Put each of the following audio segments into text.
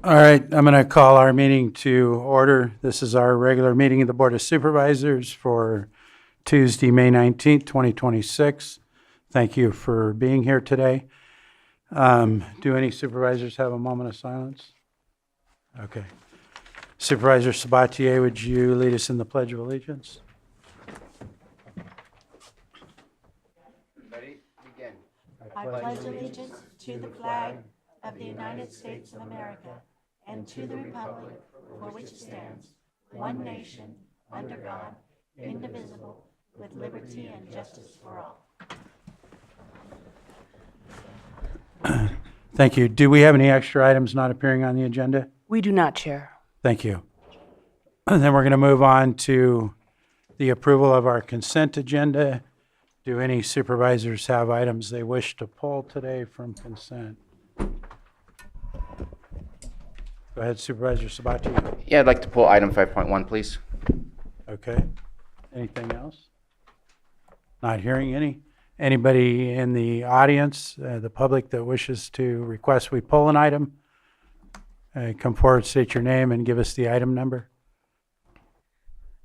All right, I'm going to call our meeting to order. This is our regular meeting of the Board of Supervisors for Tuesday, May 19th, 2026. Thank you for being here today. Do any supervisors have a moment of silence? Okay. Supervisor Sabatier, would you lead us in the Pledge of Allegiance? Ready? Begin. I pledge allegiance to the flag of the United States of America and to the republic for which it stands, one nation, under God, indivisible, with liberty and justice for all. Thank you. Do we have any extra items not appearing on the agenda? We do not, Chair. Thank you. And then we're going to move on to the approval of our consent agenda. Do any supervisors have items they wish to pull today from consent? Go ahead, Supervisor Sabatier. Yeah, I'd like to pull item 5.1, please. Okay. Anything else? Not hearing any. Anybody in the audience, the public that wishes to request we pull an item? Come forward, state your name, and give us the item number.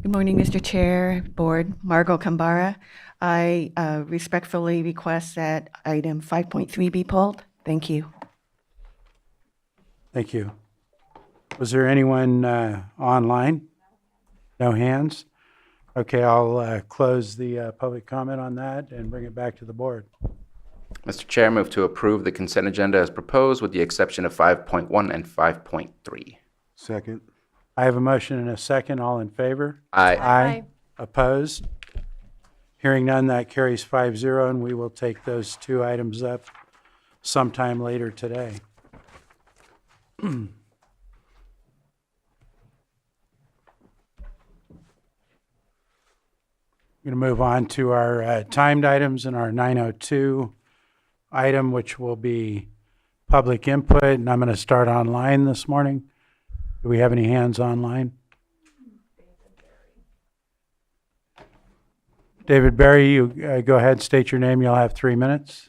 Good morning, Mr. Chair, Board. Margot Kambara. I respectfully request that item 5.3 be pulled. Thank you. Thank you. Was there anyone online? No hands? Okay, I'll close the public comment on that and bring it back to the board. Mr. Chair, move to approve the consent agenda as proposed with the exception of 5.1 and 5.3. Second. I have a motion and a second. All in favor? Aye. Aye. Opposed? Hearing none, that carries 5-0, and we will take those two items up sometime later today. We're going to move on to our timed items and our 9:02 item, which will be public input, and I'm going to start online this morning. Do we have any hands online? David Berry, you go ahead, state your name. You'll have 3 minutes.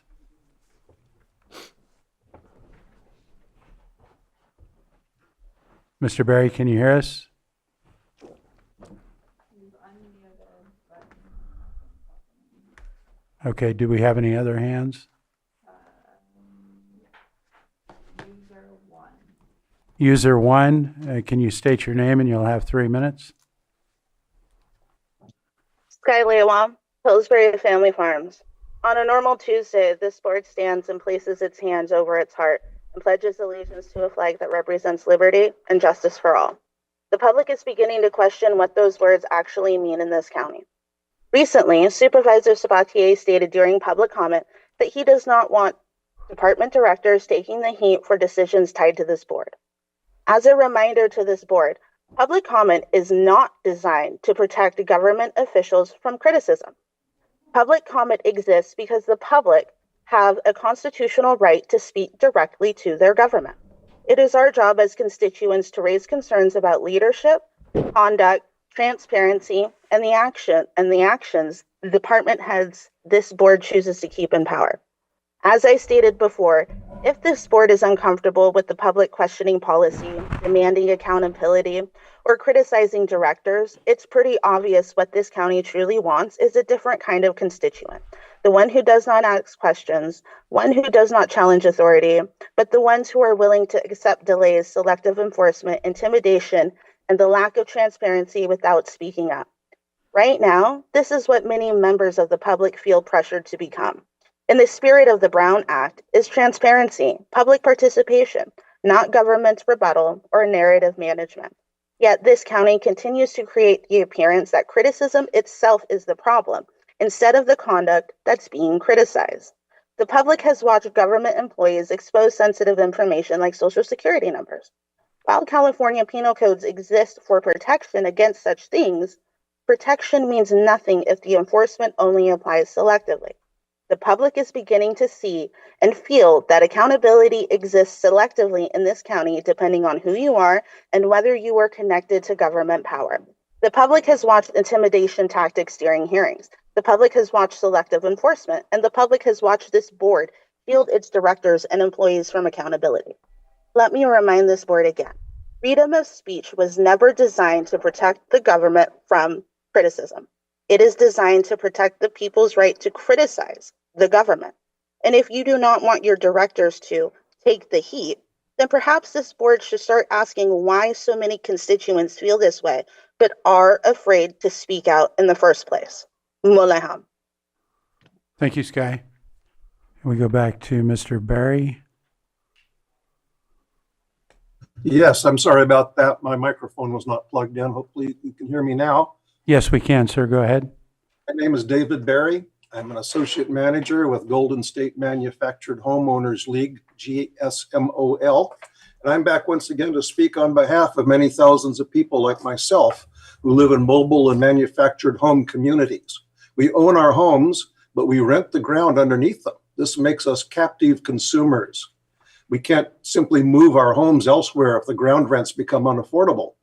Mr. Berry, can you hear us? Okay, do we have any other hands? User one, can you state your name and you'll have 3 minutes? Sky Leawam, Pillsbury Family Farms. On a normal Tuesday, this board stands and places its hands over its heart and pledges allegiance to a flag that represents liberty and justice for all. The public is beginning to question what those words actually mean in this county. Recently, Supervisor Sabatier stated during public comment that he does not want department directors taking the heat for decisions tied to this board. As a reminder to this board, public comment is not designed to protect government officials from criticism. Public comment exists because the public have a constitutional right to speak directly to their government. It is our job as constituents to raise concerns about leadership, conduct, transparency, and the actions the department heads this board chooses to keep in power. As I stated before, if this board is uncomfortable with the public questioning policy, demanding accountability, or criticizing directors, it's pretty obvious what this county truly wants is a different kind of constituent. The one who does not ask questions, one who does not challenge authority, but the ones who are willing to accept delays, selective enforcement, intimidation, and the lack of transparency without speaking up. Right now, this is what many members of the public feel pressured to become. In the spirit of the Brown Act is transparency, public participation, not government's rebuttal or narrative management. Yet this county continues to create the appearance that criticism itself is the problem, instead of the conduct that's being criticized. The public has watched government employees expose sensitive information like Social Security numbers. While California penal codes exist for protection against such things, protection means nothing if the enforcement only applies selectively. The public is beginning to see and feel that accountability exists selectively in this county depending on who you are and whether you are connected to government power. The public has watched intimidation tactics during hearings. The public has watched selective enforcement, and the public has watched this board shield its directors and employees from accountability. Let me remind this board again. Freedom of speech was never designed to protect the government from criticism. It is designed to protect the people's right to criticize the government. And if you do not want your directors to take the heat, then perhaps this board should start asking why so many constituents feel this way, but are afraid to speak out in the first place. Muleham. Thank you, Sky. We go back to Mr. Barry. Yes, I'm sorry about that. My microphone was not plugged in. Hopefully you can hear me now. Yes, we can, sir. Go ahead. My name is David Barry. I'm an associate manager with Golden State Manufactured Homeowners League, GSMOL. And I'm back once again to speak on behalf of many thousands of people like myself who live in mobile and manufactured home communities. We own our homes, but we rent the ground underneath them. This makes us captive consumers. We can't simply move our homes elsewhere if the ground rents become unaffordable.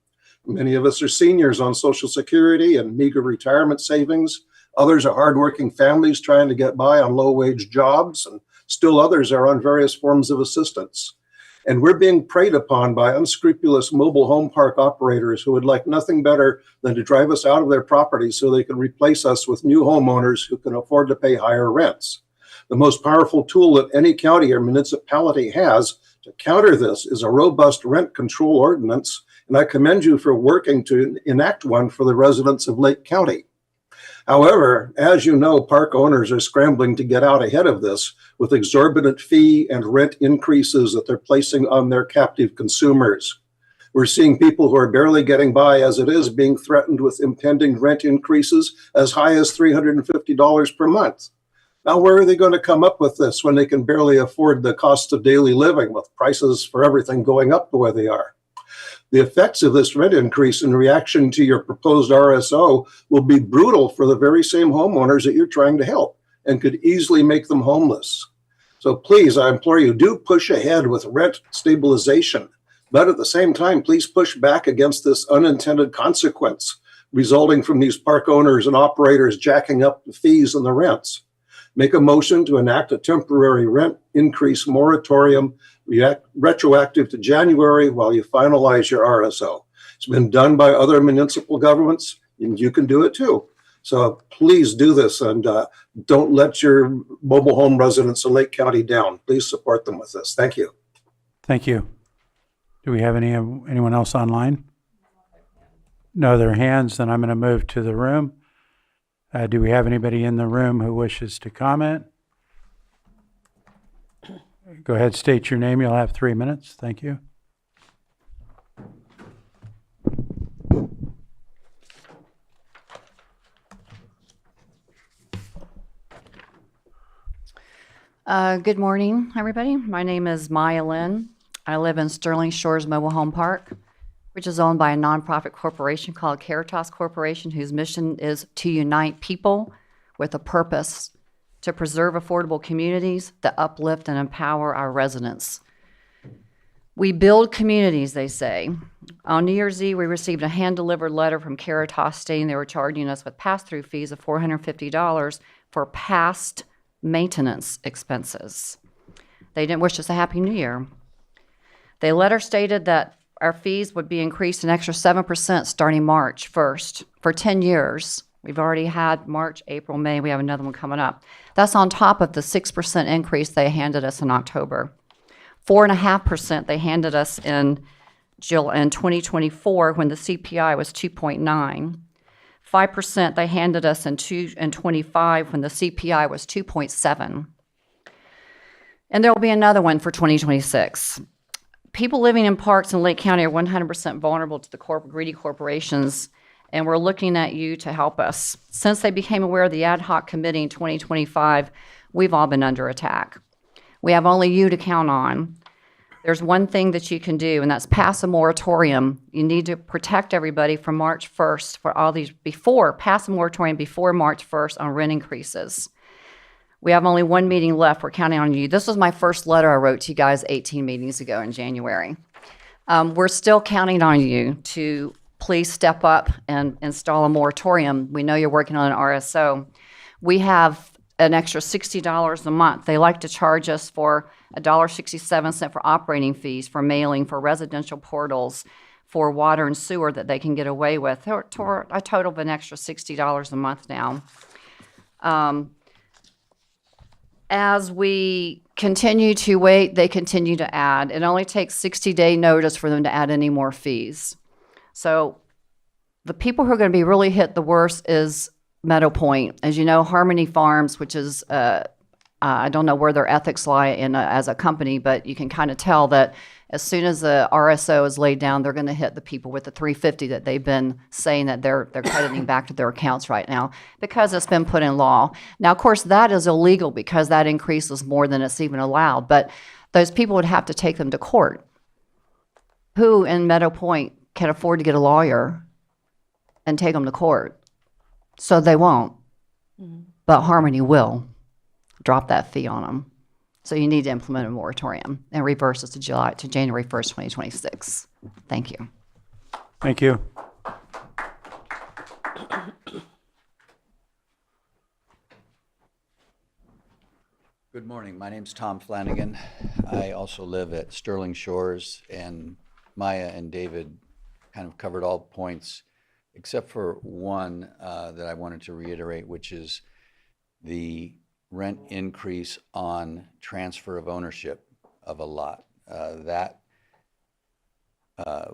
Many of us are seniors on Social Security and meager retirement savings. Others are hardworking families trying to get by on low-wage jobs, and still others are on various forms of assistance. And we're being preyed upon by unscrupulous mobile home park operators who would like nothing better than to drive us out of their properties so they can replace us with new homeowners who can afford to pay higher rents. The most powerful tool that any county or municipality has to counter this is a robust rent control ordinance, and I commend you for working to enact one for the residents of Lake County. However, as you know, park owners are scrambling to get out ahead of this with exorbitant fee and rent increases that they're placing on their captive consumers. We're seeing people who are barely getting by as it is being threatened with impending rent increases as high as $350 per month. Now, where are they going to come up with this when they can barely afford the cost of daily living with prices for everything going up the way they are? The effects of this rent increase in reaction to your proposed RSO will be brutal for the very same homeowners that you're trying to help and could easily make them homeless. So please, I implore you, do push ahead with rent stabilization, but at the same time, please push back against this unintended consequence resulting from these park owners and operators jacking up the fees and the rents. Make a motion to enact a temporary rent increase moratorium retroactive to January while you finalize your RSO. It's been done by other municipal governments, and you can do it too. So please do this, and don't let your mobile home residents of Lake County down. Please support them with this. Thank you. Thank you. Do we have anyone else online? No other hands, then I'm going to move to the room. Do we have anybody in the room who wishes to comment? Go ahead, state your name. You'll have 3 minutes. Thank you. Good morning, everybody. My name is Maya Lynn. I live in Sterling Shores Mobile Home Park, which is owned by a nonprofit corporation called Caritas Corporation, whose mission is to unite people with a purpose to preserve affordable communities that uplift and empower our residents. We build communities, they say. On New Year's Eve, we received a hand-delivered letter from Caritas stating they were charging us with pass-through fees of $450 for past maintenance expenses. They didn't wish us a Happy New Year. The letter stated that our fees would be increased an extra 7% starting March 1st for 10 years. We've already had March, April, May. We have another one coming up. That's on top of the 6% increase they handed us in October. 4.5% they handed us in 2024 when the CPI was 2.9. 5% they handed us in 25 when the CPI was 2.7. And there will be another one for 2026. People living in parks in Lake County are 100% vulnerable to the greedy corporations, and we're looking at you to help us. Since they became aware of the ad hoc committee in 2025, we've all been under attack. We have only you to count on. There's one thing that you can do, and that's pass a moratorium. You need to protect everybody from March 1st for all these, pass a moratorium before March 1st on rent increases. We have only one meeting left. We're counting on you. This was my first letter I wrote to you guys 18 meetings ago in January. We're still counting on you to please step up and install a moratorium. We know you're working on an RSO. We have an extra $60 a month. They like to charge us for $1.67 for operating fees, for mailing, for residential portals, for water and sewer that they can get away with, a total of an extra $60 a month now. As we continue to wait, they continue to add. It only takes 60-day notice for them to add any more fees. So the people who are going to be really hit the worst is Meadow Point. As you know, Harmony Farms, which is, I don't know where their ethics lie as a company, but you can kind of tell that as soon as the RSO is laid down, they're going to hit the people with the $350 that they've been saying that they're crediting back to their accounts right now because it's been put in law. Now, of course, that is illegal because that increases more than it's even allowed, but those people would have to take them to court. Who in Meadow Point can afford to get a lawyer and take them to court? So they won't, but Harmony will drop that fee on them. So you need to implement a moratorium and reverse it to January 1st, 2026. Thank you. Thank you. Good morning. My name's Tom Flanagan. I also live at Sterling Shores, and Maya and David kind of covered all points except for one that I wanted to reiterate, which is the rent increase on transfer of ownership of a lot. That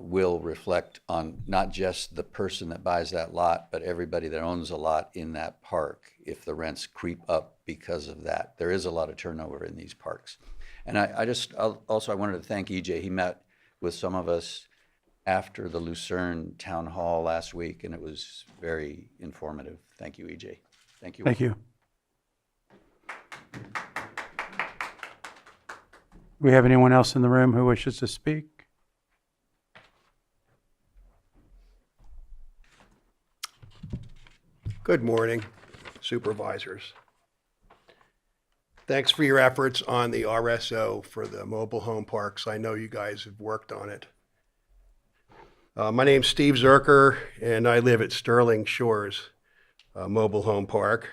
will reflect on not just the person that buys that lot, but everybody that owns a lot in that park if the rents creep up because of that. There is a lot of turnover in these parks. And I wanted to thank EJ. He met with some of us after the Lucerne Town Hall last week, and it was very informative. Thank you, EJ. Thank you. Thank you. Do we have anyone else in the room who wishes to speak? Good morning, supervisors. Thanks for your efforts on the RSO for the mobile home parks. I know you guys have worked on it. My name's Steve Zerker, and I live at Sterling Shores Mobile Home Park.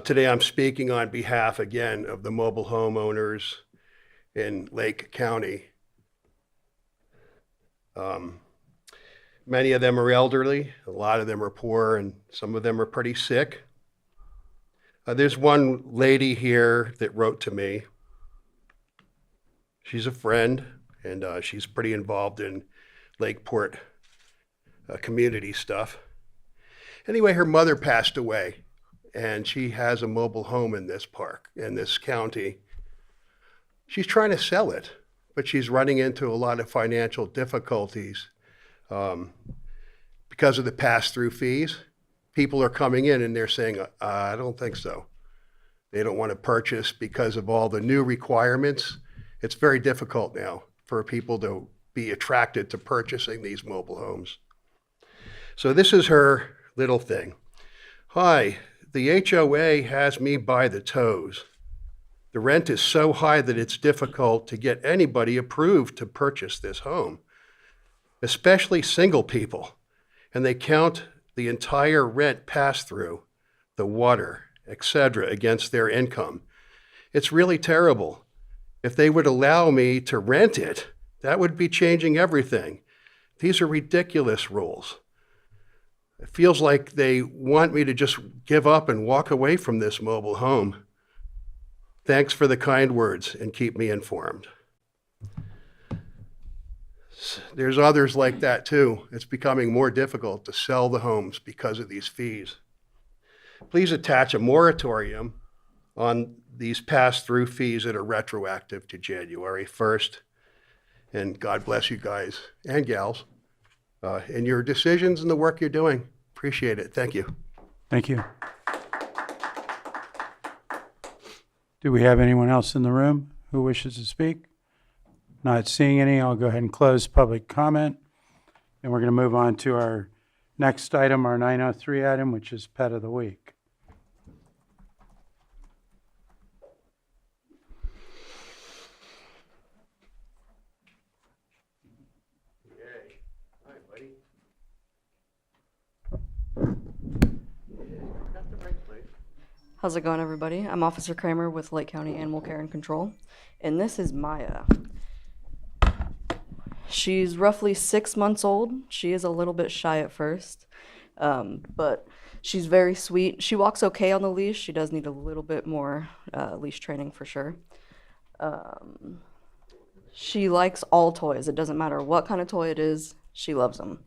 Today I'm speaking on behalf again of the mobile homeowners in Lake County. Many of them are elderly, a lot of them are poor, and some of them are pretty sick. There's one lady here that wrote to me. She's a friend, and she's pretty involved in Lakeport community stuff. Anyway, her mother passed away, and she has a mobile home in this park, in this county. She's trying to sell it, but she's running into a lot of financial difficulties because of the pass-through fees. People are coming in and they're saying, I don't think so. They don't want to purchase because of all the new requirements. It's very difficult now for people to be attracted to purchasing these mobile homes. So this is her little thing. Hi, the HOA has me by the toes. The rent is so high that it's difficult to get anybody approved to purchase this home, especially single people. And they count the entire rent pass-through, the water, etc., against their income. It's really terrible. If they would allow me to rent it, that would be changing everything. These are ridiculous rules. It feels like they want me to just give up and walk away from this mobile home. Thanks for the kind words and keep me informed. There's others like that too. It's becoming more difficult to sell the homes because of these fees. Please attach a moratorium on these pass-through fees that are retroactive to January 1st. And God bless you guys and gals in your decisions and the work you're doing. Appreciate it. Thank you. Thank you. Do we have anyone else in the room who wishes to speak? Not seeing any, I'll go ahead and close public comment. And we're going to move on to our next item, our 903 item, which is Pet of the Week. Yay. Hi, buddy. Got the right place. How's it going, everybody? I'm Officer Kramer with Lake County Animal Care and Control, and this is Maya. She's roughly 6 months old. She is a little bit shy at first, but she's very sweet. She walks okay on the leash. She does need a little bit more leash training for sure. She likes all toys. It doesn't matter what kind of toy it is, she loves them.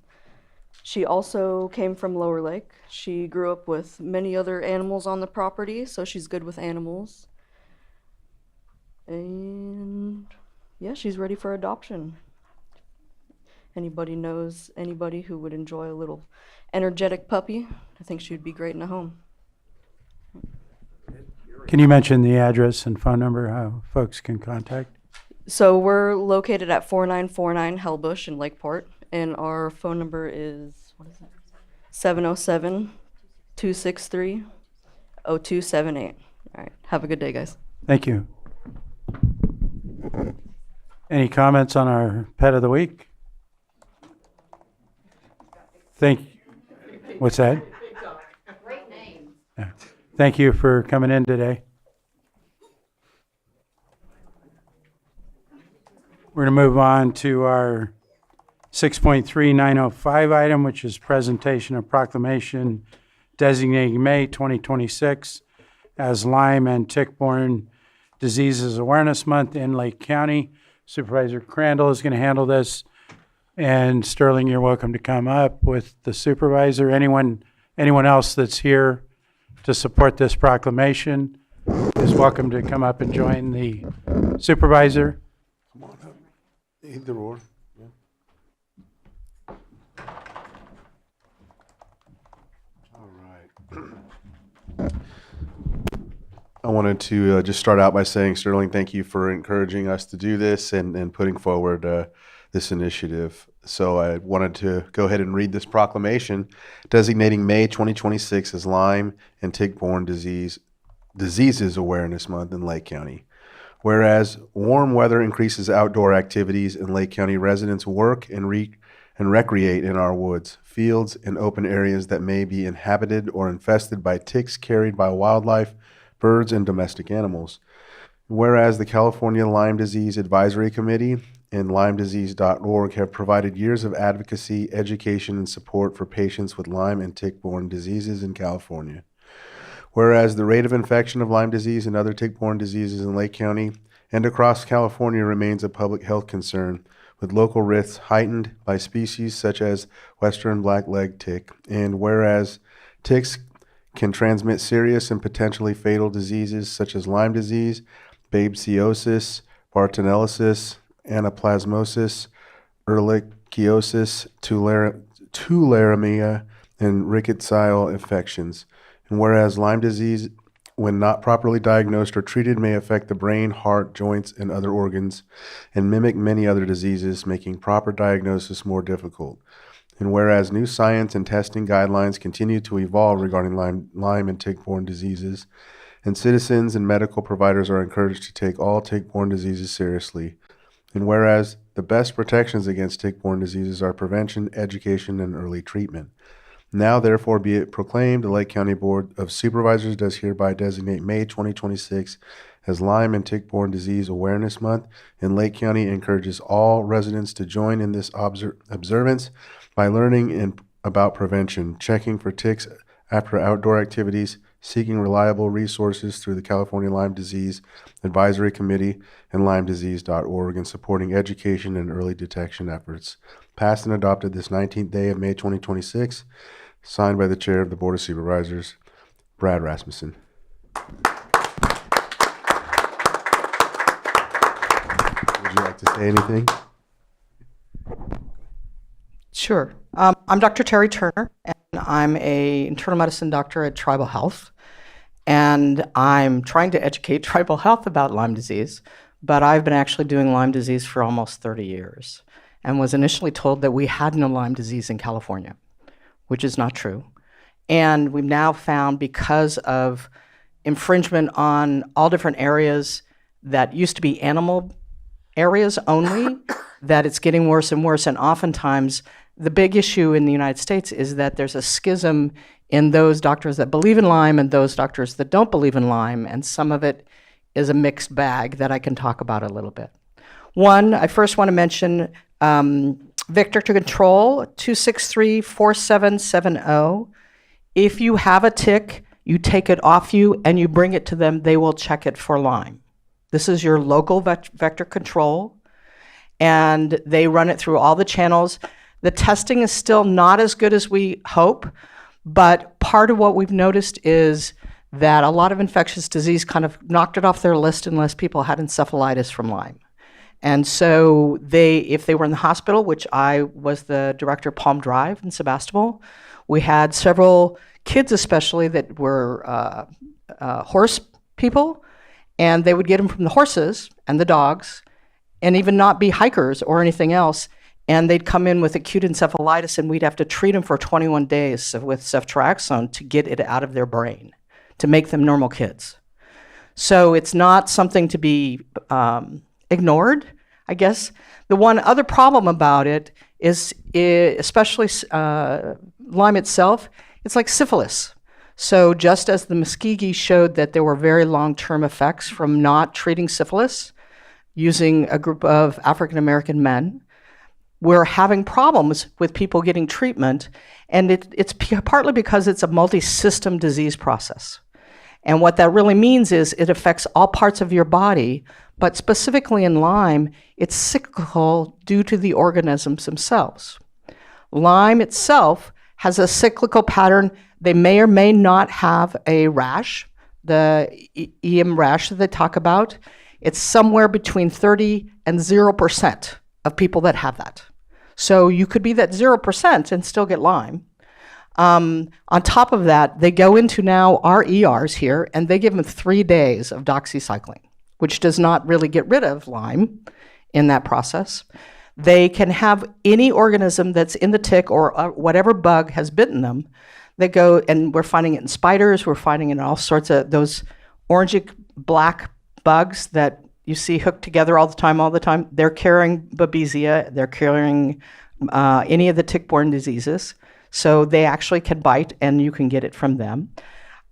She also came from Lower Lake. She grew up with many other animals on the property, so she's good with animals. And yeah, she's ready for adoption. Anybody knows anybody who would enjoy a little energetic puppy, I think she would be great in a home. Can you mention the address and phone number, how folks can contact? So we're located at 4949 Hellbush in Lakeport, and our phone number is, 707-263-0278. All right, have a good day, guys. Thank you. Any comments on our pet of the week? What's that? Great name. Yeah. Thank you for coming in today. We're going to move on to our 6.3905 item, which is presentation of proclamation designating May 2026 as Lyme and Tick-Borne Diseases Awareness Month in Lake County. Supervisor Crandall is going to handle this. And Sterling, you're welcome to come up with the supervisor. Anyone else that's here to support this proclamation is welcome to come up and join the supervisor. Come on up. Either or. Yeah. All right. I wanted to just start out by saying, Sterling, thank you for encouraging us to do this and putting forward this initiative. So I wanted to go ahead and read this proclamation designating May 2026 as Lyme and Tick-Borne Diseases Awareness Month in Lake County. Whereas warm weather increases outdoor activities in Lake County, residents work and recreate in our woods, fields, and open areas that may be inhabited or infested by ticks carried by wildlife, birds, and domestic animals. Whereas the California Lyme Disease Advisory Committee and LymeDisease.org have provided years of advocacy, education, and support for patients with Lyme and tick-borne diseases in California. Whereas the rate of infection of Lyme disease and other tick-borne diseases in Lake County and across California remains a public health concern, with local risks heightened by species such as western black-leg tick. And whereas ticks can transmit serious and potentially fatal diseases such as Lyme disease, babesiosis, Bartonellosis, anaplasmosis, ehrlichiosis, tularemia, and rickettsial infections. And whereas Lyme disease, when not properly diagnosed or treated, may affect the brain, heart, joints, and other organs, and mimic many other diseases, making proper diagnosis more difficult. And whereas new science and testing guidelines continue to evolve regarding Lyme and tick-borne diseases, and citizens and medical providers are encouraged to take all tick-borne diseases seriously. And whereas the best protections against tick-borne diseases are prevention, education, and early treatment. Now, therefore, be it proclaimed, the Lake County Board of Supervisors does hereby designate May 2026 as Lyme and Tick-Borne Disease Awareness Month, and Lake County encourages all residents to join in this observance by learning about prevention, checking for ticks after outdoor activities, seeking reliable resources through the California Lyme Disease Advisory Committee and LymeDisease.org, and supporting education and early detection efforts. Passed and adopted this 19th day of May 2026, signed by the Chair of the Board of Supervisors, Brad Rasmussen. Would you like to say anything? Sure. I'm Dr. Terry Turner, and I'm a internal medicine doctor at Tribal Health. And I'm trying to educate Tribal Health about Lyme disease, but I've been actually doing Lyme disease for almost 30 years and was initially told that we had no Lyme disease in California, which is not true. And we've now found, because of infringement on all different areas that used to be animal areas only, that it's getting worse and worse. And oftentimes, the big issue in the United States is that there's a schism in those doctors that believe in Lyme and those doctors that don't believe in Lyme, and some of it is a mixed bag that I can talk about a little bit. One, I first want to mention Vector Control 263-4770. If you have a tick, you take it off you and you bring it to them, they will check it for Lyme. This is your local vector control, and they run it through all the channels. The testing is still not as good as we hope, but part of what we've noticed is that a lot of infectious disease kind of knocked it off their list unless people had encephalitis from Lyme. And so if they were in the hospital, which I was the director of Palm Drive in Sebastopol, we had several kids especially that were horse people, and they would get them from the horses and the dogs, and even not be hikers or anything else, and they'd come in with acute encephalitis, and we'd have to treat them for 21 days with ceftriaxone to get it out of their brain, to make them normal kids. So it's not something to be ignored, I guess. The one other problem about it is, especially Lyme itself, it's like syphilis. So just as the Muskegee showed that there were very long-term effects from not treating syphilis using a group of African-American men, we're having problems with people getting treatment, and it's partly because it's a multi-system disease process. And what that really means is it affects all parts of your body, but specifically in Lyme, it's cyclical due to the organisms themselves. Lyme itself has a cyclical pattern. They may or may not have a rash, the EM rash that they talk about. It's somewhere between 30 and 0% of people that have that. So you could be that 0% and still get Lyme. On top of that, they go into now our ERs here, and they give them 3 days of doxycycline, which does not really get rid of Lyme in that process. They can have any organism that's in the tick or whatever bug has bitten them. They go, and we're finding it in spiders, we're finding it in all sorts of those orange black bugs that you see hooked together all the time. They're carrying Babesia, they're carrying any of the tick-borne diseases. So they actually can bite, and you can get it from them.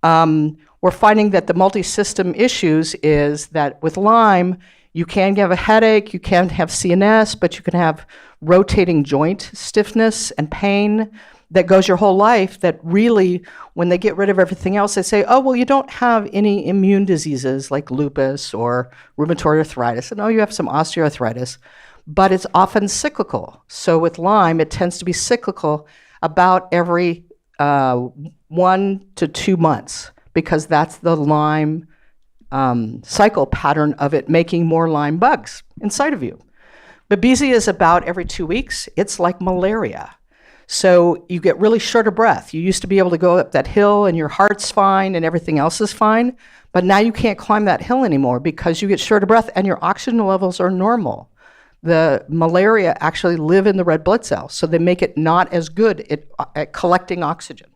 We're finding that the multi-system issues is that with Lyme, you can have a headache, you can have CNS, but you can have rotating joint stiffness and pain that goes your whole life, that really, when they get rid of everything else, they say, oh, well, you don't have any immune diseases like lupus or rheumatoid arthritis. And oh, you have some osteoarthritis, but it's often cyclical. So with Lyme, it tends to be cyclical about every 1 to 2 months, because that's the Lyme cycle pattern of it making more Lyme bugs inside of you. Babesia is about every 2 weeks. It's like malaria. So you get really short of breath. You used to be able to go up that hill and your heart's fine and everything else is fine, but now you can't climb that hill anymore because you get short of breath and your oxygen levels are normal. The malaria actually live in the red blood cells, so they make it not as good at collecting oxygen.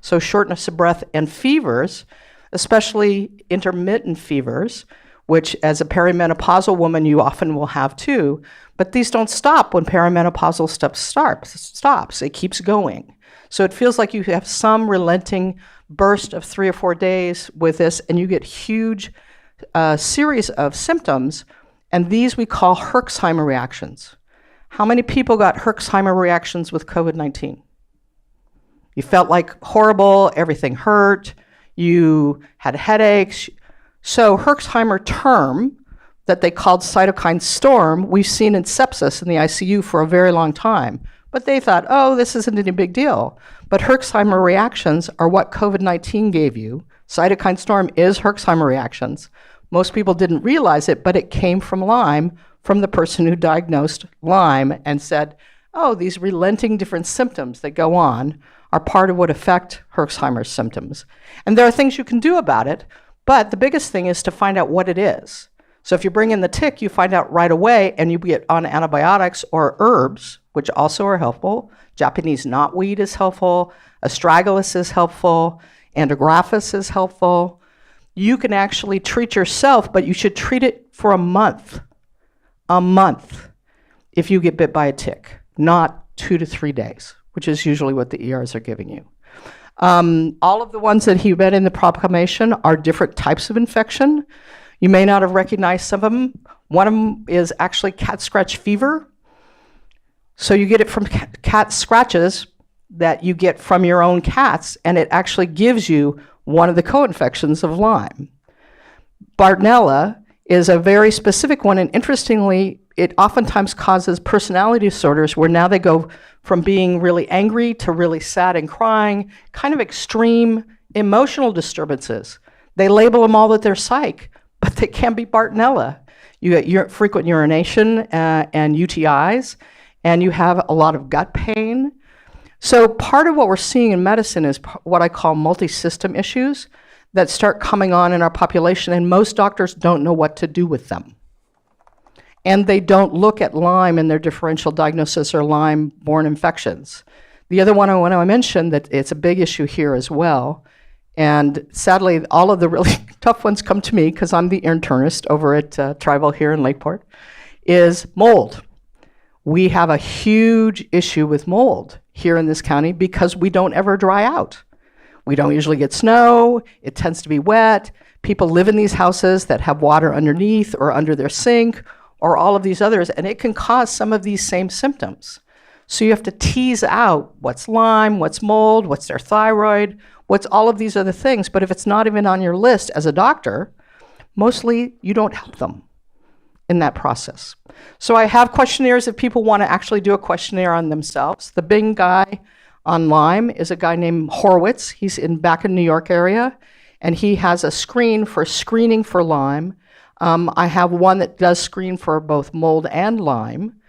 So shortness of breath and fevers, especially intermittent fevers, which as a perimenopausal woman you often will have too, but these don't stop when perimenopausal stuff stops. It keeps going. So it feels like you have some relenting burst of 3 or 4 days with this, and you get huge series of symptoms, and these we call Herxheimer reactions. How many people got Herxheimer reactions with COVID-19? You felt like horrible, everything hurt, you had headaches. So Herxheimer term that they called cytokine storm, we've seen in sepsis in the ICU for a very long time. But they thought, oh, this isn't any big deal. But Herxheimer reactions are what COVID-19 gave you. Cytokine storm is Herxheimer reactions. Most people didn't realize it, but it came from Lyme, from the person who diagnosed Lyme and said, oh, these relenting different symptoms that go on are part of what affect Herxheimer's symptoms. And there are things you can do about it, but the biggest thing is to find out what it is. So if you bring in the tick, you find out right away, and you get on antibiotics or herbs, which also are helpful. Japanese knotweed is helpful, astragalus is helpful, andrographis is helpful. You can actually treat yourself, but you should treat it for a month if you get bit by a tick, not 2 to 3 days, which is usually what the ERs are giving you. All of the ones that he read in the proclamation are different types of infection. You may not have recognized some of them. One of them is actually cat scratch fever. So you get it from cat scratches that you get from your own cats, and it actually gives you one of the co-infections of Lyme. Bartonella is a very specific one, and interestingly, it oftentimes causes personality disorders where now they go from being really angry to really sad and crying, kind of extreme emotional disturbances. They label them all that they're psych, but they can be Bartonella. You get frequent urination and UTIs, and you have a lot of gut pain. So part of what we're seeing in medicine is what I call multi-system issues that start coming on in our population, and most doctors don't know what to do with them. And they don't look at Lyme in their differential diagnosis or Lyme-borne infections. The other one I want to mention that it's a big issue here as well, and sadly, all of the really tough ones come to me because I'm the internist over at Tribal here in Lakeport, is mold. We have a huge issue with mold here in this county because we don't ever dry out. We don't usually get snow, it tends to be wet, people live in these houses that have water underneath or under their sink, or all of these others, and it can cause some of these same symptoms. So you have to tease out what's Lyme, what's mold, what's their thyroid, what's all of these other things, but if it's not even on your list as a doctor, mostly you don't help them in that process. So I have questionnaires if people want to actually do a questionnaire on themselves. The big guy on Lyme is a guy named Horowitz. He's back in New York area, and he has a screen for screening for Lyme. I have one that does screen for both mold and Lyme,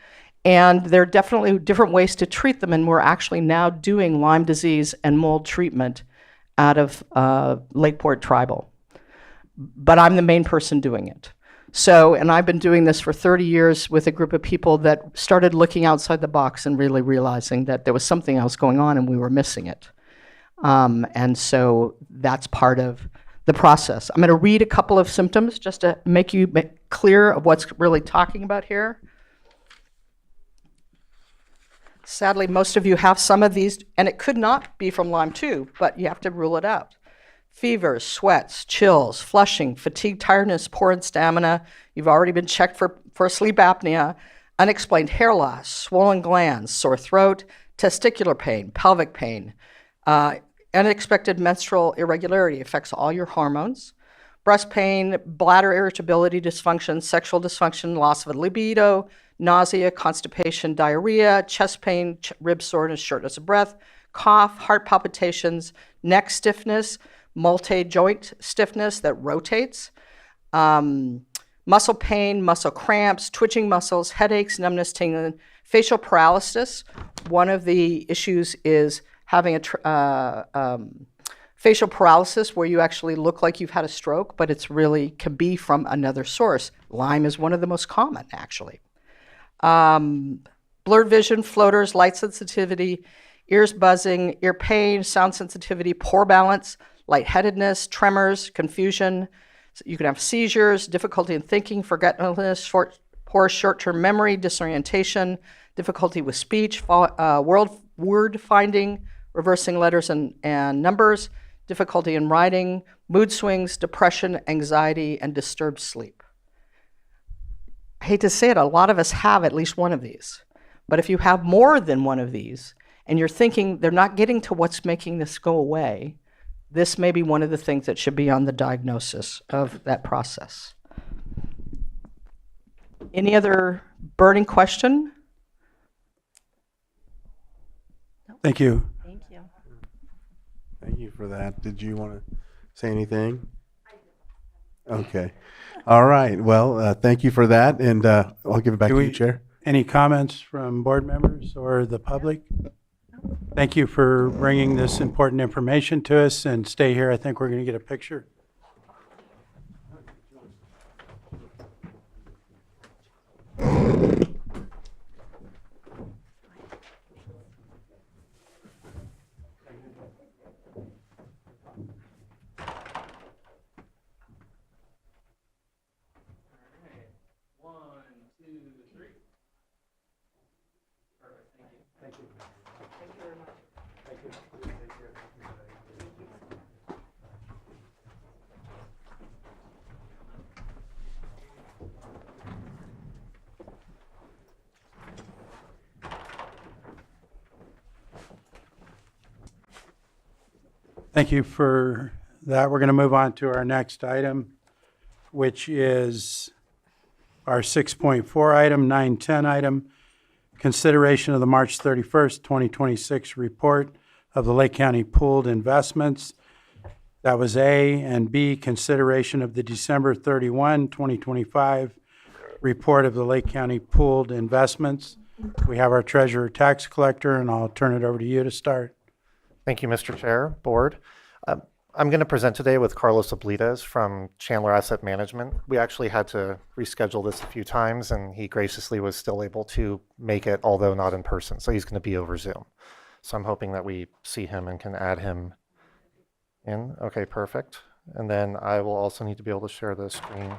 and there are definitely different ways to treat them, and we're actually now doing Lyme disease and mold treatment out of Lakeport Tribal. But I'm the main person doing it. So, and I've been doing this for 30 years with a group of people that started looking outside the box and really realizing that there was something else going on and we were missing it. And so that's part of the process. I'm going to read a couple of symptoms just to make you clear of what's really talking about here. Sadly, most of you have some of these, and it could not be from Lyme too, but you have to rule it out. Fevers, sweats, chills, flushing, fatigue, tiredness, poor stamina. You've already been checked for sleep apnea, unexplained hair loss, swollen glands, sore throat, testicular pain, pelvic pain, unexpected menstrual irregularity affects all your hormones, breast pain, bladder irritability, dysfunction, sexual dysfunction, loss of libido, nausea, constipation, diarrhea, chest pain, rib soreness, shortness of breath, cough, heart palpitations, neck stiffness, multi-joint stiffness that rotates, muscle pain, muscle cramps, twitching muscles, headaches, numbness, tingling, facial paralysis. One of the issues is having a facial paralysis where you actually look like you've had a stroke, but it's really can be from another source. Lyme is one of the most common, actually. Blurred vision, floaters, light sensitivity, ears buzzing, ear pain, sound sensitivity, poor balance, lightheadedness, tremors, confusion. You can have seizures, difficulty in thinking, forgetfulness, poor short-term memory, disorientation, difficulty with speech, word finding, reversing letters and numbers, difficulty in writing, mood swings, depression, anxiety, and disturbed sleep. I hate to say it, a lot of us have at least one of these. But if you have more than one of these, and you're thinking they're not getting to what's making this go away, this may be one of the things that should be on the diagnosis of that process. Any other burning question? Thank you. Thank you. Thank you for that. Did you want to say anything? Okay. All right. Well, thank you for that, and I'll give it back to you, Chair. Any comments from board members or the public? Thank you for bringing this important information to us, and stay here. I think we're going to get a picture. Thank you very much. Thank you. Take care. Thank you for that. We're going to move on to our next item, which is our 6.4 item, 910 item, consideration of the March 31st, 2026 report of the Lake County pooled investments. That was A, and B, consideration of the December 31, 2025 report of the Lake County pooled investments. We have our treasurer tax collector, and I'll turn it over to you to start. Thank you, Mr. Chair, Board. I'm going to present today with Carlos Oblitas from Chandler Asset Management. We actually had to reschedule this a few times, and he graciously was still able to make it, although not in person. So he's going to be over Zoom. So I'm hoping that we see him and can add him in. Okay, perfect. And then I will also need to be able to share the screen.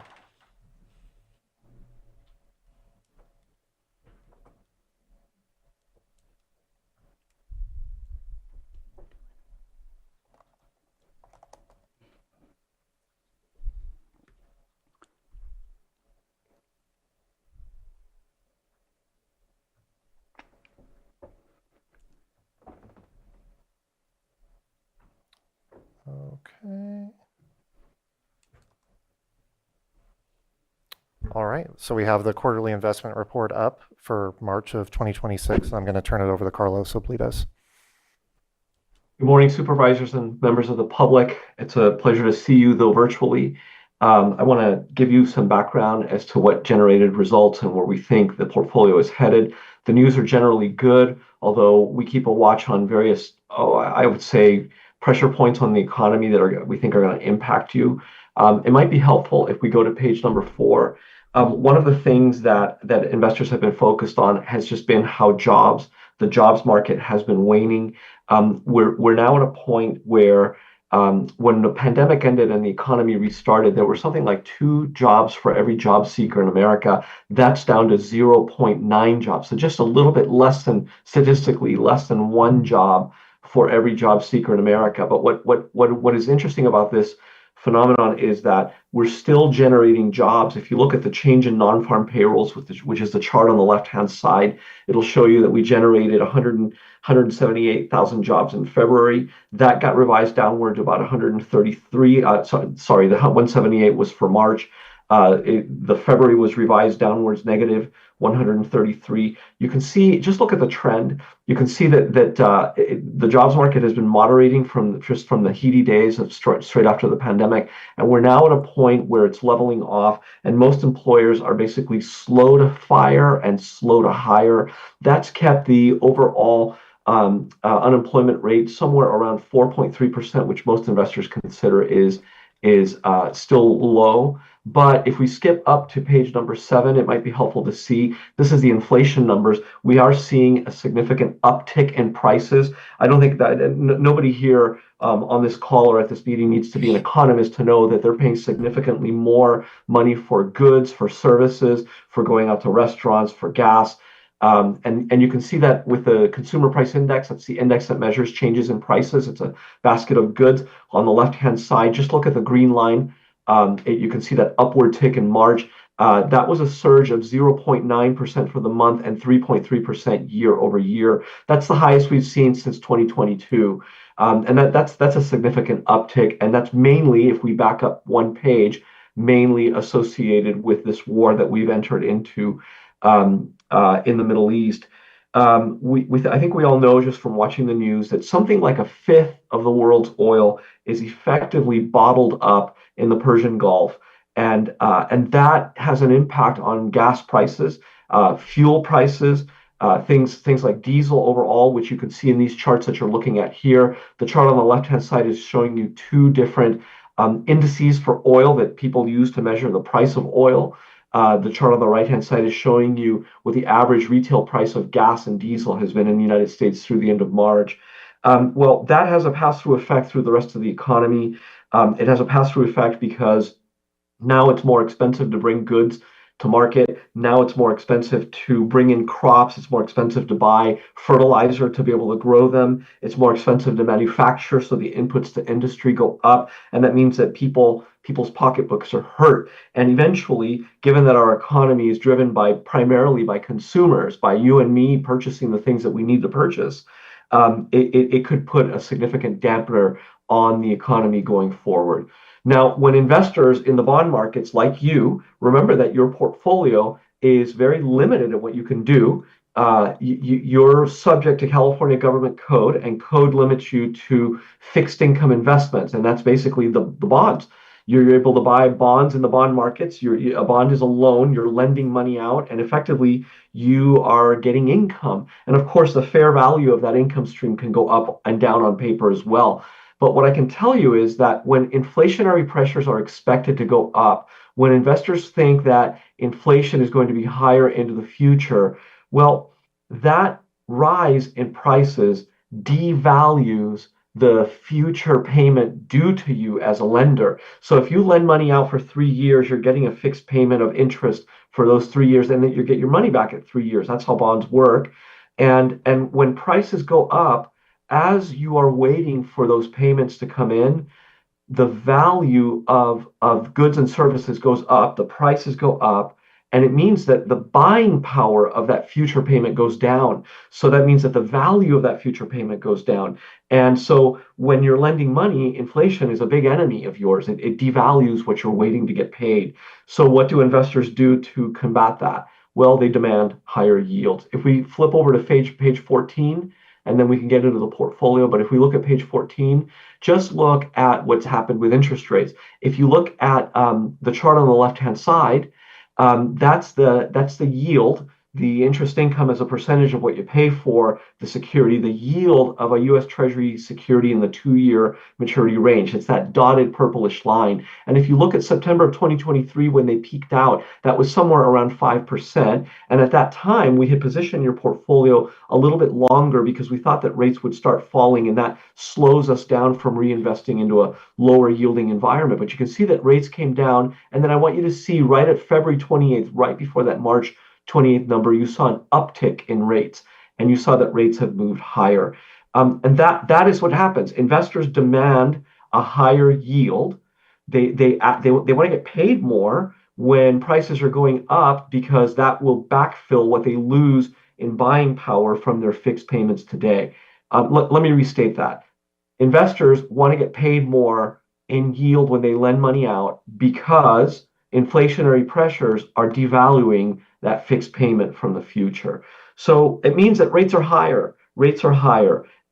Okay. All right, so we have the quarterly investment report up for March of 2026. I'm going to turn it over to Carlos Oblitas. Good morning, supervisors and members of the public. It's a pleasure to see you, though virtually. I want to give you some background as to what generated results and where we think the portfolio is headed. The news are generally good, although we keep a watch on various, I would say, pressure points on the economy that we think are going to impact you. It might be helpful if we go to page number 4. One of the things that investors have been focused on has just been how the jobs market has been waning. We're now at a point where when the pandemic ended and the economy restarted, there were something like 2 jobs for every job seeker in America. That's down to 0.9 jobs. So just a little bit statistically less than 1 job for every job seeker in America. But what is interesting about this phenomenon is that we're still generating jobs. If you look at the change in non-farm payrolls, which is the chart on the left-hand side, it'll show you that we generated 178,000 jobs in February. That got revised downward to about 133. Sorry, the 178 was for March. The February was revised downwards, negative 133. You can see, just look at the trend. You can see that the jobs market has been moderating from the heady days of straight after the pandemic, and we're now at a point where it's leveling off, and most employers are basically slow to fire and slow to hire. That's kept the overall unemployment rate somewhere around 4.3%, which most investors consider is still low. But if we skip up to page number 7, it might be helpful to see. This is the inflation numbers. We are seeing a significant uptick in prices. I don't think that nobody here on this call or at this meeting needs to be an economist to know that they're paying significantly more money for goods, for services, for going out to restaurants, for gas. And you can see that with the consumer price index. That's the index that measures changes in prices. It's a basket of goods. On the left-hand side, just look at the green line. You can see that upward tick in March. That was a surge of 0.9% for the month and 3.3% year over year. That's the highest we've seen since 2022. And that's a significant uptick. And that's mainly, if we back up one page, mainly associated with this war that we've entered into in the Middle East. I think we all know just from watching the news that something like a fifth of the world's oil is effectively bottled up in the Persian Gulf. And that has an impact on gas prices, fuel prices, things like diesel overall, which you can see in these charts that you're looking at here. The chart on the left-hand side is showing you 2 different indices for oil that people use to measure the price of oil. The chart on the right-hand side is showing you what the average retail price of gas and diesel has been in the United States through the end of March. Well, that has a pass-through effect through the rest of the economy. It has a pass-through effect because now it's more expensive to bring goods to market. Now it's more expensive to bring in crops. It's more expensive to buy fertilizer to be able to grow them. It's more expensive to manufacture, so the inputs to industry go up. And that means that people's pocketbooks are hurt. And eventually, given that our economy is driven primarily by consumers, by you and me purchasing the things that we need to purchase, it could put a significant dampener on the economy going forward. Now, when investors in the bond markets like you, remember that your portfolio is very limited in what you can do. You're subject to California government code, and code limits you to fixed income investments, and that's basically the bonds. You're able to buy bonds in the bond markets. A bond is a loan. You're lending money out, and effectively you are getting income. And of course, the fair value of that income stream can go up and down on paper as well. But what I can tell you is that when inflationary pressures are expected to go up, when investors think that inflation is going to be higher into the future, well, that rise in prices devalues the future payment due to you as a lender. So if you lend money out for 3 years, you're getting a fixed payment of interest for those 3 years, and then you get your money back at 3 years. That's how bonds work. And when prices go up, as you are waiting for those payments to come in, the value of goods and services goes up, the prices go up, and it means that the buying power of that future payment goes down. So that means that the value of that future payment goes down. And so when you're lending money, inflation is a big enemy of yours. It devalues what you're waiting to get paid. So what do investors do to combat that? Well, they demand higher yields. If we flip over to page 14, and then we can get into the portfolio. But if we look at page 14, just look at what's happened with interest rates. If you look at the chart on the left-hand side, that's the yield, the interest income as a percentage of what you pay for the security, the yield of a U.S. Treasury security in the 2-year maturity range. It's that dotted purplish line. And if you look at September of 2023, when they peaked out, that was somewhere around 5%. And at that time, we had positioned your portfolio a little bit longer because we thought that rates would start falling, and that slows us down from reinvesting into a lower yielding environment. But you can see that rates came down. And then I want you to see right at February 28th, right before that March 28th number, you saw an uptick in rates, and you saw that rates have moved higher. And that is what happens. Investors demand a higher yield. They want to get paid more when prices are going up, because that will backfill what they lose in buying power from their fixed payments today. Let me restate that. Investors want to get paid more in yield when they lend money out, because inflationary pressures are devaluing that fixed payment from the future. So it means that rates are higher.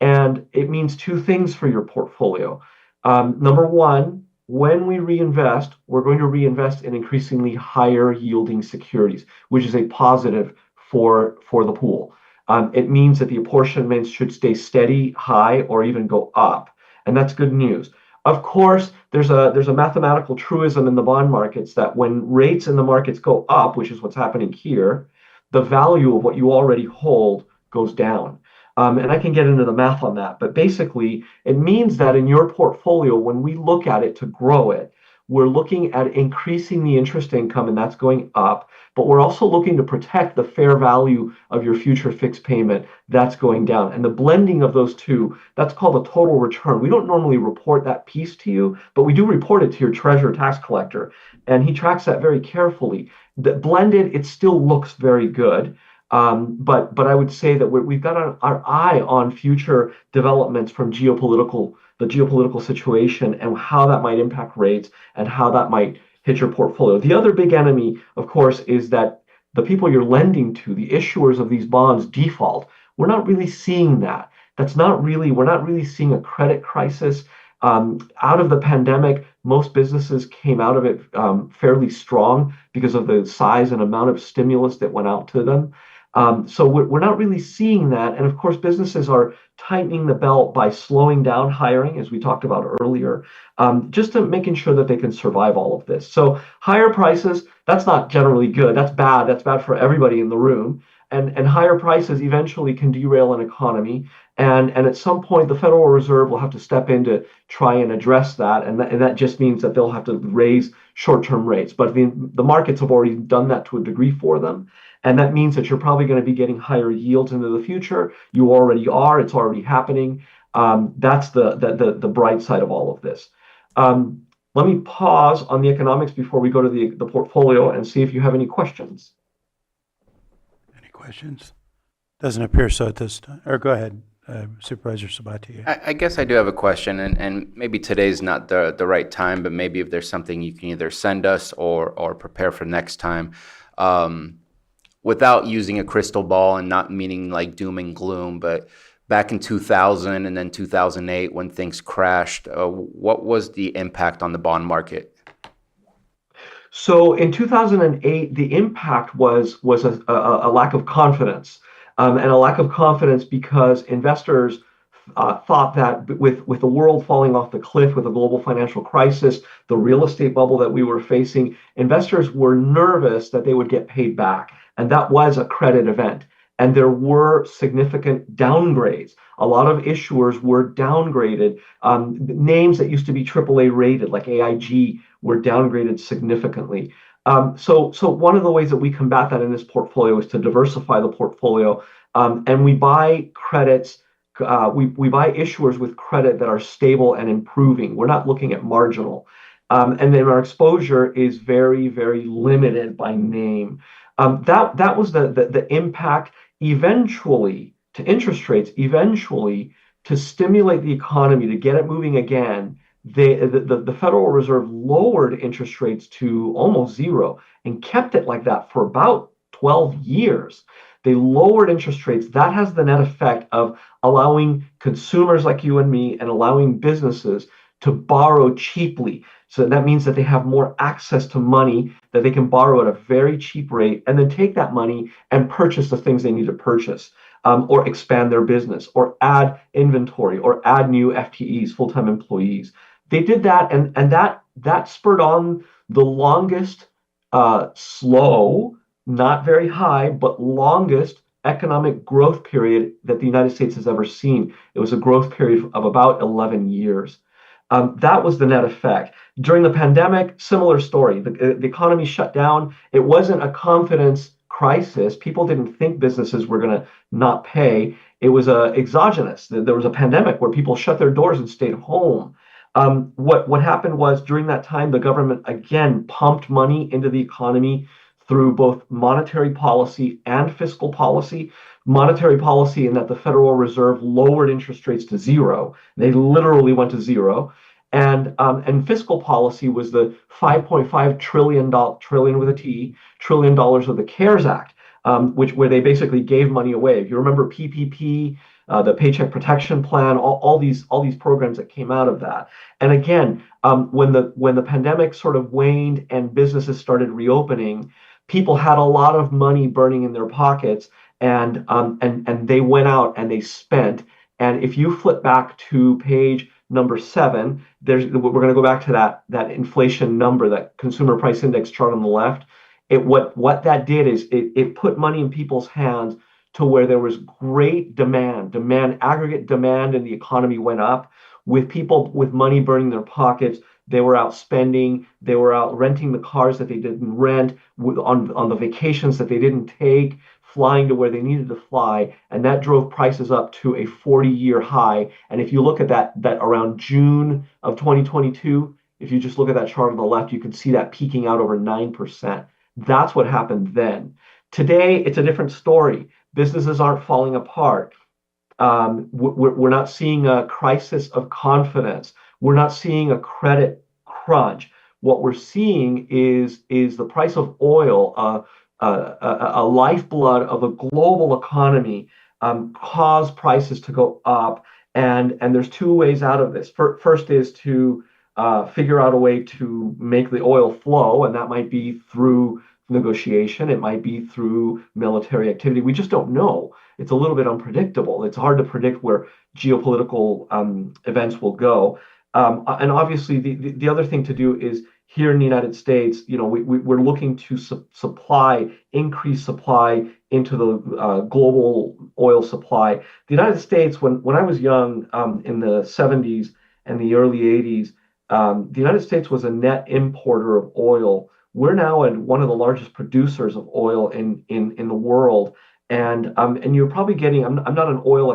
And it means two things for your portfolio. Number one, when we reinvest, we're going to reinvest in increasingly higher yielding securities, which is a positive for the pool. It means that the apportionments should stay steady, high, or even go up. And that's good news. Of course, there's a mathematical truism in the bond markets that when rates in the markets go up, which is what's happening here, the value of what you already hold goes down. And I can get into the math on that. But basically, it means that in your portfolio, when we look at it to grow it, we're looking at increasing the interest income, and that's going up. But we're also looking to protect the fair value of your future fixed payment. That's going down. And the blending of those two, that's called a total return. We don't normally report that piece to you, but we do report it to your treasurer tax collector. And he tracks that very carefully. The blended, it still looks very good. But I would say that we've got our eye on future developments from the geopolitical situation, and how that might impact rates and how that might hit your portfolio. The other big enemy, of course, is that the people you're lending to, the issuers of these bonds, default. We're not really seeing that. We're not really seeing a credit crisis. Out of the pandemic, most businesses came out of it fairly strong because of the size and amount of stimulus that went out to them. So we're not really seeing that. And of course, businesses are tightening the belt by slowing down hiring, as we talked about earlier, just to making sure that they can survive all of this. So higher prices, that's not generally good. That's bad. That's bad for everybody in the room. And higher prices eventually can derail an economy. And at some point, the Federal Reserve will have to step in to try and address that. And that just means that they'll have to raise short-term rates. But the markets have already done that to a degree for them. And that means that you're probably going to be getting higher yields into the future. You already are. It's already happening. That's the bright side of all of this. Let me pause on the economics before we go to the portfolio and see if you have any questions. Any questions? Doesn't appear so at this time. Or go ahead, Supervisor Sabatier. I guess I do have a question, and maybe today's not the right time, but maybe if there's something you can either send us or prepare for next time, without using a crystal ball and not meaning like doom and gloom, but back in 2000 and then 2008 when things crashed, what was the impact on the bond market? So in 2008, the impact was a lack of confidence, and a lack of confidence because investors thought that with the world falling off the cliff, with a global financial crisis, the real estate bubble that we were facing, investors were nervous that they would get paid back, and that was a credit event. And there were significant downgrades. A lot of issuers were downgraded. Names that used to be AAA rated, like AIG, were downgraded significantly. So one of the ways that we combat that in this portfolio is to diversify the portfolio, and we buy credits. We buy issuers with credit that are stable and improving. We're not looking at marginal, and then our exposure is very, very limited by name. That was the impact eventually to interest rates, eventually to stimulate the economy, to get it moving again. The Federal Reserve lowered interest rates to almost zero and kept it like that for about 12 years. They lowered interest rates. That has the net effect of allowing consumers like you and me and allowing businesses to borrow cheaply. So that means that they have more access to money that they can borrow at a very cheap rate and then take that money and purchase the things they need to purchase, or expand their business, or add inventory, or add new FTEs, full-time employees. They did that, and that spurred on the longest, slow, not very high, but longest economic growth period that the United States has ever seen. It was a growth period of about 11 years. That was the net effect. During the pandemic, similar story. The economy shut down. It wasn't a confidence crisis. People didn't think businesses were going to not pay. It was exogenous. There was a pandemic where people shut their doors and stayed home. What happened was during that time, the government again pumped money into the economy through both monetary policy and fiscal policy. Monetary policy in that the Federal Reserve lowered interest rates to zero. They literally went to zero. And fiscal policy was the $5.5 trillion with a T, trillion dollars of the CARES Act, where they basically gave money away. If you remember PPP, the Paycheck Protection Plan, all these programs that came out of that. And again, when the pandemic sort of waned and businesses started reopening, people had a lot of money burning in their pockets, and they went out and they spent. And if you flip back to page number 7, we're going to go back to that inflation number, that consumer price index chart on the left. What that did is it put money in people's hands to where there was great demand, aggregate demand, and the economy went up. With people with money burning their pockets, they were out spending, they were out renting the cars that they didn't rent, on the vacations that they didn't take, flying to where they needed to fly, and that drove prices up to a 40-year high. And if you look at that around June of 2022, if you just look at that chart on the left, you can see that peaking out over 9%. That's what happened then. Today, it's a different story. Businesses aren't falling apart. We're not seeing a crisis of confidence. We're not seeing a credit crunch. What we're seeing is the price of oil, a lifeblood of a global economy, cause prices to go up. And there's two ways out of this. First is to figure out a way to make the oil flow, and that might be through negotiation. It might be through military activity. We just don't know. It's a little bit unpredictable. It's hard to predict where geopolitical events will go. And obviously, the other thing to do is here in the United States, we're looking to increase supply into the global oil supply. The United States, when I was young, in the 70s and the early 80s, the United States was a net importer of oil. We're now one of the largest producers of oil in the world. And you're probably getting, I'm not an oil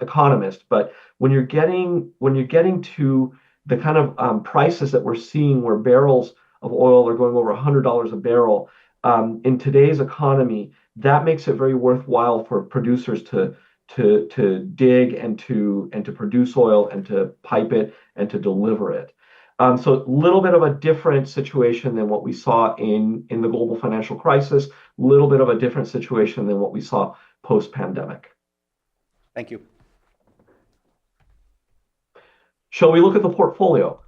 economist, but when you're getting to the kind of prices that we're seeing, where barrels of oil are going over $100 a barrel, in today's economy, that makes it very worthwhile for producers to to dig and to produce oil and to pipe it and to deliver it. So a little bit of a different situation than what we saw in the global financial crisis, a little bit of a different situation than what we saw post-pandemic. Thank you. Shall we look at the portfolio?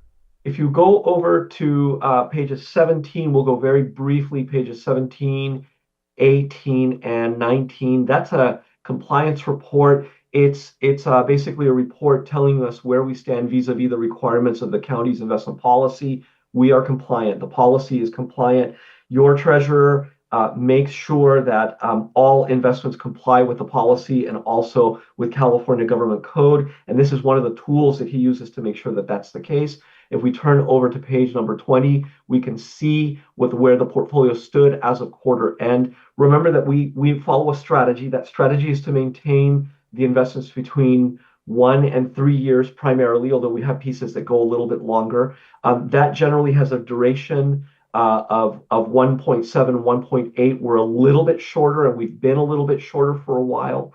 If you go over to pages 17, we'll go very briefly, pages 17, 18, and 19. That's a compliance report. It's basically a report telling us where we stand vis-a-vis the requirements of the county's investment policy. We are compliant. The policy is compliant. Your treasurer makes sure that all investments comply with the policy and also with California government code. And this is one of the tools that he uses to make sure that that's the case. If we turn over to page number 20, we can see where the portfolio stood as of quarter end. Remember that we follow a strategy. That strategy is to maintain the investments between 1 and 3 years primarily, although we have pieces that go a little bit longer. That generally has a duration of 1.7, 1.8. We're a little bit shorter, and we've been a little bit shorter for a while.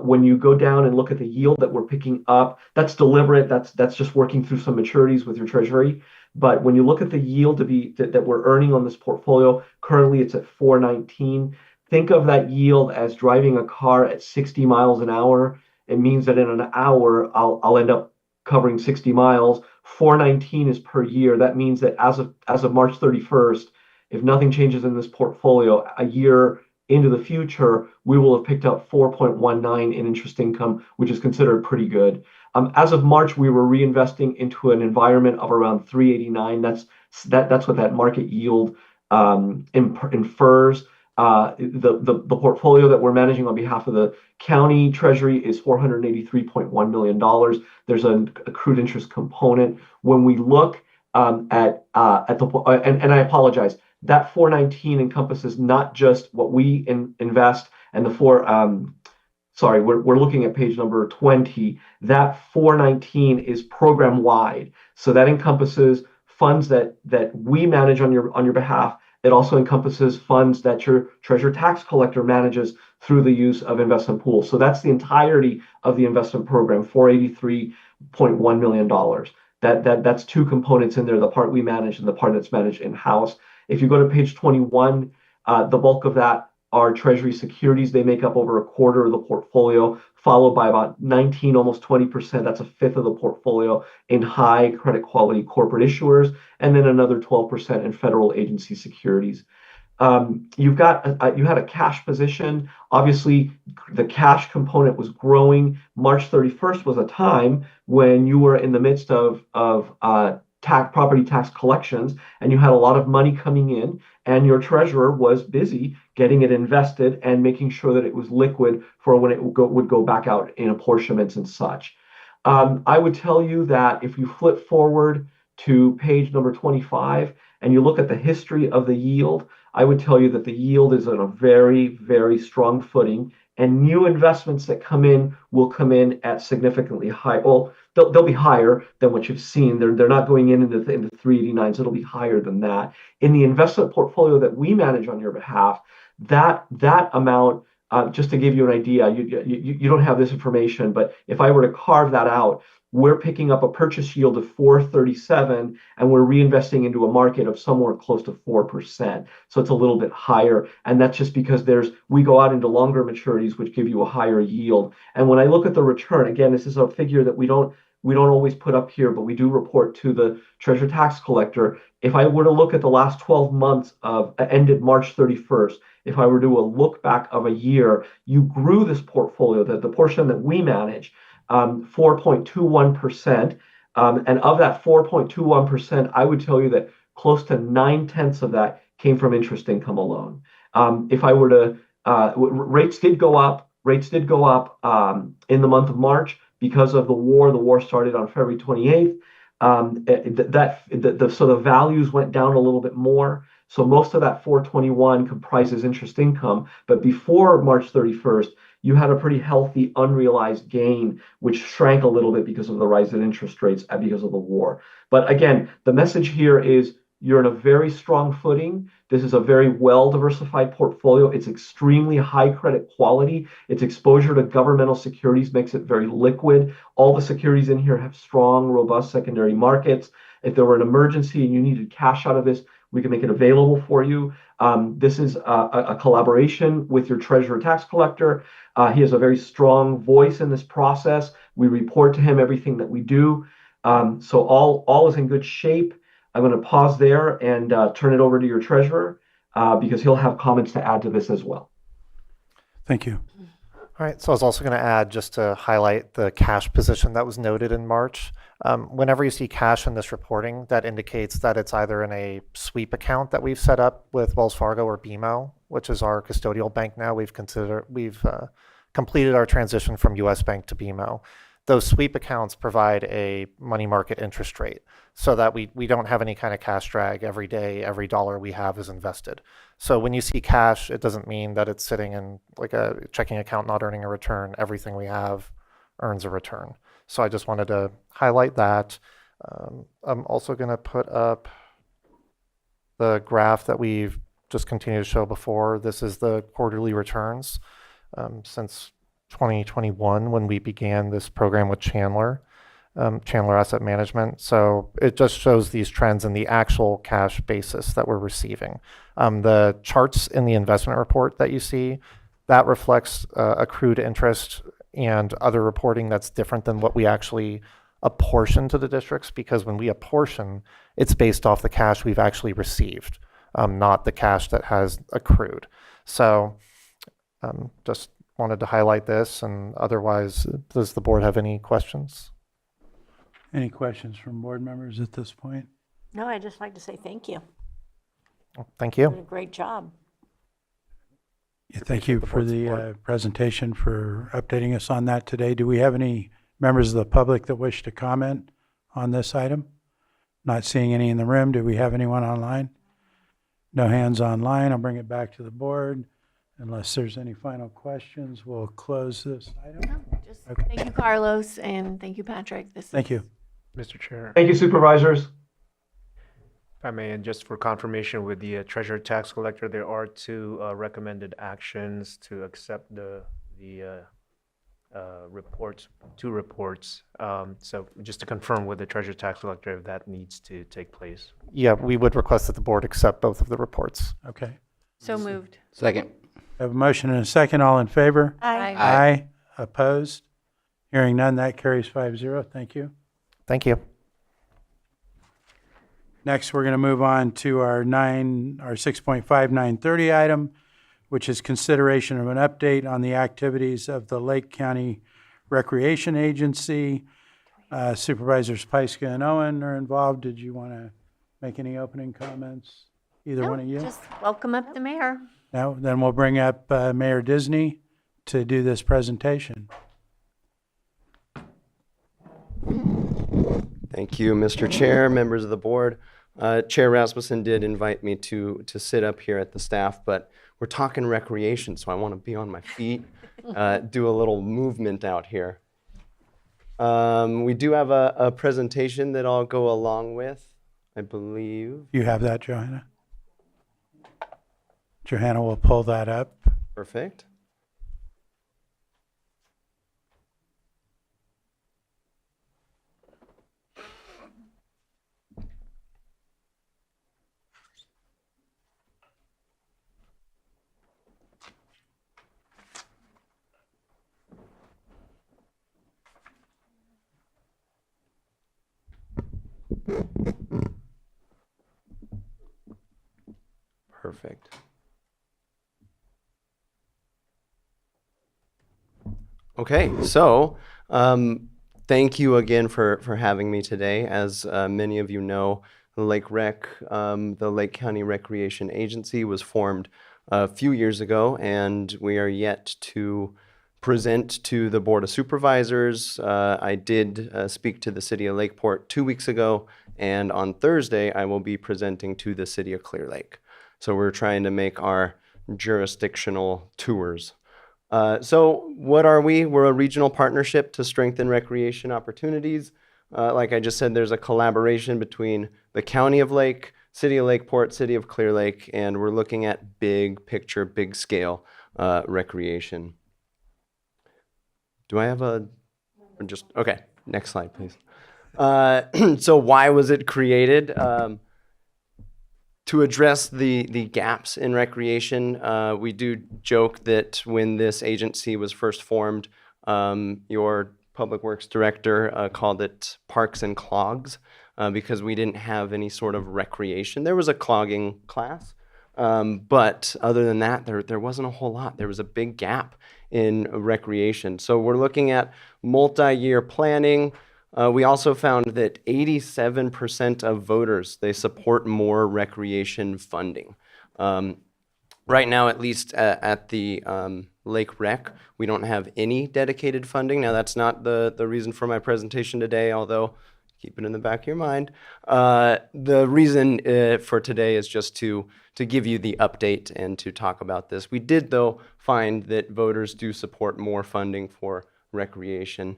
When you go down and look at the yield that we're picking up, that's deliberate. That's just working through some maturities with your treasury. But when you look at the yield that we're earning on this portfolio, currently it's at 4.19. Think of that yield as driving a car at 60 miles an hour. It means that in an hour, I'll end up covering 60 miles. 4.19 is per year. That means that as of March 31st, if nothing changes in this portfolio, a year into the future, we will have picked up 4.19 in interest income, which is considered pretty good. As of March, we were reinvesting into an environment of around 389. That's what that market yield infers. The portfolio that we're managing on behalf of the county treasury is $483.1 million. There's an accrued interest component. When we look at the, and I apologize, that 419 encompasses not just what we invest and the we're looking at page number 20. That 419 is program wide. So that encompasses funds that we manage on your behalf. It also encompasses funds that your treasurer tax collector manages through the use of investment pools. So that's the entirety of the investment program, $483.1 million. That's two components in there, the part we manage and the part that's managed in-house. If you go to page 21, the bulk of that are treasury securities. They make up over a quarter of the portfolio, followed by about 19, almost 20%. That's a fifth of the portfolio in high credit quality corporate issuers, and then another 12% in federal agency securities. You had a cash position. Obviously, the cash component was growing. March 31st was a time when you were in the midst of property tax collections, and you had a lot of money coming in, and your treasurer was busy getting it invested and making sure that it was liquid for when it would go back out in apportionments and such. I would tell you that if you flip forward to page number 25 and you look at the history of the yield, I would tell you that the yield is on a very, very strong footing, and new investments that come in will come in at significantly high. Well, they'll be higher than what you've seen. They're not going in the 389s. It'll be higher than that. In the investment portfolio that we manage on your behalf, that amount, just to give you an idea, you don't have this information, but if I were to carve that out, we're picking up a purchase yield of 4.37, and we're reinvesting into a market of somewhere close to 4%. So it's a little bit higher, and that's just because we go out into longer maturities, which give you a higher yield. And when I look at the return, again, this is a figure that we don't always put up here, but we do report to the treasurer tax collector. If I were to look at the last 12 months of ended March 31st, if I were to do a look back of a year, you grew this portfolio, the portion that we manage, 4.21%. And of that 4.21%, I would tell you that close to 9/10 of that came from interest income alone. If I were to, rates did go up. Rates did go up in the month of March because of the war. The war started on February 28th. So the values went down a little bit more. So most of that 421 comprises interest income. But before March 31st, you had a pretty healthy unrealized gain, which shrank a little bit because of the rise in interest rates and because of the war. But again, the message here is you're in a very strong footing. This is a very well-diversified portfolio. It's extremely high credit quality. Its exposure to governmental securities makes it very liquid. All the securities in here have strong, robust secondary markets. If there were an emergency and you needed cash out of this, we can make it available for you. This is a collaboration with your treasurer tax collector. He has a very strong voice in this process. We report to him everything that we do. So all is in good shape. I'm going to pause there and turn it over to your treasurer because he'll have comments to add to this as well. Thank you. All right, so I was also going to add, just to highlight the cash position that was noted in March. Whenever you see cash in this reporting, that indicates that it's either in a sweep account that we've set up with Wells Fargo or BMO, which is our custodial bank now. We've completed our transition from US Bank to BMO. Those sweep accounts provide a money market interest rate so that we don't have any kind of cash drag every day. Every dollar we have is invested. So when you see cash, it doesn't mean that it's sitting in like a checking account not earning a return. Everything we have earns a return. So I just wanted to highlight that. I'm also going to put up the graph that we've just continued to show before. This is the quarterly returns since 2021 when we began this program with Chandler Asset Management. So it just shows these trends in the actual cash basis that we're receiving. The charts in the investment report that you see, that reflects accrued interest and other reporting that's different than what we actually apportion to the districts, because when we apportion, it's based off the cash we've actually received, not the cash that has accrued. So just wanted to highlight this, and otherwise, does the board have any questions? Any questions from board members at this point? No, I'd just like to say thank you. Thank you. Did a great job. Yeah, thank you for the presentation, for updating us on that today. Do we have any members of the public that wish to comment on this item? Not seeing any in the room. Do we have anyone online? No hands online. I'll bring it back to the board. Unless there's any final questions, we'll close this item. No, just thank you, Carlos, and thank you, Patrick. Thank you. Mr. Chair. Thank you, supervisors. If I may, and just for confirmation with the treasurer tax collector, there are two recommended actions to accept the reports, two reports. So just to confirm with the treasurer tax collector if that needs to take place. Yeah, we would request that the board accept both of the reports. Okay. So moved. Second. I have a motion and a second. All in favor? Aye. Aye. Opposed? Hearing none, that carries 5-0. Thank you. Thank you. Next, we're going to move on to our 6.5930 item, which is consideration of an update on the activities of the Lake County Recreation Agency. Supervisors Pyska and Owen are involved. Did you want to make any opening comments? Either one of you? Just welcome up the mayor. Now, then we'll bring up Mayor Disney to do this presentation. Thank you, Mr. Chair, members of the board. Chair Rasmussen did invite me to sit up here at the staff, but we're talking recreation, so I want to be on my feet, do a little movement out here. We do have a presentation that I'll go along with, I believe. You have that, Johanna? Johanna will pull that up. Perfect. Perfect. Okay, so thank you again for having me today. As many of you know, the the Lake County Recreation Agency was formed a few years ago, and we are yet to present to the Board of Supervisors. I did speak to the City of Lakeport 2 weeks ago, and on Thursday I will be presenting to the City of Clear Lake. So we're trying to make our jurisdictional tours. So what are we? We're a regional partnership to strengthen recreation opportunities. Like I just said, there's a collaboration between the County of Lake, City of Lakeport, City of Clear Lake, and we're looking at big picture, big scale recreation. Do I have a, or just, okay, next slide, please. So why was it created? To address the gaps in recreation, we do joke that when this agency was first formed, your Public Works Director called it Parks and Clogs because we didn't have any sort of recreation. There was a clogging class, but other than that, there wasn't a whole lot. There was a big gap in recreation. So we're looking at multi-year planning. We also found that 87% of voters, they support more recreation funding. Right now, at least at the Lake Rec, we don't have any dedicated funding. Now, that's not the reason for my presentation today, although keep it in the back of your mind. The reason for today is just to give you the update and to talk about this. We did, though, find that voters do support more funding for recreation.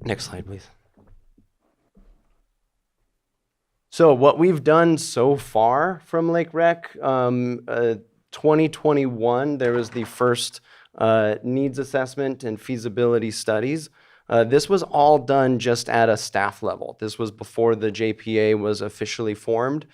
Next slide, please. So what we've done so far from Lake Rec, 2021, there was the first needs assessment and feasibility studies. This was all done just at a staff level. This was before the JPA was officially formed.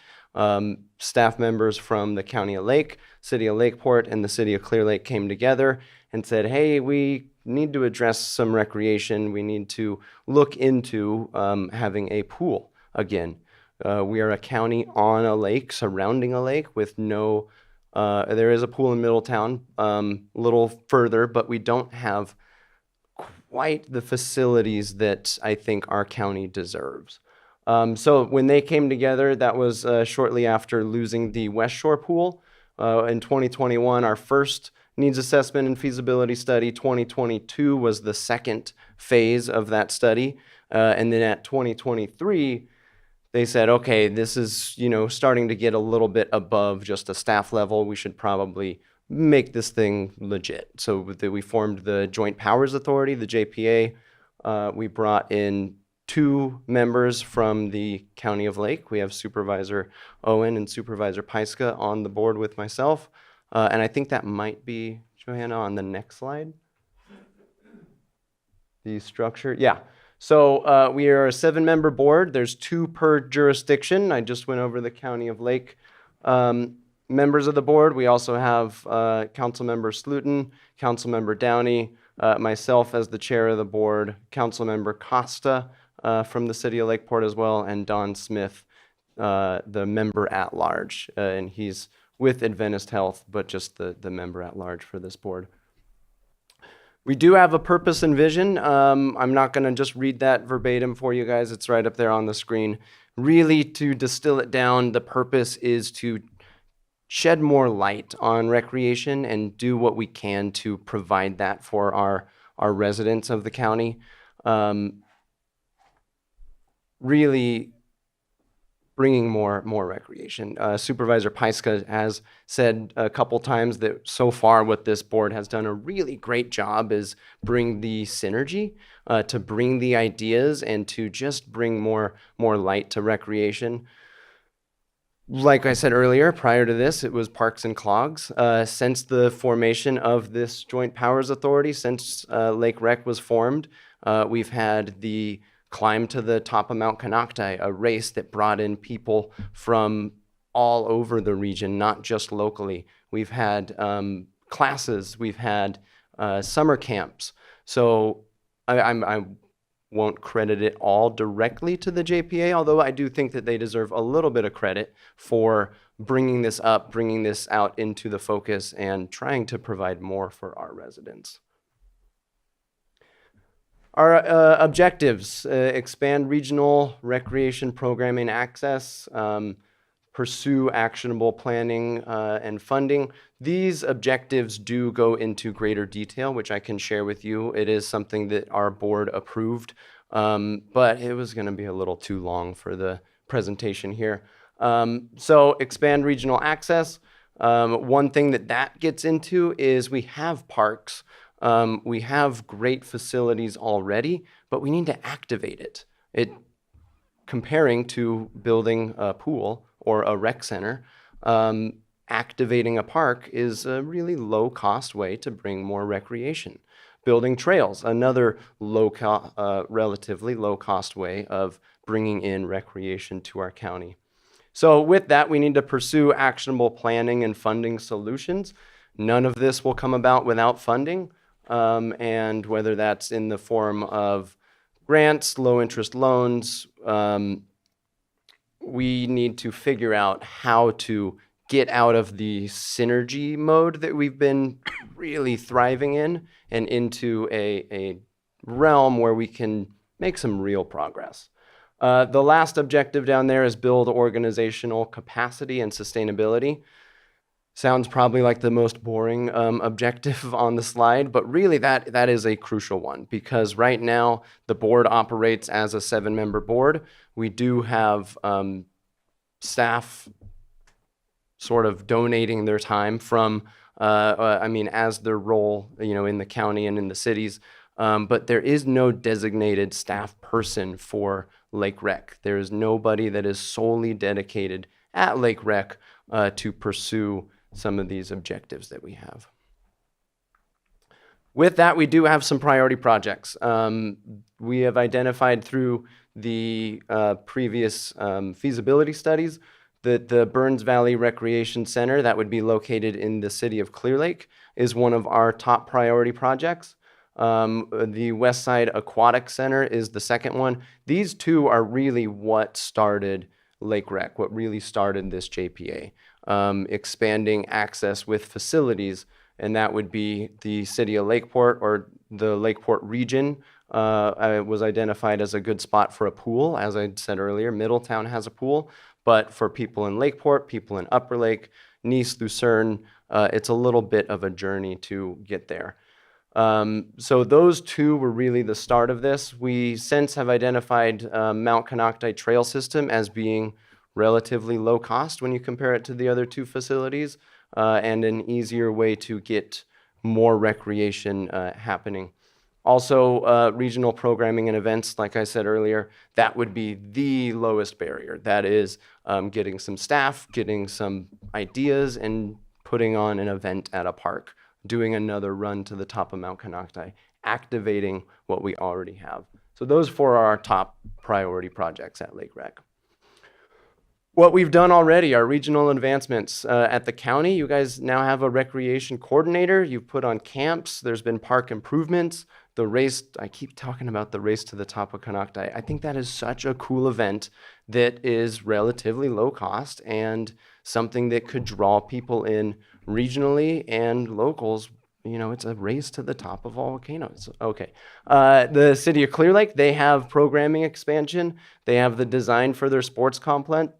Staff members from the County of Lake, City of Lakeport, and the City of Clear Lake came together and said, hey, we need to address some recreation. We need to look into having a pool again. We are a county on a lake, surrounding a lake with no, there is a pool in Middletown, a little further, but we don't have quite the facilities that I think our county deserves. So when they came together, that was shortly after losing the West Shore pool. In 2021, our first needs assessment and feasibility study. 2022 was the second phase of that study. And then at 2023, they said, okay, this is, starting to get a little bit above just a staff level. We should probably make this thing legit. So we formed the Joint Powers Authority, the JPA. We brought in 2 members from the County of Lake. We have Supervisor Owen and Supervisor Peiska on the board with myself. And I think that might be, Johanna, on the next slide. The structure, yeah. So we are a 7-member board. There's 2 per jurisdiction. I just went over the County of Lake members of the board. We also have Councilmember Slutin, Councilmember Downey, myself as the chair of the board, Councilmember Costa from the City of Lakeport as well, and Don Smith, the member at large. And he's with Adventist Health, but just the member at large for this board. We do have a purpose and vision. I'm not going to just read that verbatim for you guys. It's right up there on the screen. Really, to distill it down, the purpose is to shed more light on recreation and do what we can to provide that for our residents of the county. Really bringing more recreation. Supervisor Peiska has said a couple times that so far what this board has done a really great job is bring the synergy, to bring the ideas and to just bring more light to recreation. Like I said earlier, prior to this, it was Parks and Clogs. Since the formation of this Joint Powers Authority, since Lake Rec was formed, we've had the Climb to the Top of Mount Canocti, a race that brought in people from all over the region, not just locally. We've had classes, we've had summer camps. So I won't credit it all directly to the JPA, although I do think that they deserve a little bit of credit for bringing this up, bringing this out into the focus, and trying to provide more for our residents. Our objectives: expand regional recreation programming access, pursue actionable planning and funding. These objectives do go into greater detail, which I can share with you. It is something that our board approved, but it was going to be a little too long for the presentation here. So expand regional access. One thing that gets into is we have parks. We have great facilities already, but we need to activate it. comparing to building a pool or a rec center, activating a park is a really low-cost way to bring more recreation. Building trails, another relatively low-cost way of bringing in recreation to our county. So with that, we need to pursue actionable planning and funding solutions. None of this will come about without funding, and whether that's in the form of grants, low-interest loans, we need to figure out how to get out of the synergy mode that we've been really thriving in and into a realm where we can make some real progress. The last objective down there is build organizational capacity and sustainability. Sounds probably like the most boring objective on the slide, but really that is a crucial one, because right now the board operates as a 7-member board. We do have staff sort of donating their time from, as their role, in the county and in the cities. But there is no designated staff person for Lake Rec. There is nobody that is solely dedicated at Lake Rec to pursue some of these objectives that we have. With that, we do have some priority projects. We have identified through the previous feasibility studies that the Burns Valley Recreation Center, that would be located in the city of Clear Lake, is one of our top priority projects. The West Side Aquatic Center is the second one. These two are really what started Lake Rec, what really started this JPA, expanding access with facilities, and that would be the city of Lakeport, or the Lakeport region was identified as a good spot for a pool. As I said earlier, Middletown has a pool, but for people in Lakeport, people in Upper Lake, Nice, Lucerne, it's a little bit of a journey to get there. So those two were really the start of this. We since have identified Mount Konocti Trail System as being relatively low cost when you compare it to the other two facilities, and an easier way to get more recreation happening. Also, regional programming and events, like I said earlier, that would be the lowest barrier. That is getting some staff, getting some ideas, and putting on an event at a park, doing another run to the top of Mount Konocti, activating what we already have. So those four are our top priority projects at Lake Rec. What we've done already are regional advancements. At the county, you guys now have a recreation coordinator. You've put on camps. There's been park improvements. The race, I keep talking about the race to the top of Konocti. I think that is such a cool event that is relatively low cost and something that could draw people in regionally and locals. It's a race to the top of volcanoes. Okay. The city of Clear Lake, they have programming expansion. They have the design for their sports complex.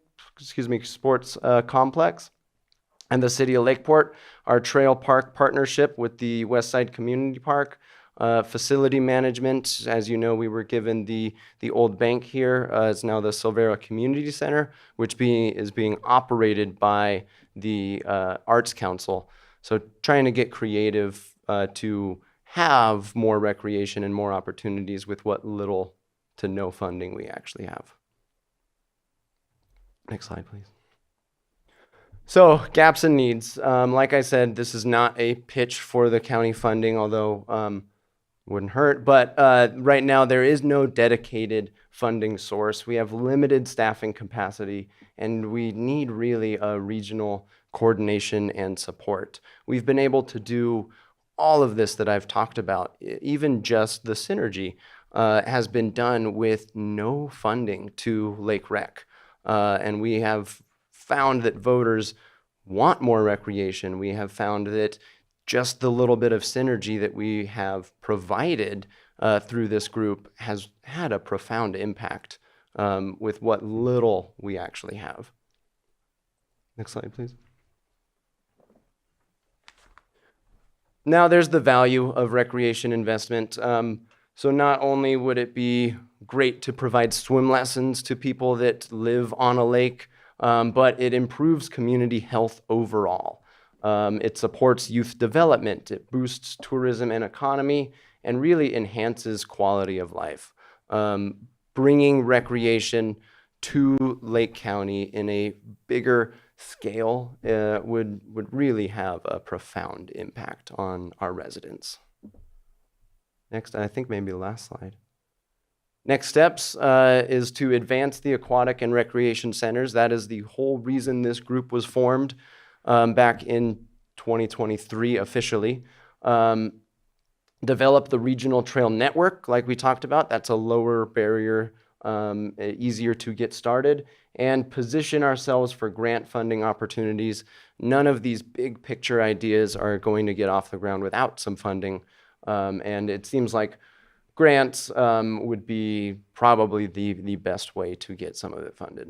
And the city of Lakeport, our trail park partnership with the West Side Community Park, facility management. As you know, we were given the old bank here. It's now the Silvera Community Center, which is being operated by the Arts Council. So trying to get creative to have more recreation and more opportunities with what little to no funding we actually have. Next slide, please. So gaps and needs. Like I said, this is not a pitch for the county funding, although wouldn't hurt. But right now, there is no dedicated funding source. We have limited staffing capacity, and we need really a regional coordination and support. We've been able to do all of this that I've talked about. Even just the synergy has been done with no funding to Lake Rec. And we have found that voters want more recreation. We have found that just the little bit of synergy that we have provided through this group has had a profound impact with what little we actually have. Next slide, please. Now there's the value of recreation investment. So not only would it be great to provide swim lessons to people that live on a lake, but it improves community health overall. It supports youth development, it boosts tourism and economy, and really enhances quality of life. Bringing recreation to Lake County in a bigger scale would really have a profound impact on our residents. Next, I think maybe the last slide. Next steps is to advance the aquatic and recreation centers. That is the whole reason this group was formed back in 2023 officially. Develop the regional trail network like we talked about. That's a lower barrier, easier to get started, and position ourselves for grant funding opportunities. None of these big picture ideas are going to get off the ground without some funding. And it seems like grants would be probably the best way to get some of it funded.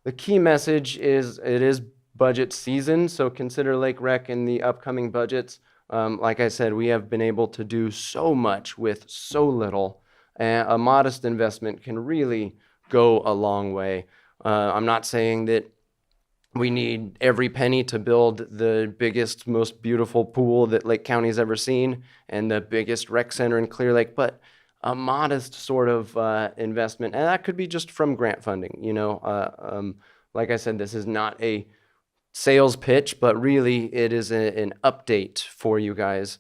The key message is it is budget season, so consider Lake Rec in the upcoming budgets. Like I said, we have been able to do so much with so little. A modest investment can really go a long way. I'm not saying that we need every penny to build the biggest, most beautiful pool that Lake County's ever seen and the biggest rec center in Clear Lake, but a modest sort of investment, and that could be just from grant funding. You know, like I said, this is not a sales pitch, but really it is an update for you guys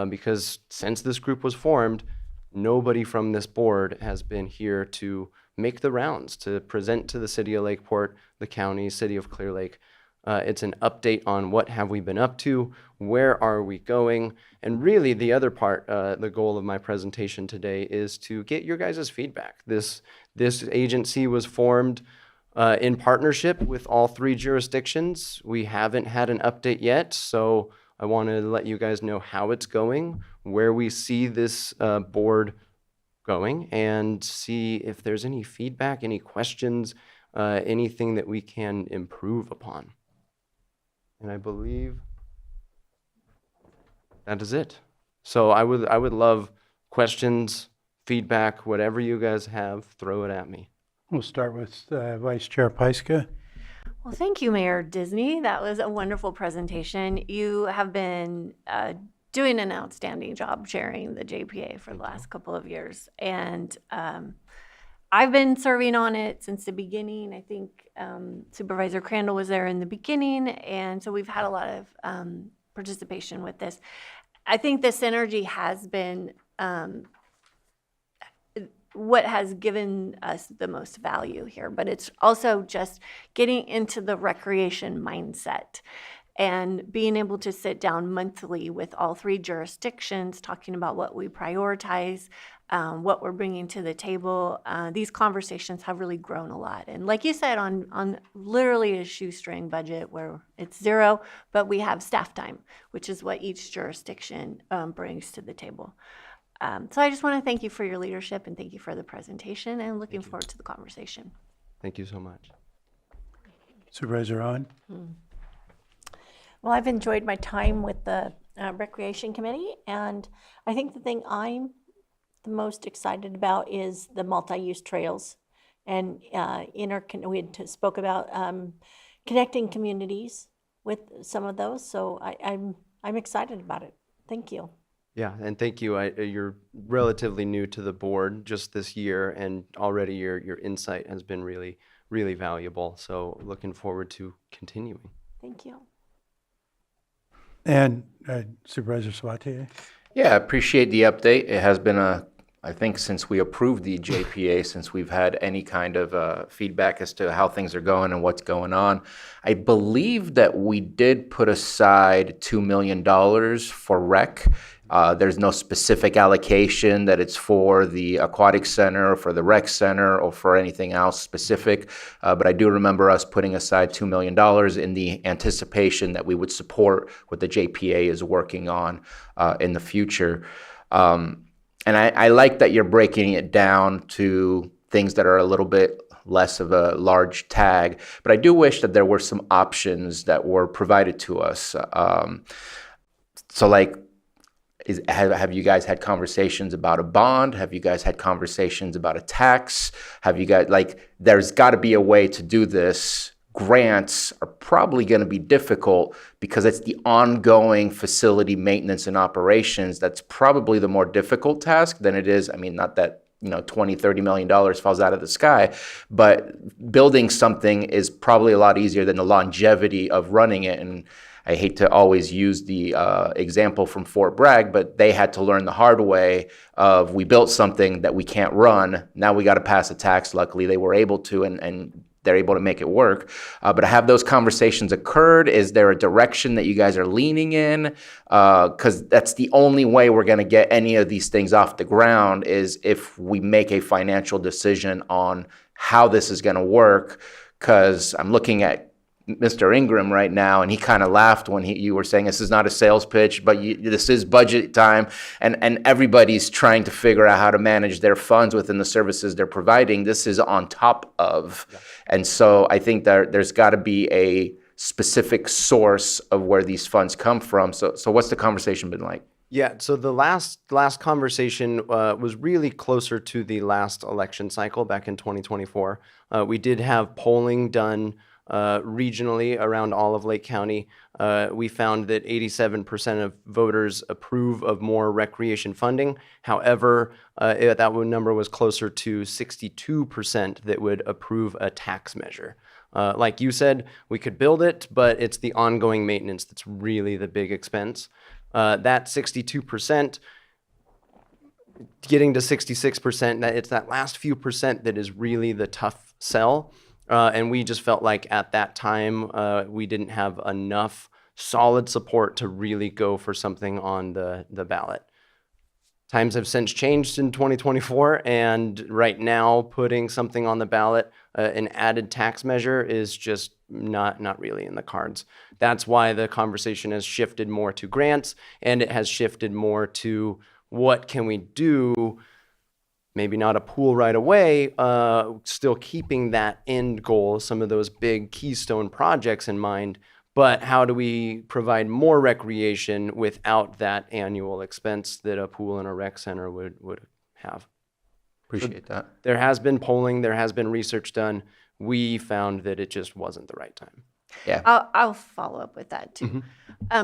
because since this group was formed, nobody from this board has been here to make the rounds, to present to the city of Lakeport, the county, city of Clear Lake. It's an update on what have we been up to, where are we going, and really the other part, the goal of my presentation today is to get your guys' feedback. This agency was formed in partnership with all 3 jurisdictions. We haven't had an update yet, so I want to let you guys know how it's going, where we see this board going, and see if there's any feedback, any questions, anything that we can improve upon. And I believe that is it. So I would love questions, feedback, whatever you guys have, throw it at me. We'll start with Vice Chair Pyska. Well, thank you, Mayor Disney. That was a wonderful presentation. You have been doing an outstanding job chairing the JPA for the last couple of years. And I've been serving on it since the beginning. I think Supervisor Crandall was there in the beginning. And so we've had a lot of participation with this. I think the synergy has been what has given us the most value here, but it's also just getting into the recreation mindset and being able to sit down monthly with all 3 jurisdictions, talking about what we prioritize, what we're bringing to the table. These conversations have really grown a lot. And like you said, on literally a shoestring budget where it's 0, but we have staff time, which is what each jurisdiction brings to the table. So I just want to thank you for your leadership and thank you for the presentation and looking forward to the conversation. Thank you so much. Supervisor Owen. Well, I've enjoyed my time with the Recreation Committee, and I think the thing I'm the most excited about is the multi-use trails. And we had spoke about connecting communities with some of those, so I'm excited about it. Thank you. Yeah, and thank you. You're relatively new to the board just this year, and already your insight has been really, really valuable. So looking forward to continuing. Thank you. And Supervisor Sabatier. Yeah, I appreciate the update. It has been I think since we approved the JPA, since we've had any kind of feedback as to how things are going and what's going on. I believe that we did put aside $2 million for rec. There's no specific allocation that it's for the aquatic center, or for the rec center, or for anything else specific. But I do remember us putting aside $2 million in the anticipation that we would support what the JPA is working on in the future. And I like that you're breaking it down to things that are a little bit less of a large tag. But I do wish that there were some options that were provided to us. So like, have you guys had conversations about a bond? Have you guys had conversations about a tax? Have you guys, there's got to be a way to do this. Grants are probably going to be difficult because it's the ongoing facility maintenance and operations that's probably the more difficult task than it is. I mean, not that $20-30 million falls out of the sky. But building something is probably a lot easier than the longevity of running it. And I hate to always use the example from Fort Bragg, but they had to learn the hard way of, we built something that we can't run. Now we got to pass a tax. Luckily, they were able to, and they're able to make it work. But have those conversations occurred? Is there a direction that you guys are leaning in? Because that's the only way we're going to get any of these things off the ground, is if we make a financial decision on how this is going to work. Because I'm looking at Mr. Ingram right now, and he kind of laughed when you were saying this is not a sales pitch, but this is budget time, and everybody's trying to figure out how to manage their funds within the services they're providing. This is on top of. Yeah. And so I think that there's got to be a specific source of where these funds come from. So what's the conversation been like? Yeah, so the last conversation was really closer to the last election cycle back in 2024. We did have polling done regionally around all of Lake County. We found that 87% of voters approve of more recreation funding. However, that number was closer to 62% that would approve a tax measure. Like you said, we could build it, but it's the ongoing maintenance that's really the big expense. That 62%, getting to 66%, it's that last few percent that is really the tough sell. And we just felt like at that time, we didn't have enough solid support to really go for something on the ballot. Times have since changed in 2024, and right now putting something on the ballot, an added tax measure, is just not really in the cards. That's why the conversation has shifted more to grants, and it has shifted more to what can we do. Maybe not a pool right away, still keeping that end goal, some of those big keystone projects in mind, but how do we provide more recreation without that annual expense that a pool and a rec center would have? Appreciate that. There has been polling, there has been research done. We found that it just wasn't the right time. Yeah. I'll follow up with that too.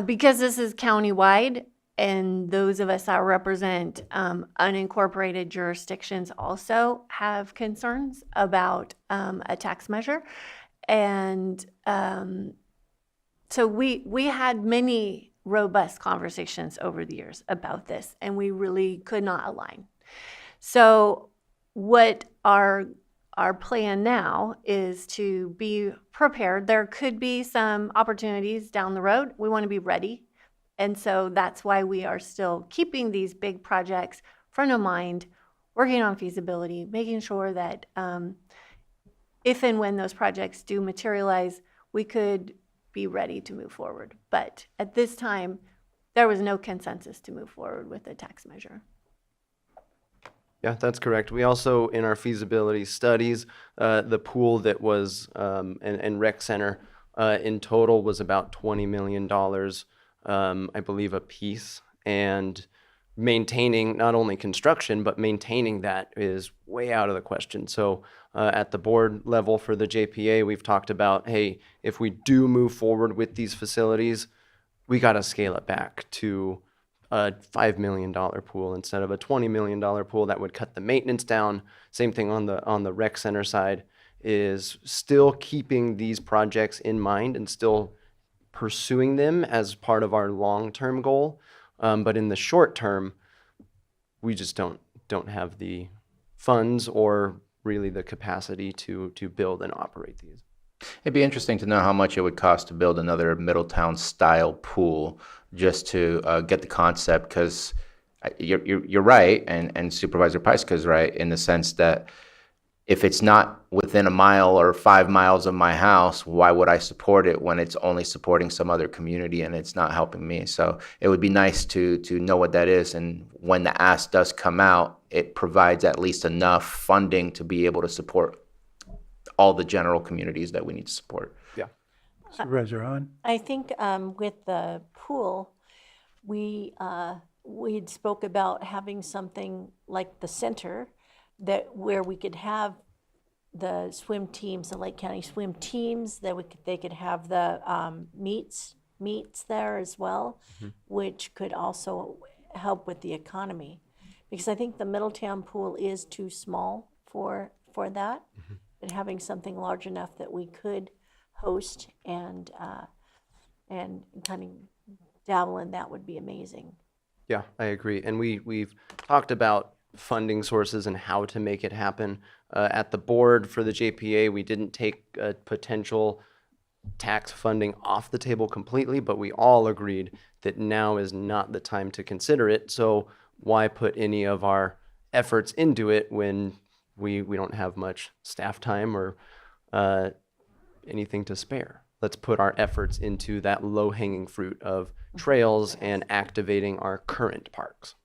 Because this is countywide, and those of us that represent unincorporated jurisdictions also have concerns about a tax measure. And so we had many robust conversations over the years about this, and we really could not align. So what our plan now is to be prepared. There could be some opportunities down the road. We want to be ready. And so that's why we are still keeping these big projects front of mind, working on feasibility, making sure that if and when those projects do materialize, we could be ready to move forward. But at this time, there was no consensus to move forward with a tax measure. Yeah, that's correct. We also, in our feasibility studies, the pool that was, and rec center in total was about $20 million. I believe, a piece, and maintaining not only construction, but maintaining that is way out of the question. So at the board level for the JPA, we've talked about, hey, if we do move forward with these facilities, we got to scale it back to a $5 million pool instead of a $20 million pool. That would cut the maintenance down. Same thing on the rec center side, is still keeping these projects in mind and still pursuing them as part of our long-term goal, but in the short term, we just don't have the funds or really the capacity to build and operate these. It'd be interesting to know how much it would cost to build another Middletown-style pool, just to get the concept. Because you're right, and Supervisor Pyska is right in the sense that if it's not within a mile or 5 miles of my house, why would I support it when it's only supporting some other community and it's not helping me? So it would be nice to know what that is. And when the ask does come out, it provides at least enough funding to be able to support all the general communities that we need to support. Yeah. Supervisor Hahn? I think with the pool, we'd spoke about having something like the center where we could have the swim teams, the Lake County swim teams, that they could have the meets there as well, which could also help with the economy. because I think the Middletown pool is too small for that. But having something large enough that we could host and kind of dabble in that would be amazing. Yeah, I agree. And we've talked about funding sources and how to make it happen. At the board for the JPA, we didn't take potential tax funding off the table completely, but we all agreed that now is not the time to consider it. So why put any of our efforts into it when we don't have much staff time or anything to spare? Let's put our efforts into that low-hanging fruit of trails and activating our current parks.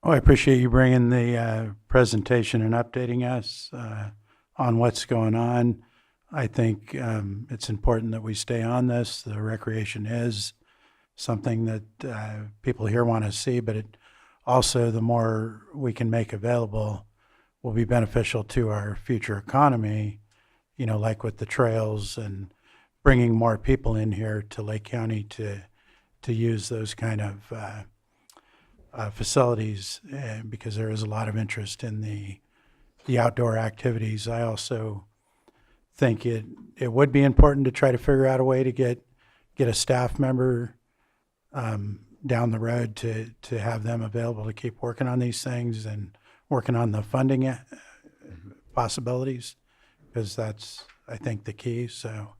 Oh, I appreciate you bringing the presentation and updating us on what's going on. I think it's important that we stay on this. The recreation is something that people here want to see, but it also, the more we can make available, will be beneficial to our future economy, you know, like with the trails and bringing more people in here to Lake County to use those kind of facilities, because there is a lot of interest in the outdoor activities. I also think it would be important to try to figure out a way to get a staff member down the road to have them available to keep working on these things and working on the funding possibilities, because that's, I think, the key. So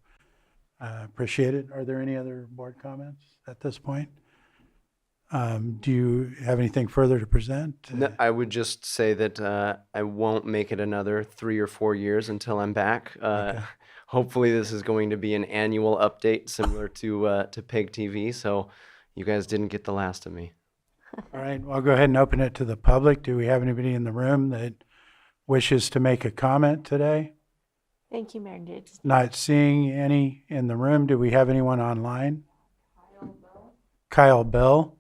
appreciate it. Are there any other board comments at this point? Do you have anything further to present? No, I would just say that I won't make it another 3 or 4 years until I'm back. Okay. Hopefully this is going to be an annual update similar to PEG TV, so you guys didn't get the last of me. All right, well, I'll go ahead and open it to the public. Do we have anybody in the room that wishes to make a comment today? Thank you, Mayor Diggs. Not seeing any in the room. Do we have anyone online? Kyle Bell.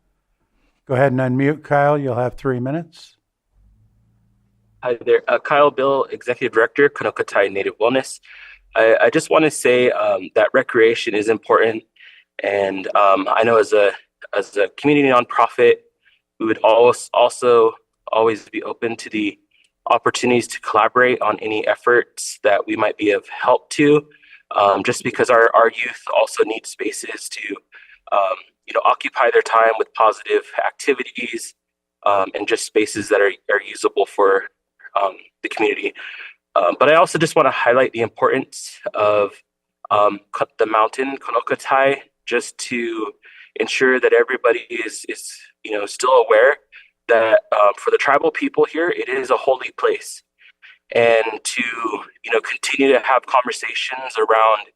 Go ahead and unmute, Kyle. You'll have 3 minutes. Hi there, Kyle Bill, Executive Director, Kanokatai Native Wellness. I just want to say that recreation is important, and I know as a community nonprofit, we would also always be open to the opportunities to collaborate on any efforts that we might be of help to, just because our youth also need spaces to occupy their time with positive activities, and just spaces that are usable for the community. But I also just want to highlight the importance of the mountain, Kanokatai, just to ensure that everybody is still aware that for the tribal people here, it is a holy place. And to continue to have conversations around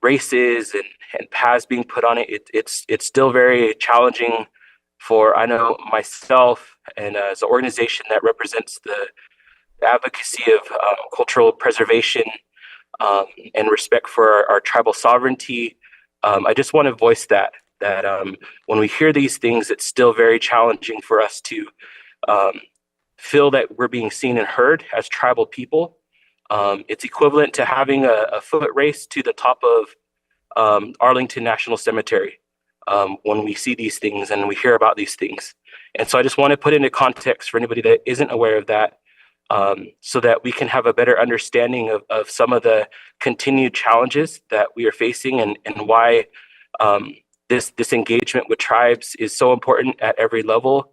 races and paths being put on it, it's still very challenging for, I know, myself and as an organization that represents the advocacy of cultural preservation and respect for our tribal sovereignty. I just want to voice that when we hear these things, it's still very challenging for us to feel that we're being seen and heard as tribal people. It's equivalent to having a foot race to the top of Arlington National Cemetery when we see these things and we hear about these things. And so I just want to put into context for anybody that isn't aware of that, so that we can have a better understanding of some of the continued challenges that we are facing, and why this engagement with tribes is so important at every level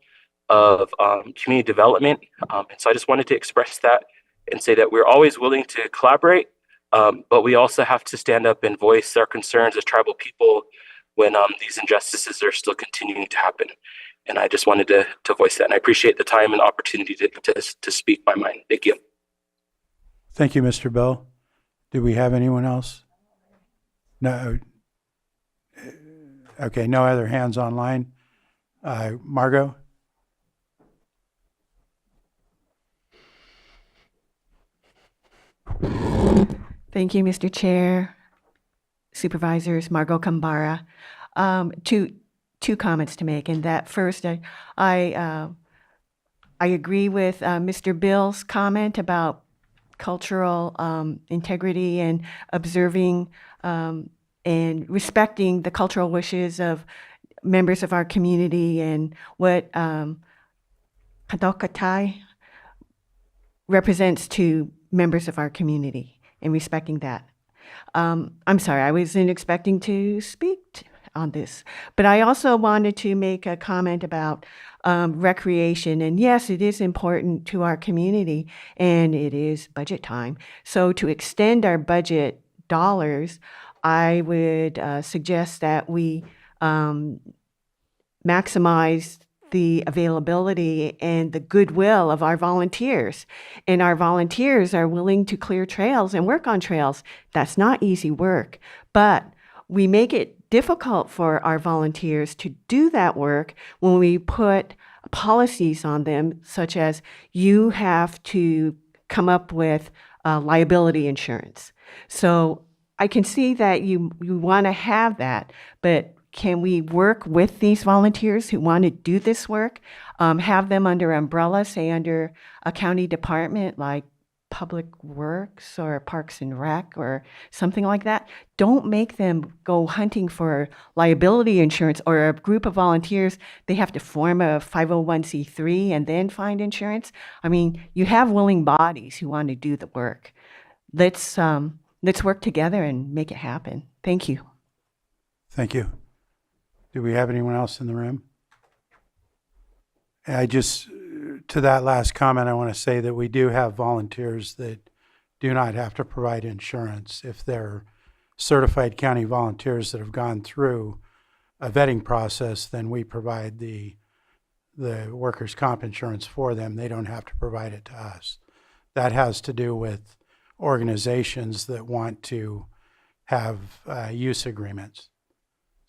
of community development. And so I just wanted to express that and say that we're always willing to collaborate, but we also have to stand up and voice our concerns as tribal people when these injustices are still continuing to happen. And I just wanted to voice that. And I appreciate the time and opportunity to speak my mind. Thank you. Thank you, Mr. Bell. Do we have anyone else? No. Okay, no other hands online. Margot? Thank you, Mr. Chair, Supervisors, Margot Kambara. Two comments to make. And that first, I agree with Mr. Bill's comment about cultural integrity and observing and respecting the cultural wishes of members of our community and what Kadokatai represents to members of our community and respecting that. I'm sorry, I wasn't expecting to speak on this, but I also wanted to make a comment about recreation. And yes, it is important to our community, and it is budget time. So to extend our budget dollars, I would suggest that we maximize the availability and the goodwill of our volunteers. And our volunteers are willing to clear trails and work on trails. That's not easy work, but we make it difficult for our volunteers to do that work when we put policies on them, such as you have to come up with liability insurance. So I can see that you want to have that, but can we work with these volunteers who want to do this work, have them under umbrella, say under a county department like Public Works or Parks and Rec or something like that? Don't make them go hunting for liability insurance, or a group of volunteers, they have to form a 501c3 and then find insurance. I mean, you have willing bodies who want to do the work. Let's work together and make it happen. Thank you. Thank you. Do we have anyone else in the room? To that last comment, I want to say that we do have volunteers that do not have to provide insurance. If they're certified county volunteers that have gone through a vetting process, then we provide the workers' comp insurance for them. They don't have to provide it to us. That has to do with organizations that want to have use agreements.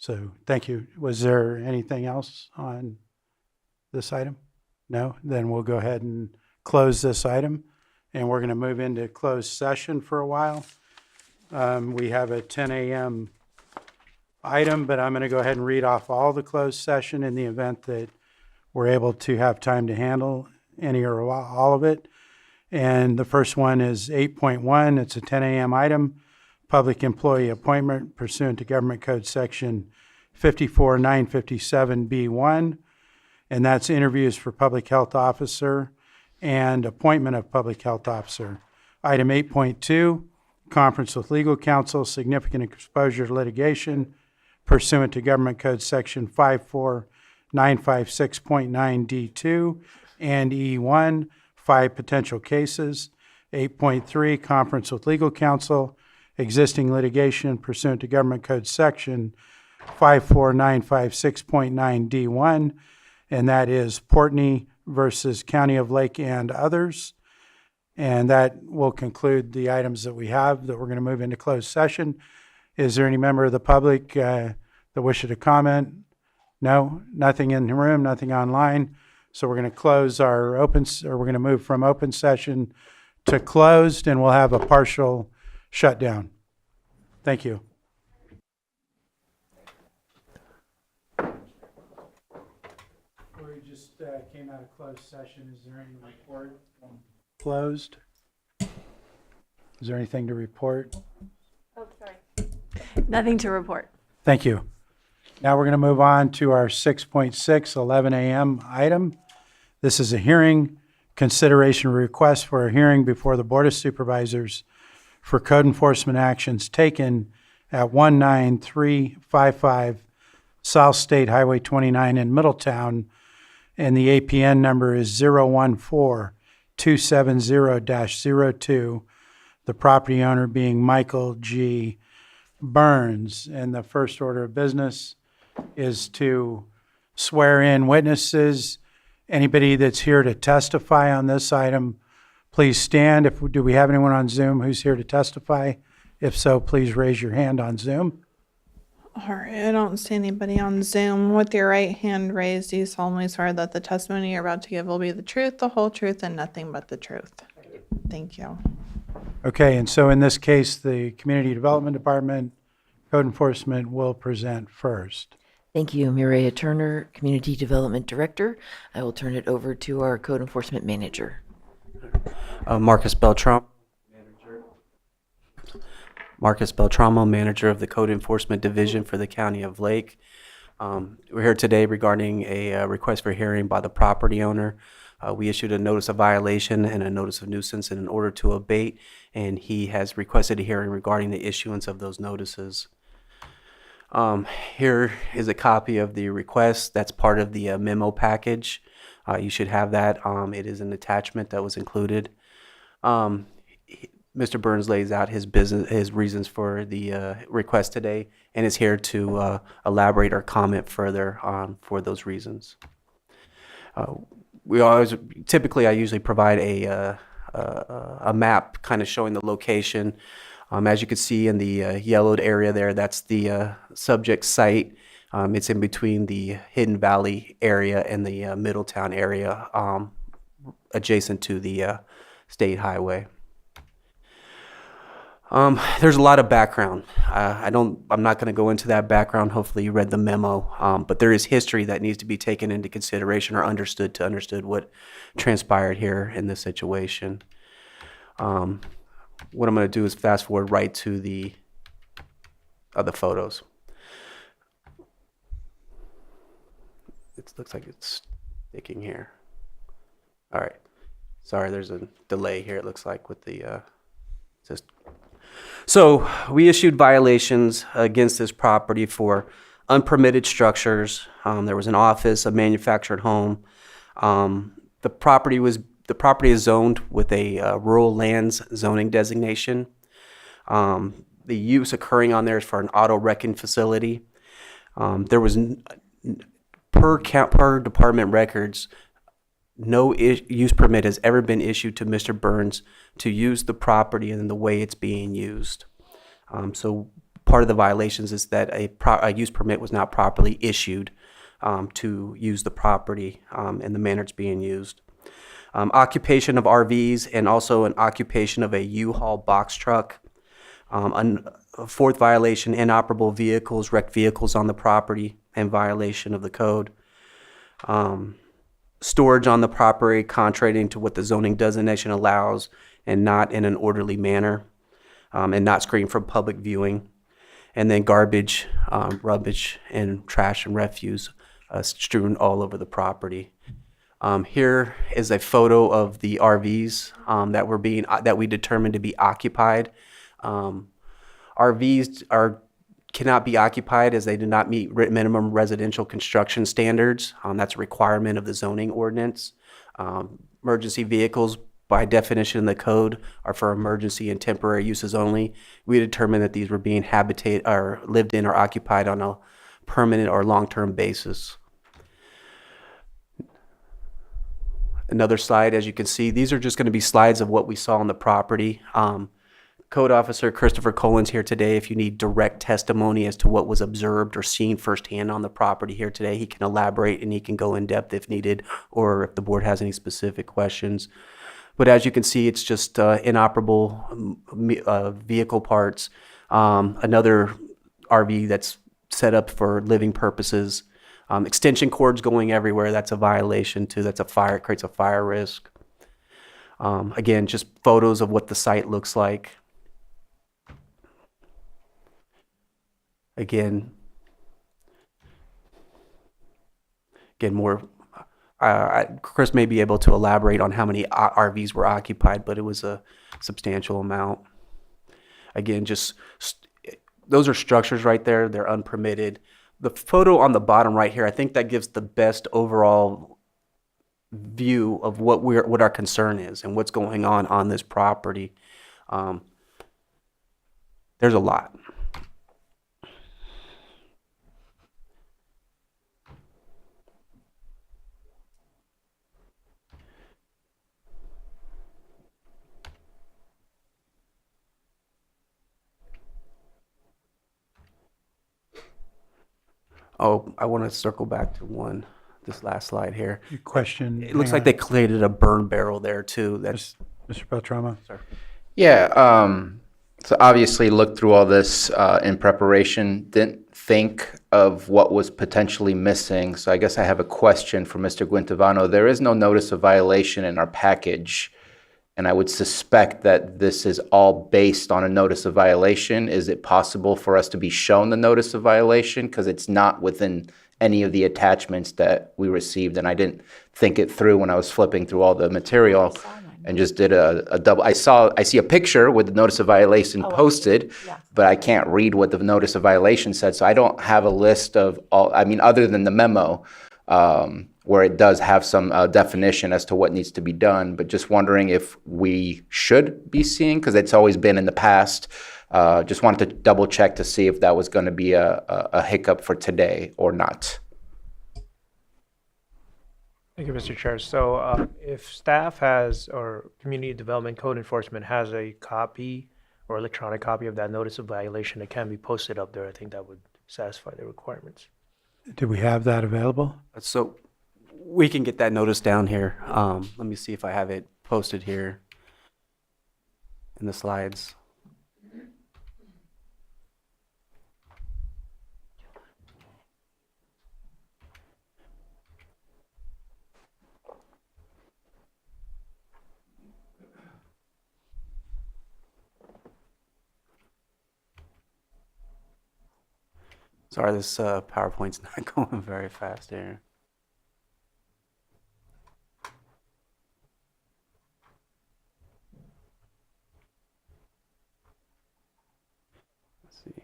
So thank you. Was there anything else on this item? No? Then we'll go ahead and close this item, and we're going to move into closed session for a while. We have a 10 a.m. item, but I'm going to go ahead and read off all the closed session in the event that we're able to have time to handle any or all of it. And the first one is 8.1. It's a 10 a.m. item. Public employee appointment pursuant to Government Code Section 54957B1, and that's interviews for public health officer and appointment of public health officer. Item 8.2, conference with legal counsel, significant exposure to litigation pursuant to Government Code Section 54956.9D2 and E1, 5 potential cases. 8.3, conference with legal counsel, existing litigation pursuant to Government Code Section 54956.9D1, and that is Portney versus County of Lake and others. And that will conclude the items that we have that we're going to move into closed session. Is there any member of the public that wishes to comment? No, nothing in the room, nothing online. So we're going to close our we're going to move from open session to closed, and we'll have a partial shutdown. Thank you. We just came out of closed session. Is there any report from closed? Is there anything to report? Oh, sorry. Nothing to report. Thank you. Now we're going to move on to our 6.6, 11 a.m. item. This is a hearing, consideration request for a hearing before the Board of Supervisors for code enforcement actions taken at 19355 South State Highway 29 in Middletown, and the APN number is 014270-02, the property owner being Michael G. Burns. And the first order of business is to swear in witnesses. Anybody that's here to testify on this item, please stand. Do we have anyone on Zoom who's here to testify? If so, please raise your hand on Zoom. All right, I don't see anybody on Zoom. With your right hand raised, do you solemnly swear that the testimony you're about to give will be the truth, the whole truth, and nothing but the truth? Thank you. Okay, and so in this case, the Community Development Department, Code Enforcement will present first. Thank you, Mireya Turner, Community Development Director. I will turn it over to our Code Enforcement Manager. Marcus Beltramo, Manager of the Code Enforcement Division for the County of Lake. We're here today regarding a request for hearing by the property owner. We issued a notice of violation and a notice of nuisance in an order to abate, and he has requested a hearing regarding the issuance of those notices. Here is a copy of the request. That's part of the memo package. You should have that. It is an attachment that was included. Mr. Burns lays out his reasons for the request today, and is here to elaborate or comment further for those reasons. Typically I usually provide a map kind of showing the location. As you can see in the yellowed area there, that's the subject site. It's in between the Hidden Valley area and the Middletown area, adjacent to the state highway. There's a lot of background. I'm not going to go into that background. Hopefully you read the memo, but there is history that needs to be taken into consideration or understood what transpired here in this situation. What I'm going to do is fast forward right to the other photos. It looks like it's sticking here. All right. Sorry, there's a delay here, it looks like, with the So we issued violations against this property for unpermitted structures. There was an office, a manufactured home. The property is zoned with a rural lands zoning designation. The use occurring on there is for an auto wrecking facility. There was per department records, no use permit has ever been issued to Mr. Burns to use the property in the way it's being used. So part of the violations is that a use permit was not properly issued to use the property in the manner it's being used. Occupation of RVs and also an occupation of a U-Haul box truck. A fourth violation, inoperable vehicles, wrecked vehicles on the property in violation of the code. Storage on the property contrary to what the zoning designation allows and not in an orderly manner, and not screened from public viewing. And then garbage, rubbish, and trash and refuse strewn all over the property. Here is a photo of the RVs that we determined to be occupied. RVs cannot be occupied as they do not meet minimum residential construction standards. That's a requirement of the zoning ordinance. Emergency vehicles, by definition in the code, are for emergency and temporary uses only. We determined that these were being lived in or occupied on a permanent or long-term basis. Another slide, as you can see, these are just going to be slides of what we saw on the property. Code Officer Christopher Colin's here today. If you need direct testimony as to what was observed or seen firsthand on the property here today, he can elaborate and he can go in depth if needed, or if the board has any specific questions. But as you can see, it's just inoperable vehicle parts. Another RV that's set up for living purposes. Extension cords going everywhere, that's a violation too. That's it creates a fire risk. Again, just photos of what the site looks like. Again, more. Chris may be able to elaborate on how many RVs were occupied, but it was a substantial amount. Again, those are structures right there. They're unpermitted. The photo on the bottom right here, I think that gives the best overall view of what our concern is and what's going on this property. There's a lot. Oh, I want to circle back to this last slide here. Your question. It looks like they created a burn barrel there too. That's Mr. Beltrama. Sorry. Yeah, so obviously looked through all this in preparation, didn't think of what was potentially missing. So I guess I have a question for Mr. Guintavano. There is no notice of violation in our package, and I would suspect that this is all based on a notice of violation. Is it possible for us to be shown the notice of violation? Because it's not within any of the attachments that we received, and I didn't think it through when I was flipping through all the material, and just did a double. I see a picture with the notice of violation posted, but I can't read what the notice of violation said, so I don't have a list of all. I mean, other than the memo, where it does have some definition as to what needs to be done, but just wondering if we should be seeing, because it's always been in the past. Just wanted to double check to see if that was going to be a hiccup for today or not. Thank you, Mr. Chair. So if staff has, or Community Development Code Enforcement has a copy or electronic copy of that notice of violation, it can be posted up there. I think that would satisfy the requirements. Do we have that available? So we can get that notice down here. Let me see if I have it posted here in the slides. Sorry, this PowerPoint's not going very fast here. Let's see.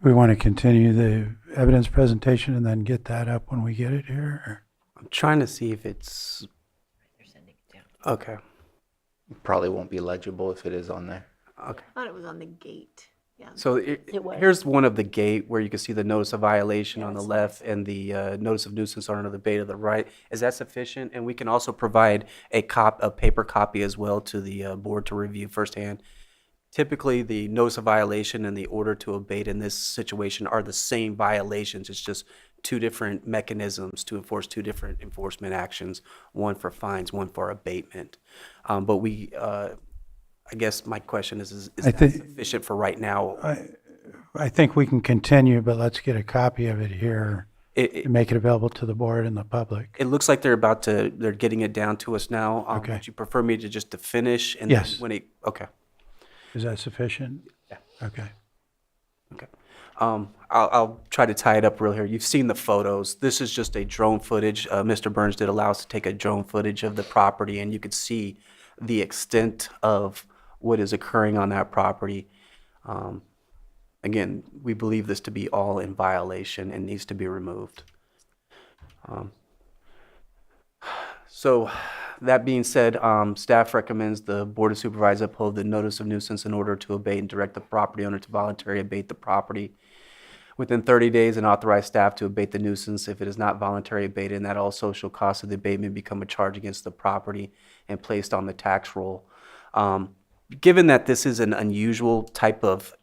We want to continue the evidence presentation and then get that up when we get it here? Or? I'm trying to see if it's okay. Probably won't be legible if it is on there. Okay. I thought it was on the gate. Yeah. So was. here's one of the gate where you can see the notice of violation on the left and the notice of nuisance on the bay to the right. Is that sufficient? And we can also provide a paper copy as well to the board to review firsthand. Typically, the notice of violation and the order to abate in this situation are the same violations. It's just two different mechanisms to enforce two different enforcement actions, one for fines, one for abatement. But we, I guess my question is that sufficient for right now? I think we can continue, but let's get a copy of it here and make it available to the board and the public. It looks like they're getting it down to us now. Okay. Would you prefer me to finish? And Yes. Okay. Is that sufficient? Yeah. Okay. Okay. I'll try to tie it up real here. You've seen the photos. This is just a drone footage. Mr. Burns did allow us to take a drone footage of the property, and you could see the extent of what is occurring on that property. Again, we believe this to be all in violation and needs to be removed. So that being said, staff recommends the Board of Supervisors uphold the notice of nuisance in order to abate and direct the property owner to voluntarily abate the property within 30 days and authorize staff to abate the nuisance if it is not voluntarily abated, and that all social costs of the abatement become a charge against the property and placed on the tax roll. Given that this is an unusual type of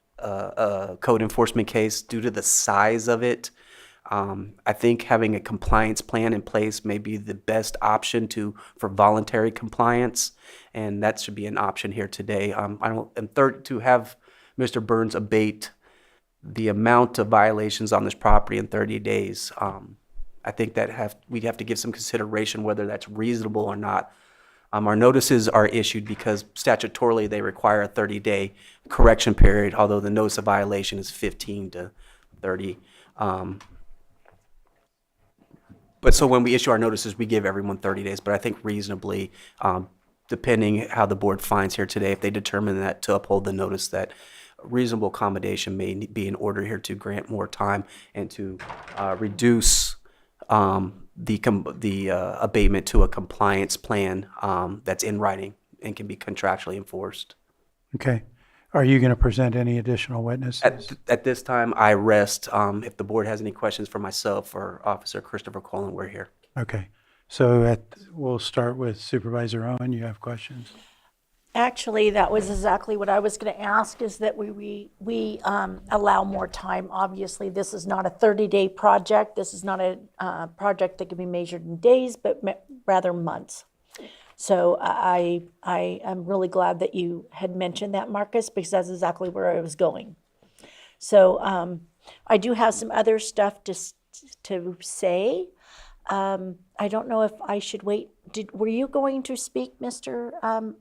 code enforcement case due to the size of it, I think having a compliance plan in place may be the best option for voluntary compliance, and that should be an option here today. To have Mr. Burns abate the amount of violations on this property in 30 days, I think that we have to give some consideration whether that's reasonable or not. Our notices are issued because statutorily they require a 30-day correction period, although the notice of violation is 15 to 30. But so when we issue our notices, we give everyone 30 days. But I think reasonably, depending how the board finds here today, if they determine that to uphold the notice, that reasonable accommodation may be in order here to grant more time and to reduce the abatement to a compliance plan that's in writing and can be contractually enforced. Okay. Are you going to present any additional witnesses? At this time, I rest. If the board has any questions for myself or Officer Christopher Colin, we're here. Okay. So we'll start with Supervisor Owen. You have questions? Actually, that was exactly what I was going to ask, is that we allow more time. Obviously, this is not a 30-day project. This is not a project that can be measured in days, but rather months. So I am really glad that you had mentioned that, Marcus, because that's exactly where I was going. So I do have some other stuff to say. I don't know if I should wait. Were you going to speak, Mr.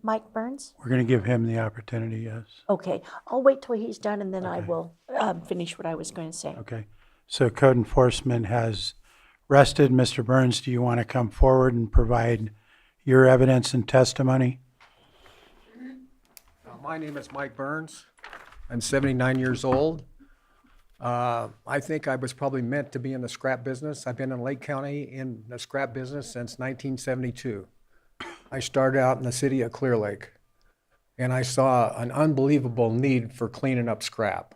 Mike Burns? We're going to give him the opportunity, yes. Okay, I'll wait till he's done and then I will finish what I was going to say. Okay. So code enforcement has rested. Mr. Burns, do you want to come forward and provide your evidence and testimony? My name is Mike Burns. I'm 79 years old. I think I was probably meant to be in the scrap business. I've been in Lake County in the scrap business since 1972. I started out in the city of Clear Lake, and I saw an unbelievable need for cleaning up scrap.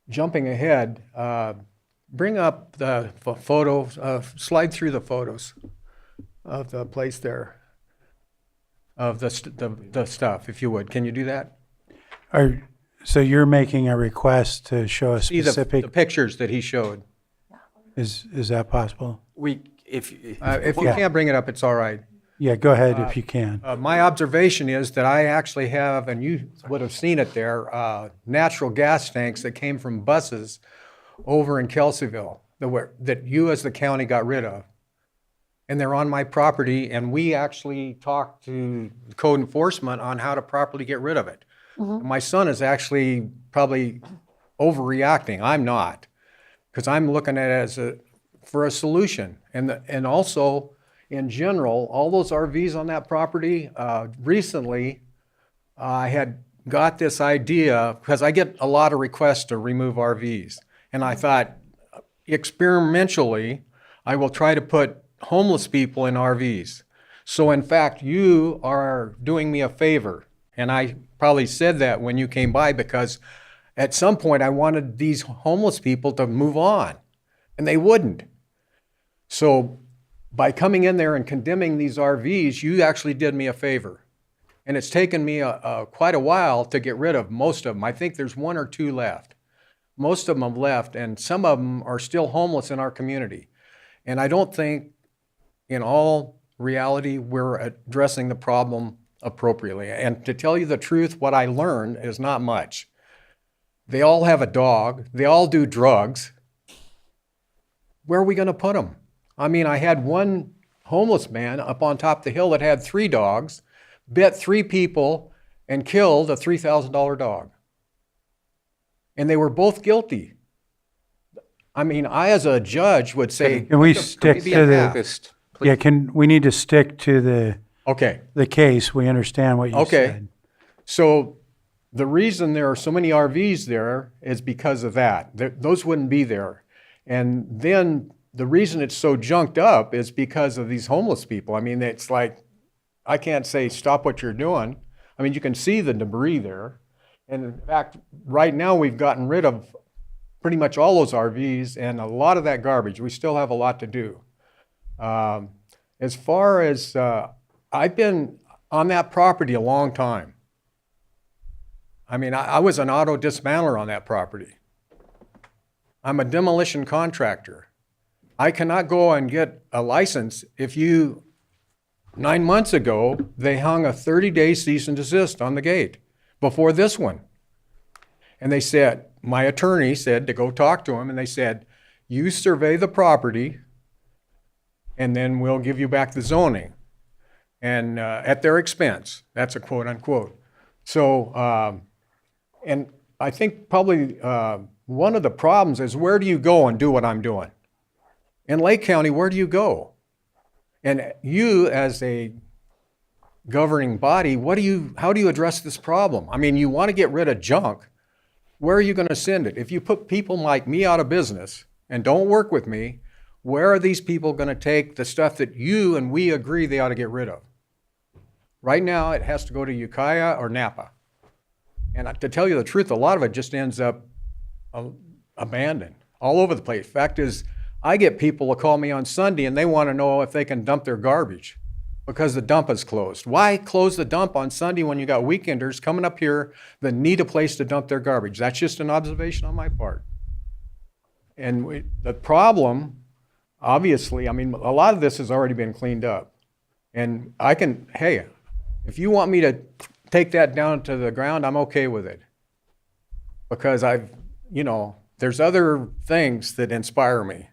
Jumping ahead, bring up the photos, slide through the photos of the place there, of the stuff, if you would. Can you do that? So you're making a request to show a See specific. the pictures that he showed. Is that possible? If you can't bring it up, it's all right. Yeah, go ahead if you can. My observation is that I actually have, and you would have seen it there, natural gas tanks that came from buses over in Kelseyville that you as the county got rid of. And they're on my property, and we actually talked to code enforcement on how to properly get rid of it. Mm-hmm. My son is actually probably overreacting. I'm not, because I'm looking at it for a solution. And also, in general, all those RVs on that property, recently, I had got this idea, because I get a lot of requests to remove RVs. And I thought, experimentally, I will try to put homeless people in RVs. So in fact, you are doing me a favor. And I probably said that when you came by, because at some point I wanted these homeless people to move on, and they wouldn't. So by coming in there and condemning these RVs, you actually did me a favor. And it's taken me quite a while to get rid of most of them. I think there's one or two left. Most of them have left, and some of them are still homeless in our community. And I don't think, in all reality, we're addressing the problem appropriately. And to tell you the truth, what I learned is not much. They all have a dog. They all do drugs. Where are we going to put them? I mean, I had one homeless man up on top of the hill that had 3 dogs, bit 3 people, and killed a $3,000 dog. And they were both guilty. I mean, I as a judge would say, Can we stick to the? Yeah, we need to stick to the case. We understand what you said. So the reason there are so many RVs there is because of that. Those wouldn't be there. And then the reason it's so junked up is because of these homeless people. I mean, it's like, I can't say stop what you're doing. I mean, you can see the debris there. And in fact, right now we've gotten rid of pretty much all those RVs and a lot of that garbage. We still have a lot to do. As far as, I've been on that property a long time. I mean, I was an auto dismantler on that property. I'm a demolition contractor. I cannot go and get a license if 9 months ago, they hung a 30-day cease and desist on the gate before this one. And they said, my attorney said to go talk to him, and they said, you survey the property, and then we'll give you back the zoning. And at their expense, that's a quote unquote. So, and I think probably one of the problems is, where do you go and do what I'm doing? In Lake County, where do you go? And you as a governing body, how do you address this problem? I mean, you want to get rid of junk. Where are you going to send it? If you put people like me out of business and don't work with me, where are these people going to take the stuff that you and we agree they ought to get rid of? Right now, it has to go to Ukiah or Napa. And to tell you the truth, a lot of it just ends up abandoned all over the place. Fact is, I get people to call me on Sunday and they want to know if they can dump their garbage. because the dump is closed. Why close the dump on Sunday when you got weekenders coming up here that need a place to dump their garbage? That's just an observation on my part. And the problem, obviously, I mean, a lot of this has already been cleaned up. And hey, if you want me to take that down to the ground, I'm okay with it. Because there's other things that inspire me.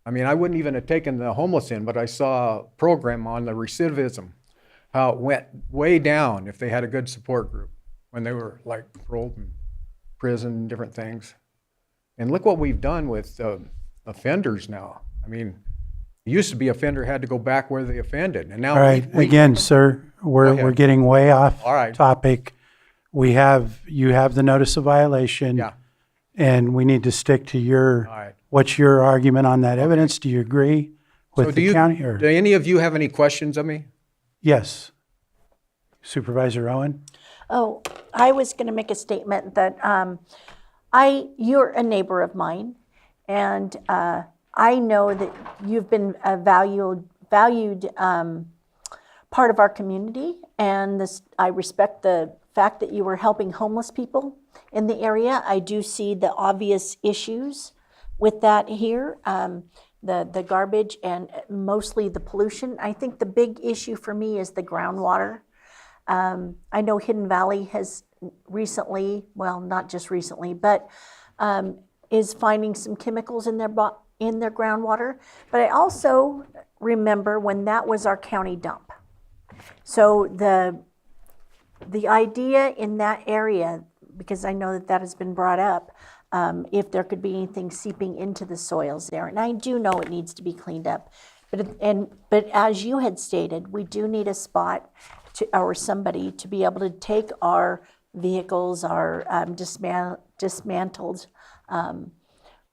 I mean, I wouldn't even have taken the homeless in, but I saw a program on the recidivism, how it went way down if they had a good support group when they were like paroled in prison, different things. And look what we've done with offenders now. I mean, it used to be offender had to go back where they offended, and now. All right, again, sir, we're getting way off topic. You have the notice of violation. Yeah. And we need to stick to what's your argument on that evidence? Do you agree with the county? Or? Do any of you have any questions of me? Yes. Supervisor Owen? Oh, I was going to make a statement that you're a neighbor of mine, and I know that you've been a valued part of our community, and I respect the fact that you were helping homeless people in the area. I do see the obvious issues with that here, the garbage and mostly the pollution. I think the big issue for me is the groundwater. I know Hidden Valley has recently, well, not just recently, but is finding some chemicals in their groundwater. But I also remember when that was our county dump. So the idea in that area, because I know that has been brought up, if there could be anything seeping into the soils there, and I do know it needs to be cleaned up, but as you had stated, we do need a spot or somebody to be able to take our vehicles, our dismantled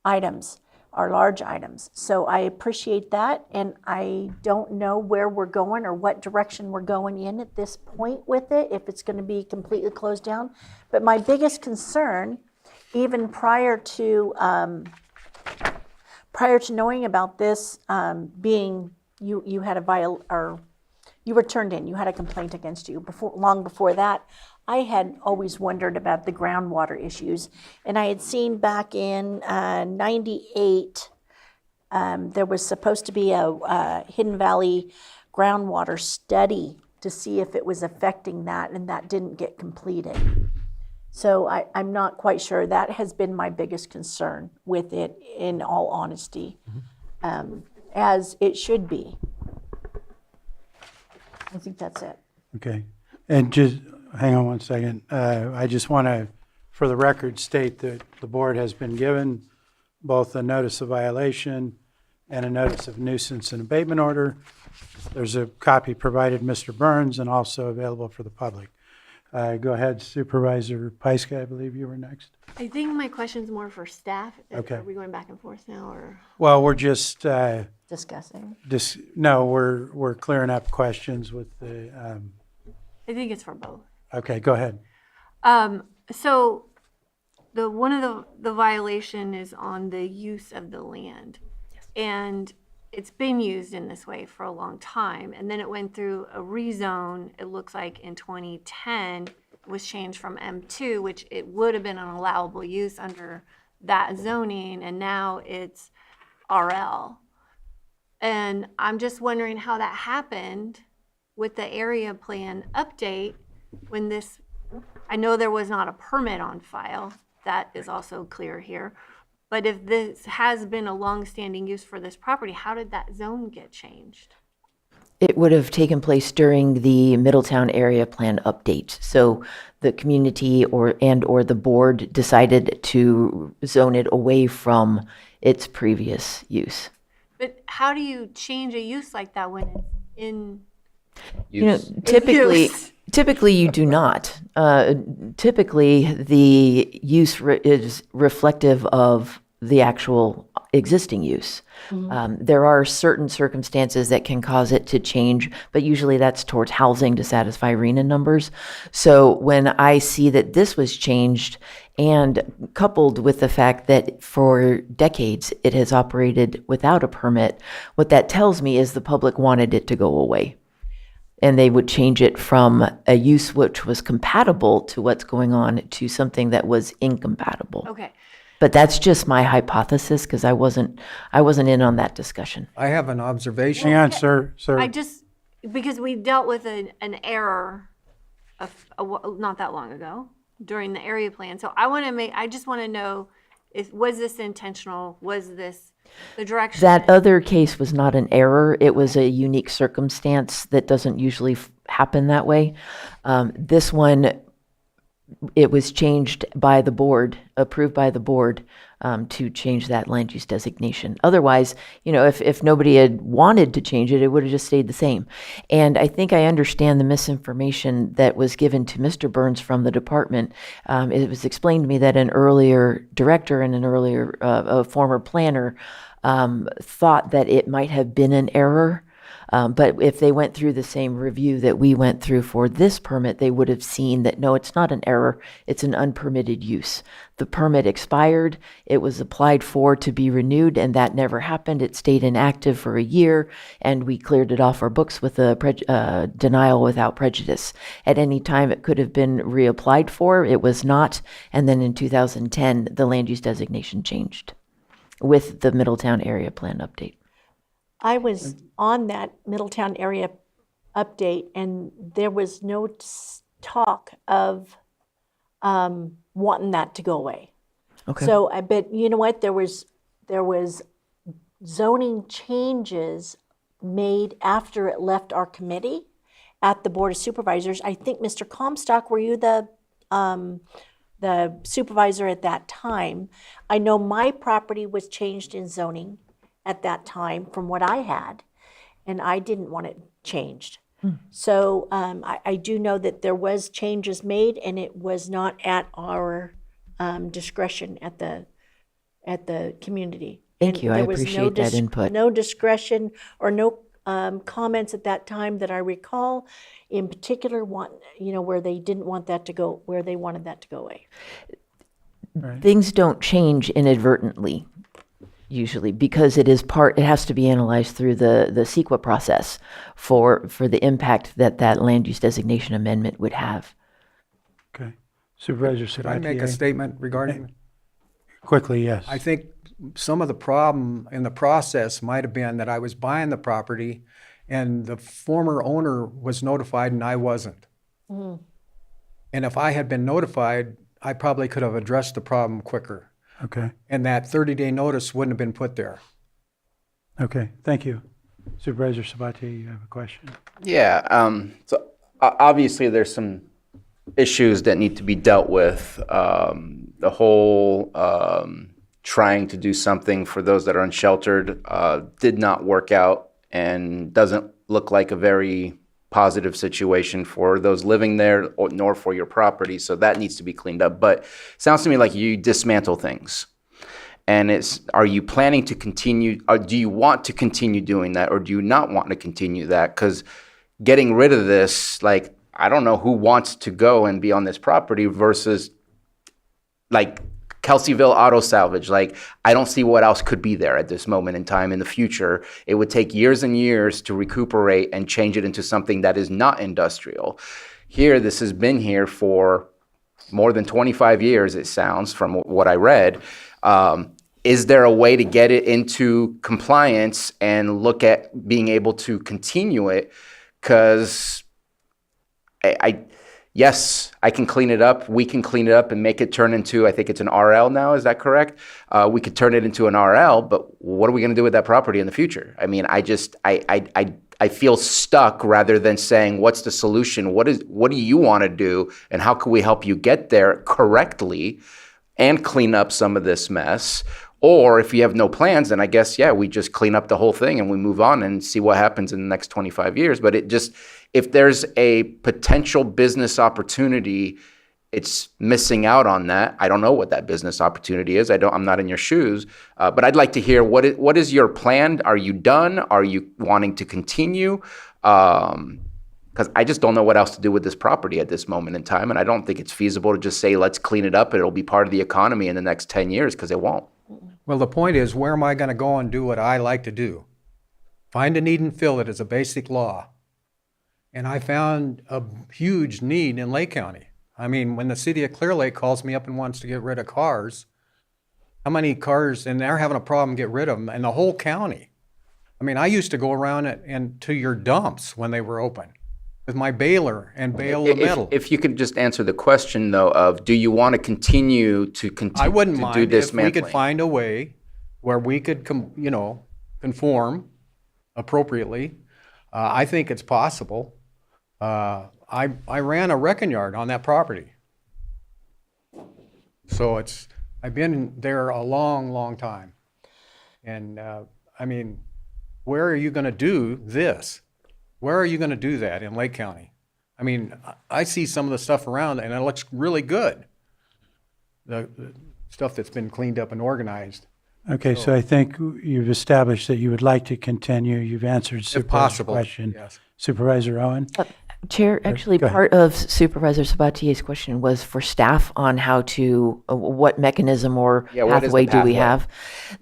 items, our large items. So I appreciate that, and I don't know where we're going or what direction we're going in at this point with it, if it's going to be completely closed down. But my biggest concern, even prior to knowing about this, being you had you were turned in, you had a complaint against you long before that. I had always wondered about the groundwater issues, and I had seen back in '98 there was supposed to be a Hidden Valley groundwater study to see if it was affecting that, and that didn't get completed. So I'm not quite sure. That has been my biggest concern with it, in all honesty, as it should be. I think that's it. Okay. And just hang on one second. I just want to, for the record, state that the board has been given both a notice of violation and a notice of nuisance and abatement order. There's a copy provided Mr. Burns and also available for the public. Go ahead, Supervisor Pyska, I believe you were next. I think my question's more for staff. Okay. Are we going back and forth now, or? Well, we're just Discussing. no, we're clearing up questions with the. I think it's for both. Okay, go ahead. So one of the violation is on the use of the land. Yes. And it's been used in this way for a long time. And then it went through a rezone, it looks like in 2010, it was changed from M2, which it would have been an allowable use under that zoning, and now it's RL. And I'm just wondering how that happened with the area plan update when this, I know there was not a permit on file, that is also clear here. But if this has been a long-standing use for this property, how did that zone get changed? It would have taken place during the Middletown area plan update. So the community or the board decided to zone it away from its previous use. But how do you change a use like that when it's in use? Typically you do not. Typically the use is reflective of the actual existing use. Mm-hmm. There are certain circumstances that can cause it to change, but usually that's towards housing to satisfy RENA numbers. So when I see that this was changed, and coupled with the fact that for decades it has operated without a permit, what that tells me is the public wanted it to go away. and they would change it from a use which was compatible to what's going on to something that was incompatible. Okay. But that's just my hypothesis because I wasn't in on that discussion. I have an observation. Hang on, sir. I just, because we dealt with an error not that long ago during the area plan. So I just want to know, was this intentional? Was this the direction? That other case was not an error. It was a unique circumstance that doesn't usually happen that way. This one, it was changed by the board, approved by the board, to change that land use designation. Otherwise, if nobody had wanted to change it, it would have just stayed the same. And I think I understand the misinformation that was given to Mr. Burns from the department. It was explained to me that an earlier director and an earlier a former planner thought that it might have been an error. But if they went through the same review that we went through for this permit, they would have seen that, no, it's not an error. It's an unpermitted use. The permit expired. It was applied for to be renewed, and that never happened. It stayed inactive for a year, and we cleared it off our books with a denial without prejudice. At any time, it could have been reapplied for. It was not. And then in 2010, the land use designation changed with the Middletown area plan update. I was on that Middletown area update, and there was no talk of wanting that to go away. Okay. So I bet, you know what, there was zoning changes made after it left our committee at the Board of Supervisors. I think, Mr. Comstock, were you the supervisor at that time? I know my property was changed in zoning at that time from what I had, and I didn't want it changed. So I do know that there was changes made, and it was not at our discretion at the community. Thank And you. I there was appreciate that input. No discretion or no comments at that time that I recall. In particular, where they didn't want that to go, where they wanted that to go away. Right. Things don't change inadvertently, usually, because it has to be analyzed through the CEQA process for the impact that land use designation amendment would have. Okay. Supervisor Should I make a Sabatier? statement regarding? Quickly, yes. I think some of the problem in the process might have been that I was buying the property and the former owner was notified and I wasn't. Mm. And if I had been notified, I probably could have addressed the problem quicker. Okay. And that 30-day notice wouldn't have been put there. Okay. Thank you. Supervisor Sabatier, you have a question? Yeah, so obviously there's some issues that need to be dealt with. The whole trying to do something for those that are unsheltered did not work out and doesn't look like a very positive situation for those living there nor for your property. So that needs to be cleaned up. But it sounds to me like you dismantle things. And are you planning to continue, or do you want to continue doing that, or do you not want to continue that? Because getting rid of this, like, I don't know who wants to go and be on this property versus like Kelseyville Auto Salvage. Like, I don't see what else could be there at this moment in time. In the future, it would take years and years to recuperate and change it into something that is not industrial. Here, this has been here for more than 25 years, it sounds, from what I read. Is there a way to get it into compliance and look at being able to continue it? Because yes, I can clean it up. We can clean it up and make it turn into, I think it's an RL now, is that correct? We could turn it into an RL, but what are we gonna do with that property in the future? I mean, I feel stuck rather than saying, what's the solution? What do you wanna do? And how can we help you get there correctly and clean up some of this mess? Or if you have no plans, then I guess, yeah, we just clean up the whole thing and we move on and see what happens in the next 25 years. But if there's a potential business opportunity, it's missing out on that. I don't know what that business opportunity is. I'm not in your shoes, but I'd like to hear what is your plan? Are you done? Are you wanting to continue? Because I just don't know what else to do with this property at this moment in time. And I don't think it's feasible to just say, let's clean it up and it'll be part of the economy in the next 10 years, because it won't. Well, the point is, where am I going to go and do what I like to do? Find a need and fill it is a basic law. And I found a huge need in Lake County. I mean, when the city of Clear Lake calls me up and wants to get rid of cars, how many cars, and they're having a problem get rid of them, and the whole county. I mean, I used to go around and to your dumps when they were open with my baler and bale the metal. If you could just answer the question though of, do you want to continue to I wouldn't do mind if we dismantling? could find a way where we could, conform appropriately. I think it's possible. I ran a wrecking yard on that property. So I've been there a long, long time. And I mean, where are you going to do this? Where are you going to do that in Lake County? I mean, I see some of the stuff around and it looks really good. The stuff that's been cleaned up and organized. Okay, so I think you've established that you would like to continue. You've answered Supervisor's possible, question. yes. Supervisor Owen? Chair, actually, go ahead. part of Supervisor Sabatier's question was for staff on how to, what mechanism or Yeah, what is the pathway do we pathway? have.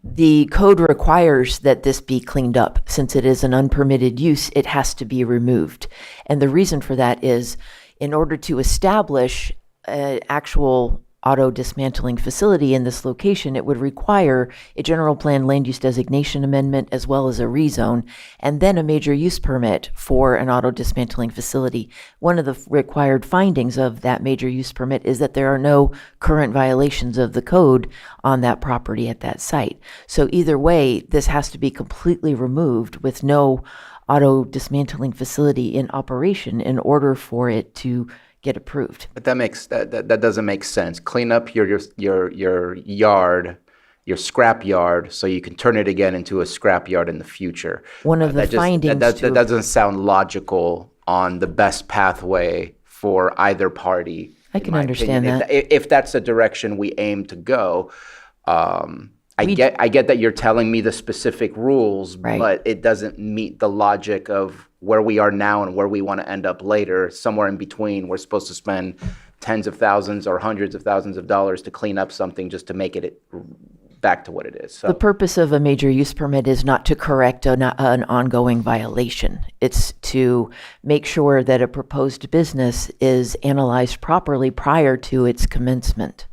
The code requires that this be cleaned up. Since it is an unpermitted use, it has to be removed. And the reason for that is in order to establish an actual auto dismantling facility in this location, it would require a general plan land use designation amendment as well as a rezone, and then a major use permit for an auto dismantling facility. One of the required findings of that major use permit is that there are no current violations of the code on that property at that site. So either way, this has to be completely removed with no auto dismantling facility in operation in order for it to get approved. But that doesn't make sense. Clean up your yard, your scrap yard, so you can turn it again into a scrap yard in the future. One of the findings that doesn't sound logical on the best pathway for either party. I can understand that. If that's the direction we aim to go, I get that you're telling me the specific rules, Right. but it doesn't meet the logic of where we are now and where we want to end up later. Somewhere in between, we're supposed to spend tens of thousands or hundreds of thousands of dollars to clean up something just to make it back to what it is. So The purpose of a major use permit is not to correct an ongoing violation. It's to make sure that a proposed business is analyzed properly prior to its commencement.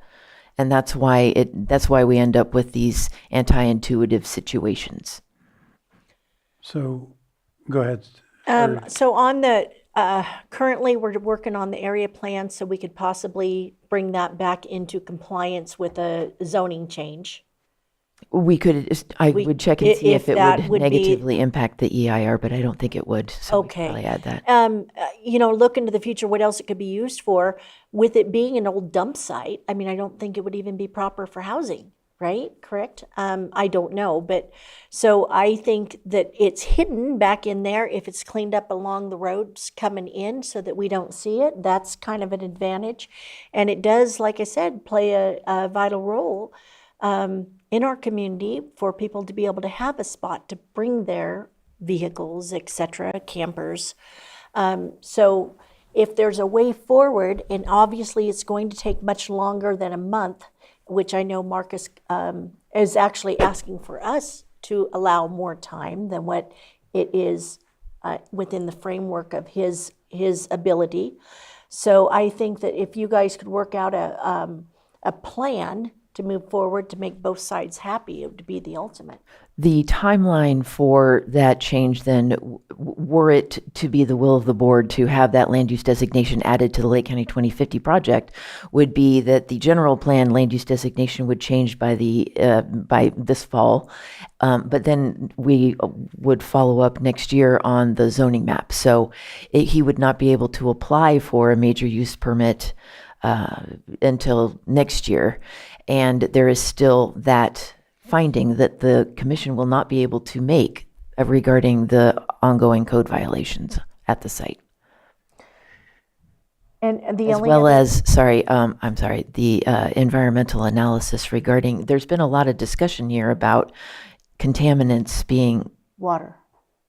And that's why we end up with these anti-intuitive situations. So, go ahead. So on the, currently, we're working on the area plan, so we could possibly bring that back into compliance with a zoning change. We would check and see if it that would would be- negatively impact the EIR, but I don't think it would. So we could Okay. probably add that. Look into the future, what else it could be used for. With it being an old dump site, I mean, I don't think it would even be proper for housing, right? Correct? I don't know, but, so I think that it's hidden back in there. If it's cleaned up along the roads coming in so that we don't see it, that's kind of an advantage. And it does, like I said, play a vital role in our community for people to be able to have a spot to bring their vehicles, et cetera, campers. So if there's a way forward, and obviously it's going to take much longer than a month, which I know Marcus is actually asking for us to allow more time than what it is within the framework of his ability. So I think that if you guys could work out a plan to move forward to make both sides happy, it would be the ultimate. The timeline for that change then, were it to be the will of the board to have that land use designation added to the Lake County 2050 project, would be that the general plan land use designation would change by this fall, but then we would follow up next year on the zoning map. So he would not be able to apply for a major use permit until next year, and there is still that finding that the commission will not be able to make regarding the ongoing code violations at the site. And the As only well other- as, the environmental analysis regarding, there's been a lot of discussion here about contaminants being, water.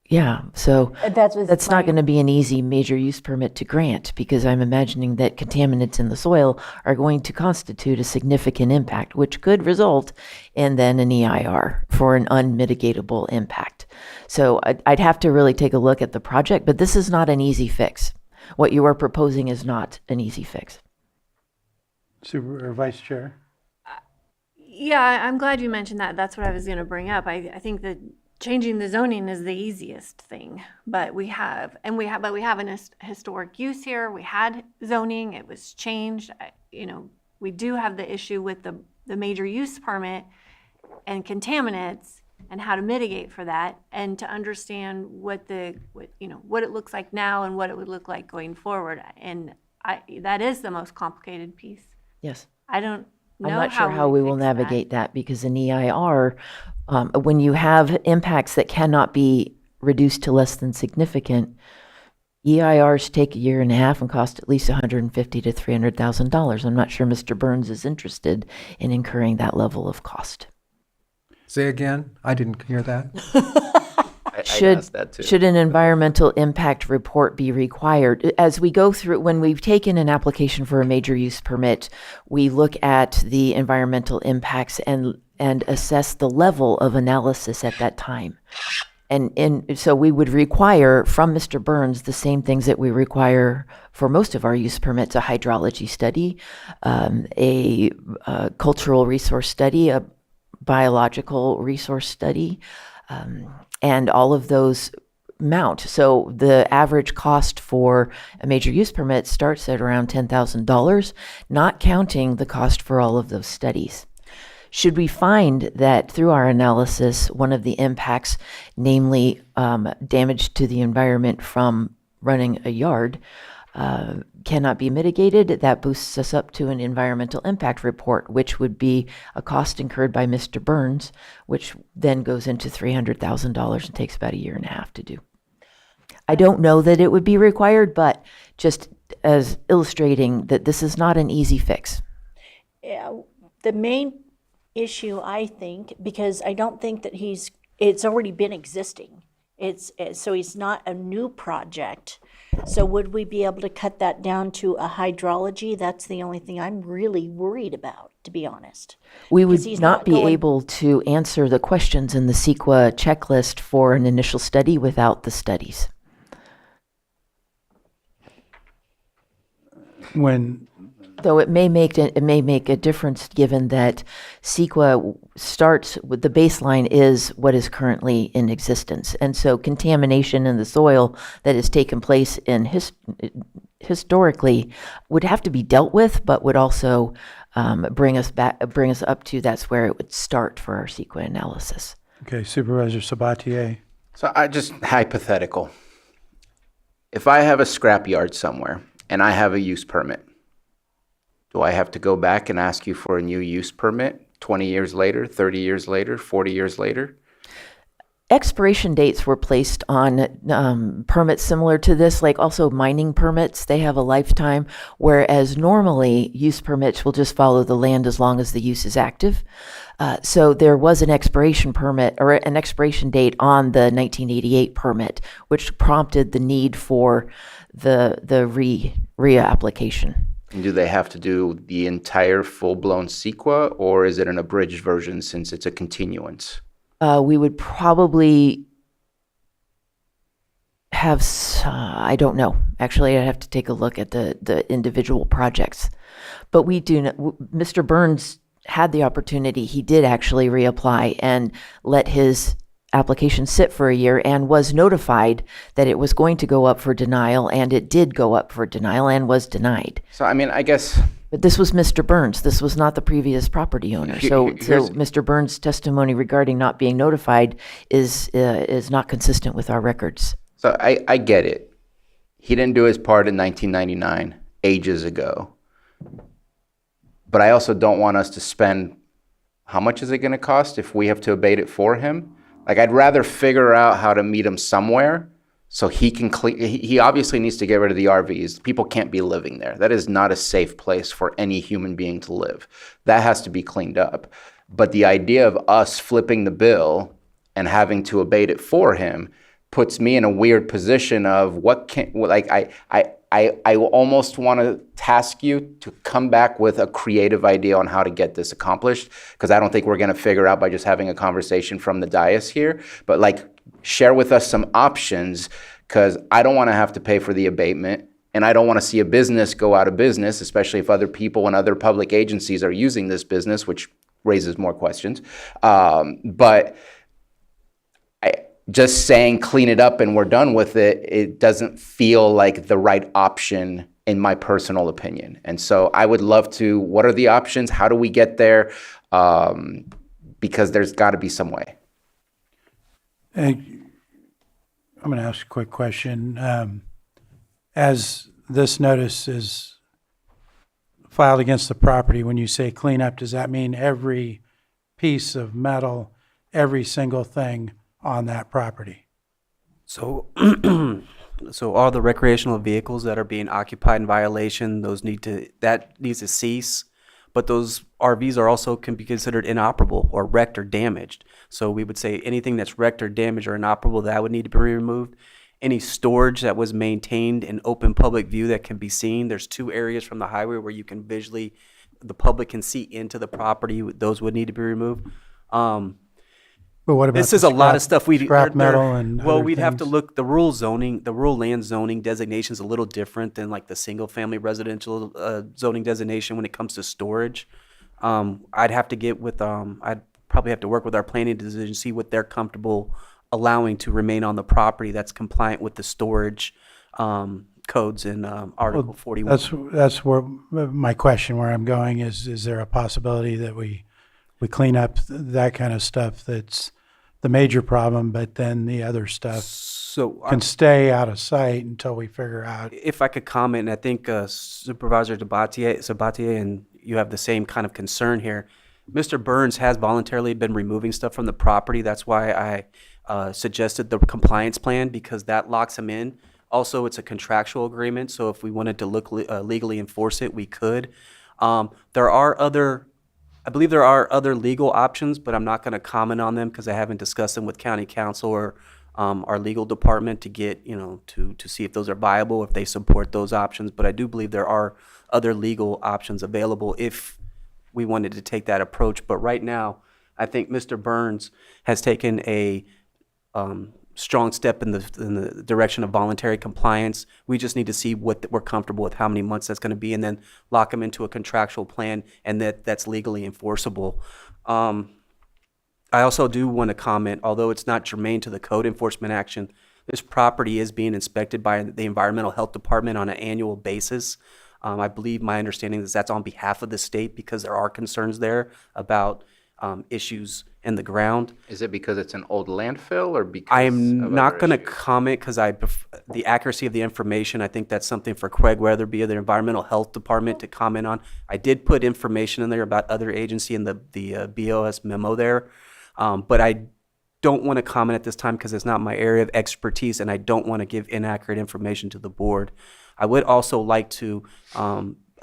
yeah, so That's not going to be an easy major use permit to grant, because I'm imagining that contaminants in the soil are going to constitute a significant impact, which could result in then an EIR for an unmitigatable impact. So I'd have to really take a look at the project, but this is not an easy fix. What you are proposing is not an easy fix. Vice Chair? Yeah, I'm glad you mentioned that. That's what I was going to bring up. I think that changing the zoning is the easiest thing, but we have an historic use here. We had zoning, it was changed. We do have the issue with the major use permit and contaminants and how to mitigate for that, and to understand what it looks like now and what it would look like going forward. And that is the most complicated piece. Yes. I don't know I'm not sure how we will fix navigate that because in EIR, when you have impacts that cannot be reduced to less than significant, EIRs take a year and a half and cost at least $150,000 to $300,000. I'm not sure Mr. Burns is interested in incurring that level of cost. Say again? I didn't hear that. Should an environmental impact report be required? As we go through, when we've taken an application for a major use permit, we look at the environmental impacts and assess the level of analysis at that time. And so we would require from Mr. Burns the same things that we require for most of our use permits: a hydrology study, a cultural resource study, a biological resource study, and all of those mount. So the average cost for a major use permit starts at around $10,000, not counting the cost for all of those studies. Should we find that through our analysis, one of the impacts, namely damage to the environment from running a yard, cannot be mitigated, that boosts us up to an environmental impact report, which would be a cost incurred by Mr. Burns, which then goes into $300,000 and takes about a year and a half to do. I don't know that it would be required, but just as illustrating that this is not an easy fix. Yeah, the main issue, I think, because I don't think that it's already been existing. So it's not a new project. So would we be able to cut that down to a hydrology? That's the only thing I'm really worried about, to be honest. We would Because he's not be going- able to answer the questions in the CEQA checklist for an initial study without the studies. Though it may make a difference given that CEQA starts with the baseline is what is currently in existence, and so contamination in the soil that has taken place in historically would have to be dealt with, but would also bring us up to that's where it would start for our CEQA analysis. Okay, Supervisor Sabatier. So I just hypothetical. If I have a scrap yard somewhere and I have a use permit, do I have to go back and ask you for a new use permit 20 years later, 30 years later, 40 years later? Expiration dates were placed on permits similar to this, like also mining permits. They have a lifetime, whereas normally use permits will just follow the land as long as the use is active. So there was an expiration permit or an expiration date on the 1988 permit, which prompted the need for the reapplication. And do they have to do the entire full-blown CEQA, or is it an abridged version since it's a continuance? We would probably have, I don't know. Actually, I'd have to take a look at the individual projects. But we do know, Mr. Burns had the opportunity. He did actually reapply and let his application sit for a year and was notified that it was going to go up for denial, and it did go up for denial and was denied. So, I mean, I guess... But this was Mr. Burns. This was not the previous property owner. So Mr. Burns' testimony regarding not being notified is not consistent with our records. So I get it. He didn't do his part in 1999, ages ago. But I also don't want us to spend... How much is it going to cost if we have to abate it for him? Like, I'd rather figure out how to meet him somewhere so he can he obviously needs to get rid of the RVs. People can't be living there. That is not a safe place for any human being to live. That has to be cleaned up. But the idea of us flipping the bill and having to abate it for him puts me in a weird position of I almost want to task you to come back with a creative idea on how to get this accomplished, because I don't think we're going to figure out by just having a conversation from the dais here. But like, share with us some options, because I don't want to have to pay for the abatement, and I don't want to see a business go out of business, especially if other people and other public agencies are using this business, which raises more questions. But just saying clean it up and we're done with it, it doesn't feel like the right option in my personal opinion. And so I would love to, what are the options? How do we get there? Because there's got to be some way. I'm going to ask a quick question. As this notice is filed against the property, when you say clean up, does that mean every piece of metal, every single thing on that property? So, so all the recreational vehicles that are being occupied in violation, that needs to cease. But those RVs also can be considered inoperable or wrecked or damaged. So we would say anything that's wrecked or damaged or inoperable, that would need to be removed. Any storage that was maintained in open public view that can be seen. There's 2 areas from the highway where you can visually, the public can see into the property. Those would need to be removed. But what about this is a lot of stuff scrap metal and well, other we'd have to things? look, the rural land zoning designation is a little different than like the single family residential zoning designation when it comes to storage. I'd have to get with I'd probably have to work with our planning division, see what they're comfortable allowing to remain on the property that's compliant with the storage codes in Article 41. That's where my question, where I'm going is there a possibility that we clean up that kind of stuff that's the major problem, but then the other stuff can stay out of sight until we figure out? If I could comment, and I think Supervisor Sabatier, and you have the same kind of concern here. Mr. Burns has voluntarily been removing stuff from the property. That's why I suggested the compliance plan, because that locks him in. Also, it's a contractual agreement, so if we wanted to legally enforce it, we could. I believe there are other legal options, but I'm not going to comment on them because I haven't discussed them with county council or our legal department to get, to see if those are viable, if they support those options. But I do believe there are other legal options available if we wanted to take that approach. But right now, I think Mr. Burns has taken a strong step in the direction of voluntary compliance. We just need to see what we're comfortable with, how many months that's going to be, and then lock them into a contractual plan, and that's legally enforceable. I also do want to comment, although it's not germane to the code enforcement action, this property is being inspected by the Environmental Health Department on an annual basis. I believe my understanding is that's on behalf of the state because there are concerns there about issues in the ground. Is it because it's an old landfill or because I of am not other going to issues? comment because the accuracy of the information, I think that's something for Craig Weatherby of the Environmental Health Department to comment on. I did put information in there about other agency in the BOS memo there, but I don't want to comment at this time because it's not my area of expertise, and I don't want to give inaccurate information to the board. I would also like to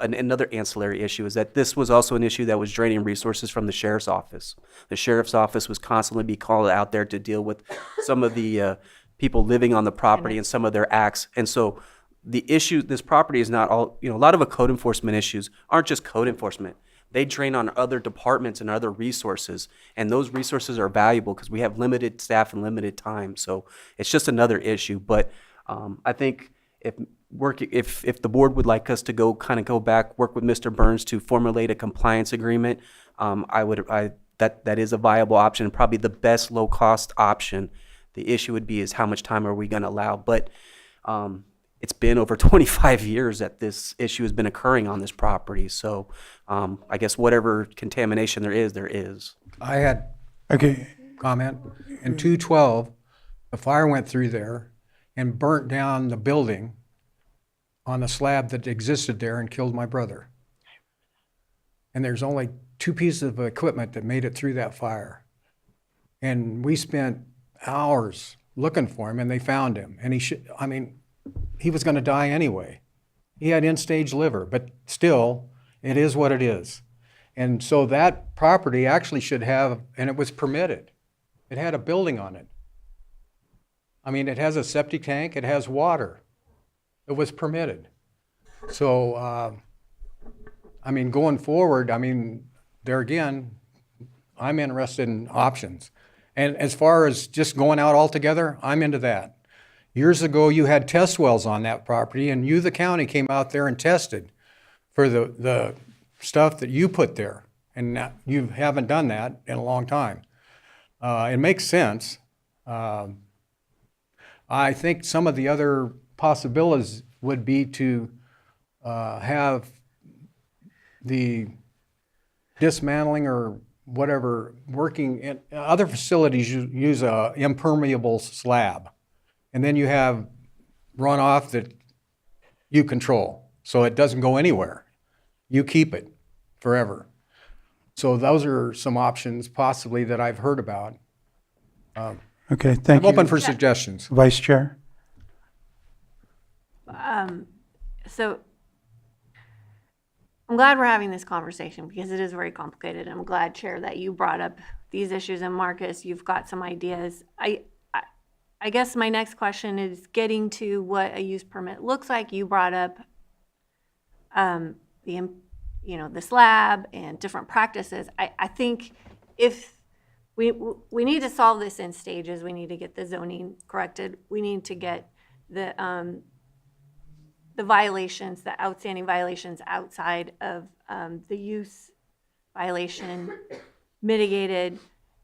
another ancillary issue is that this was also an issue that was draining resources from the sheriff's office. The sheriff's office was constantly being called out there to deal with some of the people living on the property and some of their acts. And so the issue, this property is not all, a lot of the code enforcement issues aren't just code enforcement. They drain on other departments and other resources, and those resources are valuable because we have limited staff and limited time. So it's just another issue. But I think if the board would like us to go back, work with Mr. Burns to formulate a compliance agreement, that is a viable option and probably the best low cost option. The issue would be is how much time are we going to allow? But it's been over 25 years that this issue has been occurring on this property. So I guess whatever contamination there is. I had Okay. comment. In 2012, the fire went through there and burnt down the building on the slab that existed there and killed my brother. And there's only 2 pieces of equipment that made it through that fire. And we spent hours looking for him, and they found him. And he was going to die anyway. He had end-stage liver, but still, it is what it is. And so that property actually should have, and it was permitted. It had a building on it. It has a septic tank, it has water. It was permitted. So, going forward, there again, I'm interested in options. And as far as just going out altogether, I'm into that. Years ago, you had test wells on that property, and you, the county, came out there and tested for the stuff that you put there. And now you haven't done that in a long time. It makes sense. I think some of the other possibilities would be to have the dismantling or whatever working in other facilities use a impermeable slab, and then you have runoff that you control, so it doesn't go anywhere. You keep it forever. So those are some options possibly that I've heard about. Okay, thank you. I'm open for suggestions. Vice Chair? So I'm glad we're having this conversation because it is very complicated. I'm glad, Chair, that you brought up these issues, and Marcus, you've got some ideas. I guess my next question is getting to what a use permit looks like. You brought up the slab and different practices. I think if we need to solve this in stages, we need to get the zoning corrected. We need to get the violations, the outstanding violations outside of the use violation mitigated,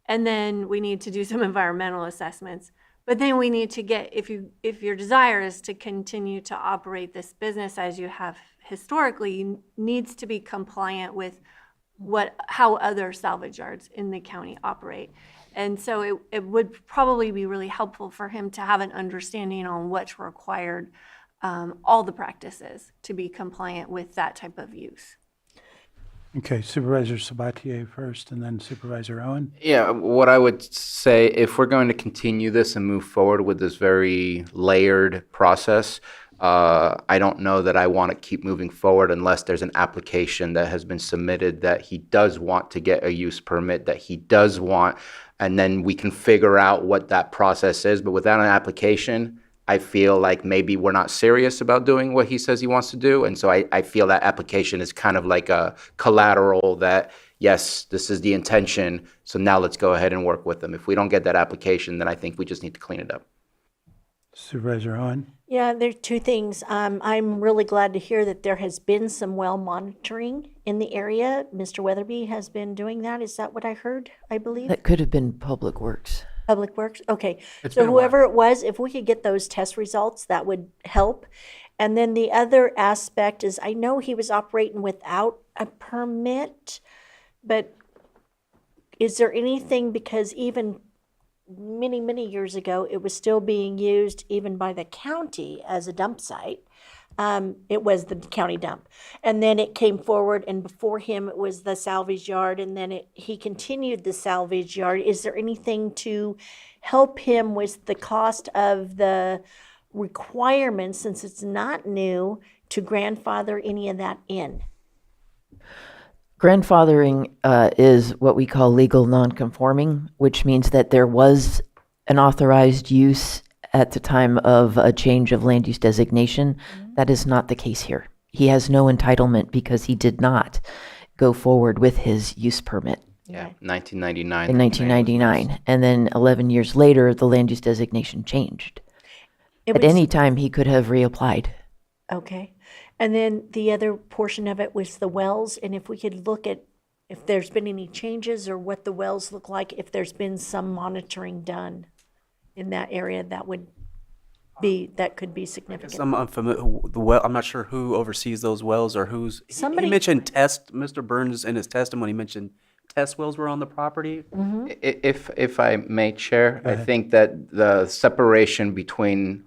and then we need to do some environmental assessments. But then we need to get, if your desire is to continue to operate this business as you have historically, needs to be compliant with how other salvage yards in the county operate. And so it would probably be really helpful for him to have an understanding on what's required, all the practices to be compliant with that type of use. Okay, Supervisor Sabatier first, and then Supervisor Owen. Yeah, what I would say, if we're going to continue this and move forward with this very layered process, I don't know that I want to keep moving forward unless there's an application that has been submitted that he does want to get a use permit, that he does want, and then we can figure out what that process is. But without an application, I feel like maybe we're not serious about doing what he says he wants to do. And so I feel that application is kind of like a collateral that, yes, this is the intention, so now let's go ahead and work with them. If we don't get that application, then I think we just need to clean it up. Supervisor Owen? Yeah, there's two things. I'm really glad to hear that there has been some well monitoring in the area. Mr. Weatherby has been doing that. Is that what I heard, I believe? That could have been Public Works. Public Works? Okay. It's So been a while. whoever it was, if we could get those test results, that would help. And then the other aspect is I know he was operating without a permit, but is there anything, because even many, many years ago, it was still being used even by the county as a dump site. It was the county dump. And then it came forward, and before him, it was the salvage yard, and then he continued the salvage yard. Is there anything to help him with the cost of the requirements, since it's not new, to grandfather any of that in? Grandfathering is what we call legal nonconforming, which means that there was an authorized use at the time of a change of land use designation. That is not the case here. He has no entitlement because he did not go forward with his use permit. Yeah, 1999. In 1999. And then 11 years later, the land use designation changed. At any time, he could have reapplied. Okay. And then the other portion of it was the wells, and if we could look at if there's been any changes or what the wells look like, if there's been some monitoring done in that area, that could be significant. I'm unfamiliar. I'm not sure who oversees those wells or who's. Somebody- He mentioned Mr. Burns in his testimony mentioned test wells were on the property. Mm-hmm. If I may, Chair, I think that the separation between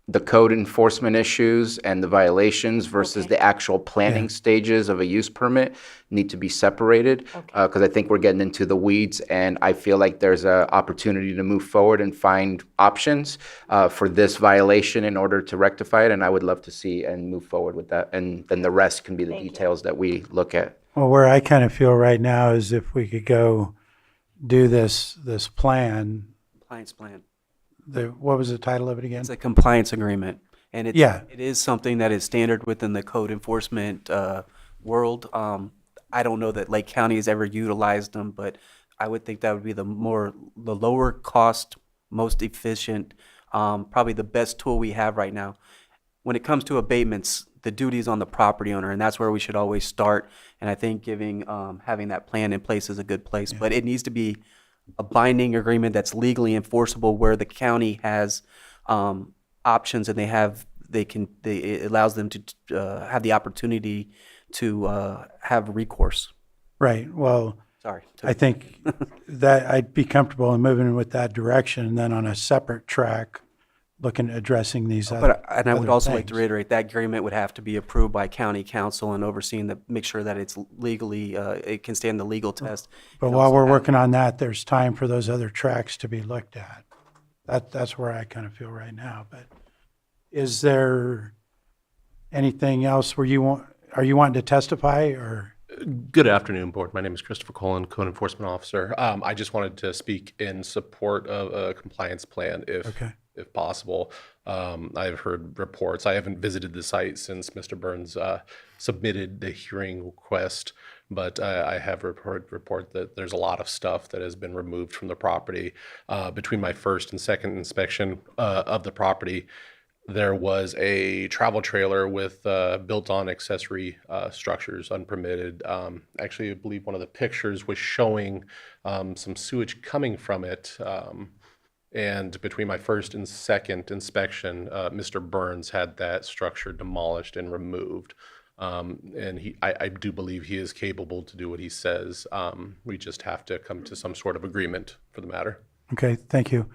the code enforcement issues and the violations versus the actual planning stages of a use permit need to be separated, because I think we're getting into the weeds, and I feel like there's an opportunity to move forward and find options for this violation in order to rectify it, and I would love to see and move forward with that, and then the rest can be the details that we look at. Well, where I kind of feel right now is if we could go do this plan. Compliance plan. What was the title of it again? It's a compliance agreement, and it is something that is standard within the code enforcement world. I don't know that Lake County has ever utilized them, but I would think that would be the lower cost, most efficient, probably the best tool we have right now. When it comes to abatements, the duty is on the property owner, and that's where we should always start. And I think having that plan in place is a good place, but it needs to be a binding agreement that's legally enforceable, where the county has options, and it allows them to have the opportunity to have recourse. Right, well, Sorry. I think that I'd be comfortable in moving with that direction, and then on a separate track, looking at addressing these other And I would other also like to things. reiterate, that agreement would have to be approved by county council and overseeing make sure that it's legally, it can stand the legal test. But And while also we're have- working on that, there's time for those other tracks to be looked at. That's where I kind of feel right now, but is there anything else are you wanting to testify, or? Good afternoon, Board. My name is Christopher Colon, Code Enforcement Officer. I just wanted to speak in support of a compliance plan if possible. I've heard reports. I haven't visited the site since Mr. Burns submitted the hearing request, but I have heard report that there's a lot of stuff that has been removed from the property. Between my first and second inspection of the property, there was a travel trailer with built-on accessory structures, unpermitted. Actually, I believe one of the pictures was showing some sewage coming from it. And between my first and second inspection, Mr. Burns had that structure demolished and removed. And I do believe he is capable to do what he says. We just have to come to some sort of agreement for the matter. Okay, thank you.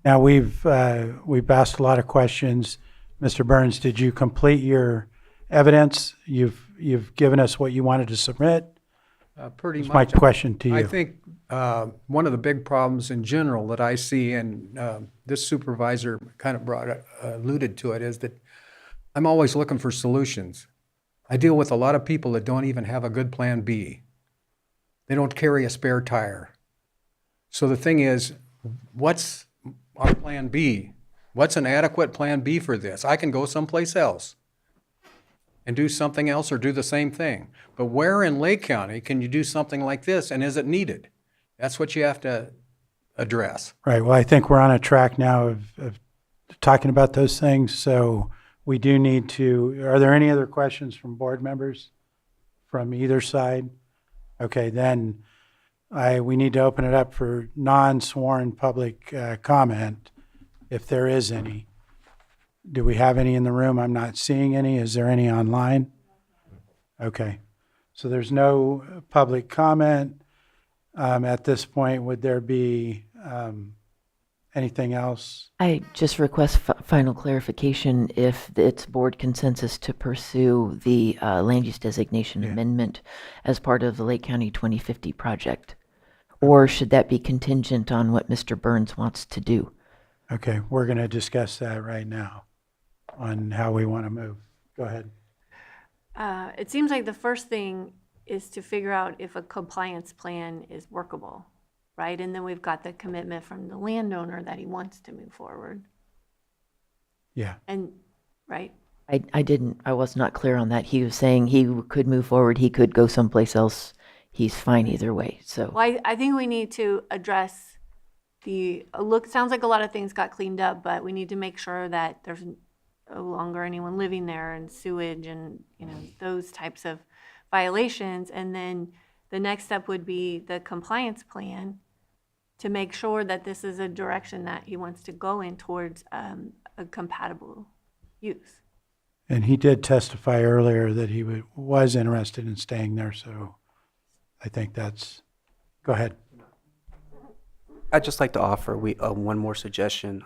Now, we've asked a lot of questions. Mr. Burns, did you complete your evidence? You've given us what you wanted to submit? Pretty That's much. my question to you. I think one of the big problems in general that I see, and this supervisor kind of alluded to it, is that I'm always looking for solutions. I deal with a lot of people that don't even have a good plan B. They don't carry a spare tire. So the thing is, what's our plan B? What's an adequate plan B for this? I can go someplace else and do something else or do the same thing. But where in Lake County can you do something like this, and is it needed? That's what you have to address. Right, well, I think we're on a track now of talking about those things, so we do need to, are there any other questions from board members from either side? Okay, then we need to open it up for non-sworn public comment, if there is any. Do we have any in the room? I'm not seeing any. Is there any online? Okay, so there's no public comment. At this point, would there be anything else? I just request final clarification if it's board consensus to pursue the land use designation amendment as part of the Lake County 2050 project. Or should that be contingent on what Mr. Burns wants to do? Okay, we're going to discuss that right now on how we want to move. Go ahead. It seems like the first thing is to figure out if a compliance plan is workable, right? And then we've got the commitment from the landowner that he wants to move forward. Yeah. And, right? I was not clear on that. He was saying he could move forward, he could go someplace else. He's fine either way, so. Well, I think we need to address sounds like a lot of things got cleaned up, but we need to make sure that there's no longer anyone living there and sewage and, those types of violations. And then the next step would be the compliance plan to make sure that this is a direction that he wants to go in towards a compatible use. And he did testify earlier that he was interested in staying there, so I think that's, go ahead. I'd just like to offer one more suggestion.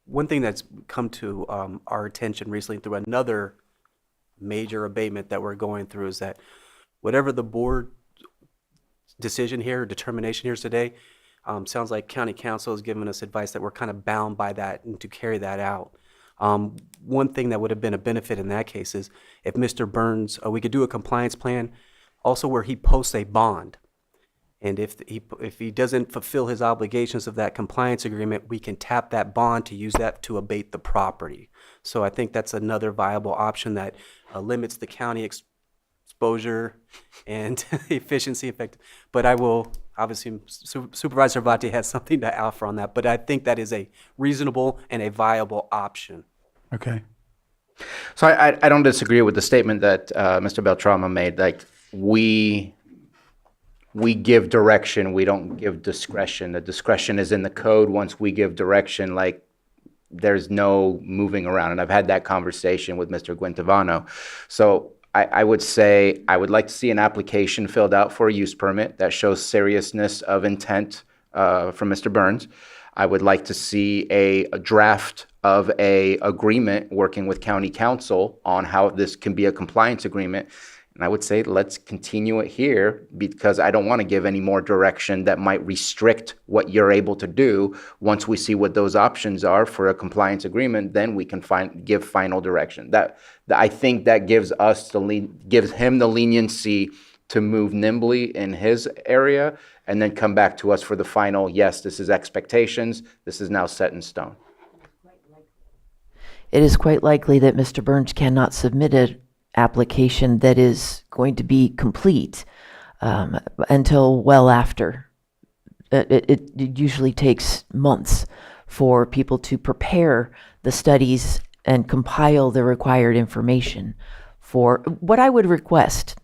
One thing that's come to our attention recently through another major abatement that we're going through is that whatever the board decision here, determination here today, sounds like county council has given us advice that we're kind of bound by that and to carry that out. One thing that would have been a benefit in that case is if Mr. Burns, we could do a compliance plan also where he posts a bond. And if he doesn't fulfill his obligations of that compliance agreement, we can tap that bond to use that to abate the property. So I think that's another viable option that limits the county exposure and efficiency effect. But I will obviously Supervisor Vati has something to offer on that, but I think that is a reasonable and a viable option. Okay. So I don't disagree with the statement that Mr. Beltrama made. Like we give direction, we don't give discretion. The discretion is in the code. Once we give direction, like there's no moving around. And I've had that conversation with Mr. Guintavano. So I would say I would like to see an application filled out for a use permit that shows seriousness of intent from Mr. Burns. I would like to see a draft of a agreement working with county council on how this can be a compliance agreement. And I would say let's continue it here because I don't want to give any more direction that might restrict what you're able to do. Once we see what those options are for a compliance agreement, then we can give final direction. I think that gives him the leniency to move nimbly in his area and then come back to us for the final, yes, this is expectations, this is now set in stone. It is quite likely that Mr. Burns cannot submit an application that is going to be complete until well after. It usually takes months for people to prepare the studies and compile the required information. For what I would request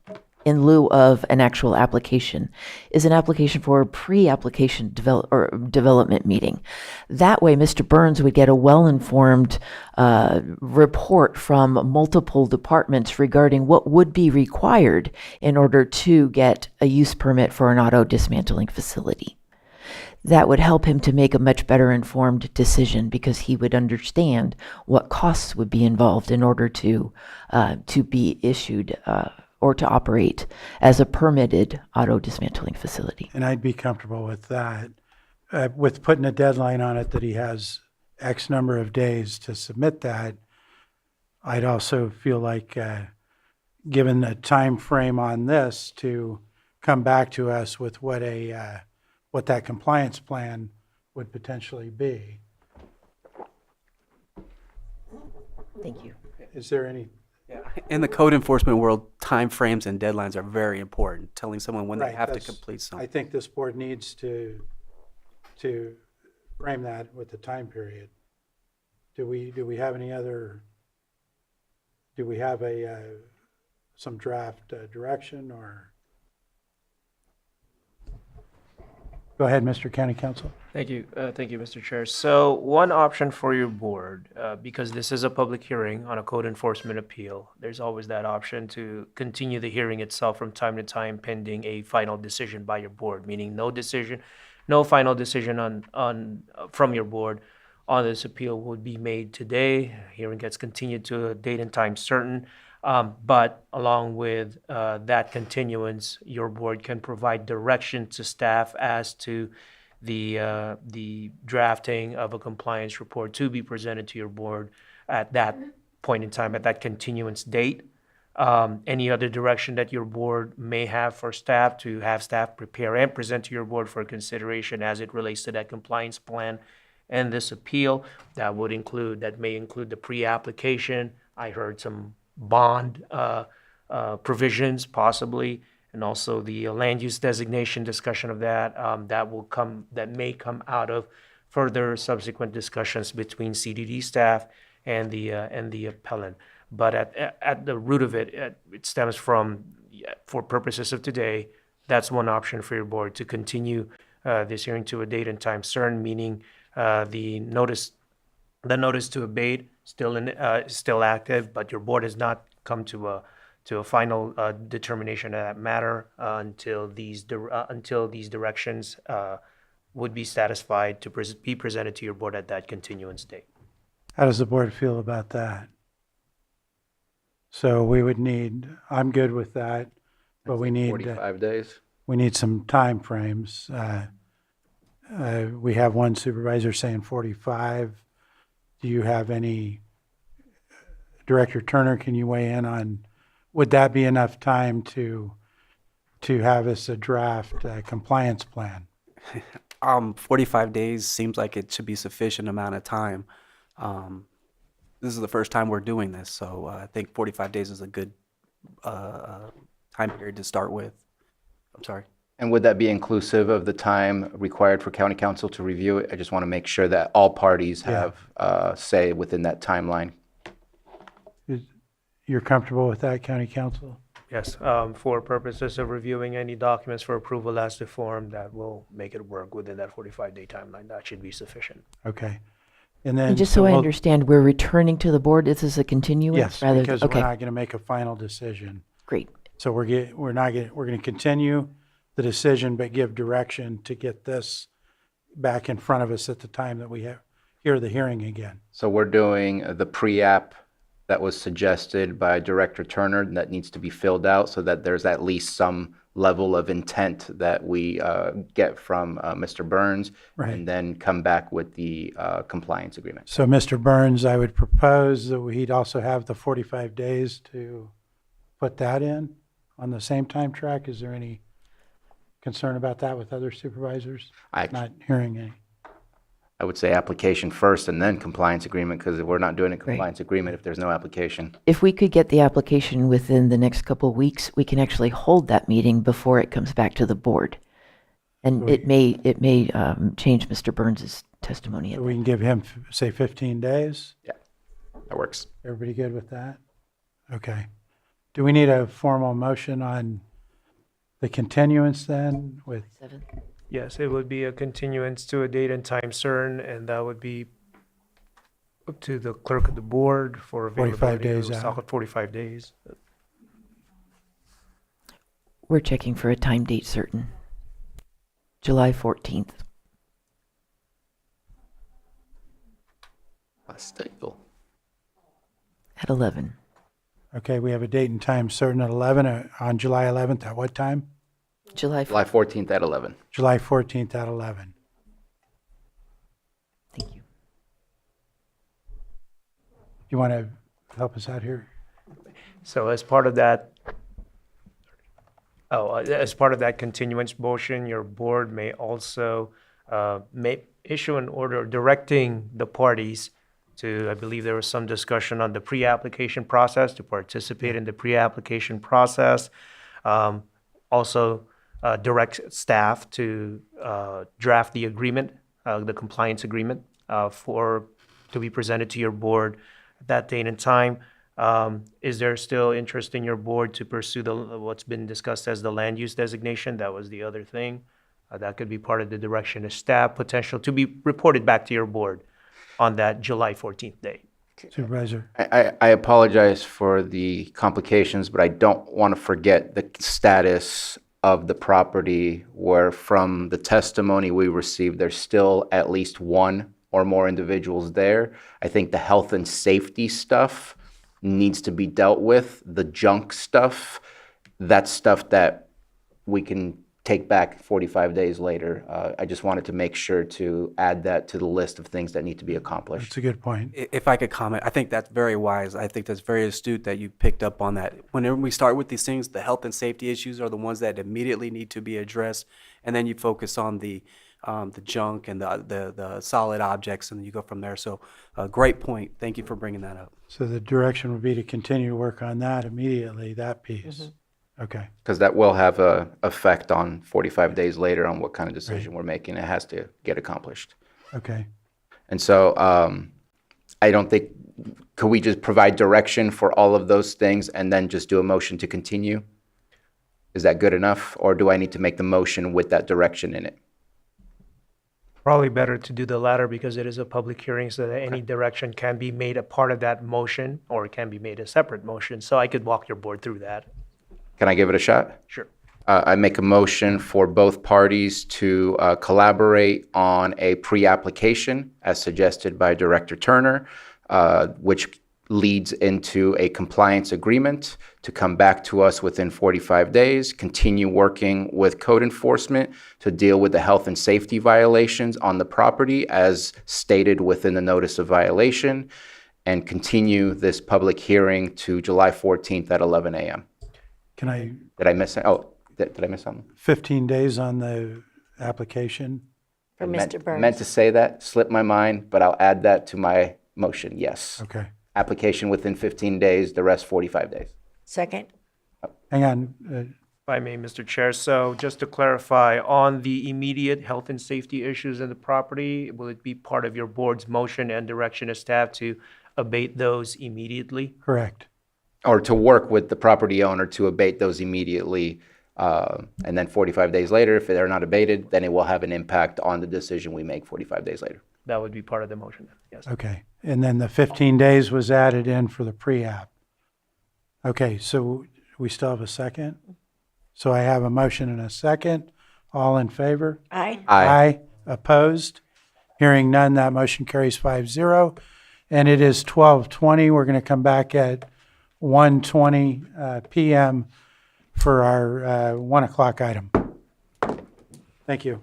in lieu of an actual application is an application for a pre-application development meeting. That way, Mr. Burns would get a well-informed report from multiple departments regarding what would be required in order to get a use permit for an auto dismantling facility. That would help him to make a much better informed decision because he would understand what costs would be involved in order to be issued or to operate as a permitted auto dismantling facility. And I'd be comfortable with that, with putting a deadline on it that he has X number of days to submit that. I'd also feel like, given the time frame on this, to come back to us with what that compliance plan would potentially be. Thank you. Is there any? In the code enforcement world, time frames and deadlines are very important. Telling someone when they have to complete something. I think this board needs to frame that with the time period. Do we have any other? Do we have some draft direction or? Go ahead, Mr. County Counsel. Thank you, Mr. Chair. So one option for your board, because this is a public hearing on a code enforcement appeal, there's always that option to continue the hearing itself from time to time pending a final decision by your board, meaning no final decision from your board on this appeal would be made today. Hearing gets continued to a date and time certain. But along with that continuance, your board can provide direction to staff as to the drafting of a compliance report to be presented to your board at that point in time, at that continuance date. Any other direction that your board may have for staff to have staff prepare and present to your board for consideration as it relates to that compliance plan and this appeal, that may include the pre-application. I heard some bond provisions possibly, and also the land use designation discussion of that that may come out of further subsequent discussions between CDD staff and the appellant. But at the root of it, it stems from, for purposes of today, that's one option for your board to continue this hearing to a date and time certain, meaning the notice to abate still active, but your board has not come to a final determination of that matter until these directions would be satisfied to be presented to your board at that continuance date. How does the board feel about that? So we would I'm good with that, but we need 45 days. We need some time frames. We have one supervisor saying 45. Do you have any? Director Turner, can you weigh in on, would that be enough time to have us a draft compliance plan? 45 days seems like it should be sufficient amount of time. This is the first time we're doing this, so I think 45 days is a good time period to start with. I'm sorry. And would that be inclusive of the time required for county council to review it? I just want to make sure that all parties have say within that timeline. You're comfortable with that, county council? Yes, for purposes of reviewing any documents for approval as to form, that will make it work within that 45-day timeline. That should be sufficient. Okay. And then And just so I we'll- understand, we're returning to the board. This is a continuance? Yes, rather because than, we're okay, not going to make a final decision. great. So we're going to continue the decision, but give direction to get this back in front of us at the time that we hear the hearing again. So we're doing the pre-app that was suggested by Director Turner that needs to be filled out so that there's at least some level of intent that we get from Mr. Burns, Right. and then come back with the compliance agreement. So Mr. Burns, I would propose that he'd also have the 45 days to put that in on the same time track. Is there any concern about that with other supervisors? Not hearing any. I would say application first and then compliance agreement, because we're not doing a compliance agreement if there's no application. If we could get the application within the next couple of weeks, we can actually hold that meeting before it comes back to the board. And it may change Mr. Burns's testimony. So we can give him, say, 15 days? Yeah, that works. Everybody good with that? Okay. Do we need a formal motion on the continuance then with? Yes, it would be a continuance to a date and time certain, and that would be up to the clerk of the board for 45 availability. days We'll out. talk at 45 days. We're checking for a time date certain. July 14th. At 11. Okay, we have a date and time certain at 11, on July 11th, at what time? July July 14th at 11. July 14th at 11. Thank you. You want to help us out here? So as part of that, as part of that continuance motion, your board may also may issue an order directing the parties to, I believe there was some discussion on the pre-application process, to participate in the pre-application process. Also, direct staff to draft the agreement, the compliance agreement, to be presented to your board at that date and time. Is there still interest in your board to pursue what's been discussed as the land use designation? That was the other thing. That could be part of the direction of staff, potential to be reported back to your board on that July 14th date. Supervisor? I apologize for the complications, but I don't want to forget the status of the property where, from the testimony we received, there's still at least one or more individuals there. I think the health and safety stuff needs to be dealt with. The junk stuff, that's stuff that we can take back 45 days later. I just wanted to make sure to add that to the list of things that need to be accomplished. That's a good point. If I could comment, I think that's very wise. I think that's very astute that you picked up on that. Whenever we start with these things, the health and safety issues are the ones that immediately need to be addressed, and then you focus on the junk and the solid objects, and then you go from there. So, great point. Thank you for bringing that up. So the direction would be to continue to work on that immediately, that piece. Mm-hmm. Okay. Because that will have a effect on 45 days later on what kind of decision we're making. It has to get accomplished. Okay. And so I don't think, could we just provide direction for all of those things and then just do a motion to continue? Is that good enough? Or do I need to make the motion with that direction in it? Probably better to do the latter because it is a public hearing, so that any direction can be made a part of that motion, or it can be made a separate motion. So I could walk your board through that. Can I give it a shot? Sure. I make a motion for both parties to collaborate on a pre-application as suggested by Director Turner, which leads into a compliance agreement to come back to us within 45 days, continue working with code enforcement to deal with the health and safety violations on the property as stated within the notice of violation, and continue this public hearing to July 14th at 11 a.m. Can I? Did I miss it? Oh, did I miss something? 15 days on the application? For Meant- Mr. Burns. Meant to say that, slipped my mind, but I'll add that to my motion, yes. Okay. Application within 15 days, the rest 45 days. Second. Hang on. If I may, Mr. Chair. So just to clarify, on the immediate health and safety issues in the property, will it be part of your board's motion and direction of staff to abate those immediately? Correct. Or to work with the property owner to abate those immediately. And then 45 days later, if they're not abated, then it will have an impact on the decision we make 45 days later. That would be part of the motion, yes. Okay. And then the 15 days was added in for the pre-app. Okay, so we still have a second? So I have a motion and a second. All in favor? Aye. Aye. Opposed? Hearing none, that motion carries 5-0. And it is 12:20. We're going to come back at 1:20 p.m. for our 1 o'clock item. Thank you.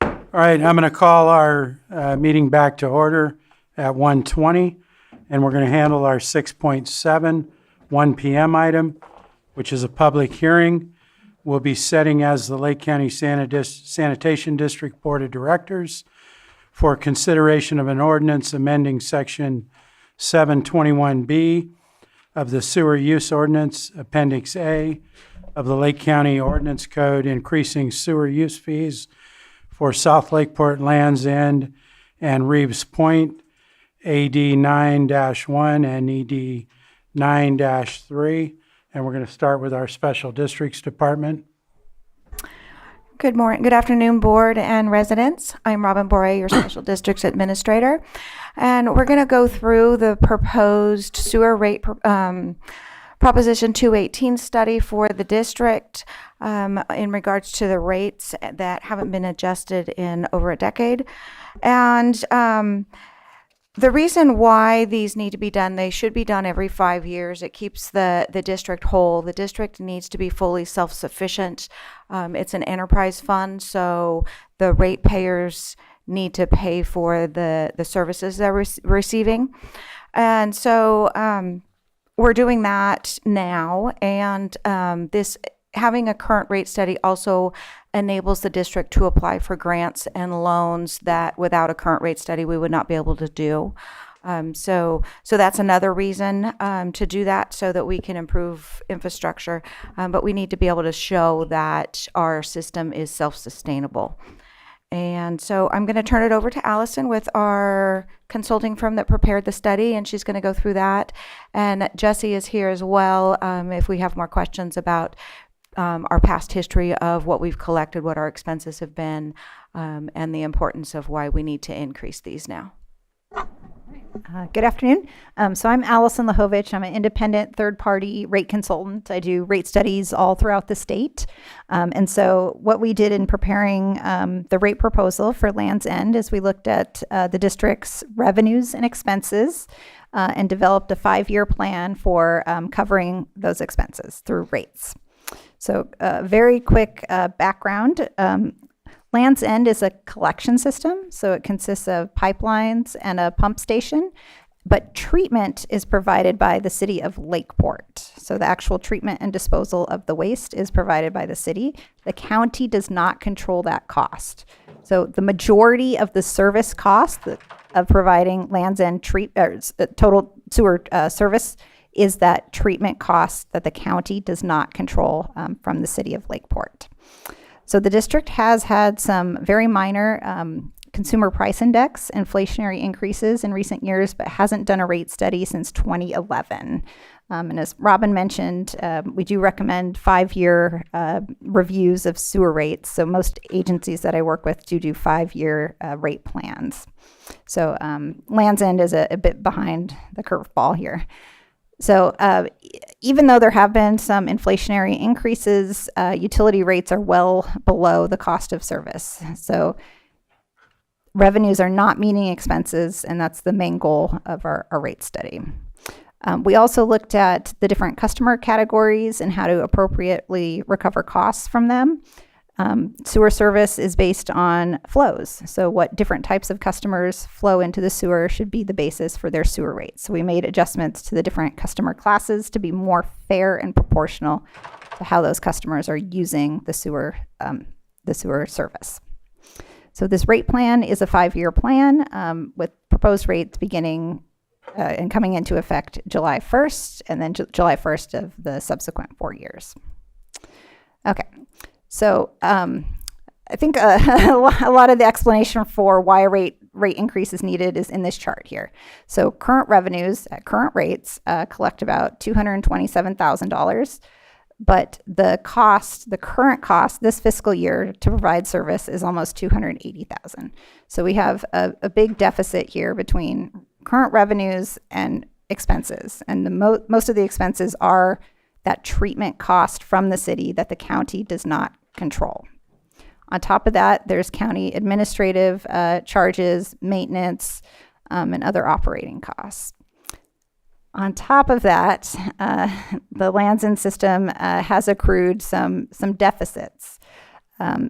All right, I'm going to call our meeting back to order at 1:20, and we're going to handle our 6.7 1 p.m. item, which is a public hearing. We'll be setting as the Lake County Sanitation District Board of Directors for consideration of an ordinance amending Section 721B of the Sewer Use Ordinance, Appendix A of the Lake County Ordinance Code, increasing sewer use fees for South Lakeport, Land's End, and Reeves Point, AD 9-1 and ED 9-3. And we're going to start with our Special Districts Department. Good morning, good afternoon, board and residents. I'm Robin Boré, your Special Districts Administrator. And we're going to go through the proposed sewer rate Proposition 218 study for the district in regards to the rates that haven't been adjusted in over a decade. And the reason why these need to be done, they should be done every 5 years. It keeps the district whole. The district needs to be fully self-sufficient. It's an enterprise fund, so the ratepayers need to pay for the services they're receiving. And so we're doing that now, and this having a current rate study also enables the district to apply for grants and loans that without a current rate study we would not be able to do. So that's another reason to do that, so that we can improve infrastructure. But we need to be able to show that our system is self-sustainable. And so I'm going to turn it over to Allison with our consulting firm that prepared the study, and she's going to go through that. And Jesse is here as well if we have more questions about our past history of what we've collected, what our expenses have been, and the importance of why we need to increase these now. Good afternoon. So I'm Allison Lahovich. I'm an independent third-party rate consultant. I do rate studies all throughout the state. And so what we did in preparing the rate proposal for Land's End is we looked at the district's revenues and expenses and developed a 5-year plan for covering those expenses through rates. So very quick background. Land's End is a collection system, so it consists of pipelines and a pump station, but treatment is provided by the city of Lakeport. So the actual treatment and disposal of the waste is provided by the city. The county does not control that cost. So the majority of the service cost of providing Land's End total sewer service is that treatment cost that the county does not control from the city of Lakeport. So the district has had some very minor consumer price index inflationary increases in recent years, but hasn't done a rate study since 2011. And as Robin mentioned, we do recommend 5-year reviews of sewer rates. So most agencies that I work with do 5-year rate plans. So Land's End is a bit behind the curveball here. So even though there have been some inflationary increases, utility rates are well below the cost of service. So revenues are not meeting expenses, and that's the main goal of our rate study. We also looked at the different customer categories and how to appropriately recover costs from them. Sewer service is based on flows. So what different types of customers flow into the sewer should be the basis for their sewer rates. So we made adjustments to the different customer classes to be more fair and proportional to how those customers are using the sewer service. So this rate plan is a 5-year plan with proposed rates beginning and coming into effect July 1st, and then July 1st of the subsequent 4 years. Okay, so I think a lot of the explanation for why a rate increase is needed is in this chart here. So current revenues at current rates collect about $227,000, but the current cost this fiscal year to provide service is almost $280,000. So we have a big deficit here between current revenues and expenses, and most of the expenses are that treatment cost from the city that the county does not control. On top of that, there's county administrative charges, maintenance, and other operating costs. On top of that, the Lands End system has accrued some deficits.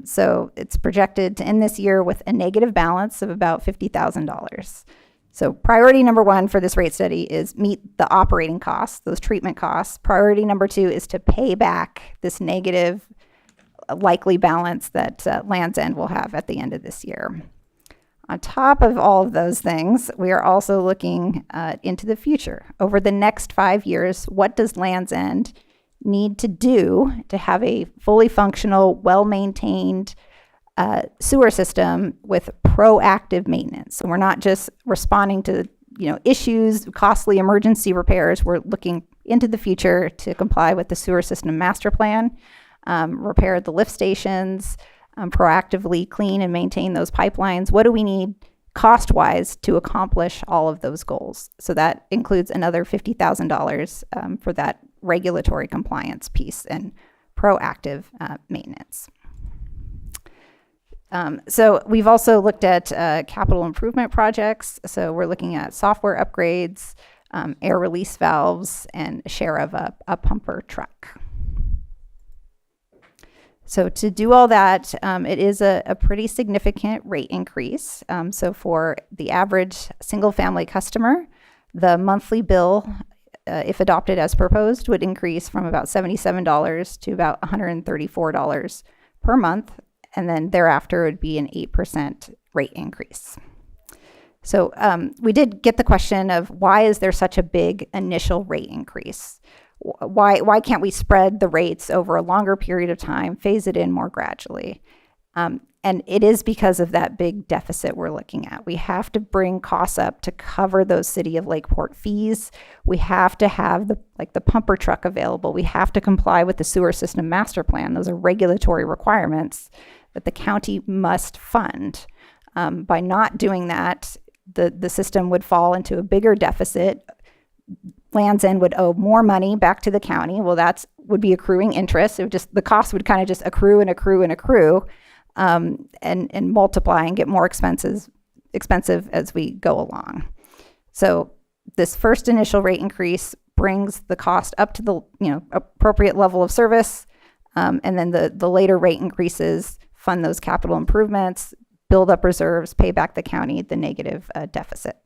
So it's projected to end this year with a negative balance of about $50,000. So priority number one for this rate study is meet the operating costs, those treatment costs. Priority number two is to pay back this negative likely balance that Lands End will have at the end of this year. On top of all of those things, we are also looking into the future. Over the next 5 years, what does Lands End need to do to have a fully functional, well-maintained sewer system with proactive maintenance? So we're not just responding to issues, costly emergency repairs. We're looking into the future to comply with the sewer system master plan, repair the lift stations, proactively clean and maintain those pipelines. What do we need cost-wise to accomplish all of those goals? So that includes another $50,000 for that regulatory compliance piece and proactive maintenance. So we've also looked at capital improvement projects. So we're looking at software upgrades, air release valves, and a share of a pumper truck. So to do all that, it is a pretty significant rate increase. So for the average single-family customer, the monthly bill, if adopted as proposed, would increase from about $77 to about $134 per month, and then thereafter it would be an 8% rate increase. So we did get the question of why is there such a big initial rate increase? Why can't we spread the rates over a longer period of time, phase it in more gradually? And it is because of that big deficit we're looking at. We have to bring costs up to cover those City of Lakeport fees. We have to have the pumper truck available. We have to comply with the sewer system master plan. Those are regulatory requirements that the county must fund. By not doing that, the system would fall into a bigger deficit. Lands End would owe more money back to the county. Well, that would be accruing interest. It would the cost would kind of just accrue and accrue and accrue, and multiply and get more expensive as we go along. So this first initial rate increase brings the cost up to the appropriate level of service, and then the later rate increases fund those capital improvements, build up reserves, pay back the county the negative deficit.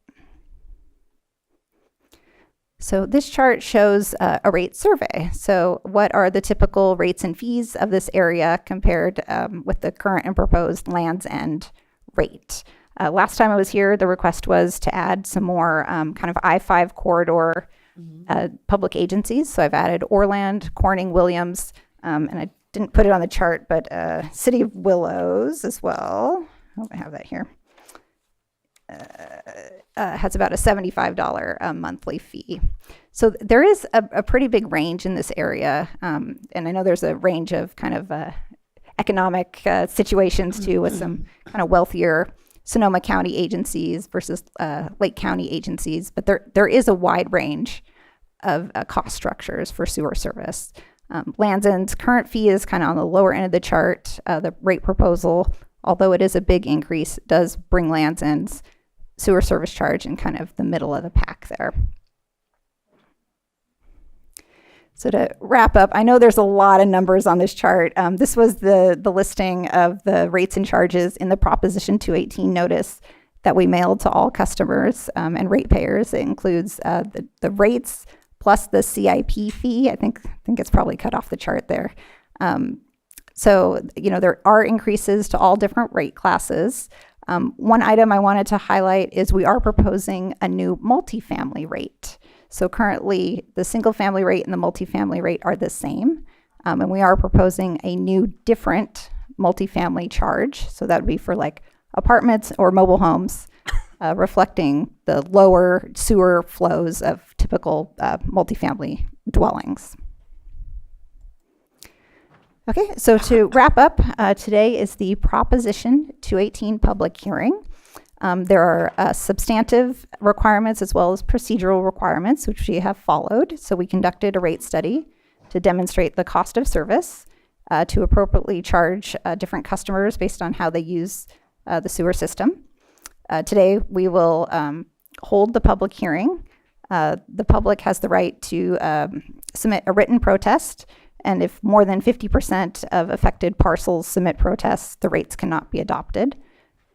So this chart shows a rate survey. So what are the typical rates and fees of this area compared with the current and proposed Lands End rate? Last time I was here, the request was to add some more kind of I-5 corridor public agencies. So I've added Orland, Corning, Williams, and I didn't put it on the chart, but City of Willows as well. Oh, I have that here. Has about a $75 monthly fee. So there is a pretty big range in this area. And I know there's a range of kind of economic situations too, with some kind of wealthier Sonoma County agencies versus Lake County agencies. But there is a wide range of cost structures for sewer service. Lands End's current fee is kind of on the lower end of the chart. The rate proposal, although it is a big increase, does bring Lands End's sewer service charge in kind of the middle of the pack there. So to wrap up, I know there's a lot of numbers on this chart. This was the listing of the rates and charges in the Proposition 218 notice that we mailed to all customers and ratepayers. It includes the rates plus the CIP fee. I think it's probably cut off the chart there. So there are increases to all different rate classes. One item I wanted to highlight is we are proposing a new multifamily rate. So currently, the single family rate and the multifamily rate are the same. And we are proposing a new different multifamily charge. So that would be for like apartments or mobile homes, reflecting the lower sewer flows of typical multifamily dwellings. Okay, so to wrap up, today is the Proposition 218 public hearing. There are substantive requirements as well as procedural requirements, which we have followed. So we conducted a rate study to demonstrate the cost of service, to appropriately charge different customers based on how they use the sewer system. Today, we will hold the public hearing. The public has the right to submit a written protest, and if more than 50% of affected parcels submit protests, the rates cannot be adopted.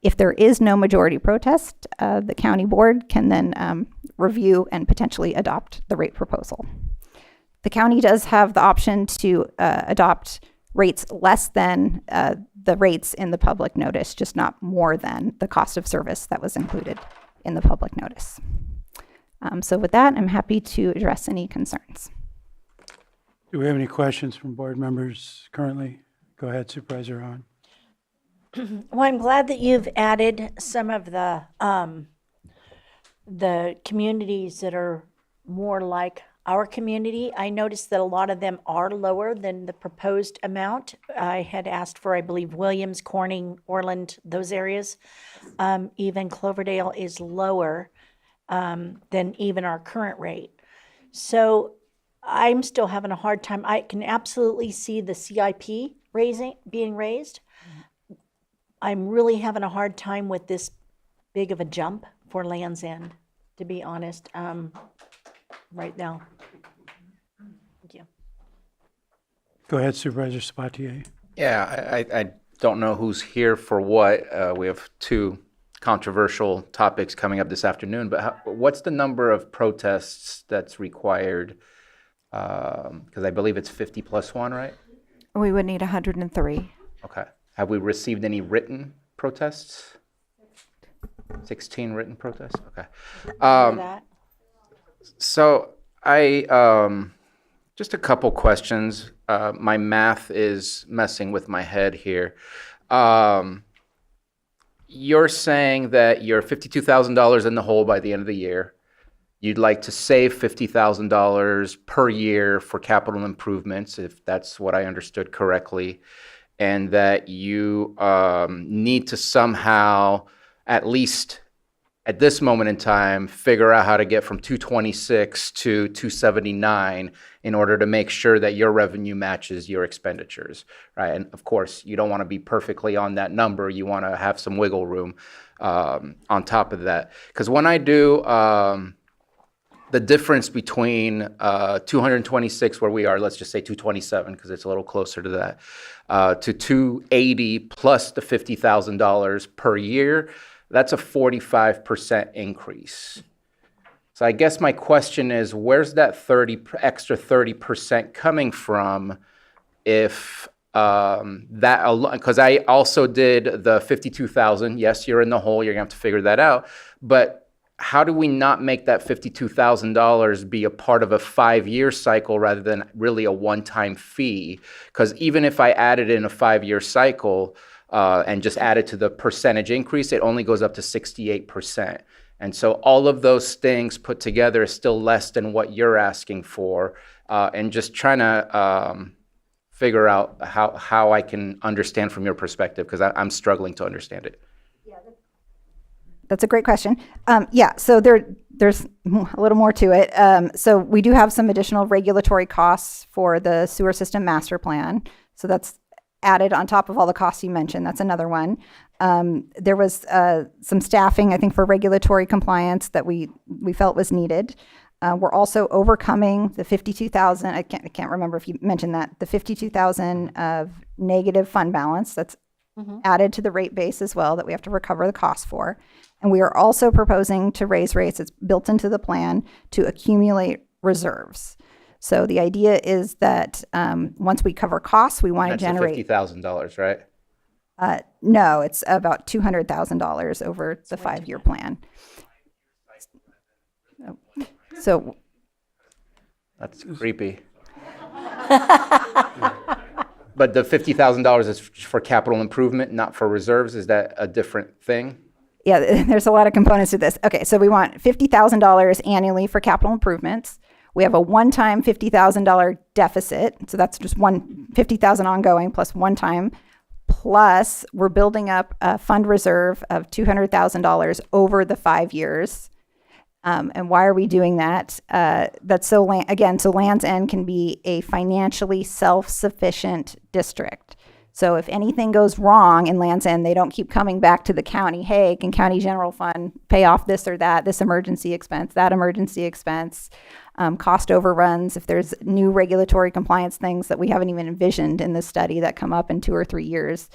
If there is no majority protest, the county board can then review and potentially adopt the rate proposal. The county does have the option to adopt rates less than the rates in the public notice, just not more than the cost of service that was included in the public notice. So with that, I'm happy to address any concerns. Do we have any questions from board members currently? Go ahead, Supervisor Hahn. Well, I'm glad that you've added some of the communities that are more like our community. I noticed that a lot of them are lower than the proposed amount. I had asked for, I believe, Williams, Corning, Orland, those areas. Even Cloverdale is lower than even our current rate. So I'm still having a hard time. I can absolutely see the CIP being raised. I'm really having a hard time with this big of a jump for Land's End, to be honest, right now. Thank you. Go ahead, Supervisor Sabatier. Yeah, I don't know who's here for what. We have two controversial topics coming up this afternoon, but what's the number of protests that's required? Because I believe it's 50 plus one, right? We would need 103. Okay. Have we received any written protests? 16 written protests? Okay. So just a couple questions. My math is messing with my head here. You're saying that you're $52,000 in the hole by the end of the year. You'd like to save $50,000 per year for capital improvements, if that's what I understood correctly, and that you need to somehow, at least at this moment in time, figure out how to get from 226 to 279 in order to make sure that your revenue matches your expenditures, right? And of course, you don't want to be perfectly on that number. You want to have some wiggle room on top of that. Because when I do the difference between 226, where we are, let's just say 227, because it's a little closer to that, to 280 plus the $50,000 per year, that's a 45% increase. So I guess my question is, where's that extra 30% coming from if because I also did the 52,000. Yes, you're in the hole. You're going to have to figure that out. But how do we not make that $52,000 be a part of a 5-year cycle rather than really a one-time fee? Because even if I added in a 5-year cycle and just added to the percentage increase, it only goes up to 68%. And so all of those things put together is still less than what you're asking for. And just trying to figure out how I can understand from your perspective, because I'm struggling to understand it. That's a great question. So there's a little more to it. So we do have some additional regulatory costs for the sewer system master plan. So that's added on top of all the costs you mentioned. That's another one. There was some staffing, I think, for regulatory compliance that we felt was needed. We're also overcoming the 52,000. I can't remember if you mentioned that, the 52,000 of negative fund balance that's added to the rate base as well that we have to recover the cost for. And we are also proposing to raise rates. It's built into the plan to accumulate reserves. So the idea is that once we cover costs, we want to generate $50,000, right? No, it's about $200,000 over the 5-year plan. So That's creepy. But the $50,000 is for capital improvement, not for reserves. Is that a different thing? yeah, there's a lot of components to this. Okay, so we want $50,000 annually for capital improvements. We have a one-time $50,000 deficit, so that's just $50,000 ongoing plus one time. Plus, we're building up a fund reserve of $200,000 over the 5 years. And why are we doing that? That's so Land's End can be a financially self-sufficient district. So if anything goes wrong in Land's End, they don't keep coming back to the county. Hey, can county general fund pay off this or that, this emergency expense, that emergency expense, cost overruns? If there's new regulatory compliance things that we haven't even envisioned in this study that come up in 2 or 3 years,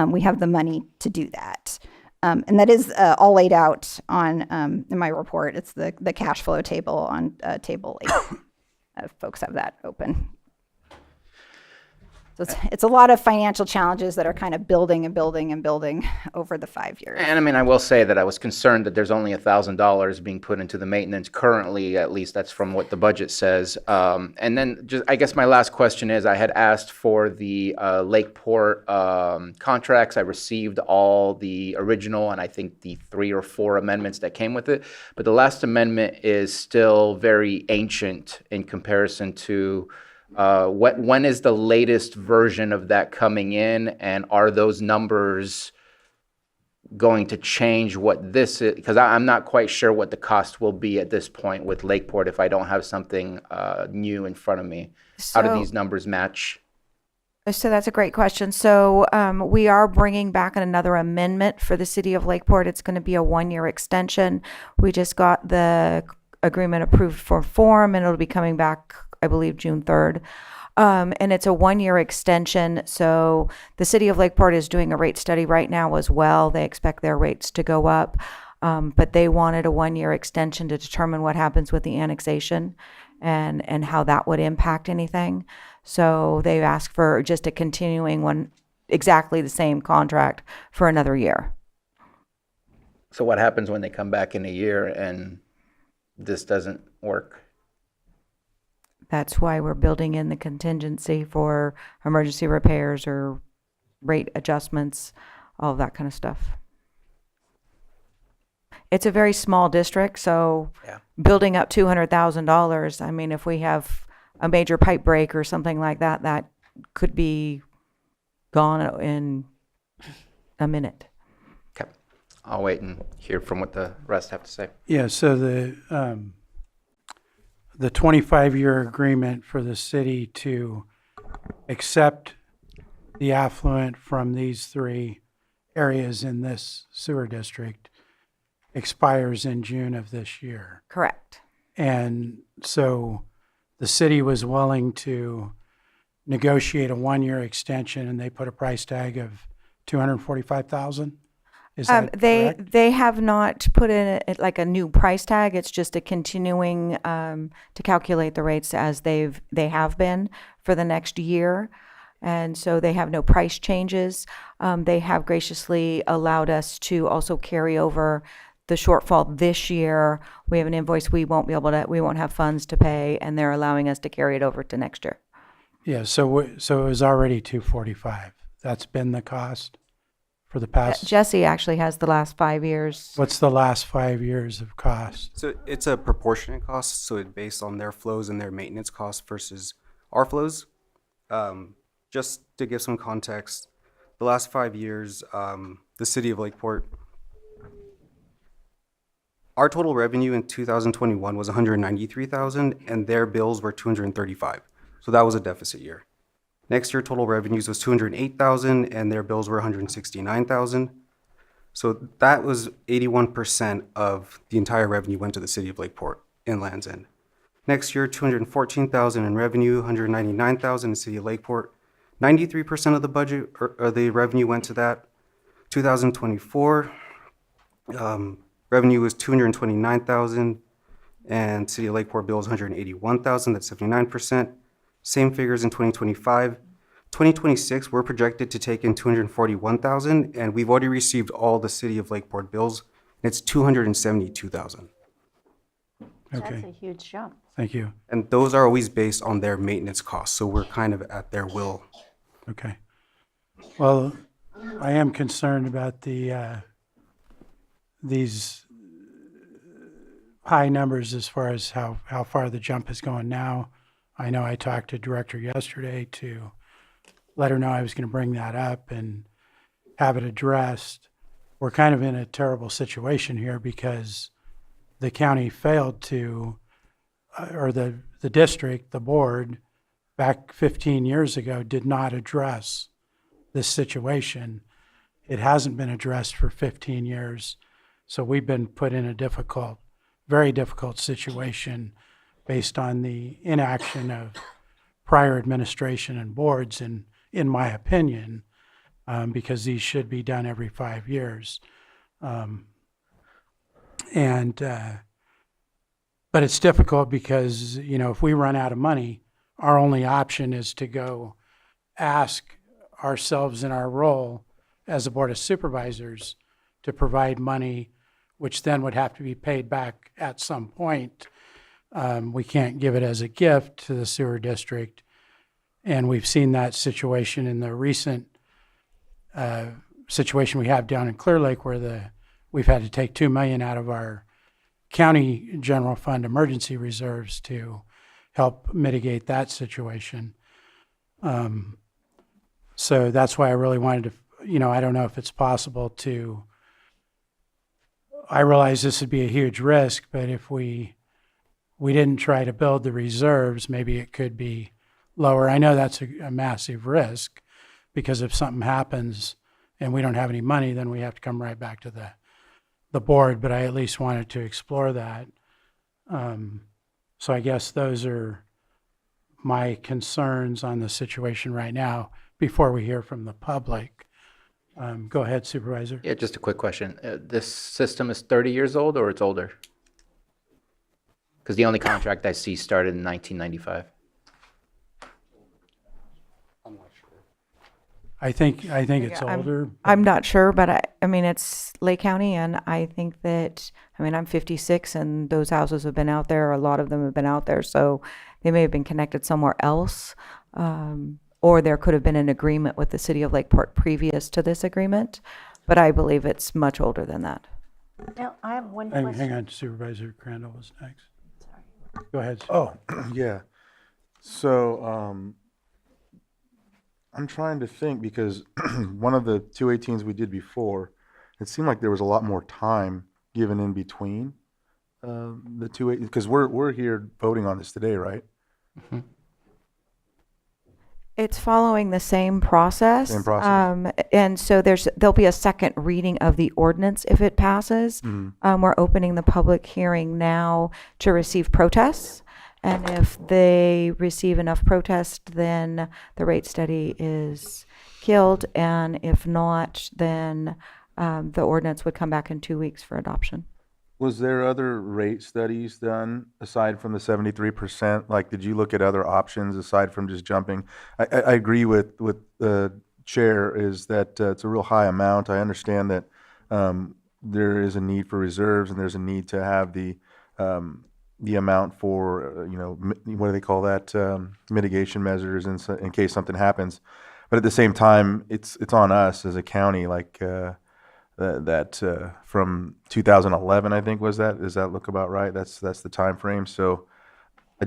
we have the money to do that. And that is all laid out on in my report. It's the cash flow table on table 8. If folks have that open. So it's a lot of financial challenges that are kind of building and building and building over the 5 years. And I mean, I will say that I was concerned that there's only $1,000 being put into the maintenance currently, at least that's from what the budget says. And then just, I guess my last question is, I had asked for the Lakeport contracts. I received all the original and I think the 3 or 4 amendments that came with it. But the last amendment is still very ancient in comparison to when is the latest version of that coming in, and are those numbers going to change what this is? Because I'm not quite sure what the cost will be at this point with Lakeport if I don't have something new in front of me. How do these numbers match? So that's a great question. So we are bringing back another amendment for the city of Lakeport. It's going to be a 1-year extension. We just got the agreement approved for form, and it'll be coming back, I believe, June 3rd. And it's a 1-year extension. So the city of Lakeport is doing a rate study right now as well. They expect their rates to go up. But they wanted a 1-year extension to determine what happens with the annexation and how that would impact anything. So they've asked for just a continuing one, exactly the same contract for another year. So what happens when they come back in a year and this doesn't work? That's why we're building in the contingency for emergency repairs or rate adjustments, all of that kind of stuff. It's a very small district, so building up $200,000, I mean, if we have a major pipe break or something like that, that could be gone in a minute. Okay. I'll wait and hear from what the rest have to say. Yeah, so the 25-year agreement for the city to accept the affluent from these 3 areas in this sewer district expires in June of this year. Correct. And so the city was willing to negotiate a 1-year extension, and they put a price tag of $245,000. Is that correct? They have not put in like a new price tag. It's just a continuing to calculate the rates as they have been for the next year. And so they have no price changes. They have graciously allowed us to also carry over the shortfall this year. We have an invoice we won't have funds to pay, and they're allowing us to carry it over to next year. Yeah, so it was already $245. That's been the cost for the past. Jesse actually has the last 5 years. What's the last 5 years of cost? So it's a proportionate cost, so it's based on their flows and their maintenance costs versus our flows. Just to give some context, the last 5 years, the city of Lakeport, our total revenue in 2021 was $193,000, and their bills were $235,000. So that was a deficit year. Next year, total revenues was $208,000, and their bills were $169,000. So that was 81% of the entire revenue went to the city of Lakeport in Land's End. Next year, $214,000 in revenue, $199,000 in the city of Lakeport. 93% of the budget or the revenue went to that. 2024, revenue was $229,000, and city of Lakeport bills $181,000. That's 79%. Same figures in 2025. 2026, we're projected to take in 241,000, and we've already received all the City of Lakeport bills. And it's 272,000. That's a Okay, huge jump. thank you. And those are always based on their maintenance costs, so we're kind of at their will. Okay. Well, I am concerned about these high numbers as far as how far the jump is going now. I know I talked to director yesterday to let her know I was going to bring that up and have it addressed. We're kind of in a terrible situation here because the county failed to, or the district, the board, back 15 years ago, did not address this situation. It hasn't been addressed for 15 years. So we've been put in a difficult, very difficult situation based on the inaction of prior administration and boards, and in my opinion, because these should be done every 5 years. But it's difficult because, you know, if we run out of money, our only option is to go ask ourselves in our role as a Board of Supervisors to provide money, which then would have to be paid back at some point. We can't give it as a gift to the sewer district. And we've seen that situation in the recent situation we have down in Clear Lake where we've had to take $2 million out of our county general fund emergency reserves to help mitigate that situation. So that's why I really wanted to, you know, I don't know if it's possible to, I realize this would be a huge risk, but if we didn't try to build the reserves, maybe it could be lower. I know that's a massive risk because if something happens and we don't have any money, then we have to come right back to the board, but I at least wanted to explore that. So I guess those are my concerns on the situation right now before we hear from the public. Go ahead, Supervisor. Yeah, just a quick question. This system is 30 years old or it's older? Because the only contract I see started in 1995. I think it's older. I'm not sure, but I mean, it's Lake County, and I think that, I mean, I'm 56, and those houses have been out there. A lot of them have been out there, so they may have been connected somewhere else, or there could have been an agreement with the city of Lakeport previous to this agreement, but I believe it's much older than that. Now, I have one question. Hang on, Supervisor Crandall was next. Sorry. Go ahead. Oh, yeah. So, I'm trying to think because one of the 218s we did before, it seemed like there was a lot more time given in between the 218, because we're here voting on this today, right? Mm-hmm. It's following the same process. Same process. And so there'll be a second reading of the ordinance if it passes. Mm-hmm. We're opening the public hearing now to receive protests. And if they receive enough protest, then the rate study is killed. And if not, then the ordinance would come back in 2 weeks for adoption. Was there other rate studies done aside from the 73%? Like, did you look at other options aside from just jumping? I agree with the chair is that it's a real high amount. I understand that there is a need for reserves and there's a need to have the amount for, what do they call that? Mitigation measures in case something happens. But at the same time, it's on us as a county, like that from 2011, I think, was that? Does that look about right? That's the time frame. So I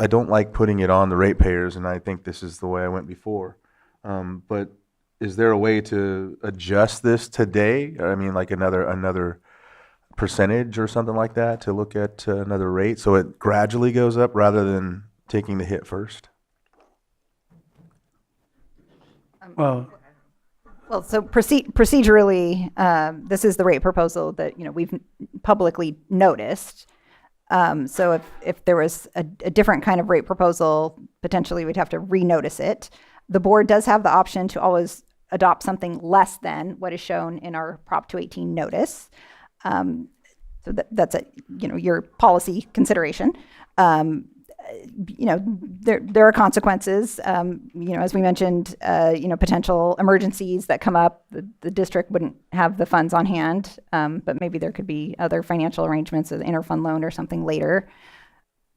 don't like putting it on the ratepayers, and I think this is the way I went before. But is there a way to adjust this today? I mean, like another percentage or something like that to look at another rate so it gradually goes up rather than taking the hit first? Well, so procedurally, this is the rate proposal that, we've publicly noticed. So if there was a different kind of rate proposal, potentially we'd have to renotice it. The board does have the option to always adopt something less than what is shown in our Prop 218 notice. So that's your policy consideration. there are consequences. As we mentioned, potential emergencies that come up. The district wouldn't have the funds on hand, but maybe there could be other financial arrangements, an interfund loan or something later.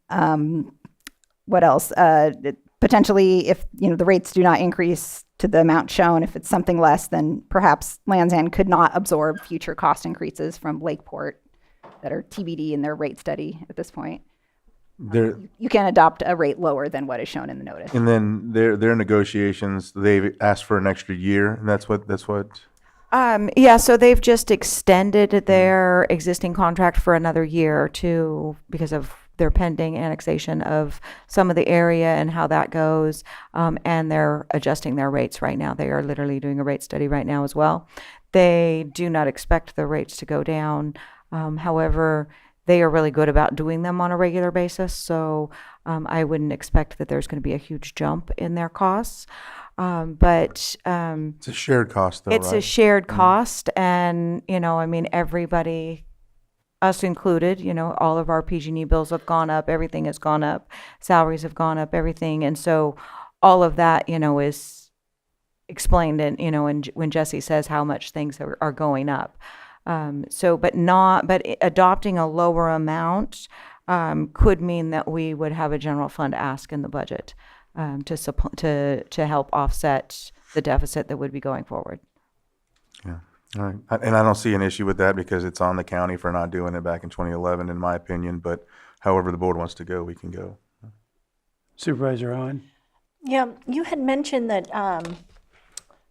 What else? Potentially, if the rates do not increase to the amount shown, if it's something less, then perhaps Land's End could not absorb future cost increases from Lakeport that are TBD in their rate study at this point. You can adopt a rate lower than what is shown in the notice. And then their negotiations, they've asked for an extra year, and that's what. Yeah, so they've just extended their existing contract for another year because of their pending annexation of some of the area and how that goes. And they're adjusting their rates right now. They are literally doing a rate study right now as well. They do not expect the rates to go down. However, they are really good about doing them on a regular basis. So I wouldn't expect that there's going to be a huge jump in their costs. But it's a shared cost, though. It's right? a shared cost, and everybody, us included, all of our PG&E bills have gone up. Everything has gone up. Salaries have gone up. Everything, and so all of that, is explained in, when Jesse says how much things are going up. But adopting a lower amount could mean that we would have a general fund ask in the budget to help offset the deficit that would be going forward. Yeah. All right. And I don't see an issue with that because it's on the county for not doing it back in 2011, in my opinion. But however the board wants to go, we can go. Supervisor Owen? Yeah, you had mentioned that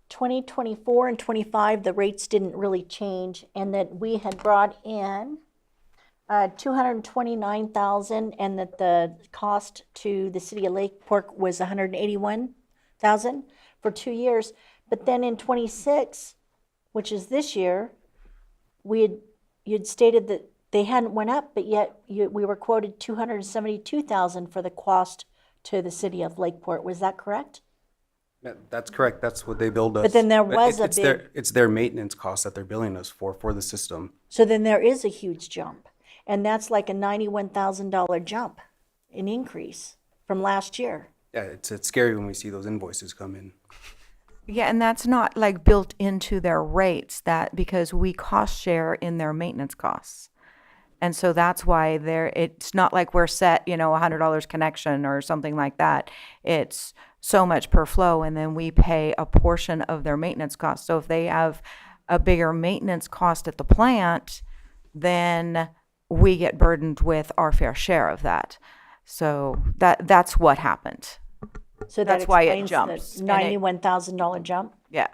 2024 and 25, the rates didn't really change, and that we had brought in $229,000, and that the cost to the city of Lakeport was $181,000 for 2 years. But then in 26, which is this year, you'd stated that they hadn't went up, but yet we were quoted $272,000 for the cost to the city of Lakeport. Was that correct? Yeah, that's correct. That's what they billed us. But then there was it's their maintenance cost that they're billing us for the system. So then there is a huge jump, and that's like a $91,000 jump, an increase from last year. Yeah, it's scary when we see those invoices come in. Yeah, and that's not like built into their rates, because we cost share in their maintenance costs. And so that's why it's not like we're set, $100 connection or something like that. It's so much per flow, and then we pay a portion of their maintenance costs. So if they have a bigger maintenance cost at the plant, then we get burdened with our fair share of that. So that's what happened. So that's why it jumps. The $91,000 jump? Yeah.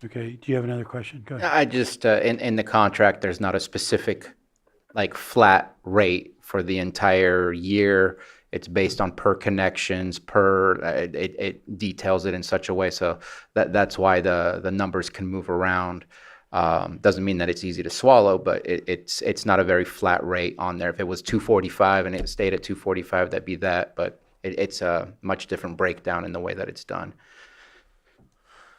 Okay, do you have another question? Go ahead. I just, in the contract, there's not a specific, flat rate for the entire year. It's based on per connections, it details it in such a way so that's why the numbers can move around. Doesn't mean that it's easy to swallow, but it's not a very flat rate on there. If it was 245 and it stayed at 245, that'd be that, but it's a much different breakdown in the way that it's done.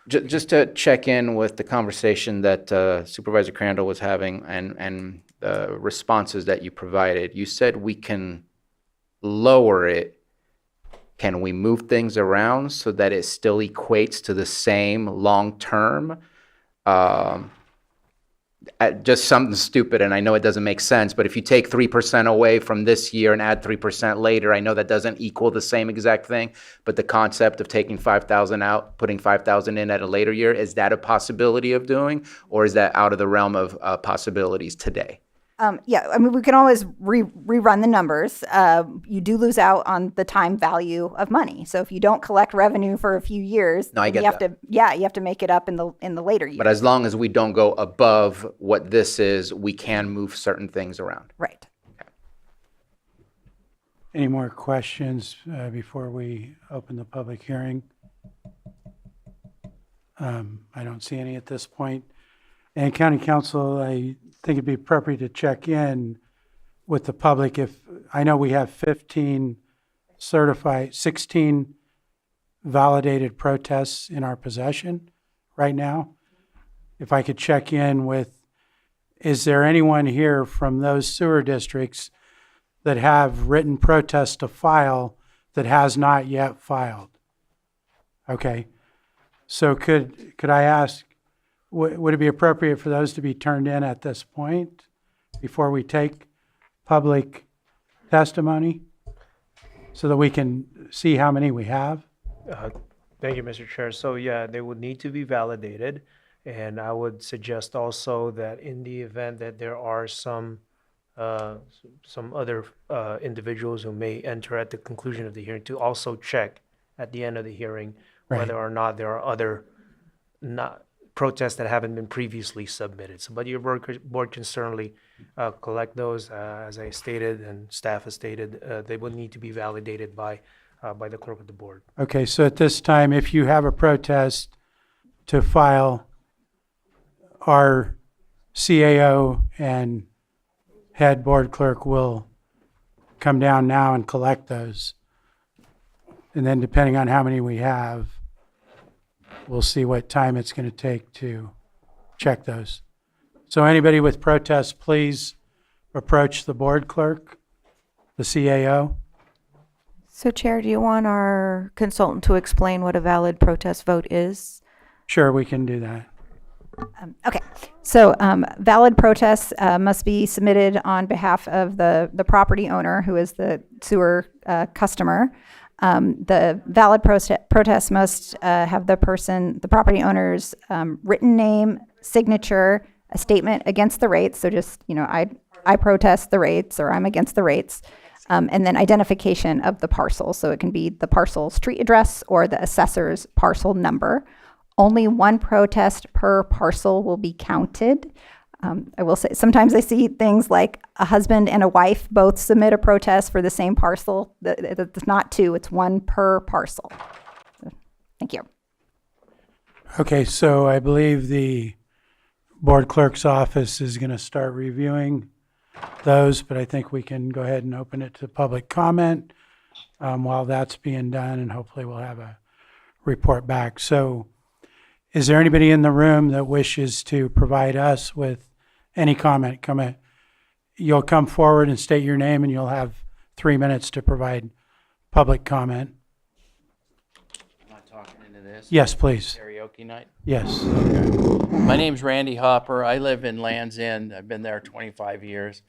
Just to check in with the conversation that Supervisor Crandall was having and the responses that you provided, you said we can lower it. Can we move things around so that it still equates to the same long term? Just something stupid, and I know it doesn't make sense, but if you take 3% away from this year and add 3% later, I know that doesn't equal the same exact thing, but the concept of taking 5,000 out, putting 5,000 in at a later year, is that a possibility of doing, or is that out of the realm of possibilities today? Yeah, I mean, we can always rerun the numbers. You do lose out on the time value of money. So if you don't collect revenue for a few years, No, I get you have that. you have to make it up in the later years. But as long as we don't go above what this is, we can move certain things around. Right. Any more questions before we open the public hearing? I don't see any at this point. And County Council, I think it'd be appropriate to check in with the public. If I know we have 16 validated protests in our possession right now. If I could check in with, is there anyone here from those sewer districts that have written protests to file that has not yet filed. Okay. So could I ask, would it be appropriate for those to be turned in at this point before we take public testimony so that we can see how many we have? Thank you, Mr. Chair. So yeah, they would need to be validated. And I would suggest also that in the event that there are some other individuals who may enter at the conclusion of the hearing, to also check at the end of the hearing whether or not there are other protests that haven't been previously submitted. So, but your board can certainly collect those, as I stated and staff has stated. They will need to be validated by the clerk of the board. Okay, so at this time, if you have a protest to file, our CAO and head board clerk will come down now and collect those. And then depending on how many we have, we'll see what time it's going to take to check those. So anybody with protests, please approach the board clerk, the CAO. So Chair, do you want our consultant to explain what a valid protest vote is? Sure, we can do that. Okay, so valid protests must be submitted on behalf of the property owner, who is the sewer customer. The valid protest must have the property owner's written name, signature, a statement against the rates. So just, I protest the rates, or I'm against the rates. And then identification of the parcel. So it can be the parcel street address or the assessor's parcel number. Only one protest per parcel will be counted. I will say, sometimes I see things like a husband and a wife both submit a protest for the same parcel. It's not two, it's one per parcel. Thank you. Okay, so I believe the board clerk's office is going to start reviewing those, but I think we can go ahead and open it to public comment while that's being done, and hopefully we'll have a report back. So is there anybody in the room that wishes to provide us with any comment? You'll come forward and state your name, and you'll have 3 minutes to provide public comment. Am I talking into this? Yes, please. Karaoke night? Yes. Okay. My name's Randy Hopper. I live in Land's End. I've been there 25 years.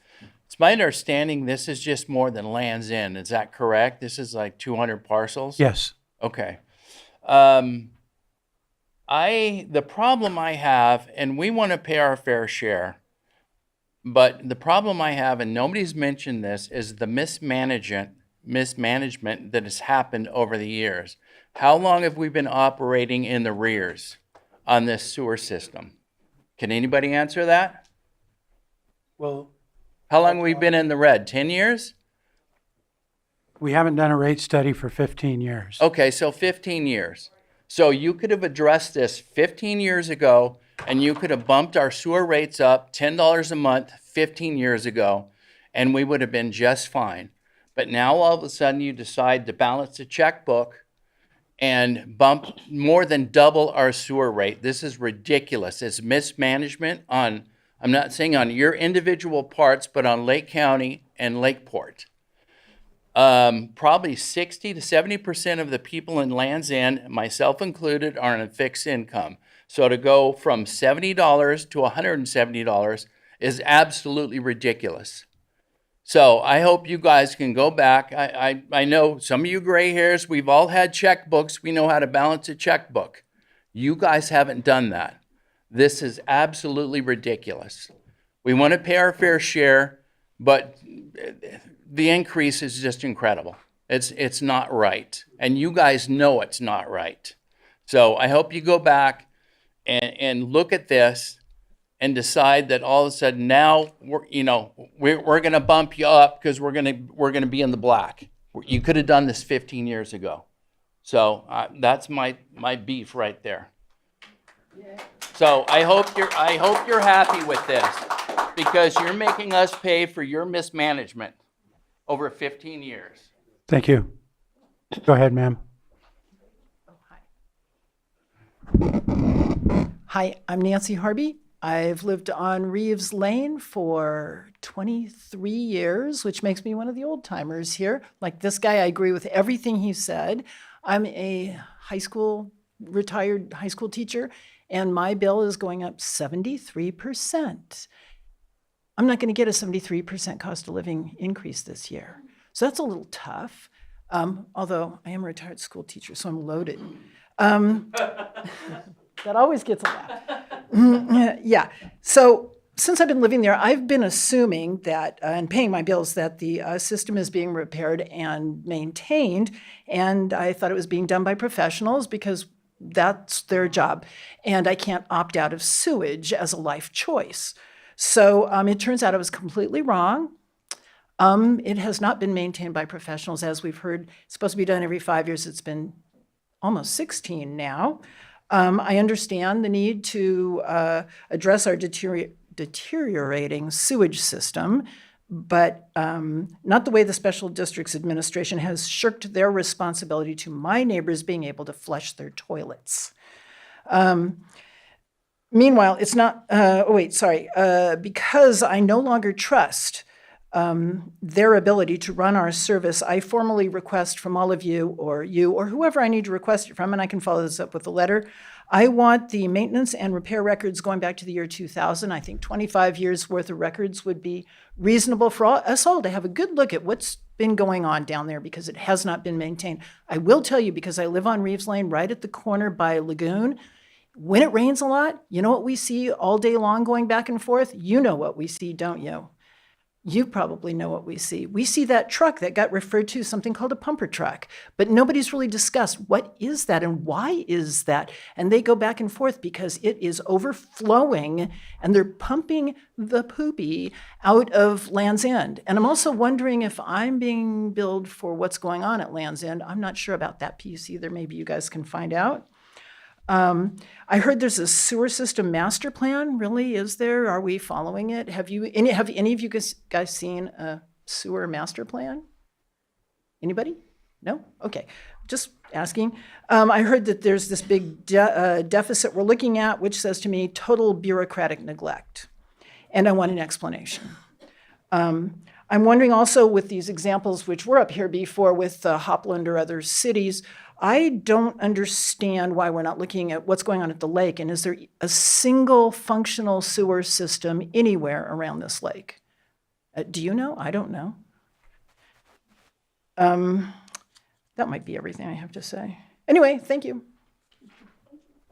It's my understanding this is just more than Land's End. Is that correct? This is like 200 parcels? Yes. Okay. The problem I have, and we want to pay our fair share, but the problem I have, and nobody's mentioned this, is the mismanagement that has happened over the years. How long have we been operating in the rears on this sewer system? Can anybody answer that? Well, how long have we been in the red? 10 years? We haven't done a rate study for 15 years. Okay, so 15 years. So you could have addressed this 15 years ago, and you could have bumped our sewer rates up $10 a month 15 years ago, and we would have been just fine. But now all of a sudden you decide to balance the checkbook and bump more than double our sewer rate. This is ridiculous. It's mismanagement on, I'm not saying on your individual parts, but on Lake County and Lakeport. Probably 60 to 70% of the people in Land's End, myself included, are on a fixed income. So to go from $70 to $170 is absolutely ridiculous. So I hope you guys can go back. I know some of you gray hairs, we've all had checkbooks. We know how to balance a checkbook. You guys haven't done that. This is absolutely ridiculous. We want to pay our fair share, but the increase is just incredible. It's not right. And you guys know it's not right. So I hope you go back and look at this and decide that all of a sudden now we're going to bump you up because we're going to be in the black. You could have done this 15 years ago. So that's my beef right there. So I hope you're happy with this, because you're making us pay for your mismanagement over 15 years. Thank you. Go ahead, ma'am. Hi, I'm Nancy Harvey. I've lived on Reeves Lane for 23 years, which makes me one of the old timers here. Like this guy, I agree with everything he said. I'm a retired high school teacher, and my bill is going up 73%. I'm not going to get a 73% cost of living increase this year. So that's a little tough. Although I am a retired school teacher, so I'm loaded. That always gets a laugh. Yeah. So since I've been living there, I've been assuming that, and paying my bills, that the system is being repaired and maintained. And I thought it was being done by professionals because that's their job. And I can't opt out of sewage as a life choice. So it turns out I was completely wrong. It has not been maintained by professionals, as we've heard. It's supposed to be done every 5 years. It's been almost 16 now. I understand the need to address our deteriorating sewage system, but not the way the Special Districts Administration has shirked their responsibility to my neighbors being able to flush their toilets. Meanwhile, it's not, because I no longer trust their ability to run our service, I formally request from all of you or whoever I need to request it from, and I can follow this up with a letter. I want the maintenance and repair records going back to the year 2000. I think 25 years worth of records would be reasonable for us all to have a good look at what's been going on down there because it has not been maintained. I will tell you, because I live on Reeves Lane right at the corner by Lagoon, when it rains a lot, you know what we see all day long going back and forth? You know what we see, don't you? You probably know what we see. We see that truck that got referred to, something called a pumper truck, but nobody's really discussed what is that and why is that? And they go back and forth because it is overflowing and they're pumping the poopy out of Land's End. And I'm also wondering if I'm being billed for what's going on at Land's End. I'm not sure about that piece either. Maybe you guys can find out. I heard there's a sewer system master plan. Really, is there? Are we following it? Have any of you guys seen a sewer master plan? Anybody? No? Okay. Just asking. I heard that there's this big deficit we're looking at, which says to me total bureaucratic neglect. And I want an explanation. I'm wondering also with these examples, which were up here before with Hopland or other cities, I don't understand why we're not looking at what's going on at the lake, and is there a single functional sewer system anywhere around this lake? Do you know? I don't know. That might be everything I have to say. Anyway, thank you.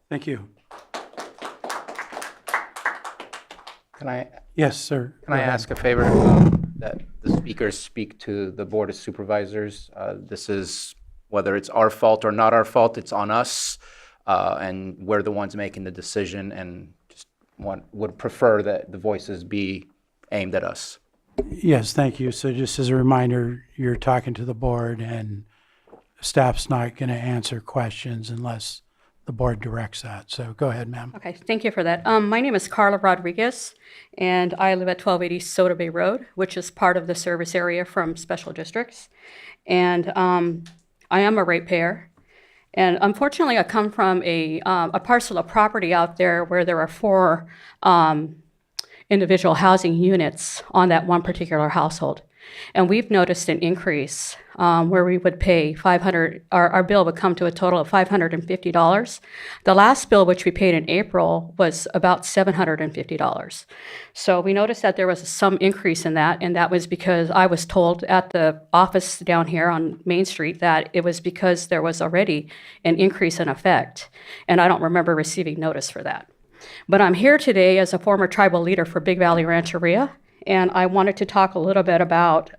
Thank you. Can I? Yes, sir. Can I ask a favor that the speakers speak to the Board of Supervisors? This is, whether it's our fault or not our fault, it's on us, and we're the ones making the decision, and just would prefer that the voices be aimed at us. Yes, thank you. So just as a reminder, you're talking to the board, and staff's not going to answer questions unless the board directs that. So go ahead, ma'am. Okay, thank you for that. My name is Carla Rodriguez, and I live at 1280 Soda Bay Road, which is part of the service area from Special Districts. And I am a ratepayer, and unfortunately, I come from a parcel of property out there where there are 4 individual housing units on that one particular household. And we've noticed an increase where we would pay our bill would come to a total of $550. The last bill, which we paid in April, was about $750. So we noticed that there was some increase in that, and that was because I was told at the office down here on Main Street that it was because there was already an increase in effect, and I don't remember receiving notice for that. But I'm here today as a former tribal leader for Big Valley Rancheria, and I wanted to talk a little bit about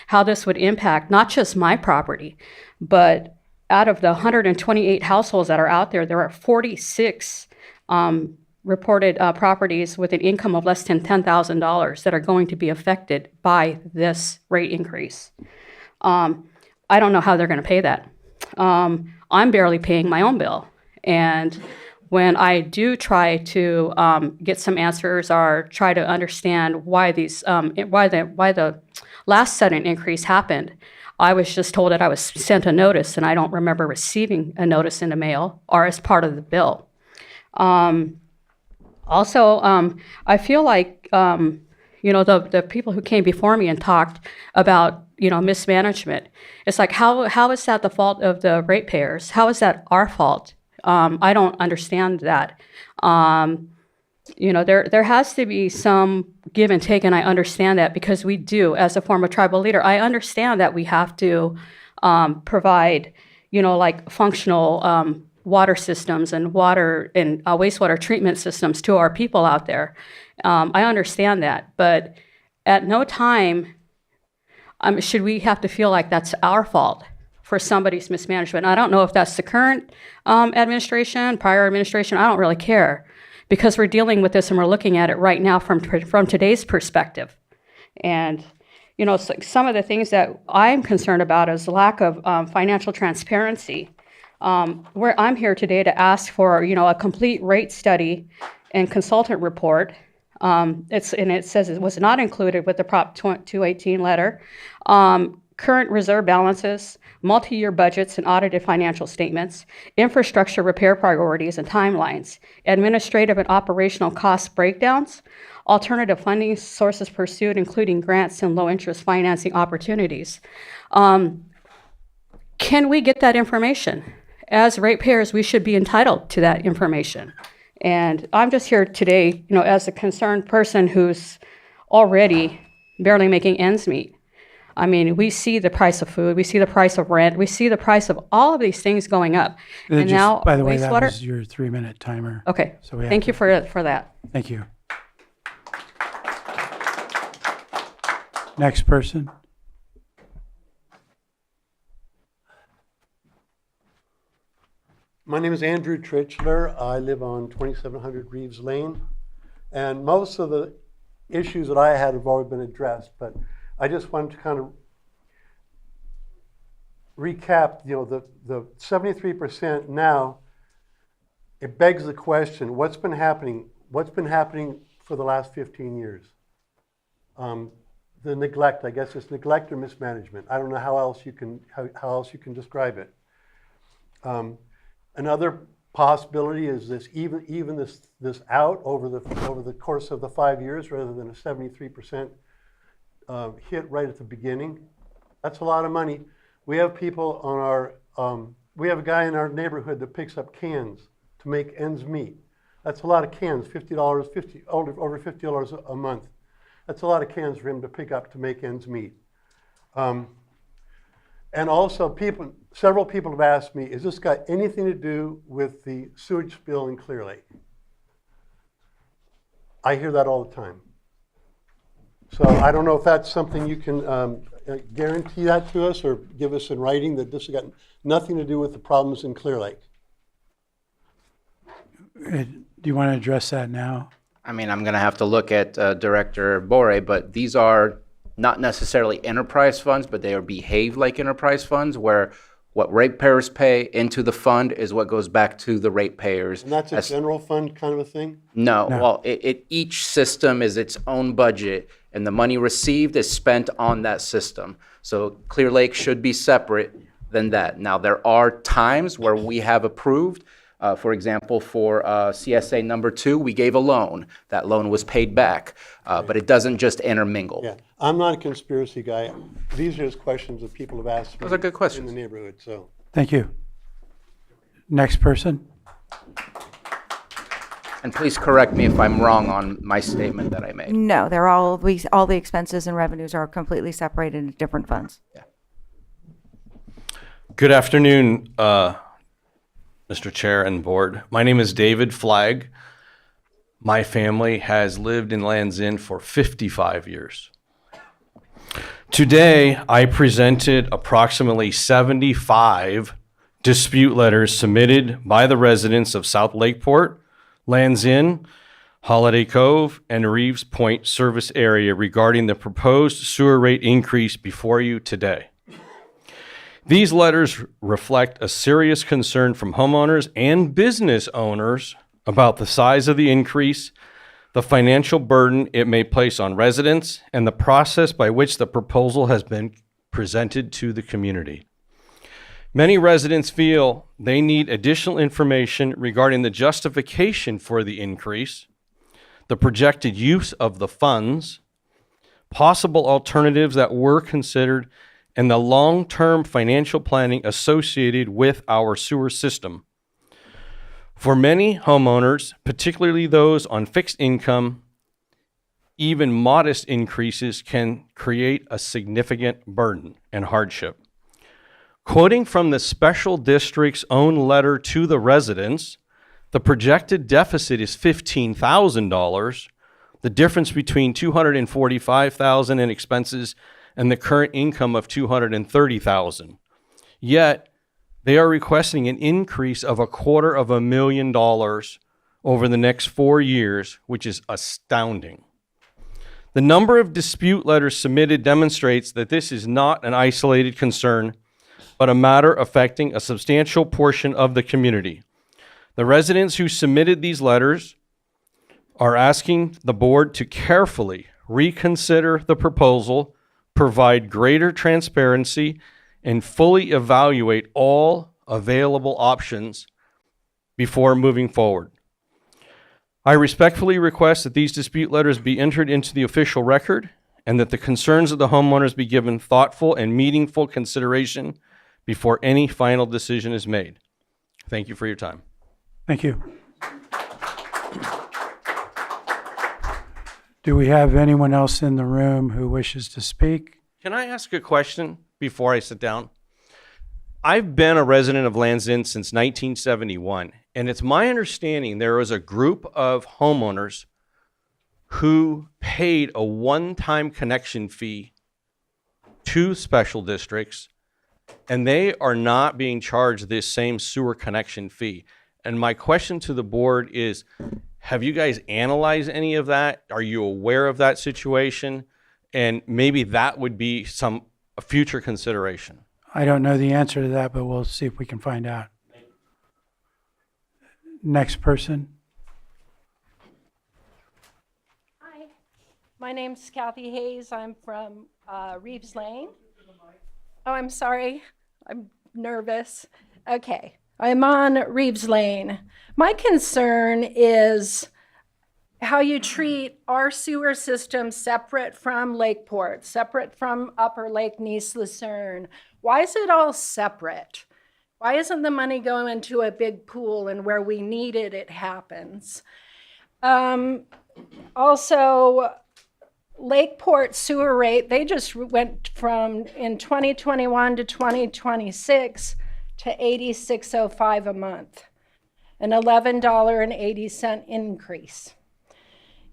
how this would impact not just my property, but out of the 128 households that are out there, there are 46 reported properties with an income of less than $10,000 that are going to be affected by this rate increase. I don't know how they're going to pay that. I'm barely paying my own bill, and when I do try to get some answers or try to understand why the last sudden increase happened, I was just told that I was sent a notice, and I don't remember receiving a notice in the mail or as part of the bill. Also, I feel like, the people who came before me and talked about, mismanagement. It's like, how is that the fault of the ratepayers? How is that our fault? I don't understand that. There has to be some give and take, and I understand that because we do, as a former tribal leader, I understand that we have to provide, like functional water systems and water and wastewater treatment systems to our people out there. I understand that, but at no time should we have to feel like that's our fault for somebody's mismanagement. I don't know if that's the current administration, prior administration, I don't really care, because we're dealing with this and we're looking at it right now from today's perspective. And, some of the things that I'm concerned about is lack of financial transparency. Where I'm here today to ask for, a complete rate study and consultant report. It says it was not included with the Prop 218 letter. Current reserve balances, multi-year budgets and audited financial statements, infrastructure repair priorities and timelines, administrative and operational cost breakdowns, alternative funding sources pursued, including grants and low-interest financing opportunities. Can we get that information? As ratepayers, we should be entitled to that information. And I'm just here today, as a concerned person who's already barely making ends meet. I mean, we see the price of food, we see the price of rent, we see the price of all of these things going up. And now, by the way, that wastewater. was your 3-minute timer. Okay, So we have thank you to- for that. Thank you. Next person. My name is Andrew Tritchler. I live on 2700 Reeves Lane. And most of the issues that I had have already been addressed, but I just wanted to kind of recap, the 73% now. It begs the question, what's been happening? What's been happening for the last 15 years? The neglect, I guess it's neglect or mismanagement. I don't know how else you can describe it. Another possibility is this even this out over the course of the 5 years rather than a 73% hit right at the beginning. That's a lot of money. We have people on our we have a guy in our neighborhood that picks up cans to make ends meet. That's a lot of cans, $50, over $50 a month. That's a lot of cans for him to pick up to make ends meet. And also, several people have asked me, has this got anything to do with the sewage spill in Clear Lake? I hear that all the time. So I don't know if that's something you can guarantee that to us or give us in writing, that this has got nothing to do with the problems in Clear Lake. Do you want to address that now? I mean, I'm going to have to look at Director Bore, but these are not necessarily enterprise funds, but they are behaved like enterprise funds, where what ratepayers pay into the fund is what goes back to the ratepayers. And that's a general fund kind of a thing? No. Well, each system is its own budget, and the money received is spent on that system. So Clear Lake should be separate than that. Now, there are times where we have approved, for example, for CSA number 2, we gave a loan. That loan was paid back, but it doesn't just intermingle. Yeah, I'm not a conspiracy guy. These are just questions that people have asked me. Those are good questions. In the neighborhood, so. Thank you. Next person. And please correct me if I'm wrong on my statement that I made. No, they're all the expenses and revenues are completely separated into different funds. Good afternoon, Mr. Chair and Board. My name is David Flagg. My family has lived in Land's End for 55 years. Today, I presented approximately 75 dispute letters submitted by the residents of South Lakeport, Land's End, Holiday Cove, and Reeves Point service area regarding the proposed sewer rate increase before you today. These letters reflect a serious concern from homeowners and business owners about the size of the increase, the financial burden it may place on residents, and the process by which the proposal has been presented to the community. Many residents feel they need additional information regarding the justification for the increase, the projected use of the funds, possible alternatives that were considered, and the long-term financial planning associated with our sewer system. For many homeowners, particularly those on fixed income, even modest increases can create a significant burden and hardship. Quoting from the special district's own letter to the residents, the projected deficit is $15,000, the difference between $245,000 in expenses and the current income of $230,000. Yet, they are requesting an increase of $250,000 over the next 4 years, which is astounding. The number of dispute letters submitted demonstrates that this is not an isolated concern, but a matter affecting a substantial portion of the community. The residents who submitted these letters are asking the board to carefully reconsider the proposal, provide greater transparency, and fully evaluate all available options before moving forward. I respectfully request that these dispute letters be entered into the official record and that the concerns of the homeowners be given thoughtful and meaningful consideration before any final decision is made. Thank you for your time. Thank you. Do we have anyone else in the room who wishes to speak? Can I ask a question before I sit down? I've been a resident of Land's End since 1971, and it's my understanding there was a group of homeowners who paid a one-time connection fee to special districts, and they are not being charged this same sewer connection fee. And my question to the board is, have you guys analyzed any of that? Are you aware of that situation? And maybe that would be a future consideration. I don't know the answer to that, but we'll see if we can find out. Next person. Hi, my name's Kathy Hayes. I'm from Reeves Lane. Oh, I'm sorry. I'm nervous. Okay, I'm on Reeves Lane. My concern is how you treat our sewer system separate from Lakeport, separate from Upper Lake Nice Lucerne. Why is it all separate? Why isn't the money going into a big pool and where we need it, it happens? Also, Lakeport sewer rate, they just went from in 2021 to 2026 to $86.05 a month, an $11.80 increase.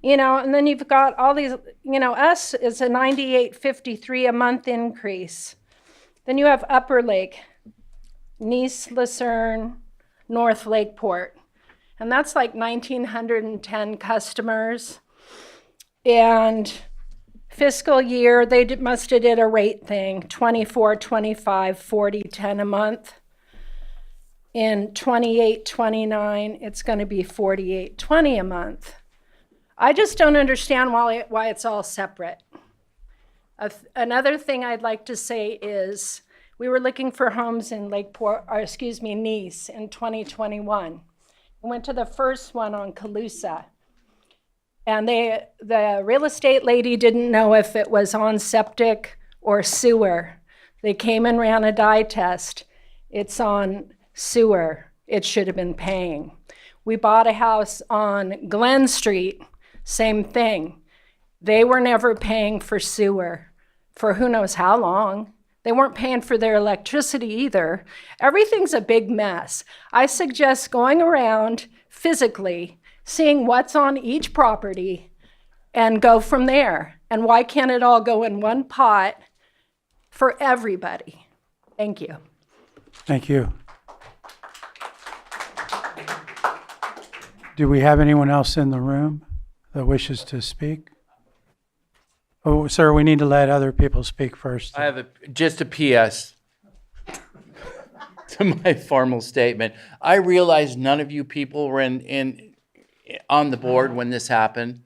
You know, and then you've got all these, you know, us is a $98.53 a month increase. Then you have Upper Lake, Nice, Lucerne, North Lakeport, and that's like 1,910 customers. And fiscal year, they must have did a rate thing, 24, 25, 40, 10 a month. In 28, 29, it's going to be 48, 20 a month. I just don't understand why it's all separate. Another thing I'd like to say is we were looking for homes in Nice in 2021. We went to the first one on Calusa. And the real estate lady didn't know if it was on septic or sewer. They came and ran a dye test. It's on sewer. It should have been paying. We bought a house on Glen Street, same thing. They were never paying for sewer for who knows how long. They weren't paying for their electricity either. Everything's a big mess. I suggest going around physically, seeing what's on each property and go from there. And why can't it all go in one pot for everybody? Thank you. Thank you. Do we have anyone else in the room that wishes to speak? Oh, sir, we need to let other people speak first. I have just a PS to my formal statement. I realize none of you people were on the board when this happened.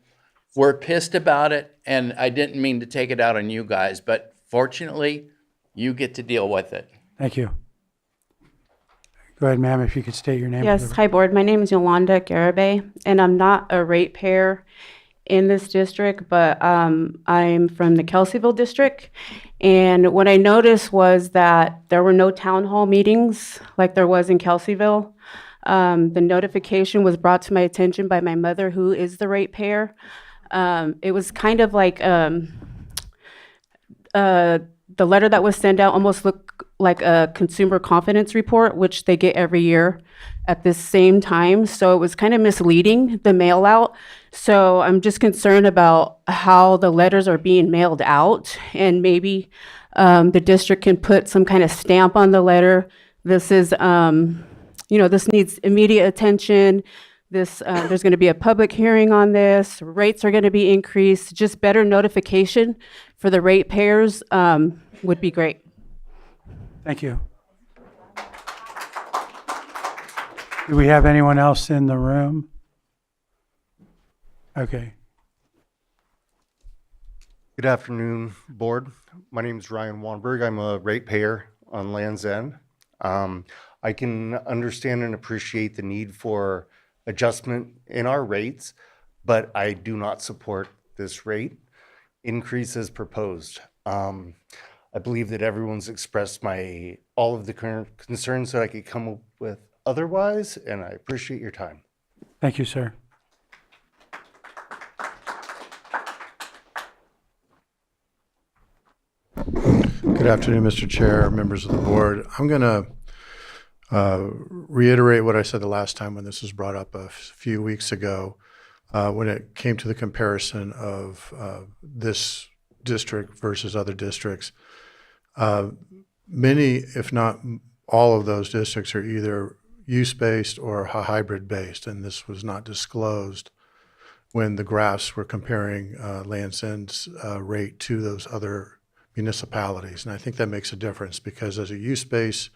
We're pissed about it, and I didn't mean to take it out on you guys, but fortunately, you get to deal with it. Thank you. Go ahead, ma'am, if you could state your name. for Yes, the- hi board. My name is Yolanda Garibay, and I'm not a ratepayer in this district, but I'm from the Kelseyville district. And what I noticed was that there were no town hall meetings like there was in Kelseyville. The notification was brought to my attention by my mother, who is the ratepayer. It was kind of like the letter that was sent out almost looked like a consumer confidence report, which they get every year at this same time. So it was kind of misleading, the mail out. So I'm just concerned about how the letters are being mailed out, and maybe the district can put some kind of stamp on the letter. This is, this needs immediate attention. This, there's going to be a public hearing on this. Rates are going to be increased. Just better notification for the ratepayers would be great. Thank you. Do we have anyone else in the room? Okay. Good afternoon, board. My name is Ryan Wanberg. I'm a ratepayer on Land's End. I can understand and appreciate the need for adjustment in our rates, but I do not support this rate increase as proposed. I believe that everyone's expressed all of the current concerns that I could come up with otherwise, and I appreciate your time. Thank you, sir. Good afternoon, Mr. Chair, members of the board. I'm going to reiterate what I said the last time when this was brought up a few weeks ago, when it came to the comparison of this district versus other districts. Many, if not all of those districts are either use-based or hybrid-based, and this was not disclosed when the graphs were comparing Land's End's rate to those other municipalities. And I think that makes a difference because as a use-based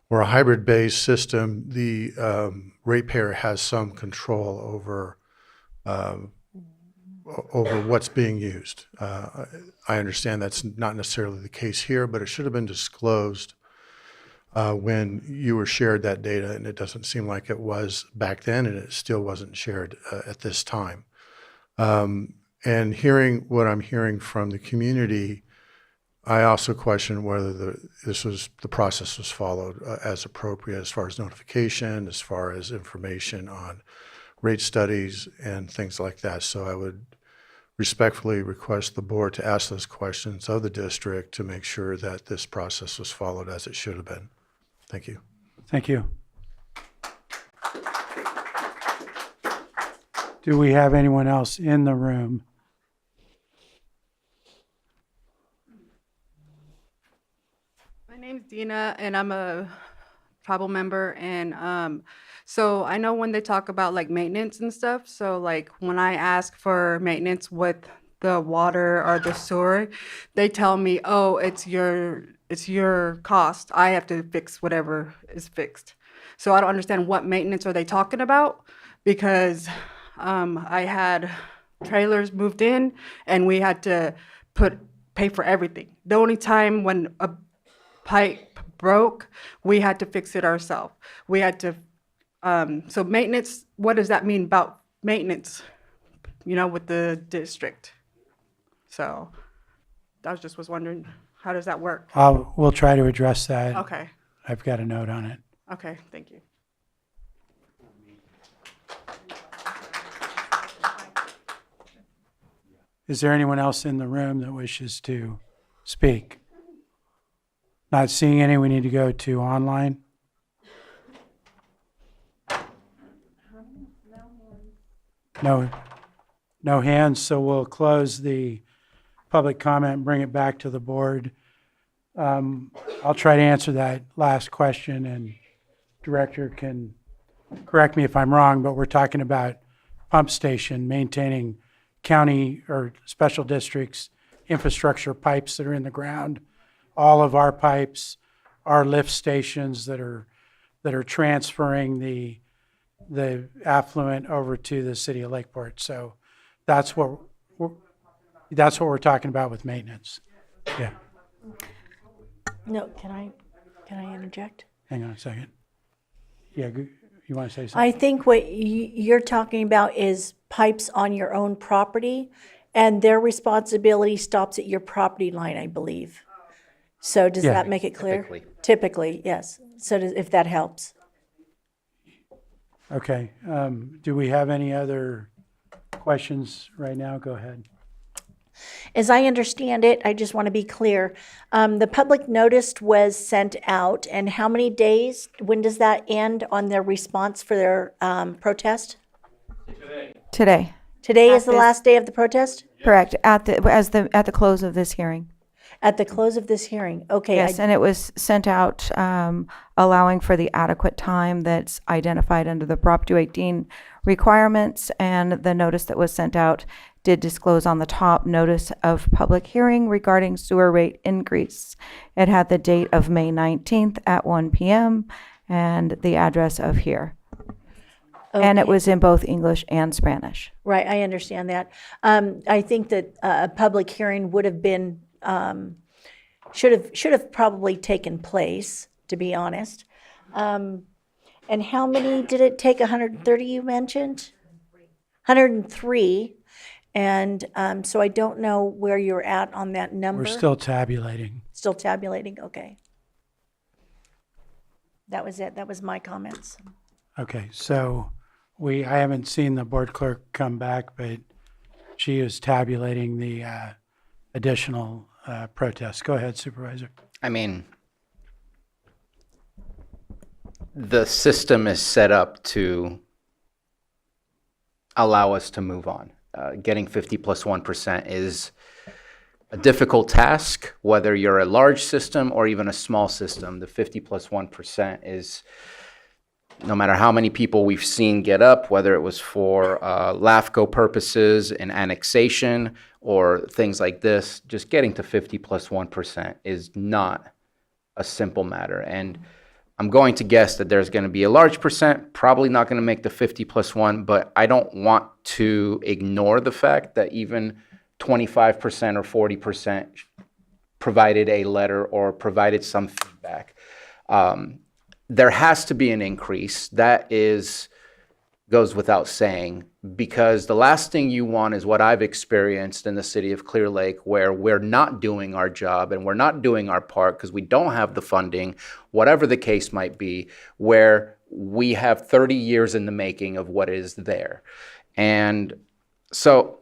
or a hybrid-based system, the ratepayer has some control over what's being used. I understand that's not necessarily the case here, but it should have been disclosed when you were shared that data, and it doesn't seem like it was back then, and it still wasn't shared at this time. And hearing what I'm hearing from the community, I also question whether the process was followed as appropriate as far as notification, as far as information on rate studies and things like that. So I would respectfully request the board to ask those questions of the district to make sure that this process was followed as it should have been. Thank you. Thank you. Do we have anyone else in the room? My name's Dina, and I'm a tribal member. And so I know when they talk about like maintenance and stuff, so like when I ask for maintenance with the water or the sewer, they tell me, oh, it's your cost. I have to fix whatever is fixed. So I don't understand what maintenance are they talking about, because I had trailers moved in and we had to pay for everything. The only time when a pipe broke, we had to fix it ourselves. We had to, so maintenance, what does that mean about maintenance, with the district? So I was wondering, how does that work? We'll try to address that. Okay. I've got a note on it. Okay, thank you. Is there anyone else in the room that wishes to speak? Not seeing any, we need to go to online. No hands, so we'll close the public comment and bring it back to the board. I'll try to answer that last question, and Director can correct me if I'm wrong, but we're talking about pump station, maintaining county or special districts infrastructure pipes that are in the ground. All of our pipes are lift stations that are transferring the affluent over to the city of Lakeport. So that's what we're talking about with maintenance. Yeah. No, can I interject? Hang on a second. Yeah, you want to say something? I think what you're talking about is pipes on your own property, and their responsibility stops at your property line, I believe. So does Yeah. that make it clear? Typically. Typically, yes. So if that helps. Okay. Do we have any other questions right now? Go ahead. As I understand it, I just want to be clear. The public notice was sent out, and how many days? When does that end on their response for their protest? Today. Today is At the this- last day of the protest? Correct, at the close of this hearing. At the close of this hearing? Okay. Yes, and it was sent out allowing for the adequate time that's identified under the Prop 218 requirements, and the notice that was sent out did disclose on the top notice of public hearing regarding sewer rate increase. It had the date of May 19th at 1 p.m. and the address of here. And it Okay. was in both English and Spanish. Right, I understand that. I think that a public hearing would have been, should have probably taken place, to be honest. And how many did it take? 130 you mentioned? 103. And so I don't know where you're at on that number. We're still tabulating. Still tabulating, okay. That was it, that was my comments. Okay, so I haven't seen the board clerk come back, but she is tabulating the additional protests. Go ahead, Supervisor. I mean, the system is set up to allow us to move on. Getting 50 plus 1% is a difficult task, whether you're a large system or even a small system. The 50 plus 1% is, no matter how many people we've seen get up, whether it was for LAFCO purposes and annexation or things like this, just getting to 50 plus 1% is not a simple matter. And I'm going to guess that there's going to be a large percent, probably not going to make the 50 plus 1, but I don't want to ignore the fact that even 25% or 40% provided a letter or provided some feedback. There has to be an increase. That goes without saying, because the last thing you want is what I've experienced in the city of Clear Lake, where we're not doing our job and we're not doing our part because we don't have the funding, whatever the case might be, where we have 30 years in the making of what is there. And so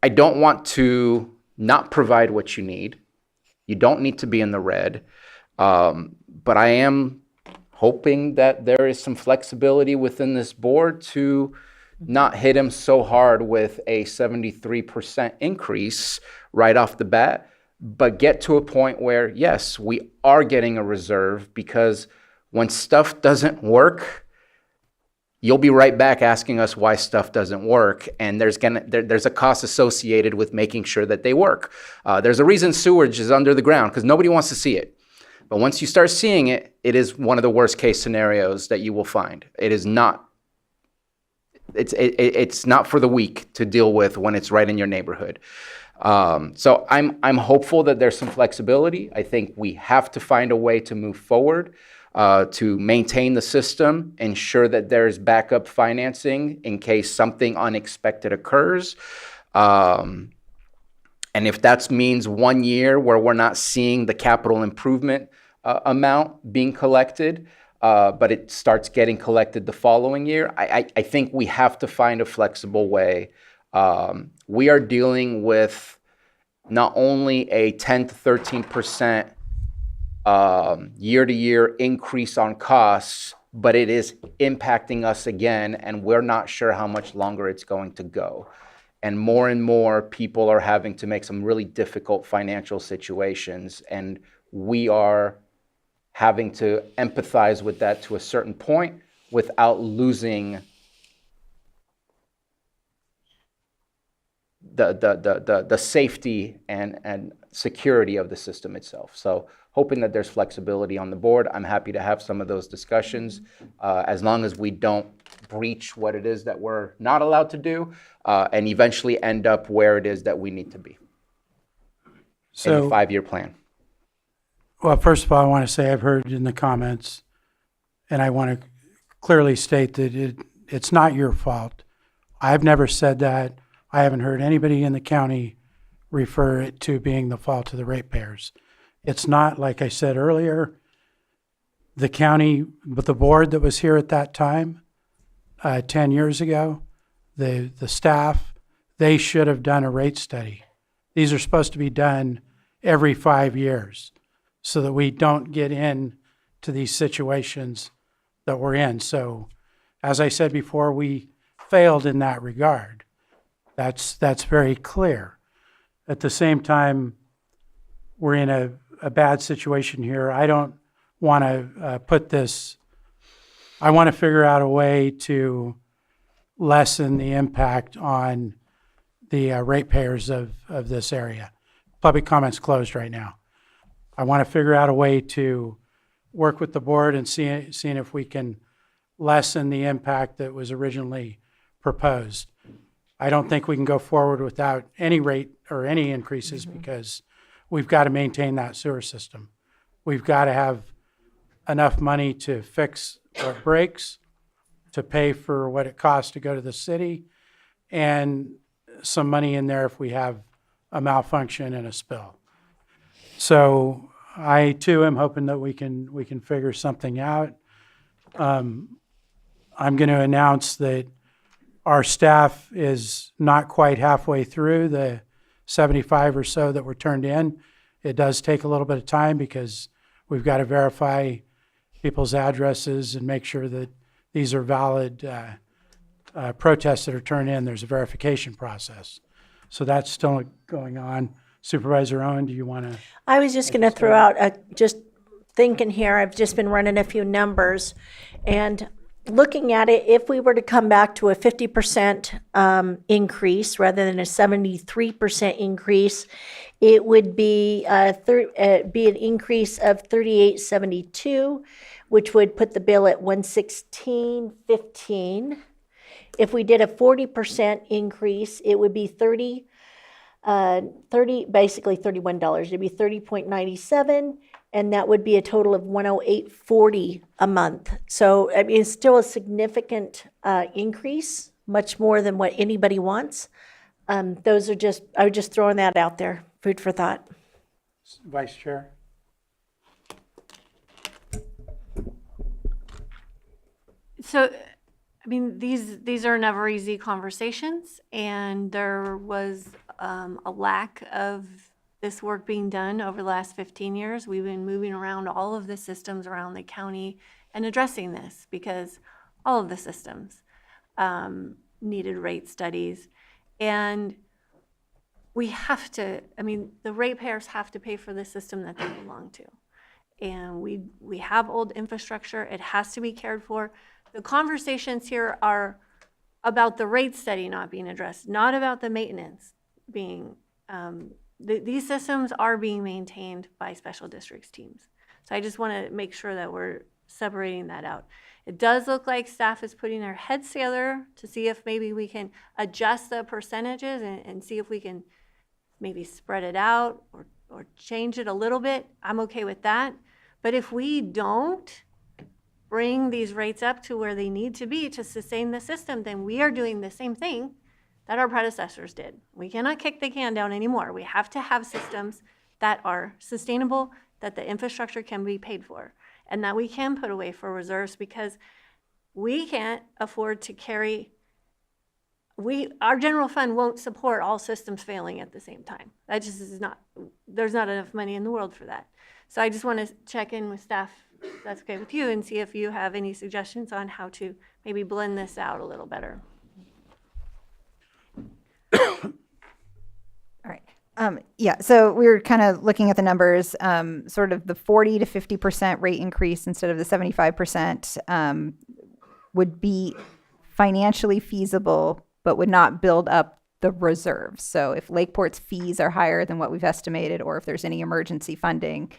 I don't want to not provide what you need. You don't need to be in the red. But I am hoping that there is some flexibility within this board to not hit him so hard with a 73% increase right off the bat, but get to a point where, yes, we are getting a reserve, because when stuff doesn't work, you'll be right back asking us why stuff doesn't work, and there's a cost associated with making sure that they work. There's a reason sewage is under the ground, because nobody wants to see it. But once you start seeing it, it is one of the worst case scenarios that you will find. It is not. It's not for the weak to deal with when it's right in your neighborhood. So I'm hopeful that there's some flexibility. I think we have to find a way to move forward to maintain the system, ensure that there's backup financing in case something unexpected occurs. And if that means 1 year where we're not seeing the capital improvement amount being collected, but it starts getting collected the following year, I think we have to find a flexible way. We are dealing with not only a 10 to 13% year-to-year increase on costs, but it is impacting us again, and we're not sure how much longer it's going to go. And more people are having to make some really difficult financial situations, and we are having to empathize with that to a certain point without losing the safety and security of the system itself. So hoping that there's flexibility on the board. I'm happy to have some of those discussions, as long as we don't breach what it is that we're not allowed to do, and eventually end up where it is that we need to be in a 5-year plan. Well, first of all, I want to say I've heard in the comments and I want to clearly state that it's not your fault. I've never said that. I haven't heard anybody in the county refer it to being the fault of the ratepayers. It's not, like I said earlier, the county, but the board that was here at that time, 10 years ago, the staff, they should have done a rate study. These are supposed to be done every 5 years so that we don't get in to these situations that we're in. So, as I said before, we failed in that regard. That's very clear. At the same time, we're in a bad situation here. I don't want to put this, I want to figure out a way to lessen the impact on the ratepayers of this area. Public comment's closed right now. I want to figure out a way to work with the board and seeing if we can lessen the impact that was originally proposed. I don't think we can go forward without any rate or any increases because we've got to maintain that sewer system. We've got to have enough money to fix what breaks, to pay for what it costs to go to the city, and some money in there if we have a malfunction and a spill. So I too am hoping that we can figure something out. I'm going to announce that our staff is not quite halfway through the 75 or so that were turned in. It does take a little bit of time because we've got to verify people's addresses and make sure that these are valid protests that are turned in. There's a verification process. So that's still going on. Supervisor Owen, do you want to? I was just going to throw out, just thinking here, I've just been running a few numbers and looking at it, if we were to come back to a 50% increase rather than a 73% increase, it would be an increase of $38.72, which would put the bill at $116.15. If we did a 40% increase, it would be basically $31. It'd be $30.97, and that would be a total of $108.40 a month. So I mean, it's still a significant increase, much more than what anybody wants. Those are just, I was just throwing that out there, food for thought. Vice Chair. So, I mean, these are never easy conversations, and there was a lack of this work being done over the last 15 years. We've been moving around all of the systems around the county and addressing this because all of the systems needed rate studies. And we have to, I mean, the ratepayers have to pay for the system that they belong to. And we have old infrastructure. It has to be cared for. The conversations here are about the rate study not being addressed, not about the maintenance being, these systems are being maintained by special districts teams. So I just want to make sure that we're separating that out. It does look like staff is putting their heads together to see if maybe we can adjust the percentages and see if we can maybe spread it out or change it a little bit. I'm okay with that. But if we don't bring these rates up to where they need to be to sustain the system, then we are doing the same thing that our predecessors did. We cannot kick the can down anymore. We have to have systems that are sustainable, that the infrastructure can be paid for, and that we can put away for reserves, because we can't afford to carry, our general fund won't support all systems failing at the same time. That just is not, there's not enough money in the world for that. So I just want to check in with staff, if that's okay with you, and see if you have any suggestions on how to maybe blend this out a little better. All right. Yeah, so we were kind of looking at the numbers, sort of the 40 to 50% rate increase instead of the 75% would be financially feasible, but would not build up the reserves. So if Lakeport's fees are higher than what we've estimated, or if there's any emergency funding,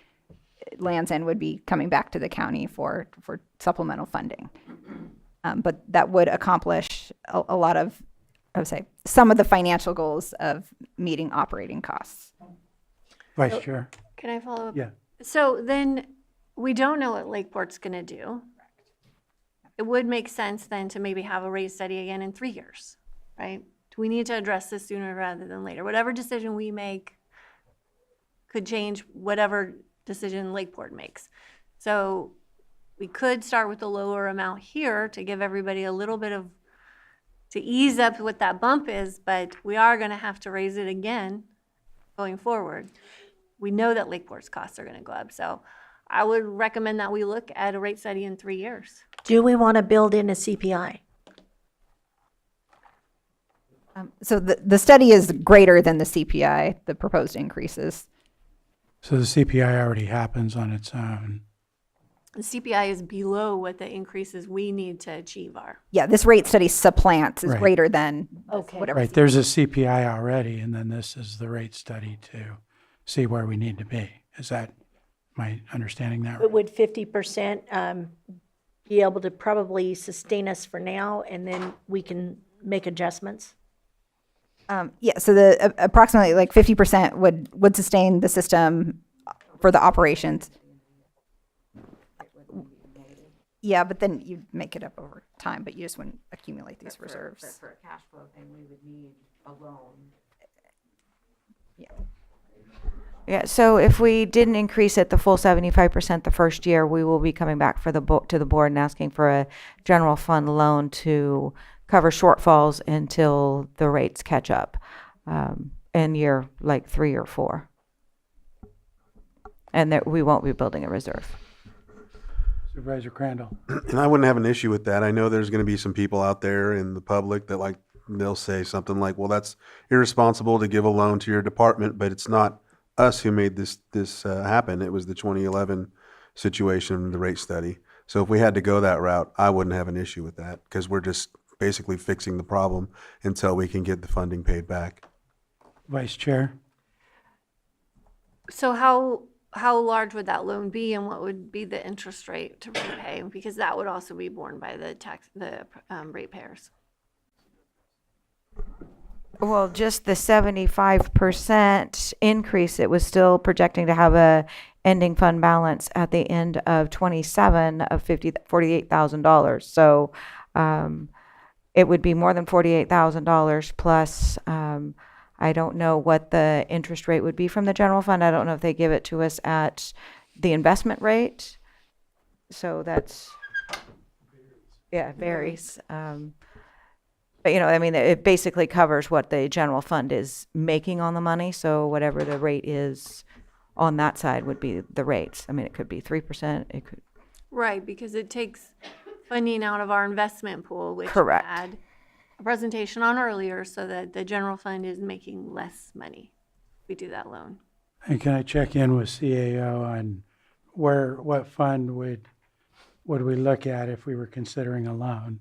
Land's End would be coming back to the county for supplemental funding. But that would accomplish a lot of, I would say, some of the financial goals of meeting operating costs. Vice Chair. Can I follow up? Yeah. So then we don't know what Lakeport's going to do. it would make sense then to maybe have a rate study again in 3 years, right? We need to address this sooner rather than later. Whatever decision we make could change whatever decision Lakeport makes. So we could start with a lower amount here to give everybody a little bit of, to ease up what that bump is, but we are gonna have to raise it again going forward. We know that Lakeport's costs are gonna go up, so I would recommend that we look at a rate study in 3 years. Do we want to build in a CPI? So the study is greater than the CPI, the proposed increases. So the CPI already happens on its own. The CPI is below what the increases we need to achieve are. Yeah, this rate study supplants, is Right. greater than Okay. whatever. Right, there's a CPI already, and then this is the rate study to see where we need to be. Is that my understanding that? But would 50% be able to probably sustain us for now, and then we can make adjustments? Yeah, so the approximately like 50% would sustain the system for the operations. Yeah, but then you'd make it up over time, but you just wouldn't accumulate these reserves. For a cash flow thing, we would need a loan. Yeah. Yeah, so if we didn't increase it the full 75% the first year, we will be coming back to the board and asking for a general fund loan to cover shortfalls until the rates catch up in year like 3 or 4. And that we won't be building a reserve. Supervisor Crandall. And I wouldn't have an issue with that. I know there's going to be some people out there in the public that they'll say something like, well, that's irresponsible to give a loan to your department, but it's not us who made this happen. It was the 2011 situation, the rate study. So if we had to go that route, I wouldn't have an issue with that because we're just basically fixing the problem until we can get the funding paid back. Vice Chair. So how large would that loan be, and what would be the interest rate to repay? Because that would also be borne by the ratepayers. Well, just the 75% increase, it was still projecting to have a ending fund balance at the end of 27 of $48,000. So it would be more than $48,000 plus. I don't know what the interest rate would be from the general fund. I don't know if they give it to us at the investment rate. So that's, yeah, it varies. But, you know, I mean, it basically covers what the general fund is making on the money. So whatever the rate is on that side would be the rates. I mean, it could be 3%. It could. Right, because it takes funding out of our investment pool, which Correct. we had a presentation on earlier, so that the general fund is making less money. We do that loan. And can I check in with CAO on what fund would we look at if we were considering a loan?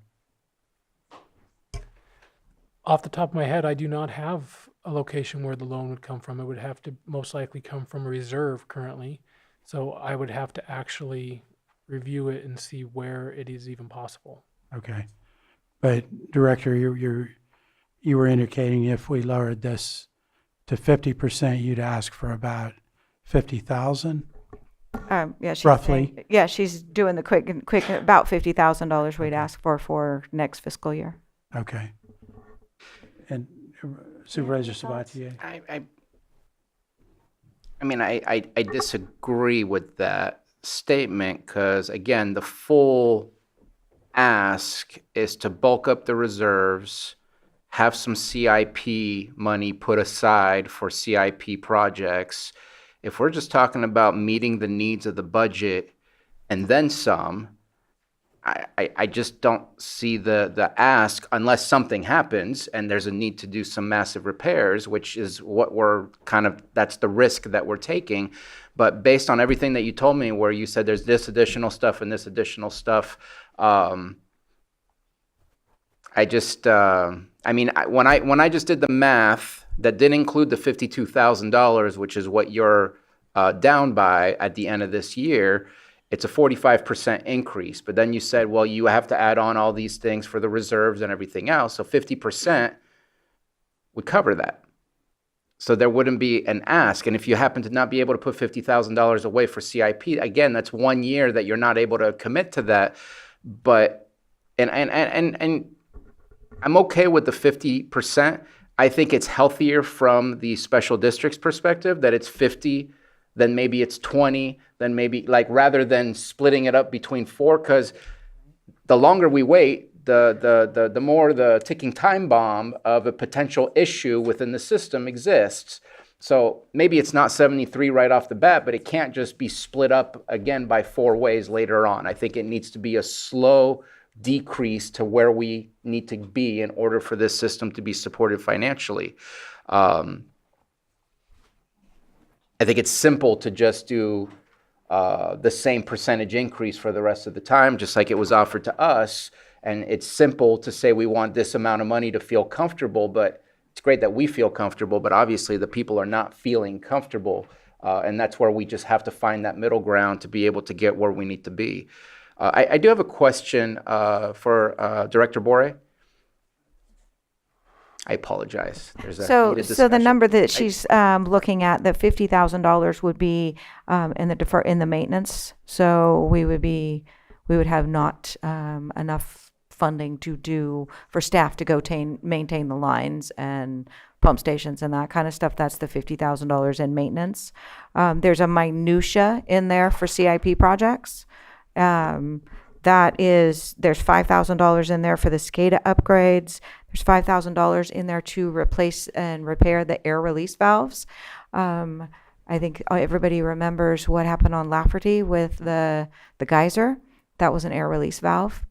Off the top of my head, I do not have a location where the loan would come from. It would have to most likely come from a reserve currently. So I would have to actually review it and see where it is even possible. Okay. But Director, you were indicating if we lowered this to 50%, you'd ask for about 50,000? Yeah, she's Roughly. saying- yeah, she's doing the quick about $50,000 we'd ask for next fiscal year. Okay. And Supervisor Sabatier? I mean, I disagree with that statement because, again, the full ask is to bulk up the reserves, have some CIP money put aside for CIP projects. If we're just talking about meeting the needs of the budget and then some, I just don't see the ask unless something happens and there's a need to do some massive repairs, which is what that's the risk that we're taking. But based on everything that you told me, where you said there's this additional stuff and this additional stuff, when I just did the math, that didn't include the $52,000, which is what you're down by at the end of this year. It's a 45% increase. But then you said, well, you have to add on all these things for the reserves and everything else. So 50% would cover that. So there wouldn't be an ask. And if you happen to not be able to put $50,000 away for CIP, again, that's 1 year that you're not able to commit to that. But and I'm okay with the 50%. I think it's healthier from the special district's perspective that it's 50, then maybe it's 20, then maybe like rather than splitting it up between 4, because the longer we wait, the more the ticking time bomb of a potential issue within the system exists. So maybe it's not 73 right off the bat, but it can't just be split up again by 4 ways later on. I think it needs to be a slow decrease to where we need to be in order for this system to be supported financially. I think it's simple to just do the same percentage increase for the rest of the time, just like it was offered to us. And it's simple to say we want this amount of money to feel comfortable, but it's great that we feel comfortable, but obviously the people are not feeling comfortable. And that's where we just have to find that middle ground to be able to get where we need to be. I do have a question for Director Bore. I apologize. There's a So heated the discussion. number that she's looking at, the $50,000 would be in the maintenance. So we would have not enough funding for staff to go maintain the lines and pump stations and that kind of stuff. That's the $50,000 in maintenance. There's a minutia in there for CIP projects. There's $5,000 in there for the SCADA upgrades. There's $5,000 in there to replace and repair the air release valves. I think everybody remembers what happened on Lafferty with the geyser. That was an air release valve.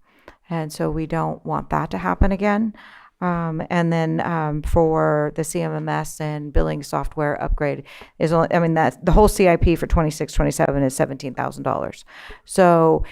And so we don't want that to happen again. And then for the CMMS and billing software upgrade is only, that's the whole CIP for 26-27 is $17,000. So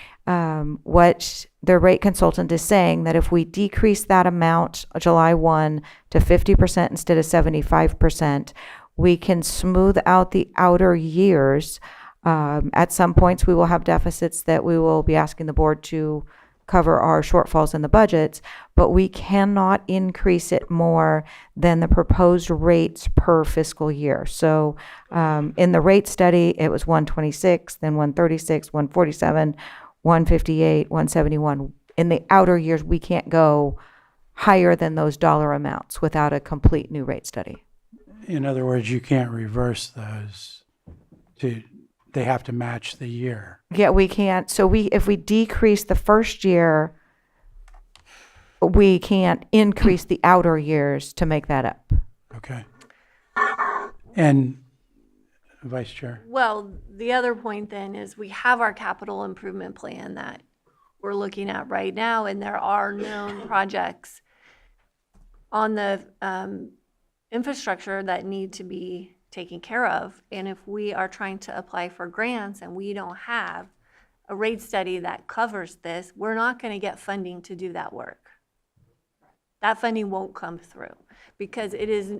what the rate consultant is saying that if we decrease that amount July 1 to 50% instead of 75%, we can smooth out the outer years. At some points, we will have deficits that we will be asking the board to cover our shortfalls in the budgets, but we cannot increase it more than the proposed rates per fiscal year. So in the rate study, it was 126, then 136, 147, 158, 171. In the outer years, we can't go higher than those dollar amounts without a complete new rate study. In other words, you can't reverse those. They have to match the year. Yeah, we can't. So if we decrease the first year, we can't increase the outer years to make that up. Okay. And Vice Chair. Well, the other point then is we have our capital improvement plan that we're looking at right now, and there are known projects on the infrastructure that need to be taken care of. And if we are trying to apply for grants and we don't have a rate study that covers this, we're not going to get funding to do that work. That funding won't come through because it is,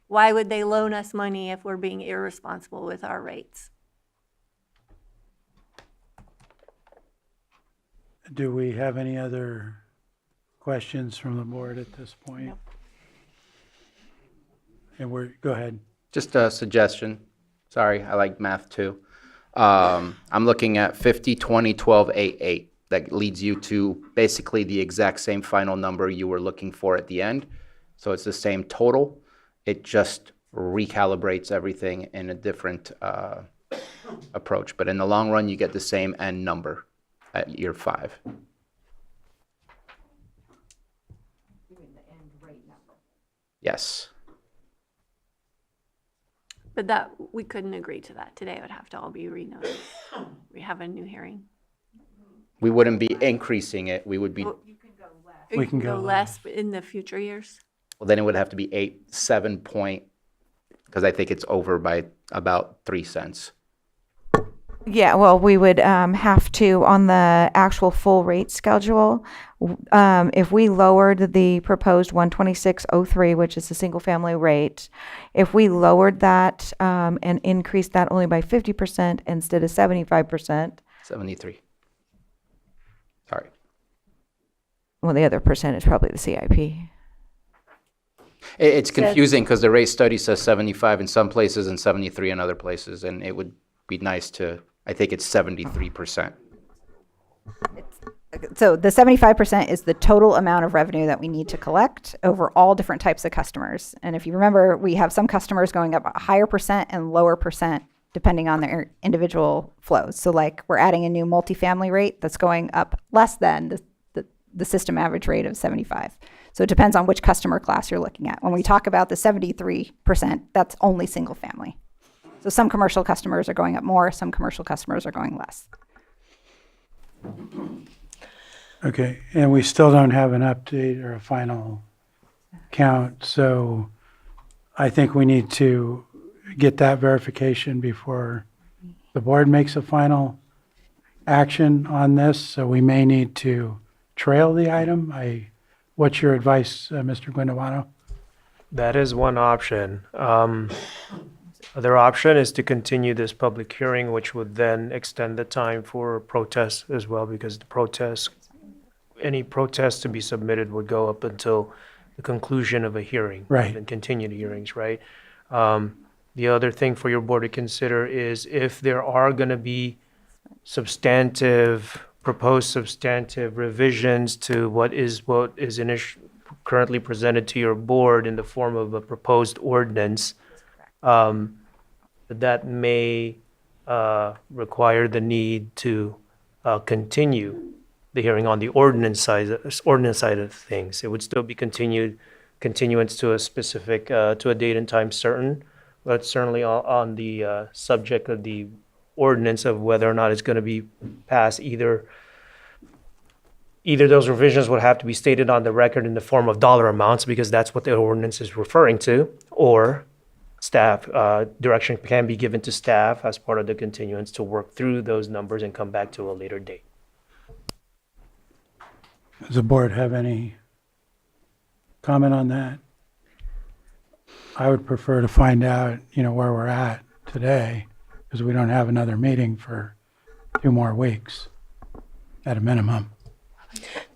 why would they loan us money if we're being irresponsible with our rates? Do we have any other questions from the board at this point? Nope. And go ahead. Just a suggestion. Sorry, I like math too. I'm looking at 50, 20, 12, 8, 8. That leads you to basically the exact same final number you were looking for at the end. So it's the same total. It just recalibrates everything in a different approach. But in the long run, you get the same end number at year 5. Yes. But that, we couldn't agree to that today. It would have to all be renoticed. We have a new hearing. We wouldn't be increasing it. We would be, well, We can go less in the future years. then it would have to be 7 point, because I think it's over by about 3 cents. Yeah, well, we would have to, on the actual full rate schedule, if we lowered the proposed 126.03, which is the single family rate, if we lowered that and increased that only by 50% instead of 75%. 73. Sorry. Well, the other percent is probably the CIP. It's confusing because the rate study says 75 in some places and 73 in other places, and it would be nice to, I think it's 73%. So the 75% is the total amount of revenue that we need to collect over all different types of customers. And if you remember, we have some customers going up a higher percent and lower percent depending on their individual flows. So like we're adding a new multifamily rate that's going up less than the system average rate of 75. So it depends on which customer class you're looking at. When we talk about the 73%, that's only single family. So some commercial customers are going up more, some commercial customers are going less. Okay, and we still don't have an update or a final count, so I think we need to get that verification before the board makes a final action on this, so we may need to trail the item. What's your advice, Mr. Guindavano? That is one option. Other option is to continue this public hearing, which would then extend the time for protests as well, because any protest to be submitted would go up until the conclusion of a hearing. Right. And continue the hearings, right? The other thing for your board to consider is if there are going to be proposed substantive revisions to what is currently presented to your board in the form of a proposed ordinance, that may require the need to continue the hearing on the ordinance side of things. It would still be continuance to a specific, to a date and time certain, but certainly on the subject of the ordinance of whether or not it's going to be passed. Either those revisions would have to be stated on the record in the form of dollar amounts, because that's what the ordinance is referring to, or staff direction can be given to staff as part of the continuance to work through those numbers and come back to a later date. Does the board have any comment on that? I would prefer to find out, where we're at today, because we don't have another meeting for 2 more weeks at a minimum.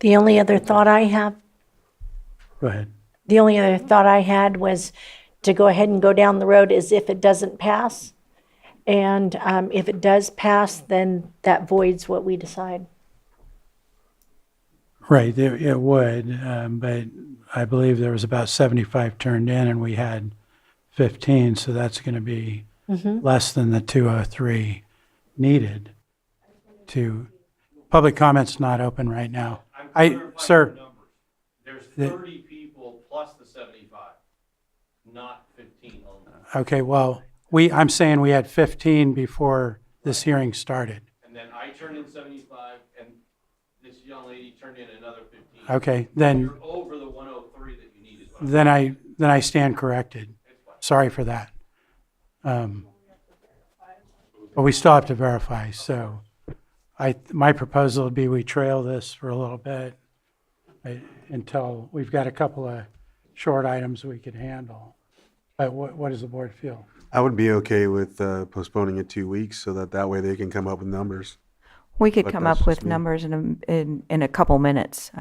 The only other thought I have, Go ahead. the only other thought I had was to go ahead and go down the road as if it doesn't pass. And if it does pass, then that voids what we decide. Right, it would, but I believe there was about 75 turned in and we had 15, so that's going to be less than the 203 needed to. Public comment's not open right now. Sir. There's 30 people plus the 75, not 15 only. Okay, well, I'm saying we had 15 before this hearing started. And then I turned in 75, and this young lady turned in another 15. Okay, then. You're over the 103 that you needed. Then I stand corrected. Sorry for that. But we still have to verify, so my proposal would be we trail this for a little bit until we've got a couple of short items we could handle. But what does the board feel? I would be okay with postponing it 2 weeks so that way they can come up with numbers. We could But come that's up with just me. numbers in a couple minutes.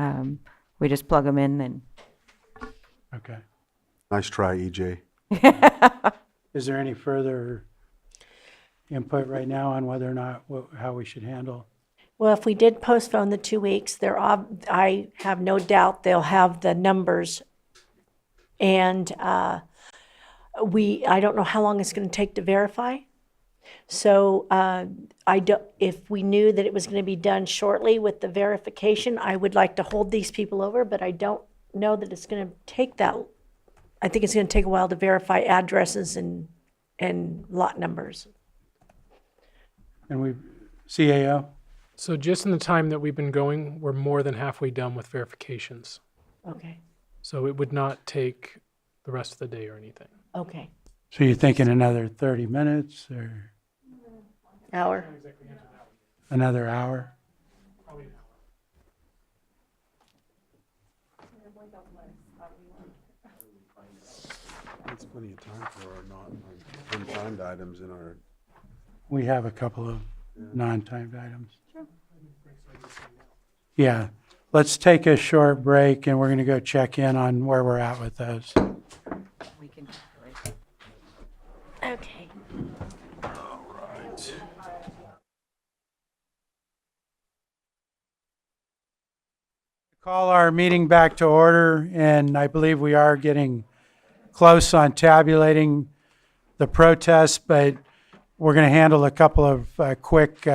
We just plug them in and. Okay. Nice try, EJ. Is there any further input right now on whether or not, how we should handle? Well, if we did postpone the 2 weeks, I have no doubt they'll have the numbers. And I don't know how long it's going to take to verify. So if we knew that it was going to be done shortly with the verification, I would like to hold these people over, but I don't know that it's going to take that. I think it's going to take a while to verify addresses and lot numbers. And CAO? So just in the time that we've been going, we're more than halfway done with verifications. Okay. So it would not take the rest of the day or anything. Okay. So you're thinking another 30 minutes or Hour. another hour? That's plenty of time for our non-timed items in our. We have a couple of non-timed items. Yeah, let's take a short break and we're going to go check in on where we're at with those. Okay. Call our meeting back to order, and I believe we are getting close on tabulating the protests, but we're going to handle a couple of quick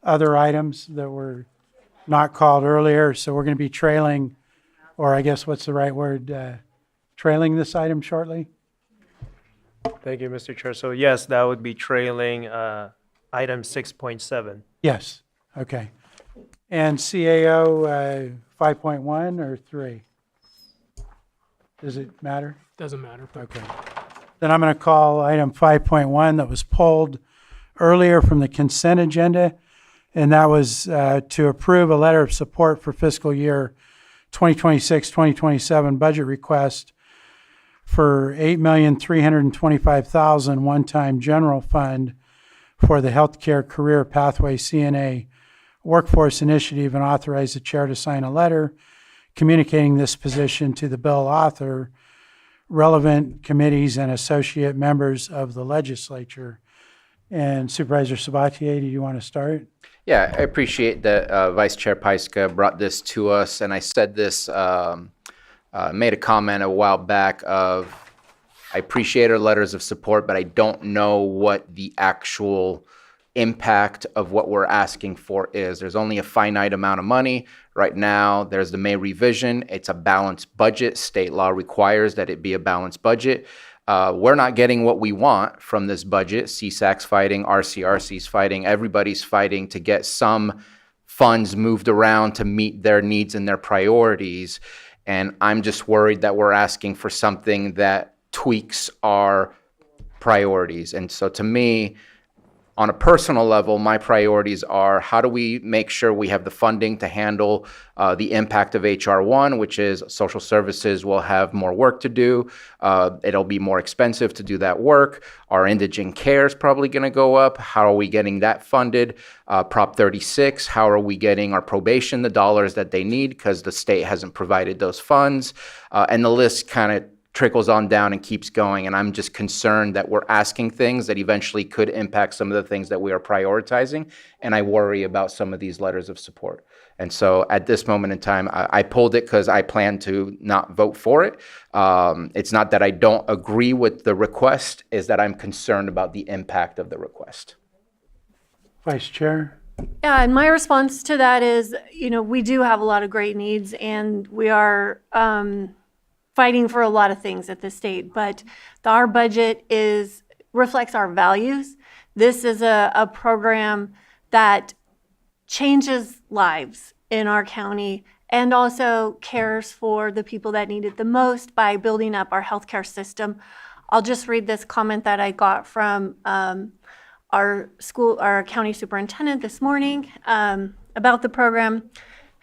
other items that were not called earlier. So we're going to be trailing, or I guess what's the right word, trailing this item shortly? Thank you, Mr. Chair. So yes, that would be trailing item 6.7. Yes, okay. And CAO 5.1 or 3? Does it matter? Doesn't matter. But Okay. Then I'm going to call item 5.1 that was pulled earlier from the consent agenda, and that was to approve a letter of support for fiscal year 2026-2027 budget request for $8,325,000 one-time general fund for the Healthcare Career Pathway CNA Workforce Initiative, and authorize the chair to sign a letter communicating this position to the bill author, relevant committees, and associate members of the legislature. And Supervisor Sabatier, do you want to start? Yeah, I appreciate that Vice Chair Pyska brought this to us, and I said this, made a comment a while back of, I appreciate our letters of support, but I don't know what the actual impact of what we're asking for is. There's only a finite amount of money. Right now, there's the May revision. It's a balanced budget. State law requires that it be a balanced budget. We're not getting what we want from this budget. CSAC's fighting, RCRC's fighting, everybody's fighting to get some funds moved around to meet their needs and their priorities. And I'm just worried that we're asking for something that tweaks our priorities. And so to me, on a personal level, my priorities are how do we make sure we have the funding to handle the impact of HR 1, which is social services will have more work to do. It'll be more expensive to do that work. Our indigent care is probably going to go up. How are we getting that funded? Prop 36, how are we getting our probation the dollars that they need because the state hasn't provided those funds? And the list kind of trickles on down and keeps going. And I'm just concerned that we're asking things that eventually could impact some of the things that we are prioritizing. And I worry about some of these letters of support. And so at this moment in time, I pulled it because I plan to not vote for it. It's not that I don't agree with the request, is that I'm concerned about the impact of the request. Vice Chair? Yeah, and my response to that is, we do have a lot of great needs, and we are fighting for a lot of things at the state, but our budget reflects our values. This is a program that changes lives in our county and also cares for the people that need it the most by building up our healthcare system. I'll just read this comment that I got from our county superintendent this morning about the program.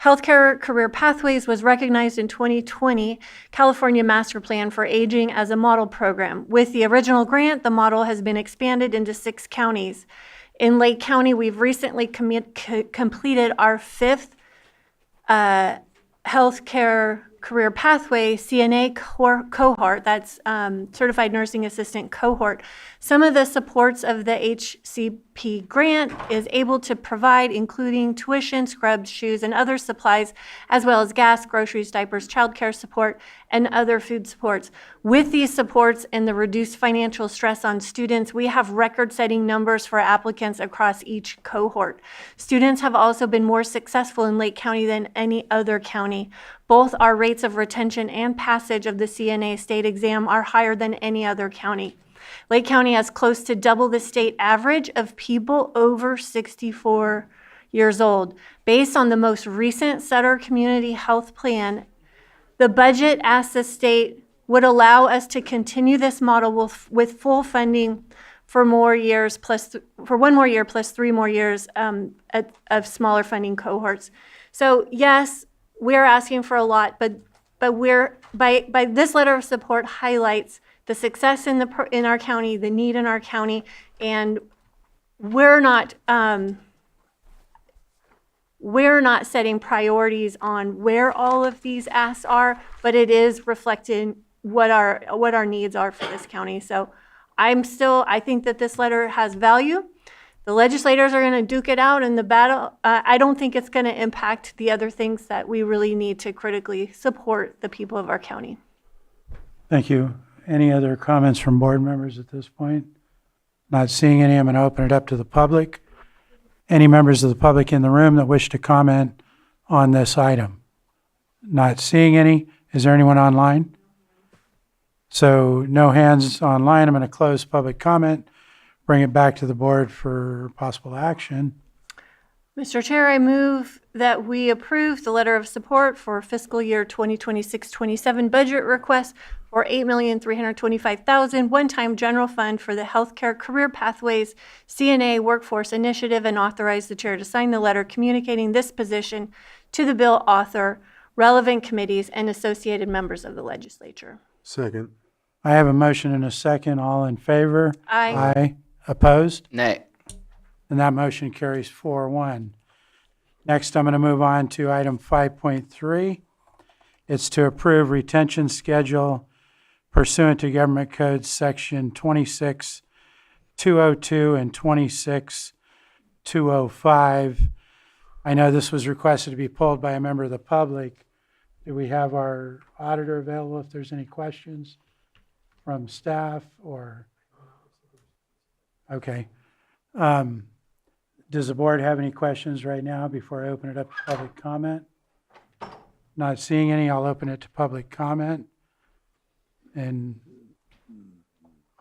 Healthcare Career Pathways was recognized in 2020 California Master Plan for Aging as a model program. With the original grant, the model has been expanded into 6 counties. In Lake County, we've recently completed our 5th Healthcare Career Pathway CNA cohort, that's Certified Nursing Assistant cohort. Some of the supports of the HCP grant is able to provide, including tuition, scrubs, shoes, and other supplies, as well as gas, groceries, diapers, childcare support, and other food supports. With these supports and the reduced financial stress on students, we have record-setting numbers for applicants across each cohort. Students have also been more successful in Lake County than any other county. Both our rates of retention and passage of the CNA state exam are higher than any other county. Lake County has close to double the state average of people over 64 years old. Based on the most recent Sutter Community Health Plan, the budget asks the state would allow us to continue this model with full funding for more years for 1 more year plus 3 more years of smaller funding cohorts. So yes, we're asking for a lot, but we're by this letter of support highlights the success in our county, the need in our county, and we're not setting priorities on where all of these asks are, but it is reflecting what our needs are for this county. So I think that this letter has value. the legislators are going to duke it out in the battle. I don't think it's going to impact the other things that we really need to critically support the people of our county. Thank you. Any other comments from board members at this point? Not seeing any, I'm going to open it up to the public. Any members of the public in the room that wish to comment on this item? Not seeing any. Is there anyone online? So no hands online. I'm going to close public comment, bring it back to the board for possible action. Mr. Chair, I move that we approve the letter of support for fiscal year 2026-27 budget request for $8,325,000 one-time general fund for the Healthcare Career Pathways CNA Workforce Initiative, and authorize the chair to sign the letter communicating this position to the bill author, relevant committees, and associated members of the legislature. Second. I have a motion and a second. All in favor? Aye. Aye. Opposed? Nay. And that motion carries 4-1. Next, I'm going to move on to item 5.3. It's to approve retention schedule pursuant to Government Code Section 26202 and 26205. I know this was requested to be pulled by a member of the public. Do we have our auditor available if there's any questions from staff or? Okay. Does the board have any questions right now before I open it up to public comment? Not seeing any, I'll open it to public comment. And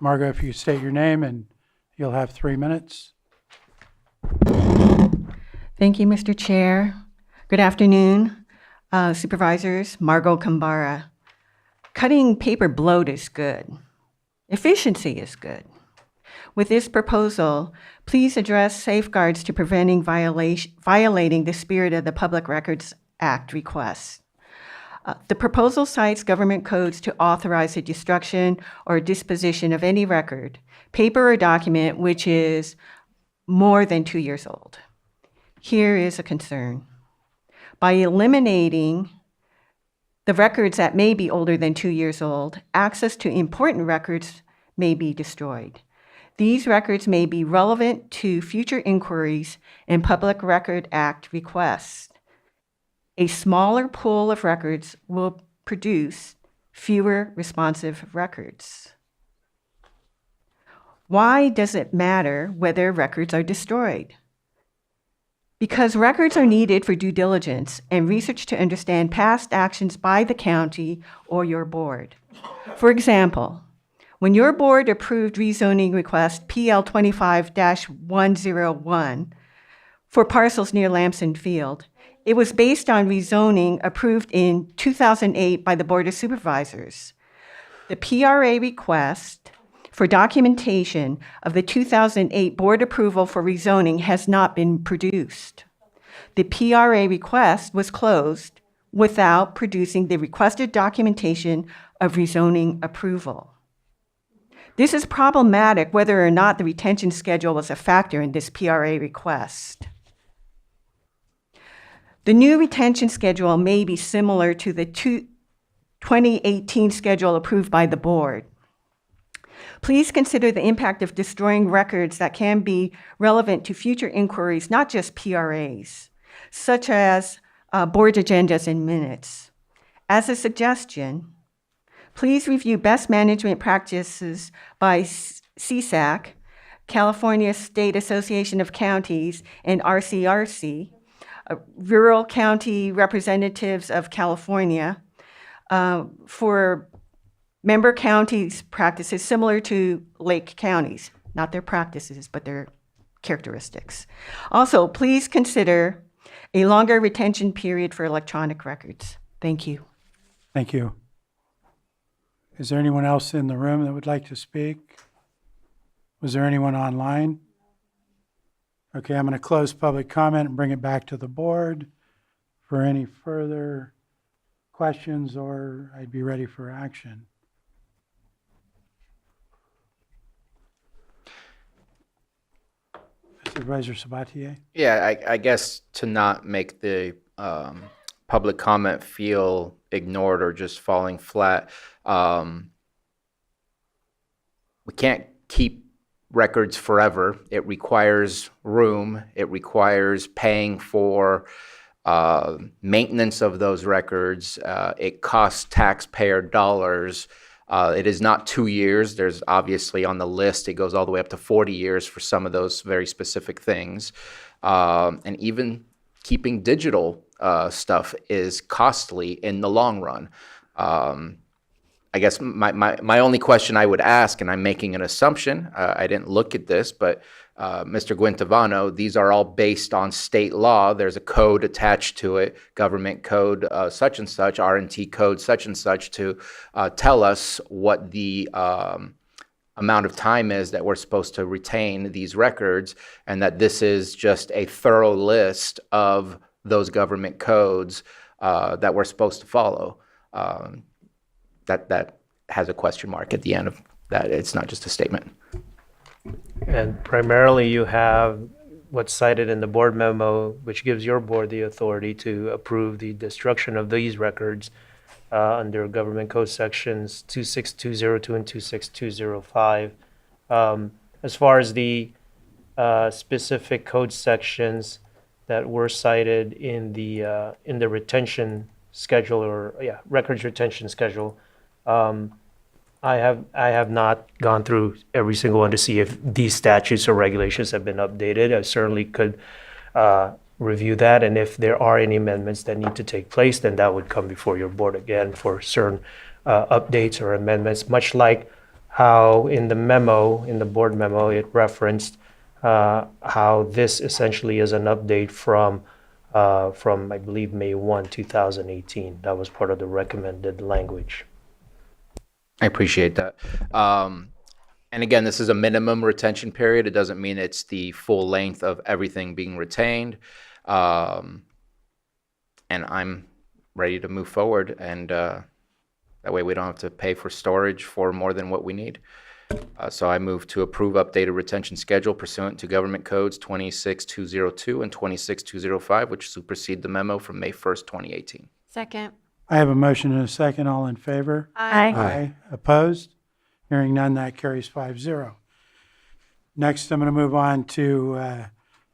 Margot, if you state your name, and you'll have 3 minutes. Thank you, Mr. Chair. Good afternoon, supervisors. Margot Kambara. Cutting paper bloat is good. Efficiency is good. With this proposal, please address safeguards to preventing violating the spirit of the Public Records Act request. The proposal cites government codes to authorize the destruction or disposition of any record, paper or document which is more than 2 years old. Here is a concern. By eliminating the records that may be older than 2 years old, access to important records may be destroyed. These records may be relevant to future inquiries and Public Record Act requests. A smaller pool of records will produce fewer responsive records. Why does it matter whether records are destroyed? Because records are needed for due diligence and research to understand past actions by the county or your board. For example, when your board approved rezoning request PL 25-101 for parcels near Lamson Field, it was based on rezoning approved in 2008 by the Board of Supervisors. The PRA request for documentation of the 2008 board approval for rezoning has not been produced. The PRA request was closed without producing the requested documentation of rezoning approval. This is problematic whether or not the retention schedule was a factor in this PRA request. The new retention schedule may be similar to the 2018 schedule approved by the board. Please consider the impact of destroying records that can be relevant to future inquiries, not just PRAs, such as board agendas and minutes. As a suggestion, please review best management practices by CSAC, California State Association of Counties, and RCRC, Rural County Representatives of California, for member counties' practices similar to Lake counties, not their practices, but their characteristics. Also, please consider a longer retention period for electronic records. Thank you. Thank you. Is there anyone else in the room that would like to speak? Was there anyone online? Okay, I'm going to close public comment and bring it back to the board for any further questions, or I'd be ready for action. Supervisor Sabatier? Yeah, I guess to not make the public comment feel ignored or just falling flat, we can't keep records forever. It requires room. It requires paying for maintenance of those records. It costs taxpayer dollars. It is not 2 years. There's obviously on the list, it goes all the way up to 40 years for some of those very specific things. And even keeping digital stuff is costly in the long run. I guess my only question I would ask, and I'm making an assumption, I didn't look at this, but Mr. Guintavano, these are all based on state law. There's a code attached to it, government code such and such, R&T code such and such, to tell us what the amount of time is that we're supposed to retain these records, and that this is just a thorough list of those government codes that we're supposed to follow. That has a question mark at the end of that. It's not just a statement. And primarily you have what's cited in the board memo, which gives your board the authority to approve the destruction of these records under government code sections 26202 and 26205. As far as the specific code sections that were cited in the retention schedule, or records retention schedule, I have not gone through every single one to see if these statutes or regulations have been updated. I certainly could review that, and if there are any amendments that need to take place, then that would come before your board again for certain updates or amendments, much like how in the memo, in the board memo, it referenced how this essentially is an update from I believe May 1, 2018. That was part of the recommended language. I appreciate that. And again, this is a minimum retention period. It doesn't mean it's the full length of everything being retained. And I'm ready to move forward, and that way we don't have to pay for storage for more than what we need. So I move to approve updated retention schedule pursuant to government codes 26202 and 26205, which supersede the memo from May 1st, 2018. Second. I have a motion and a second. All in favor? Aye. Aye. Opposed? Hearing none, that carries 5-0. Next, I'm going to move on to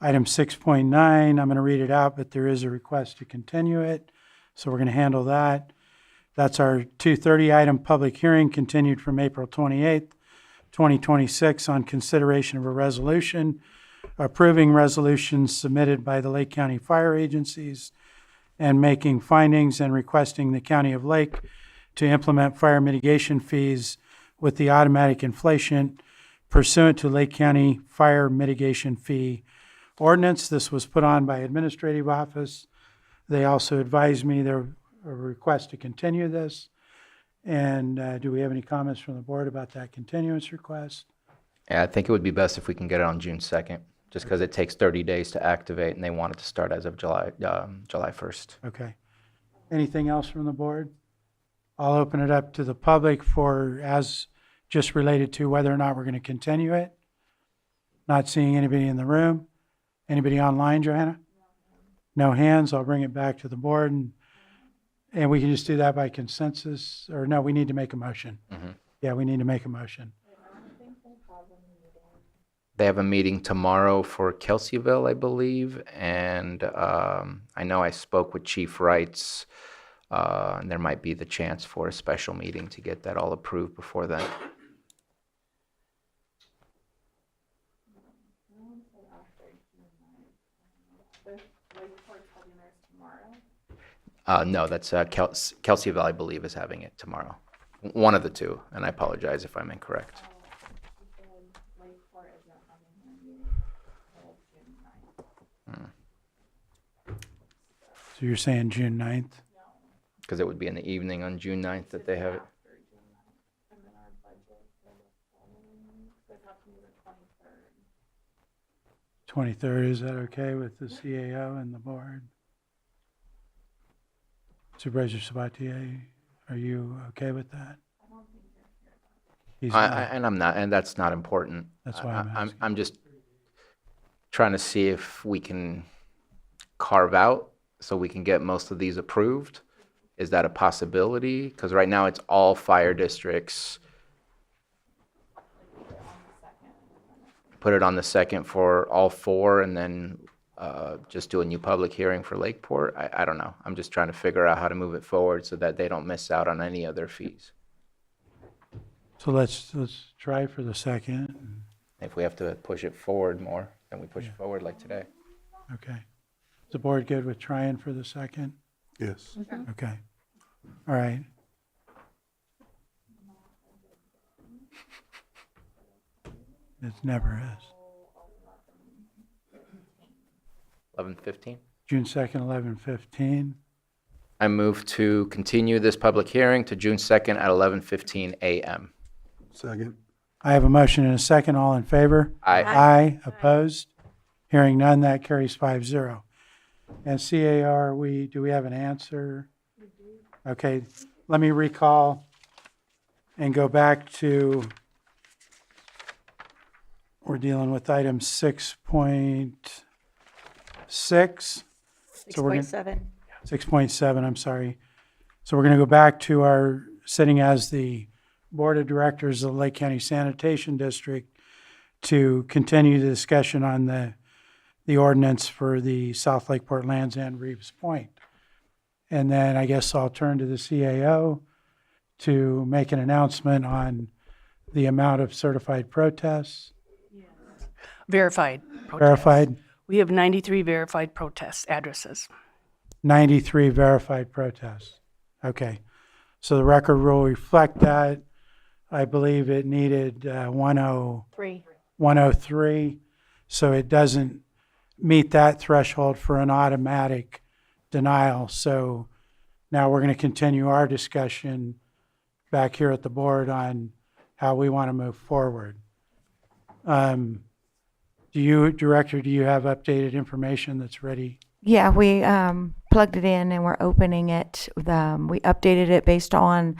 item 6.9. I'm going to read it out, but there is a request to continue it, so we're going to handle that. That's our 2:30 item, public hearing continued from April 28th, 2026, on consideration of a resolution approving resolutions submitted by the Lake County Fire Agencies and making findings and requesting the County of Lake to implement fire mitigation fees with the automatic inflation pursuant to Lake County Fire Mitigation Fee Ordinance. This was put on by Administrative Office. They also advised me there a request to continue this. And do we have any comments from the board about that continuance request? Yeah, I think it would be best if we can get it on June 2nd, just because it takes 30 days to activate, and they want it to start as of July 1st. Okay. Anything else from the board? I'll open it up to the public for, as just related to whether or not we're going to continue it. Not seeing anybody in the room. Anybody online, Johanna? No hands. I'll bring it back to the board, and we can just do that by consensus, or no, we need to make a motion. Mm-hmm. Yeah, we need to make a motion. They have a meeting tomorrow for Kelseyville, I believe, and I know I spoke with Chief Wrights, and there might be the chance for a special meeting to get that all approved before then. No, that's Kelseyville, I believe, is having it tomorrow. One of the two, and I apologize if I'm incorrect. So you're saying June 9th? Because it would be in the evening on June 9th that they have it. '23rd, is that okay with the CAO and the board? Supervisor Sabatier, are you okay with that? He's not. And I'm not, and that's not important. That's why I'm asking. I'm just trying to see if we can carve out so we can get most of these approved. Is that a possibility? Because right now it's all fire districts. put it on the second for all four and then just do a new public hearing for Lakeport. I don't know. I'm just trying to figure out how to move it forward so that they don't miss out on any of their fees. So let's try for the second. If we have to push it forward more, then we push it forward like today. Okay. Is the board good with trying for the second? Yes. Okay. All right. It never is. 11:15. June 2nd, 11:15. I move to continue this public hearing to June 2nd at 11:15 a.m. Second. I have a motion and a second. All in favor? Aye. Aye. Opposed? Hearing none, that carries 5-0. And CAR, do we have an answer? Okay, let me recall and go back to, we're dealing with item 6.6. So we're gonna- 6.7. 6.7, I'm sorry. So we're going to go back to our sitting as the Board of Directors of the Lake County Sanitation District to continue the discussion on the ordinance for the South Lakeport Lands End Reeves Point. And then I guess I'll turn to the CAO to make an announcement on the amount of certified protests. Verified protests. Verified, We have 93 verified protest addresses. 93 verified protests. Okay. So the record will reflect that. I believe it needed 103. So it doesn't meet that threshold for an automatic denial. So now we're going to continue our discussion back here at the board on how we want to move forward. Director, do you have updated information that's ready? Yeah, we plugged it in and we're opening it. We updated it based on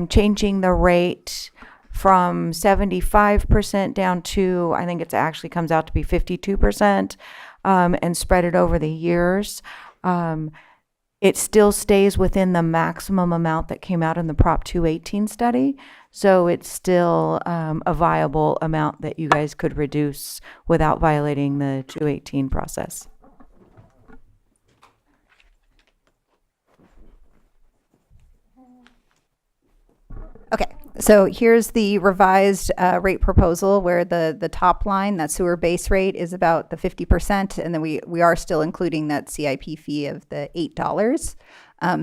changing the rate from 75% down to, I think it actually comes out to be 52%, and spread it over the years. It still stays within the maximum amount that came out in the Prop 218 study. So it's still a viable amount that you guys could reduce without violating the 218 process. Okay, so here's the revised rate proposal where the top line, that sewer base rate, is about the 50%, and then we are still including that CIP fee of the $8.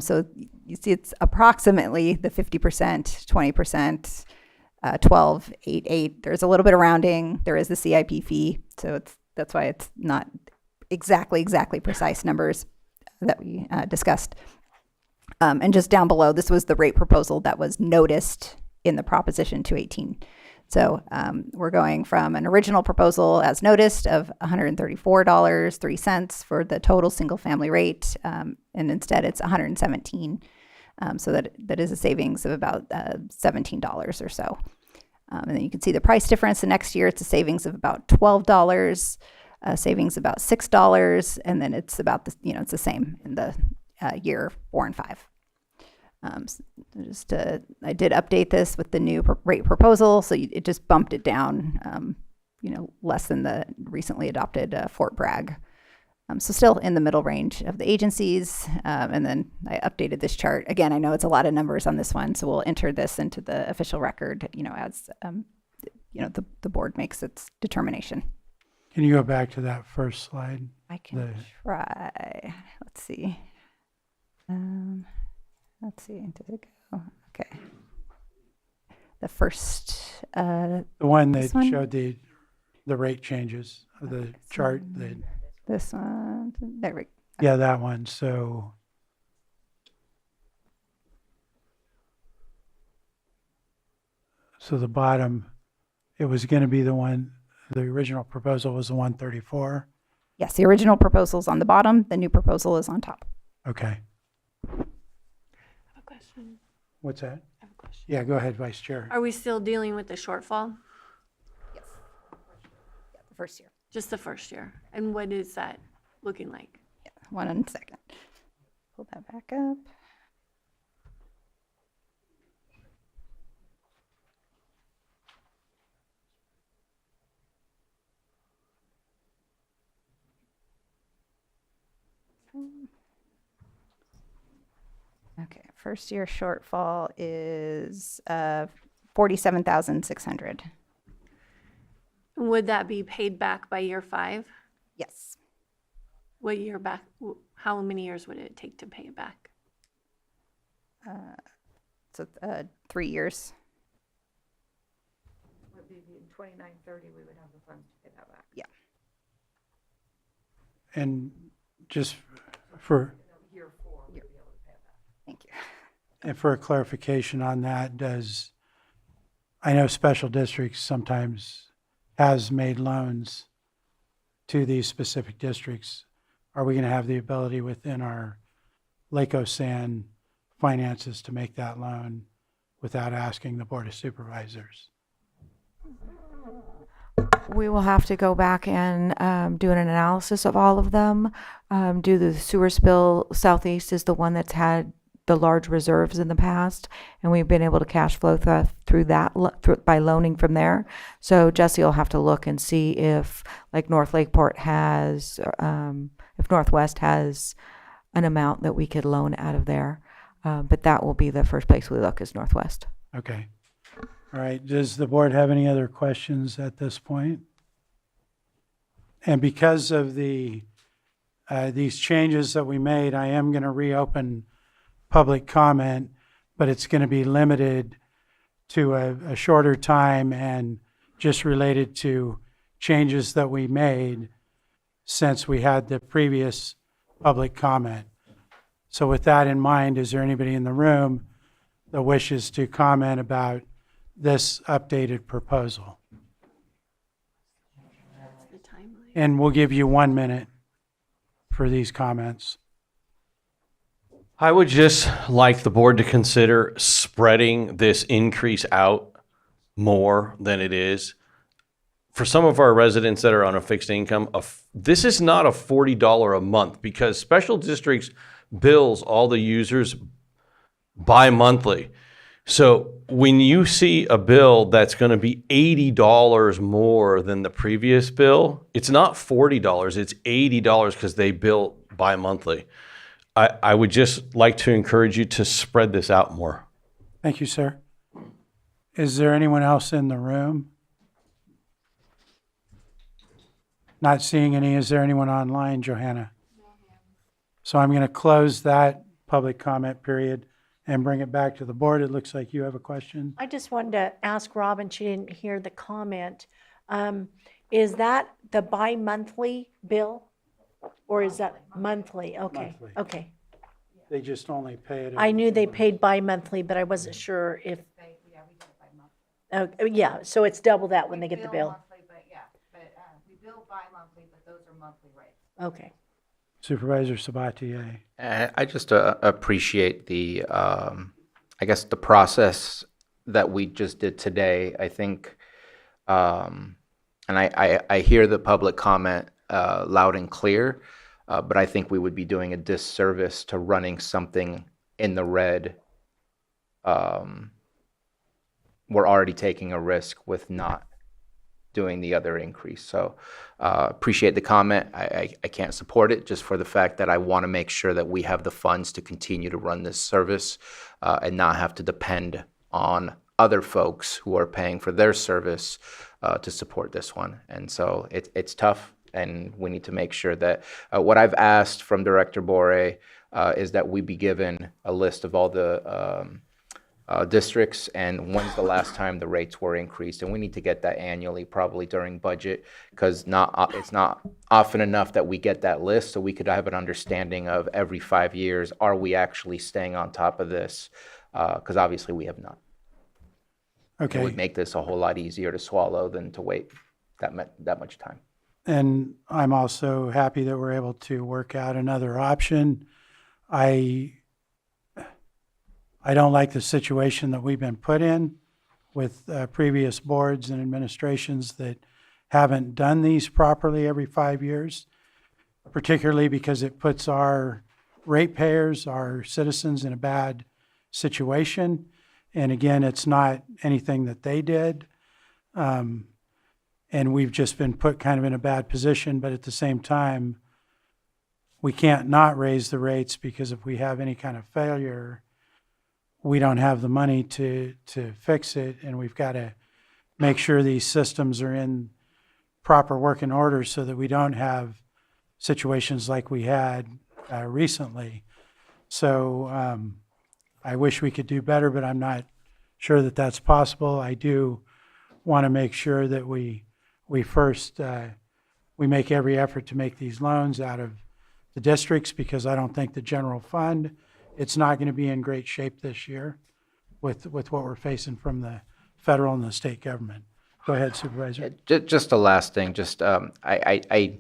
So you see it's approximately the 50%, 20%, 12, 8, 8. There's a little bit of rounding. There is the CIP fee, so that's why it's not exactly precise numbers that we discussed. And just down below, this was the rate proposal that was noticed in the Proposition 218. So we're going from an original proposal as noticed of $134.03 for the total single-family rate, and instead it's $117. So that is a savings of about $17 or so. And then you can see the price difference. The next year it's a savings of about $12, savings about $6, and then it's about it's the same in the year 4 and 5. I did update this with the new rate proposal, so it just bumped it down, less than the recently adopted Fort Bragg. So still in the middle range of the agencies. And then I updated this chart. Again, I know it's a lot of numbers on this one, so we'll enter this into the official record, as the board makes its determination. Can you go back to that first slide? I can try. Let's see. Did it go? Okay. The first. The one that one? showed the rate changes, the chart that. This one. There we go. Yeah, that one. So the bottom, it was going to be the one, the original proposal was the 134. Yes, the original proposal is on the bottom. The new proposal is on top. Okay. Question. What's that? I have a question. Yeah, go ahead, Vice Chair. Are we still dealing with the shortfall? Yes. Yeah, the first year. Just the first year. And what is that looking like? Yeah, 1 second. Pull that back up. First year shortfall is 47,600. Would that be paid back by year 5? Yes. What year back? How many years would it take to pay it back? So 3 years. Would be in 2930, we would have the funds to pay that back. Yeah. And just for, Year 4, we'd be able to pay it back. Thank you. and for a clarification on that, I know special districts sometimes has made loans to these specific districts. Are we going to have the ability within our Lake Osan finances to make that loan without asking the Board of Supervisors? We will have to go back and do an analysis of all of them. Do the sewer spill southeast is the one that's had the large reserves in the past, and we've been able to cash flow through that by loaning from there. So Jesse will have to look and see if, like North Lakeport has, if Northwest has an amount that we could loan out of there. But that will be the first place we look, is Northwest. Okay. All right. Does the board have any other questions at this point? And because of these changes that we made, I am going to reopen public comment, but it's going to be limited to a shorter time and just related to changes that we made since we had the previous public comment. So with that in mind, is there anybody in the room that wishes to comment about this updated proposal? And we'll give you 1 minute for these comments. I would just like the board to consider spreading this increase out more than it is. For some of our residents that are on a fixed income, this is not a $40 a month, because special districts bills all the users bi-monthly. So when you see a bill that's going to be $80 more than the previous bill, it's not $40, it's $80 because they bill bi-monthly. I would just like to encourage you to spread this out more. Thank you, sir. Is there anyone else in the room? Not seeing any. Is there anyone online, Johanna? So I'm going to close that public comment period and bring it back to the board. It looks like you have a question. I just wanted to ask Robin, she didn't hear the comment. Is that the bi-monthly bill? Or is that monthly? Okay, Monthly. okay. They just only pay it. I knew they paid bi-monthly, but I wasn't sure if. Yeah, so it's double that when they get the bill. We bill bi-monthly, but those are monthly rates. Okay. Supervisor Sabatier. I just appreciate the, I guess, the process that we just did today. I think, and I hear the public comment loud and clear, but I think we would be doing a disservice to running something in the red. We're already taking a risk with not doing the other increase. So appreciate the comment. I can't support it just for the fact that I want to make sure that we have the funds to continue to run this service and not have to depend on other folks who are paying for their service to support this one. And so it's tough, and we need to make sure that what I've asked from Director Bore is that we be given a list of all the districts and when's the last time the rates were increased, and we need to get that annually, probably during budget, because it's not often enough that we get that list, so we could have an understanding of every 5 years, are we actually staying on top of this? Because obviously we have not. Okay. It would make this a whole lot easier to swallow than to wait that much time. And I'm also happy that we're able to work out another option. I don't like the situation that we've been put in with previous boards and administrations that haven't done these properly every 5 years, particularly because it puts our ratepayers, our citizens in a bad situation. And again, it's not anything that they did. And we've just been put kind of in a bad position, but at the same time, we can't not raise the rates, because if we have any kind of failure, we don't have the money to fix it, and we've got to make sure these systems are in proper working order so that we don't have situations like we had recently. So I wish we could do better, but I'm not sure that that's possible. I do want to make sure that we first we make every effort to make these loans out of the districts, because I don't think the general fund, it's not going to be in great shape this year with what we're facing from the federal and the state government. Go ahead, Supervisor. Just the last thing, just I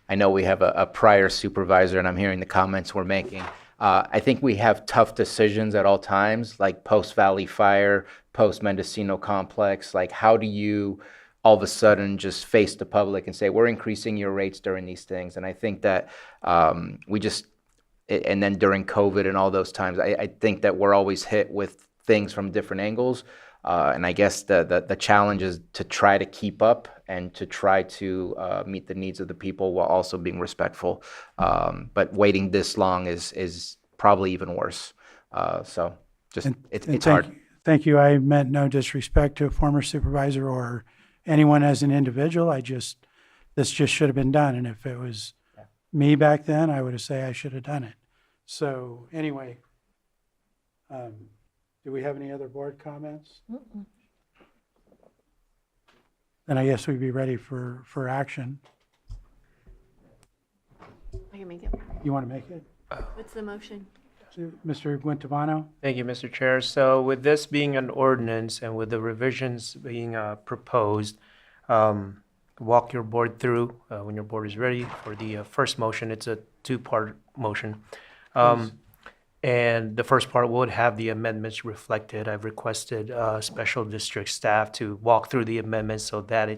know we have a prior supervisor, and I'm hearing the comments we're making. I think we have tough decisions at all times, like post Valley Fire, post Mendocino Complex. Like, how do you all of a sudden just face the public and say, we're increasing your rates during these things? And I think that and then during COVID and all those times, I think that we're always hit with things from different angles. And I guess the challenge is to try to keep up and to try to meet the needs of the people while also being respectful. But waiting this long is probably even worse. So just it's hard. Thank you. I meant no disrespect to a former supervisor or anyone as an individual. This just should have been done. And if it was me back then, I would have said I should have done it. So anyway, do we have any other board comments? Then I guess we'd be ready for action. I can make it. You want to make it? What's the motion? Mr. Guantabano? Thank you, Mr. Chair. So with this being an ordinance and with the revisions being proposed, walk your board through when your board is ready for the first motion. It's a two-part motion. And the first part would have the amendments reflected. I've requested special district staff to walk through the amendments so that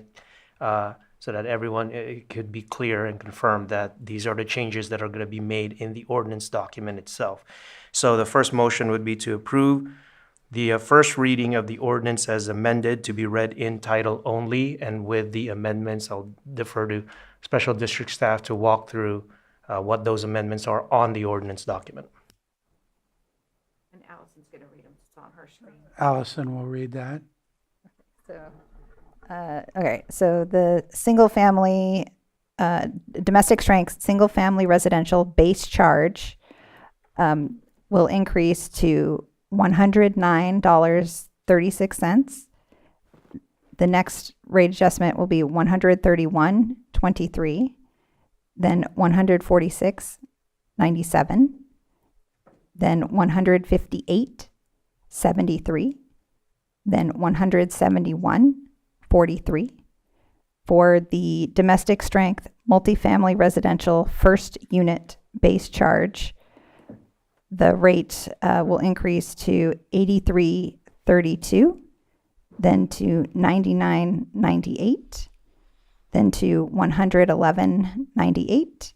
everyone it could be clear and confirm that these are the changes that are going to be made in the ordinance document itself. So the first motion would be to approve the first reading of the ordinance as amended to be read in title only, and with the amendments, I'll defer to special district staff to walk through what those amendments are on the ordinance document. And Allison's going to read them. It's on her screen. Allison will read that. So, okay, so the single family, domestic strength, single family residential base charge will increase to $109.36. The next rate adjustment will be $131.23, then $146.97, then $158.73, then $171.43. For the domestic strength multifamily residential first unit base charge, the rate will increase to $83.32, then to $99.98, then to $111.98,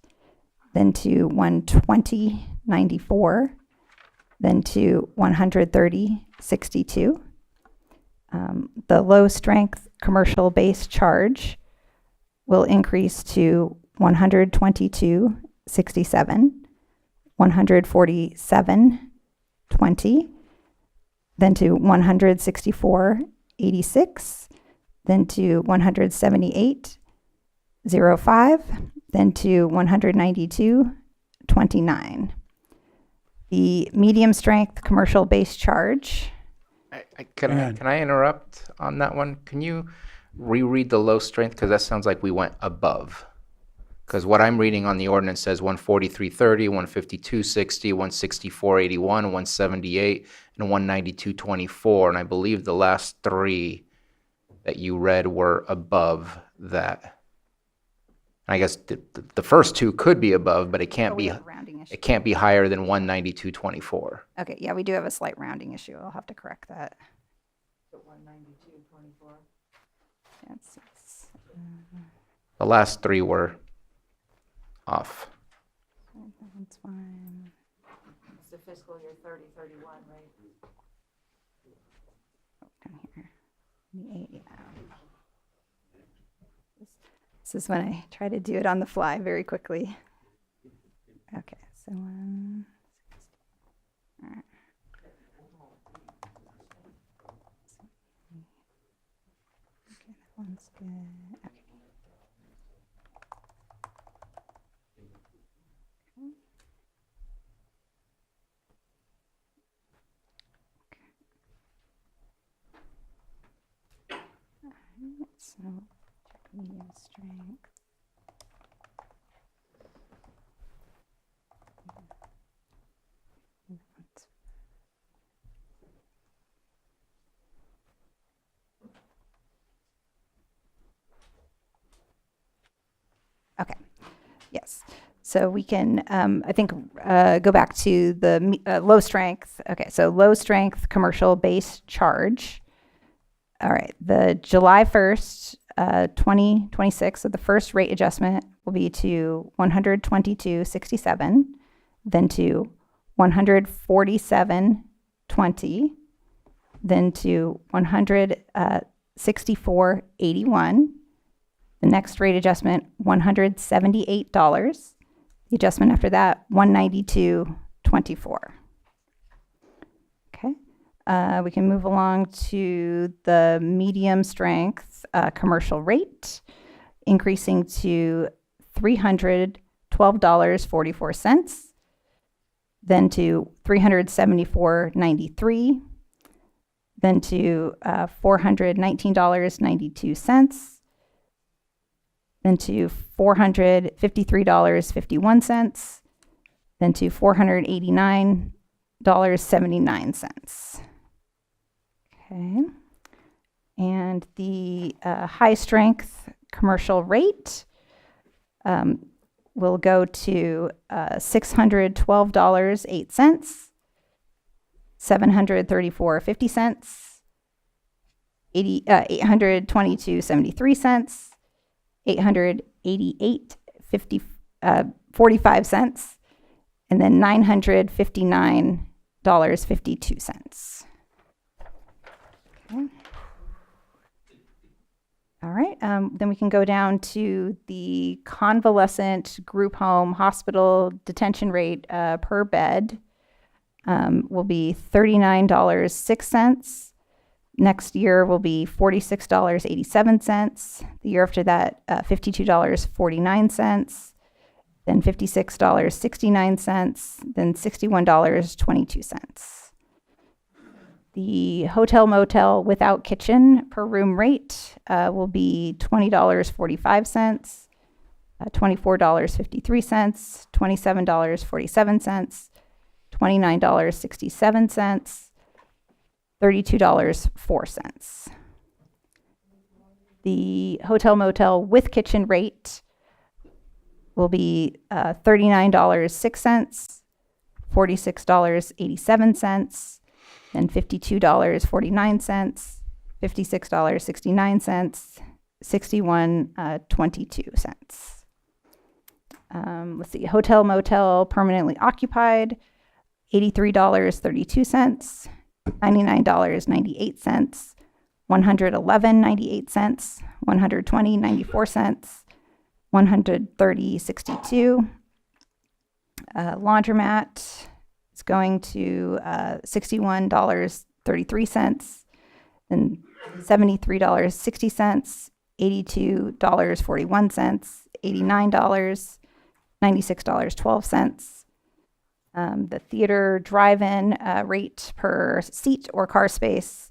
then to $120.94, then to $130.62. The low strength commercial base charge will increase to $122.67, $147.20, then to $164.86, then to $178.05, then to $192.29. The medium strength commercial base charge. Can I interrupt on that one? Can you reread the low strength, because that sounds like we went above? Because what I'm reading on the ordinance says 143.30, 152.60, 164.81, 178, and 192.24, and I believe the last three that you read were above that. I guess the first two could be above, but it can't be higher than 192.24. Okay, yeah, we do have a slight rounding issue. I'll have to correct that. 192.24. The last three were off. That's fine. It's the fiscal year 30-31, right? Down here. Yeah. This is when I try to do it on the fly very quickly. Okay, so Sounds good. Okay. Alright, so check medium strength. Okay, yes. So we can, I think, go back to the low strength. Okay, so low strength commercial base charge. All right, the July 1st, 2026, so the first rate adjustment will be to 122.67, then to 147.20, then to 164.81. The next rate adjustment, $178. The adjustment after that, $192.24. Okay. We can move along to the medium strength commercial rate, increasing to $312.44, then to $374.93, then to $419.92, then to $453.51, then to $489.79. Okay. And the high strength commercial rate will go to $612.08, $734.50, $822.73, $888.45, and then $959.52. Okay. All right, then we can go down to the convalescent group home hospital detention rate per bed will be $39.06. Next year will be $46.87. The year after that, $52.49. Then $56.69. Then $61.22. The hotel motel without kitchen per room rate will be $20.45, $24.53, $27.47, $29.67. $32.04. The hotel motel with kitchen rate will be $39.06, $46.87, then $52.49, $56.69, $61.22. Let's see, hotel motel permanently occupied, $83.32. $99.98, $111.98, $120.94, $130.62. Laundromat is going to $61.33, then $73.60, $82.41, $89, $96.12. The theater drive-in rate per seat or car space,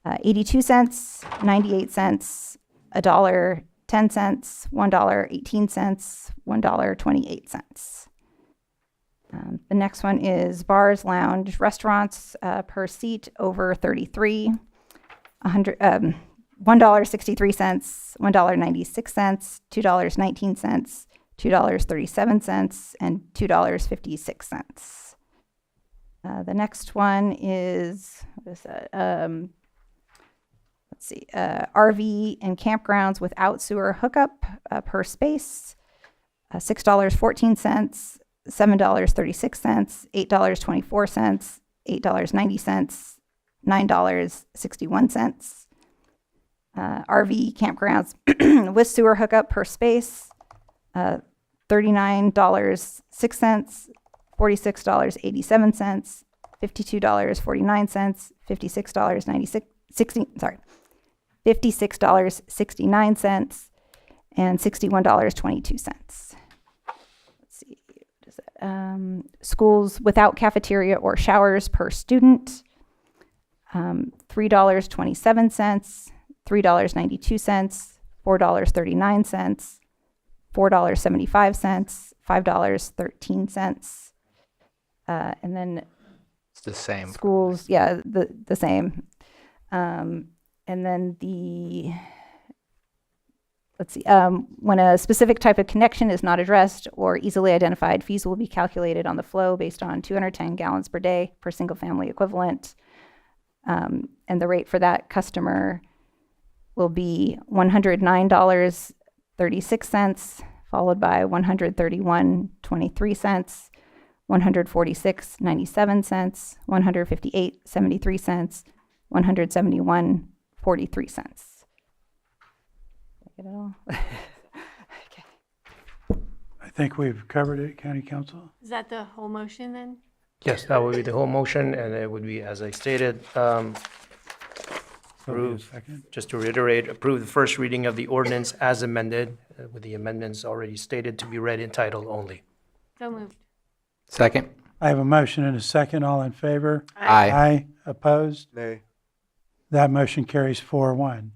82 cents, 98 cents, $1.10, $1.18, $1.28. The next one is bars, lounge, restaurants per seat over 33, $1.63, $1.96, $2.19, $2.37, and $2.56. The next one is, what is that? Let's see, RV and campgrounds without sewer hookup per space, $6.14, $7.36, $8.24, $8.90, $9.61. RV campgrounds with sewer hookup per space, $39.06, $46.87, $52.49, $56.96, $56.69, and $61.22. Let's see, what is that? Schools without cafeteria or showers per student, $3.27, $3.92, $4.39, $4.75, $5.13. And then It's the same. schools, yeah, the same. And then let's see, when a specific type of connection is not addressed or easily identified, fees will be calculated on the flow based on 210 gallons per day per single family equivalent. And the rate for that customer will be $109.36, followed by $131.23, $146.97, $158.73, $171.43. Get it all? Okay. I think we've covered it, County Council. Is that the whole motion then? Yes, that would be the whole motion, and it would be, as I stated, just to reiterate, approve the first reading of the ordinance as amended, with the amendments already stated to be read in title only. So moved. Second. I have a motion and a second. All in favor? Aye. Aye. Opposed? Nay. That motion carries 4-1.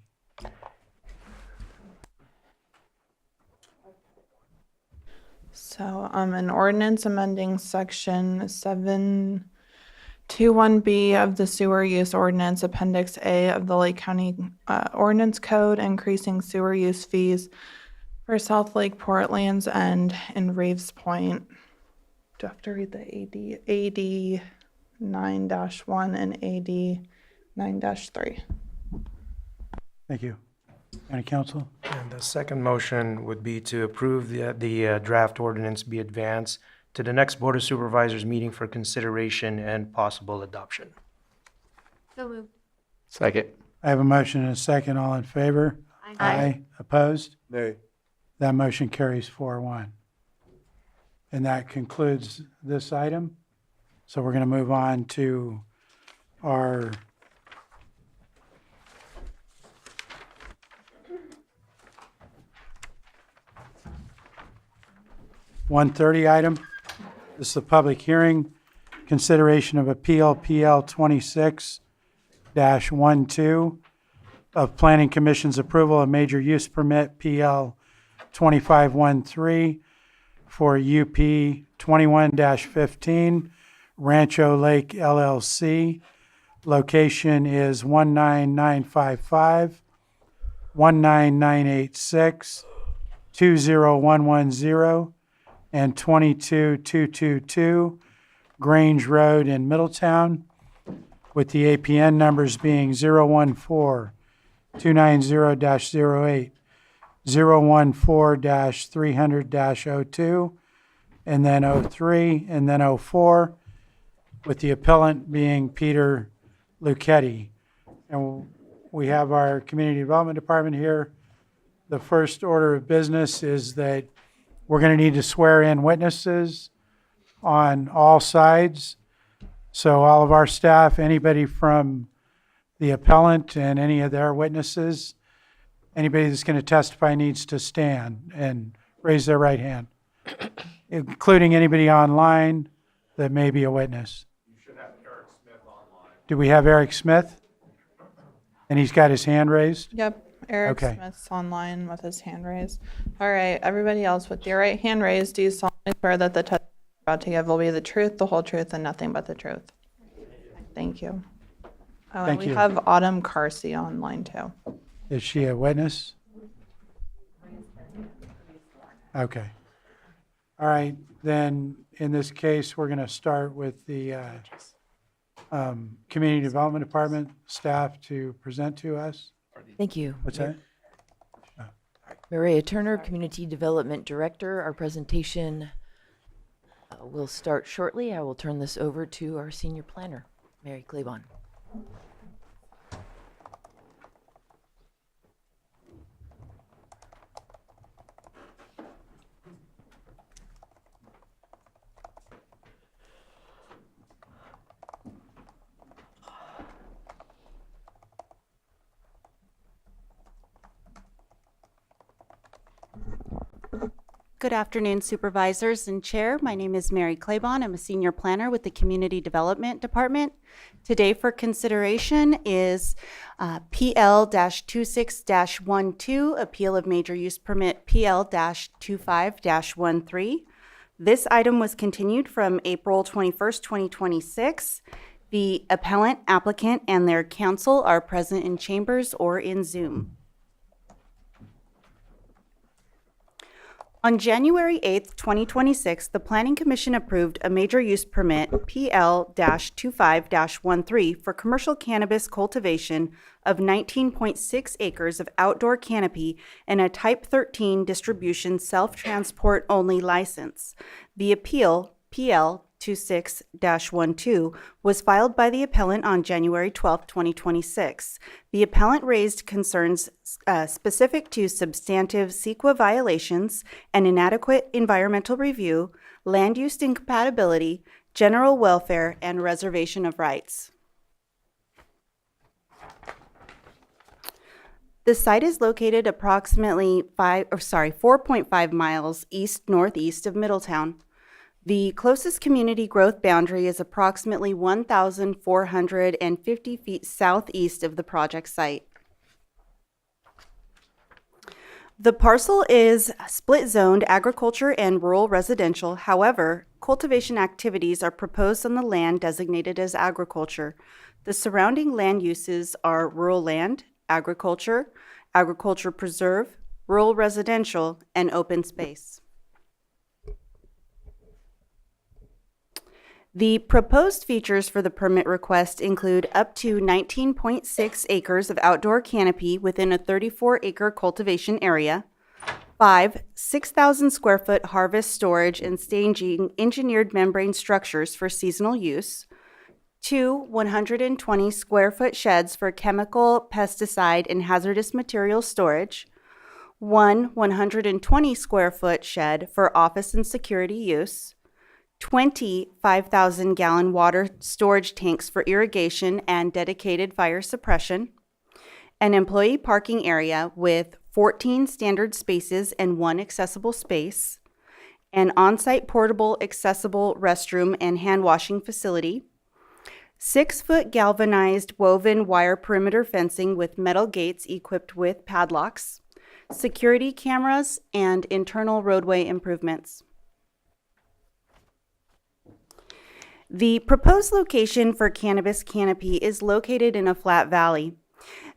So, an ordinance amending section 721B of the Sewer Use Ordinance, Appendix A of the Lake County Ordinance Code, increasing sewer use fees for South Lake Port, Lands End, and Reeves Point. Do I have to read the AD 9-1 and AD 9-3? Thank you. County Council? And the second motion would be to approve the draft ordinance be advanced to the next Board of Supervisors meeting for consideration and possible adoption. So moved. Second. I have a motion and a second. All in favor? Aye. Opposed? Nay. That motion carries 4-1. And that concludes this item. So we're going to move on to our $130 item. This is a public hearing, consideration of appeal PL 26-12 of Planning Commission's approval of major use permit PL 2513 for UP 21-15 Rancho Lake LLC. Location is 19955, 19986, 20110, and 22222 Grange Road in Middletown, with the APN numbers being 014-290-08, 014-300-02, and then 03, and then 04, with the appellant being Peter Lucchetti. And we have our Community Development Department here. The first order of business is that we're going to need to swear in witnesses on all sides. So all of our staff, anybody from the appellant and any of their witnesses, anybody that's going to testify needs to stand and raise their right hand, including anybody online that may be a witness. You should have Eric Smith online. Do we have Eric Smith? And he's got his hand raised? Yep, Eric Okay. Smith's online with his hand raised. All right, everybody else with your right hand raised, do you solemnly swear that the testimony you're about to give will be the truth, the whole truth, and nothing but the truth? Thank you. Oh, and Thank we you. have Autumn Carsey online too. Is she a witness? Okay. All right, then in this case, we're going to start with the Community Development Department staff to present to us. Thank you. What's that? Maria Turner, Community Development Director. Our presentation will start shortly. I will turn this over to our Senior Planner, Mary Claiborne. Good afternoon, Supervisors and Chair. My name is Mary Claiborne. I'm a Senior Planner with the Community Development Department. Today for consideration is PL-26-12, Appeal of Major Use Permit PL-25-13. This item was continued from April 21st, 2026. The appellant, applicant, and their counsel are present in chambers or in Zoom. On January 8th, 2026, the Planning Commission approved a major use permit, PL-25-13, for commercial cannabis cultivation of 19.6 acres of outdoor canopy and a Type 13 distribution self-transport only license. The appeal, PL-26-12, was filed by the appellant on January 12, 2026. The appellant raised concerns specific to substantive CEQA violations and inadequate environmental review, land use incompatibility, general welfare, and reservation of rights. The site is located approximately 4.5 miles east-northeast of Middletown. The closest community growth boundary is approximately 1,450 feet southeast of the project site. The parcel is split zoned agriculture and rural residential. However, cultivation activities are proposed on the land designated as agriculture. The surrounding land uses are rural land, agriculture, agriculture preserve, rural residential, and open space. The proposed features for the permit request include up to 19.6 acres of outdoor canopy within a 34-acre cultivation area, 5 6,000 square foot harvest storage and staging engineered membrane structures for seasonal use, 2 120 square foot sheds for chemical, pesticide, and hazardous material storage, 1 120 square foot shed for office and security use, 20 5,000-gallon water storage tanks for irrigation and dedicated fire suppression, an employee parking area with 14 standard spaces and 1 accessible space, an on-site portable accessible restroom and hand washing facility, 6-foot galvanized woven wire perimeter fencing with metal gates equipped with padlocks, security cameras, and internal roadway improvements. The proposed location for cannabis canopy is located in a flat valley.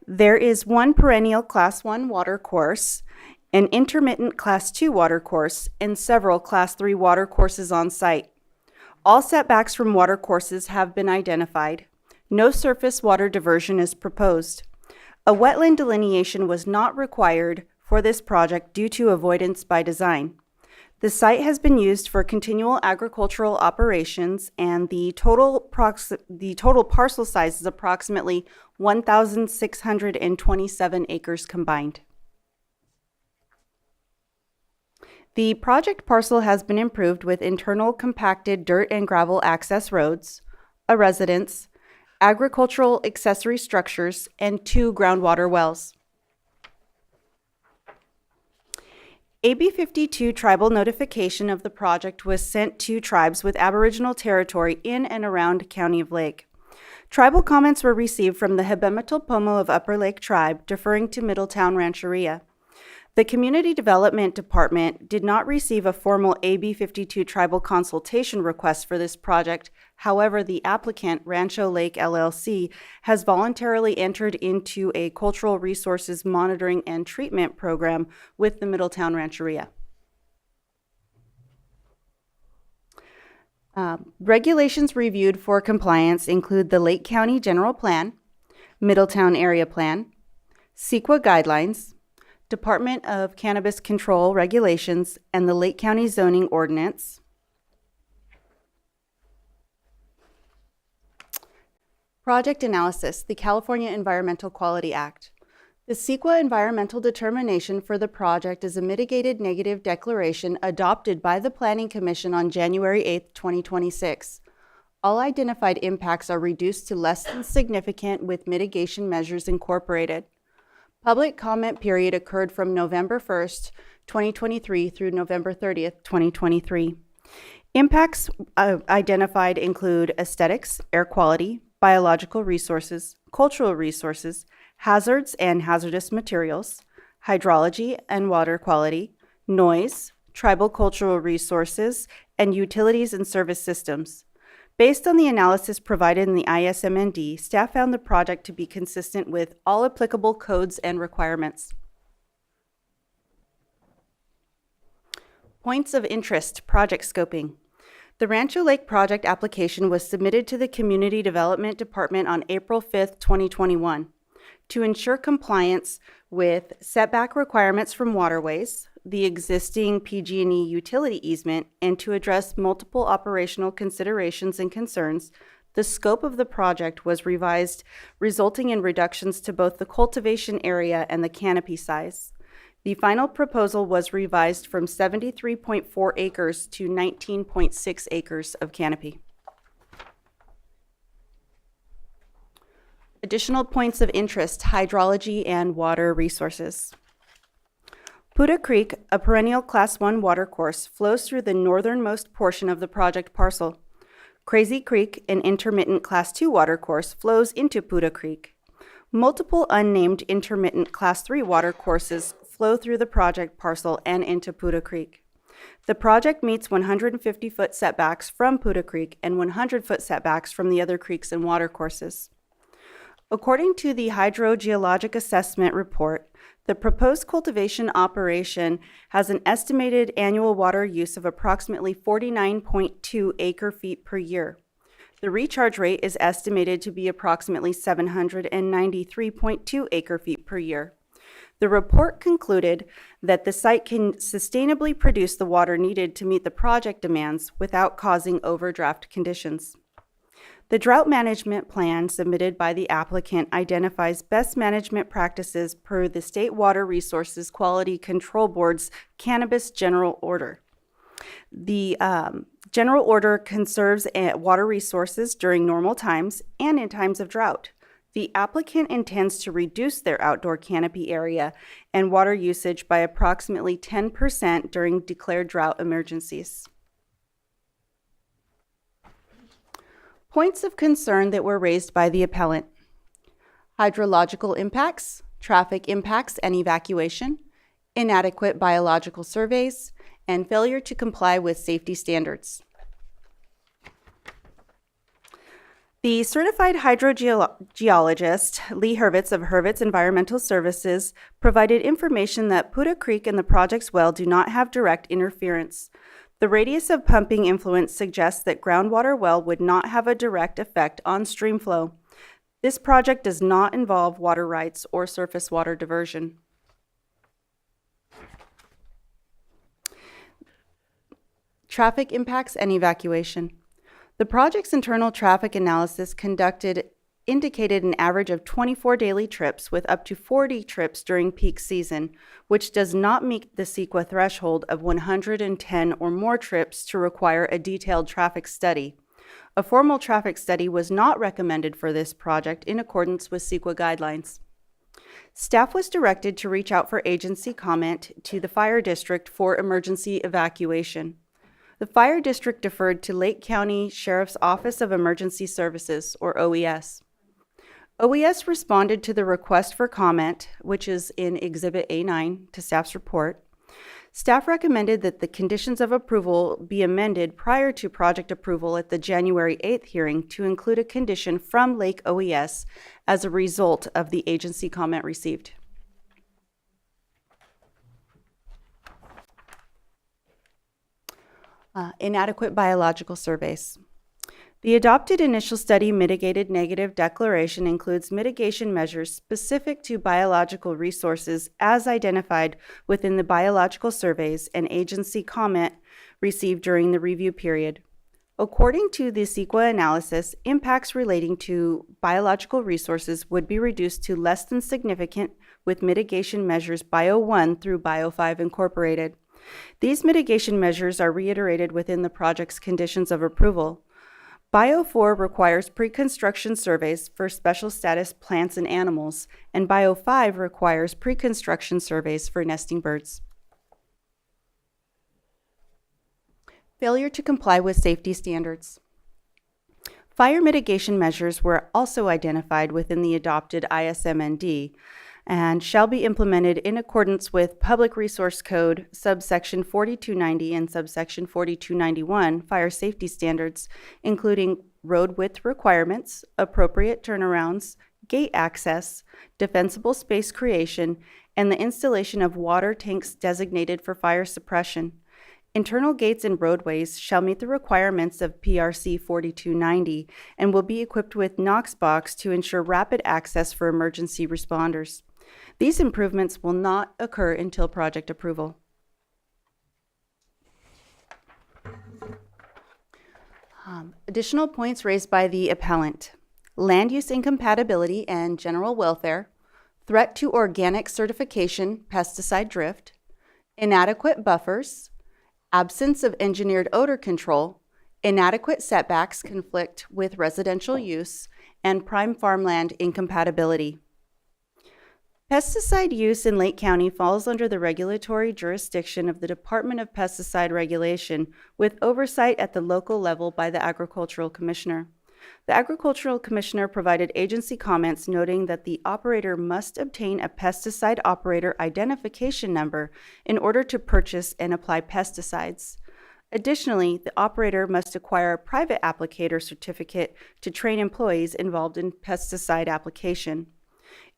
There is 1 perennial Class 1 water course, an intermittent Class 2 water course, and several Class 3 water courses on site. All setbacks from water courses have been identified. No surface water diversion is proposed. A wetland delineation was not required for this project due to avoidance by design. The site has been used for continual agricultural operations, and the total parcel size is approximately 1,627 acres combined. The project parcel has been improved with internal compacted dirt and gravel access roads, a residence, agricultural accessory structures, and 2 groundwater wells. AB 52 tribal notification of the project was sent to tribes with Aboriginal territory in and around County of Lake. Tribal comments were received from the Hebematal Pomo of Upper Lake Tribe, deferring to Middletown Rancheria. The Community Development Department did not receive a formal AB 52 tribal consultation request for this project. However, the applicant, Rancho Lake LLC, has voluntarily entered into a cultural resources monitoring and treatment program with the Middletown Rancheria. Regulations reviewed for compliance include the Lake County General Plan, Middletown Area Plan, CEQA guidelines, Department of Cannabis Control regulations, and the Lake County Zoning Ordinance. Project analysis, the California Environmental Quality Act. The CEQA environmental determination for the project is a mitigated negative declaration adopted by the Planning Commission on January 8, 2026. All identified impacts are reduced to less than significant with mitigation measures incorporated. Public comment period occurred from November 1st, 2023 through November 30th, 2023. Impacts identified include aesthetics, air quality, biological resources, cultural resources, hazards and hazardous materials, hydrology and water quality, noise, tribal cultural resources, and utilities and service systems. Based on the analysis provided in the ISMND, staff found the project to be consistent with all applicable codes and requirements. Points of interest, project scoping. The Rancho Lake project application was submitted to the Community Development Department on April 5th, 2021. To ensure compliance with setback requirements from waterways, the existing PG&E utility easement, and to address multiple operational considerations and concerns, the scope of the project was revised, resulting in reductions to both the cultivation area and the canopy size. The final proposal was revised from 73.4 acres to 19.6 acres of canopy. Additional points of interest, hydrology and water resources. Puda Creek, a perennial Class 1 watercourse, flows through the northernmost portion of the project parcel. Crazy Creek, an intermittent Class 2 watercourse, flows into Puda Creek. Multiple unnamed intermittent Class 3 watercourses flow through the project parcel and into Puda Creek. The project meets 150-foot setbacks from Puda Creek and 100-foot setbacks from the other creeks and watercourses. According to the hydrogeologic assessment report, the proposed cultivation operation has an estimated annual water use of approximately 49.2 acre-feet per year. The recharge rate is estimated to be approximately 793.2 acre-feet per year. The report concluded that the site can sustainably produce the water needed to meet the project demands without causing overdraft conditions. The drought management plan submitted by the applicant identifies best management practices per the State Water Resources Quality Control Board's Cannabis General Order. The General Order conserves water resources during normal times and in times of drought. The applicant intends to reduce their outdoor canopy area and water usage by approximately 10% during declared drought emergencies. Points of concern that were raised by the appellant: hydrological impacts, traffic impacts and evacuation, inadequate biological surveys, and failure to comply with safety standards. The certified hydrogeologist, Lee Hurwitz of Hurwitz Environmental Services, provided information that Puda Creek and the project's well do not have direct interference. The radius of pumping influence suggests that groundwater well would not have a direct effect on stream flow. This project does not involve water rights or surface water diversion. Traffic impacts and evacuation. The project's internal traffic analysis indicated an average of 24 daily trips with up to 40 trips during peak season, which does not meet the CEQA threshold of 110 or more trips to require a detailed traffic study. A formal traffic study was not recommended for this project in accordance with CEQA guidelines. Staff was directed to reach out for agency comment to the fire district for emergency evacuation. The fire district deferred to Lake County Sheriff's Office of Emergency Services, or OES. OES responded to the request for comment, which is in Exhibit A9 to staff's report. Staff recommended that the conditions of approval be amended prior to project approval at the January 8th hearing to include a condition from Lake OES as a result of the agency comment received. Inadequate biological surveys. The adopted initial study mitigated negative declaration includes mitigation measures specific to biological resources as identified within the biological surveys and agency comment received during the review period. According to the CEQA analysis, impacts relating to biological resources would be reduced to less than significant with mitigation measures Bio 1 through Bio 5 incorporated. These mitigation measures are reiterated within the project's conditions of approval. Bio 4 requires pre-construction surveys for special status plants and animals, and Bio 5 requires pre-construction surveys for nesting birds. Failure to comply with safety standards. Fire mitigation measures were also identified within the adopted ISMND and shall be implemented in accordance with Public Resource Code subsection 4290 and subsection 4291 fire safety standards, including road width requirements, appropriate turnarounds, gate access, defensible space creation, and the installation of water tanks designated for fire suppression. Internal gates and roadways shall meet the requirements of PRC 4290 and will be equipped with Knox box to ensure rapid access for emergency responders. These improvements will not occur until project approval. Additional points raised by the appellant: land use incompatibility and general welfare, threat to organic certification, pesticide drift, inadequate buffers, absence of engineered odor control, inadequate setbacks conflict with residential use, and prime farmland incompatibility. Pesticide use in Lake County falls under the regulatory jurisdiction of the Department of Pesticide Regulation, with oversight at the local level by the Agricultural Commissioner. The Agricultural Commissioner provided agency comments noting that the operator must obtain a pesticide operator identification number in order to purchase and apply pesticides. Additionally, the operator must acquire a private applicator certificate to train employees involved in pesticide application.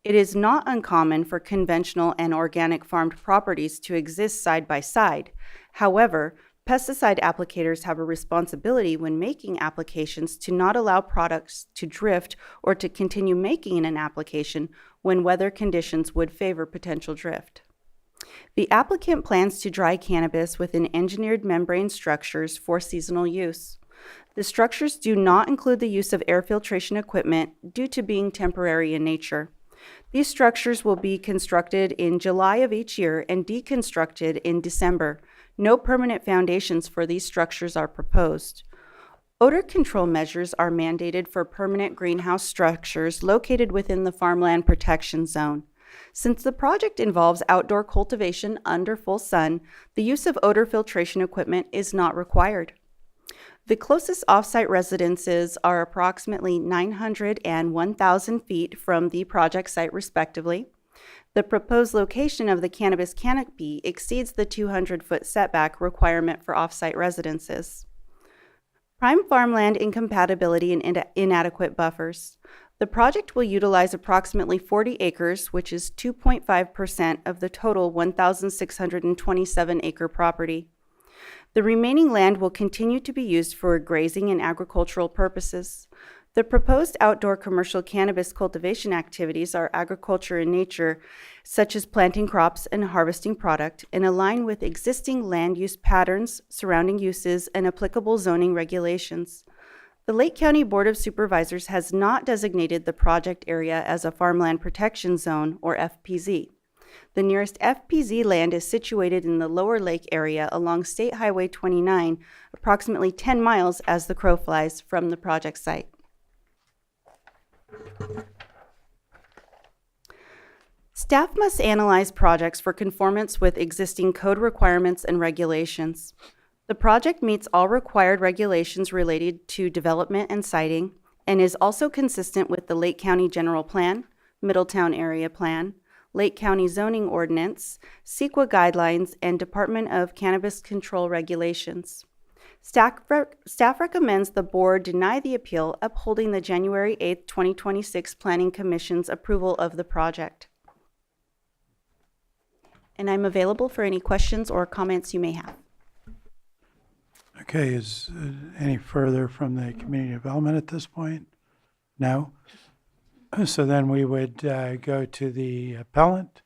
It is not uncommon for conventional and organic farmed properties to exist side by side. However, pesticide applicators have a responsibility when making applications to not allow products to drift or to continue making an application when weather conditions would favor potential drift. The applicant plans to dry cannabis within engineered membrane structures for seasonal use. The structures do not include the use of air filtration equipment due to being temporary in nature. These structures will be constructed in July of each year and deconstructed in December. No permanent foundations for these structures are proposed. Odor control measures are mandated for permanent greenhouse structures located within the farmland protection zone. Since the project involves outdoor cultivation under full sun, the use of odor filtration equipment is not required. The closest off-site residences are approximately 900 and 1,000 feet from the project site respectively. The proposed location of the cannabis canopy exceeds the 200-foot setback requirement for off-site residences. Prime farmland incompatibility and inadequate buffers. The project will utilize approximately 40 acres, which is 2.5% of the total 1,627-acre property. The remaining land will continue to be used for grazing and agricultural purposes. The proposed outdoor commercial cannabis cultivation activities are agriculture in nature, such as planting crops and harvesting product, and align with existing land use patterns, surrounding uses, and applicable zoning regulations. The Lake County Board of Supervisors has not designated the project area as a farmland protection zone, or FPZ. The nearest FPZ land is situated in the Lower Lake area along State Highway 29, approximately 10 miles as the crow flies from the project site. Staff must analyze projects for conformance with existing code requirements and regulations. The project meets all required regulations related to development and siting and is also consistent with the Lake County General Plan, Middletown Area Plan, Lake County Zoning Ordinance, CEQA guidelines, and Department of Cannabis Control regulations. Staff recommends the board deny the appeal, upholding the January 8, 2026 Planning Commission's approval of the project. And I'm available for any questions or comments you may have. Okay, is any further from the community development at this point? No? So then we would go to the appellant,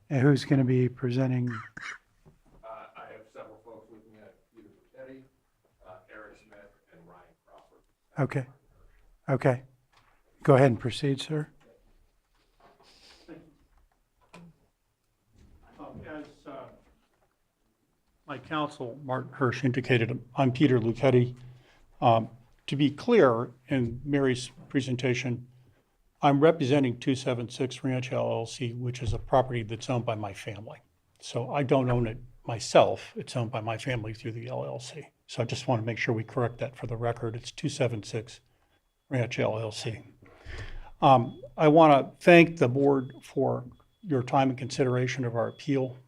who's going to be presenting. I have several folks with me. Peter Luchetti, Eric Smith, and Ryan Crawford. Okay. Okay. Go ahead and proceed, sir. As my counsel, Martin Hirsch, indicated, I'm Peter Luchetti. to be clear in Mary's presentation, I'm representing 276 Ranch LLC, which is a property that's owned by my family. So I don't own it myself. It's owned by my family through the LLC. So I just want to make sure we correct that for the record. It's 276 Ranch LLC. I want to thank the board for your time and consideration of our appeal.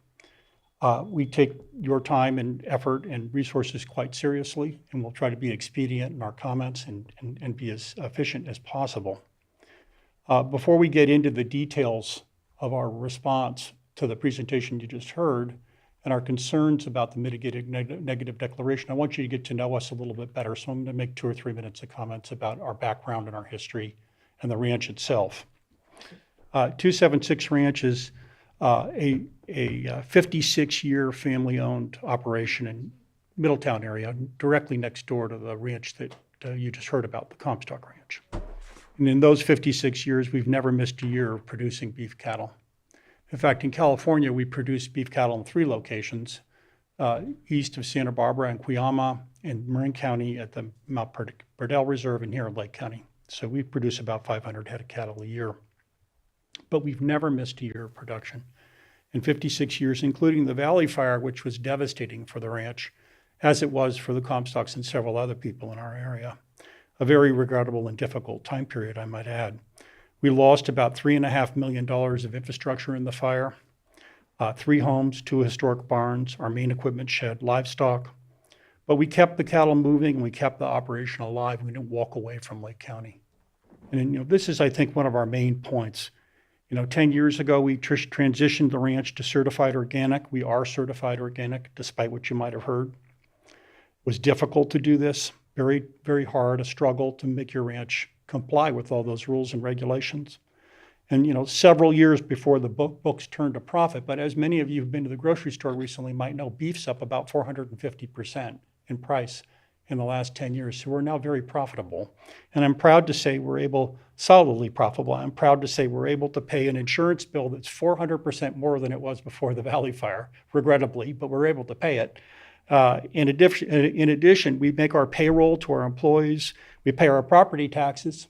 We take your time and effort and resources quite seriously, and we'll try to be expedient in our comments and be as efficient as possible. Before we get into the details of our response to the presentation you just heard and our concerns about the mitigated negative declaration, I want you to get to know us a little bit better. So I'm going to make 2 or 3 minutes of comments about our background and our history and the ranch itself. 276 Ranch is a 56-year family-owned operation in Middletown area, directly next door to the ranch that you just heard about, the Comstock Ranch. And in those 56 years, we've never missed a year of producing beef cattle. In fact, in California, we produce beef cattle in 3 locations, east of Santa Barbara and Cuyama, in Marin County at the Mount Burdell Reserve, and here in Lake County. So we produce about 500 head of cattle a year. But we've never missed a year of production. In 56 years, including the Valley Fire, which was devastating for the ranch, as it was for the Comstocks and several other people in our area. A very regrettable and difficult time period, I might add. We lost about $3.5 million of infrastructure in the fire, 3 homes, 2 historic barns, our main equipment shed, livestock. But we kept the cattle moving and we kept the operation alive. We didn't walk away from Lake County. And this is, I think, one of our main points. 10 years ago, we transitioned the ranch to certified organic. We are certified organic, despite what you might have heard. It was difficult to do this, very, very hard, a struggle to make your ranch comply with all those rules and regulations. And, several years before the books turned a profit, but as many of you who've been to the grocery store recently might know, beef's up about 450% in price in the last 10 years. So we're now very profitable. And I'm proud to say solidly profitable. I'm proud to say we're able to pay an insurance bill that's 400% more than it was before the Valley Fire, regrettably, but we're able to pay it. In addition, we make our payroll to our employees. We pay our property taxes.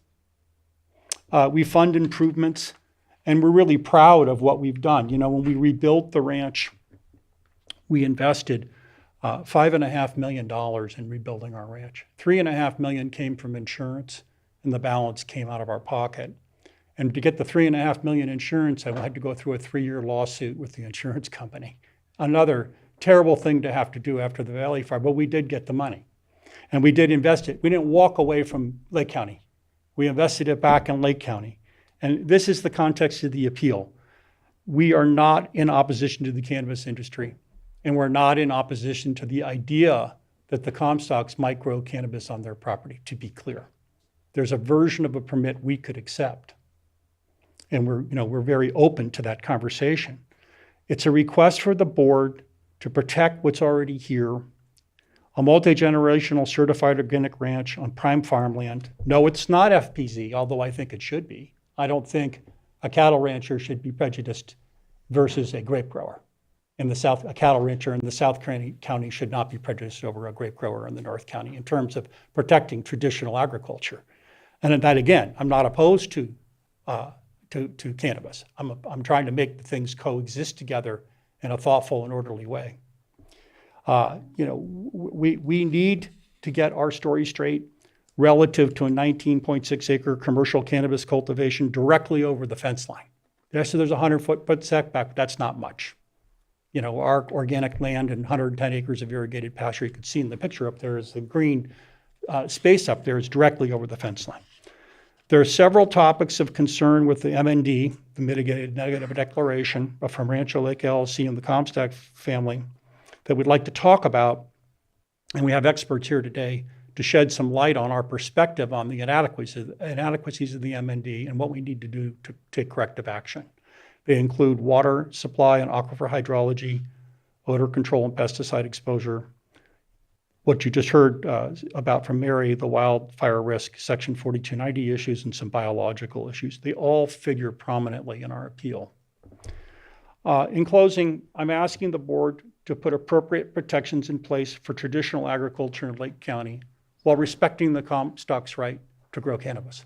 We fund improvements, and we're really proud of what we've done. When we rebuilt the ranch, we invested $5.5 million in rebuilding our ranch. $3.5 million came from insurance, and the balance came out of our pocket. And to get the $3.5 million insurance, I had to go through a 3-year lawsuit with the insurance company. Another terrible thing to have to do after the Valley Fire, but we did get the money. And we did invest it. We didn't walk away from Lake County. We invested it back in Lake County. And this is the context of the appeal. We are not in opposition to the cannabis industry, and we're not in opposition to the idea that the Comstocks might grow cannabis on their property, to be clear. There's a version of a permit we could accept. And we're very open to that conversation. It's a request for the board to protect what's already here, a multi-generational certified organic ranch on prime farmland. No, it's not FPZ, although I think it should be. I don't think a cattle rancher should be prejudiced versus a grape grower. In the South, a cattle rancher in the South County should not be prejudiced over a grape grower in the North County in terms of protecting traditional agriculture. And that, again, I'm not opposed to cannabis. I'm trying to make the things coexist together in a thoughtful and orderly way. We need to get our story straight relative to a 19.6 acre commercial cannabis cultivation directly over the fence line. So there's a 100-foot setback. That's not much. Our organic land and 110 acres of irrigated pasture, you can see in the picture up there is the green space up there is directly over the fence line. There are several topics of concern with the MND, the Mitigated Negative Declaration from Rancho Lake LLC and the Comstock family that we'd like to talk about, and we have experts here today to shed some light on our perspective on the inadequacies of the MND and what we need to do to take corrective action. They include water supply and aquifer hydrology, odor control and pesticide exposure, what you just heard about from Mary, the wildfire risk, Section 4290 issues, and some biological issues. They all figure prominently in our appeal. In closing, I'm asking the board to put appropriate protections in place for traditional agriculture in Lake County while respecting the Comstock's right to grow cannabis.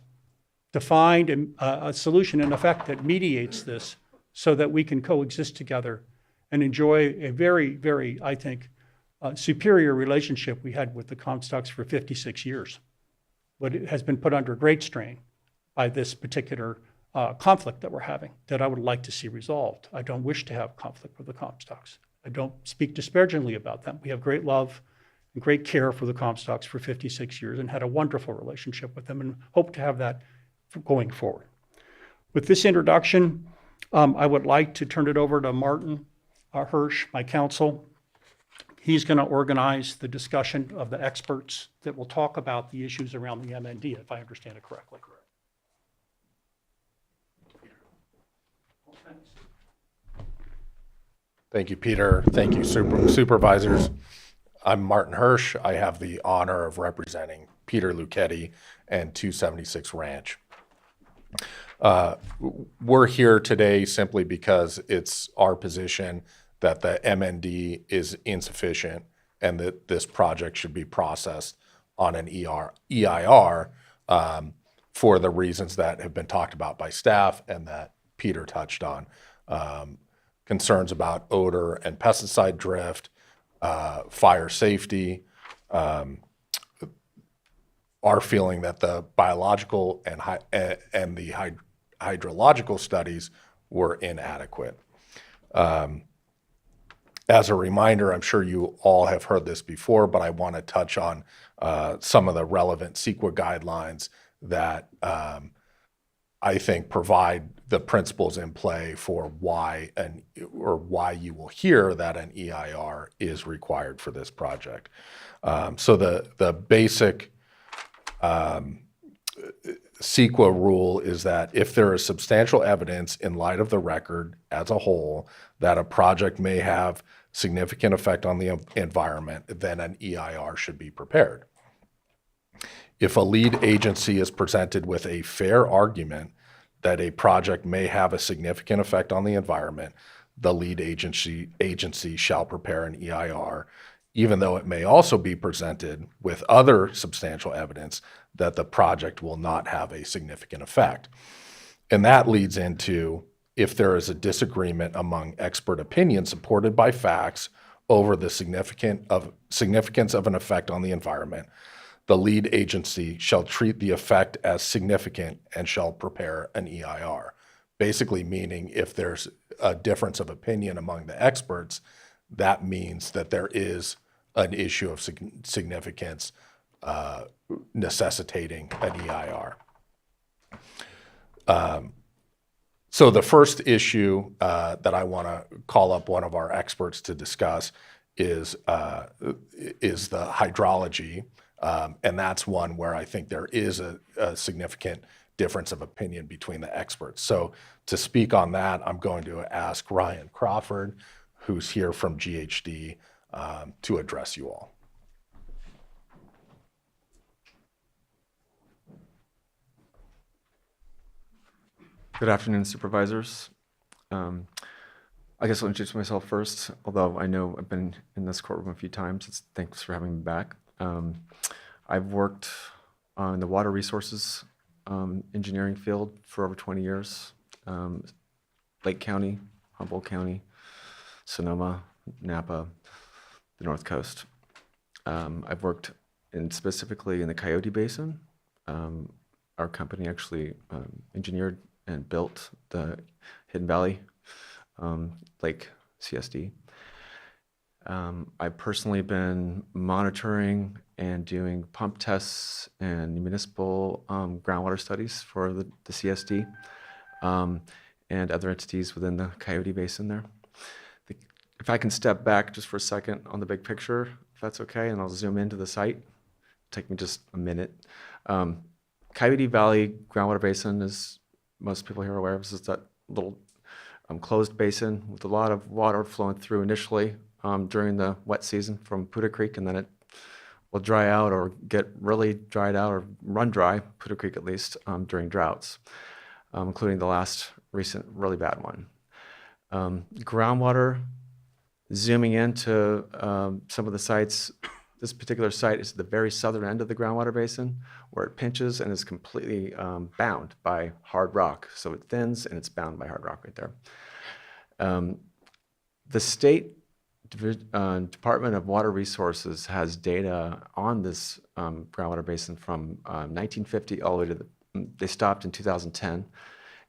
To find a solution, in effect, that mediates this so that we can coexist together and enjoy a very, very, I think, superior relationship we had with the Comstocks for 56 years. But it has been put under great strain by this particular conflict that we're having that I would like to see resolved. I don't wish to have conflict with the Comstocks. I don't speak disparagingly about them. We have great love and great care for the Comstocks for 56 years and had a wonderful relationship with them and hope to have that going forward. With this introduction, I would like to turn it over to Martin Hirsch, my counsel. He's going to organize the discussion of the experts that will talk about the issues around the MND, if I understand it correctly. Thank you, Peter. Thank you, supervisors. I'm Martin Hirsch. I have the honor of representing Peter Lucchetti and 276 Ranch. We're here today simply because it's our position that the MND is insufficient and that this project should be processed on an EIR for the reasons that have been talked about by staff and that Peter touched on. Concerns about odor and pesticide drift, fire safety, our feeling that the biological and the hydrological studies were inadequate. As a reminder, I'm sure you all have heard this before, but I want to touch on some of the relevant CEQA guidelines that I think provide the principles in play for why you will hear that an EIR is required for this project. So the basic CEQA rule is that if there is substantial evidence in light of the record as a whole that a project may have significant effect on the environment, then an EIR should be prepared. If a lead agency is presented with a fair argument that a project may have a significant effect on the environment, the lead agency shall prepare an EIR, even though it may also be presented with other substantial evidence that the project will not have a significant effect. And that leads into if there is a disagreement among expert opinion supported by facts over the significance of an effect on the environment, the lead agency shall treat the effect as significant and shall prepare an EIR. Basically meaning if there's a difference of opinion among the experts, that means that there is an issue of significance necessitating an EIR. So the first issue that I want to call up one of our experts to discuss is the hydrology. And that's one where I think there is a significant difference of opinion between the experts. So to speak on that, I'm going to ask Ryan Crawford, who's here from GHD, to address you all. Good afternoon, supervisors. I guess I'll introduce myself first, although I know I've been in this courtroom a few times. Thanks for having me back. I've worked in the water resources engineering field for over 20 years. Lake County, Humboldt County, Sonoma, Napa, the North Coast. I've worked specifically in the Coyote Basin. Our company actually engineered and built the Hidden Valley Lake CSD. I've personally been monitoring and doing pump tests and municipal groundwater studies for the CSD and other entities within the Coyote Basin there. If I can step back just for a second on the big picture, if that's okay, and I'll zoom into the site. Take me just a minute. Coyote Valley Groundwater Basin, as most people here are aware of, is that little closed basin with a lot of water flowing through initially during the wet season from Puda Creek, and then it will dry out or get really dried out or run dry, Puda Creek at least, during droughts, including the last recent really bad one. Groundwater, zooming into some of the sites This particular site is at the very southern end of the groundwater basin where it pinches and is completely bound by hard rock. So it thins and it's bound by hard rock right there. The state Department of Water Resources has data on this groundwater basin from 1950 all the way to they stopped in 2010.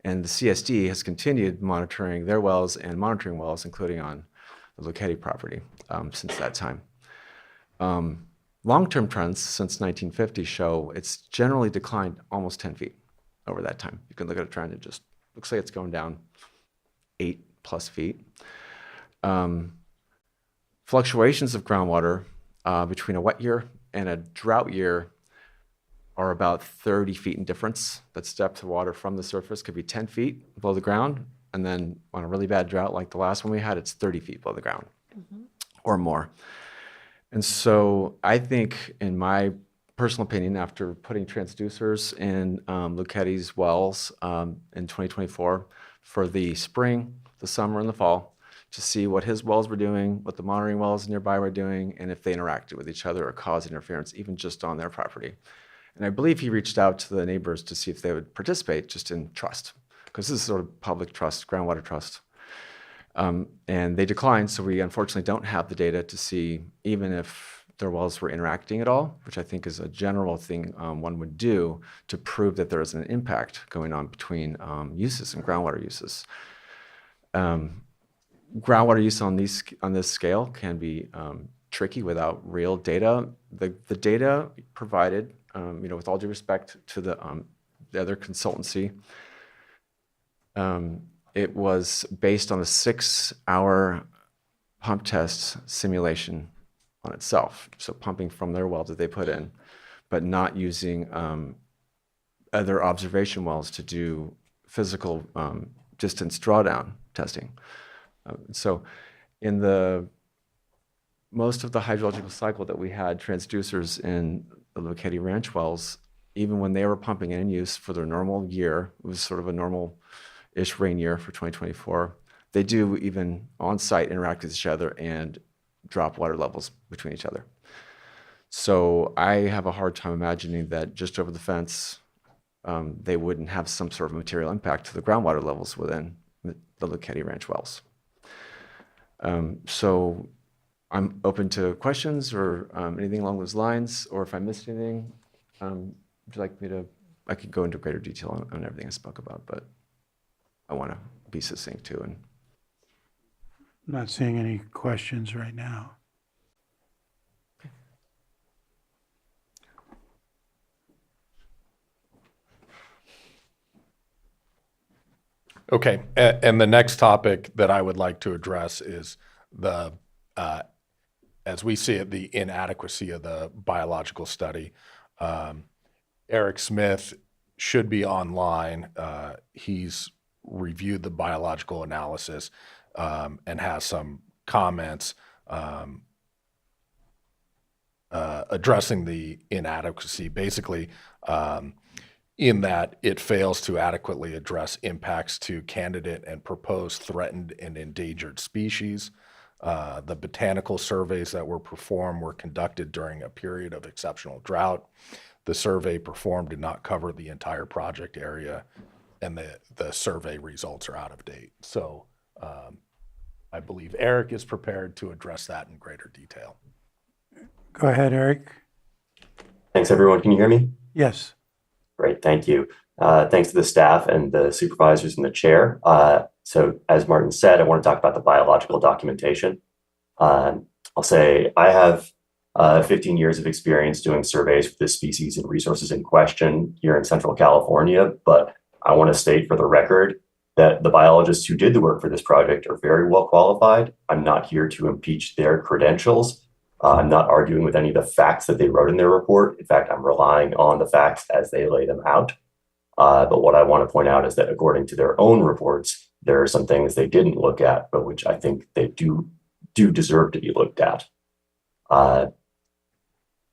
And the CSD has continued monitoring their wells and monitoring wells, including on the Lucchetti property since that time. Long-term trends since 1950 show it's generally declined almost 10 feet over that time. You can look at a trend, it just looks like it's going down 8+ feet. Fluctuations of groundwater between a wet year and a drought year are about 30 feet in difference. That's depth of water from the surface, could be 10 feet below the ground. And then on a really bad drought like the last one we had, it's 30 feet below the ground or more. And so I think, in my personal opinion, after putting transducers in Lucchetti's wells in 2024 for the spring, the summer, and the fall, to see what his wells were doing, what the monitoring wells nearby were doing, and if they interacted with each other or caused interference, even just on their property. And I believe he reached out to the neighbors to see if they would participate just in trust, because this is sort of public trust, groundwater trust. And they declined, so we unfortunately don't have the data to see even if their wells were interacting at all, which I think is a general thing one would do to prove that there is an impact going on between uses and groundwater uses. Groundwater use on this scale can be tricky without real data. The data provided, with all due respect to the other consultancy, it was based on a 6-hour pump test simulation on itself. So pumping from their well that they put in, but not using other observation wells to do physical distance drawdown testing. So in most of the hydrological cycle that we had transducers in the Lucchetti Ranch wells, even when they were pumping in use for their normal year, it was sort of a normal-ish rain year for 2024, they do even on-site interact with each other and drop water levels between each other. So I have a hard time imagining that just over the fence, they wouldn't have some sort of material impact to the groundwater levels within the Lucchetti Ranch wells. So I'm open to questions or anything along those lines, or if I missed anything, would you like me to, I could go into greater detail on everything I spoke about, but I want to be succinct too. And I'm not seeing any questions right now. Okay, and the next topic that I would like to address is the, as we see it, the inadequacy of the biological study. Eric Smith should be online. He's reviewed the biological analysis and has some comments addressing the inadequacy. Basically, in that it fails to adequately address impacts to candidate and proposed threatened and endangered species. The botanical surveys that were performed were conducted during a period of exceptional drought. The survey performed did not cover the entire project area, and the survey results are out of date. So I believe Eric is prepared to address that in greater detail. Go ahead, Eric. Thanks, everyone. Can you hear me? Yes. Great, thank you. Thanks to the staff and the supervisors and the chair. So as Martin said, I want to talk about the biological documentation. I'll say I have 15 years of experience doing surveys for the species and resources in question here in Central California, but I want to state for the record that the biologists who did the work for this project are very well qualified. I'm not here to impeach their credentials. I'm not arguing with any of the facts that they wrote in their report. In fact, I'm relying on the facts as they lay them out. But what I want to point out is that according to their own reports, there are some things they didn't look at, but which I think they do deserve to be looked at.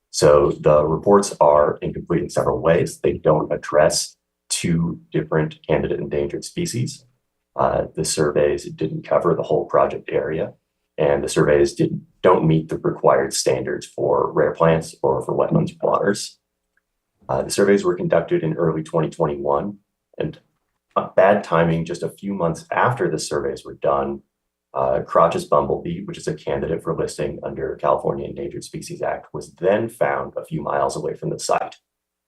So the reports are incomplete in several ways. They don't address 2 different candidate endangered species. The surveys didn't cover the whole project area. and the surveys don't meet the required standards for rare plants or for wetlands waters. The surveys were conducted in early 2021, and bad timing just a few months after the surveys were done, Crotch's bumblebee, which is a candidate for listing under California Endangered Species Act, was then found a few miles away from the site.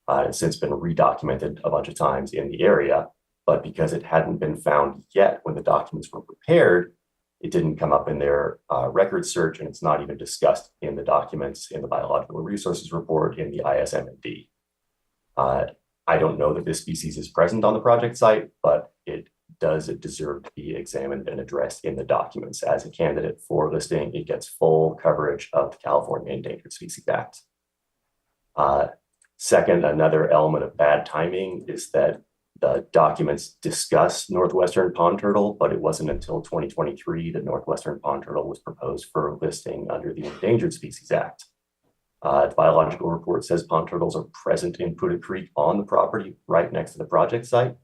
It's since been redocumented a bunch of times in the area, but because it hadn't been found yet when the documents were prepared, it didn't come up in their record search, and it's not even discussed in the documents in the Biological Resources Report in the ISMND. I don't know that this species is present on the project site, but it does deserve to be examined and addressed in the documents. As a candidate for listing, it gets full coverage of the California Endangered Species Act. Second, another element of bad timing is that the documents discuss northwestern pond turtle, but it wasn't until 2023 that northwestern pond turtle was proposed for listing under the Endangered Species Act. The biological report says pond turtles are present in Putta Creek on the property right next to the project site.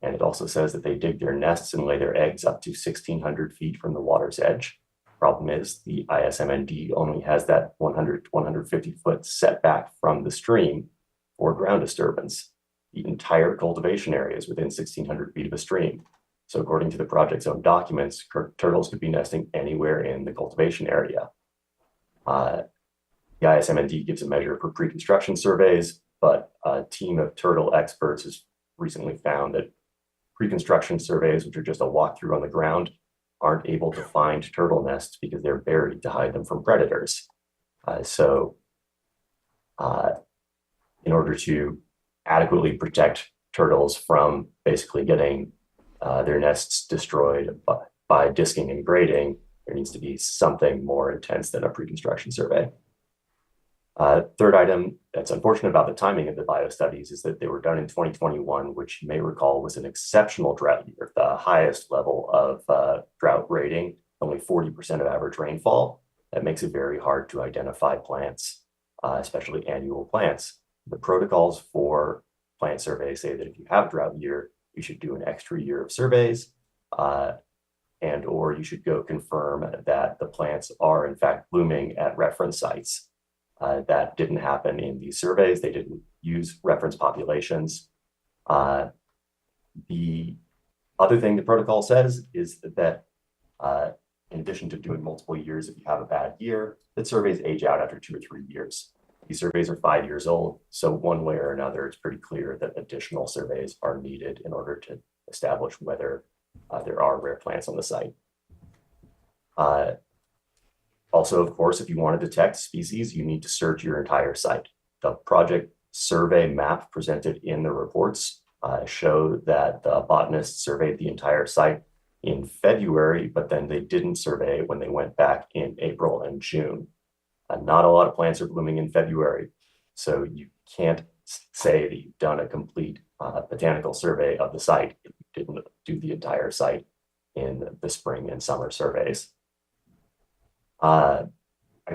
And it also says that they dig their nests and lay their eggs up to 1,600 feet from the water's edge. Problem is, the ISMND only has that 100 to 150 foot setback from the stream for ground disturbance. The entire cultivation area is within 1,600 feet of a stream. So according to the project's own documents, turtles could be nesting anywhere in the cultivation area. The ISMND gives a measure for pre-construction surveys, but a team of turtle experts has recently found that pre-construction surveys, which are just a walkthrough on the ground, aren't able to find turtle nests because they're buried to hide them from predators. In order to adequately protect turtles from basically getting their nests destroyed by disking and grading, there needs to be something more intense than a pre-construction survey. Third item that's unfortunate about the timing of the bio studies is that they were done in 2021, which you may recall was an exceptional drought year, the highest level of drought rating, only 40% of average rainfall. That makes it very hard to identify plants, especially annual plants. The protocols for plant surveys say that if you have a drought year, you should do an extra year of surveys, and or you should go confirm that the plants are in fact blooming at reference sites. That didn't happen in these surveys. They didn't use reference populations. The other thing the protocol says is that in addition to doing multiple years, if you have a bad year, that surveys age out after 2 or 3 years. These surveys are 5 years old, so one way or another, it's pretty clear that additional surveys are needed in order to establish whether there are rare plants on the site. Also, of course, if you want to detect species, you need to search your entire site. The project survey map presented in the reports show that the botanists surveyed the entire site in February, but then they didn't survey when they went back in April and June. Not a lot of plants are blooming in February, so you can't say that you've done a complete botanical survey of the site if you didn't do the entire site in the spring and summer surveys. I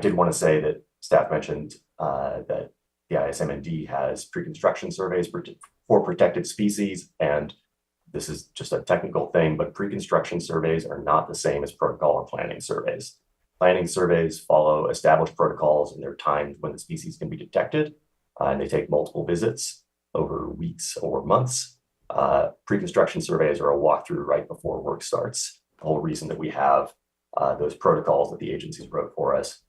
did want to say that staff mentioned that the ISMND has pre-construction surveys for protected species, and this is just a technical thing, but pre-construction surveys are not the same as protocol or planning surveys. Planning surveys follow established protocols, and they're timed when the species can be detected, and they take multiple visits over weeks or months. Pre-construction surveys are a walkthrough right before work starts. The whole reason that we have those protocols that the agencies wrote for us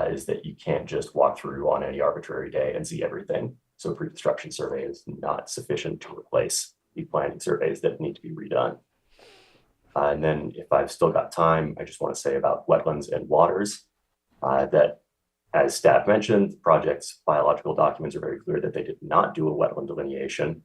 is that you can't just walk through on any arbitrary day and see everything. So pre-construction survey is not sufficient to replace the planning surveys that need to be redone. And then if I've still got time, I just want to say about wetlands and waters that, as staff mentioned, the project's biological documents are very clear that they did not do a wetland delineation.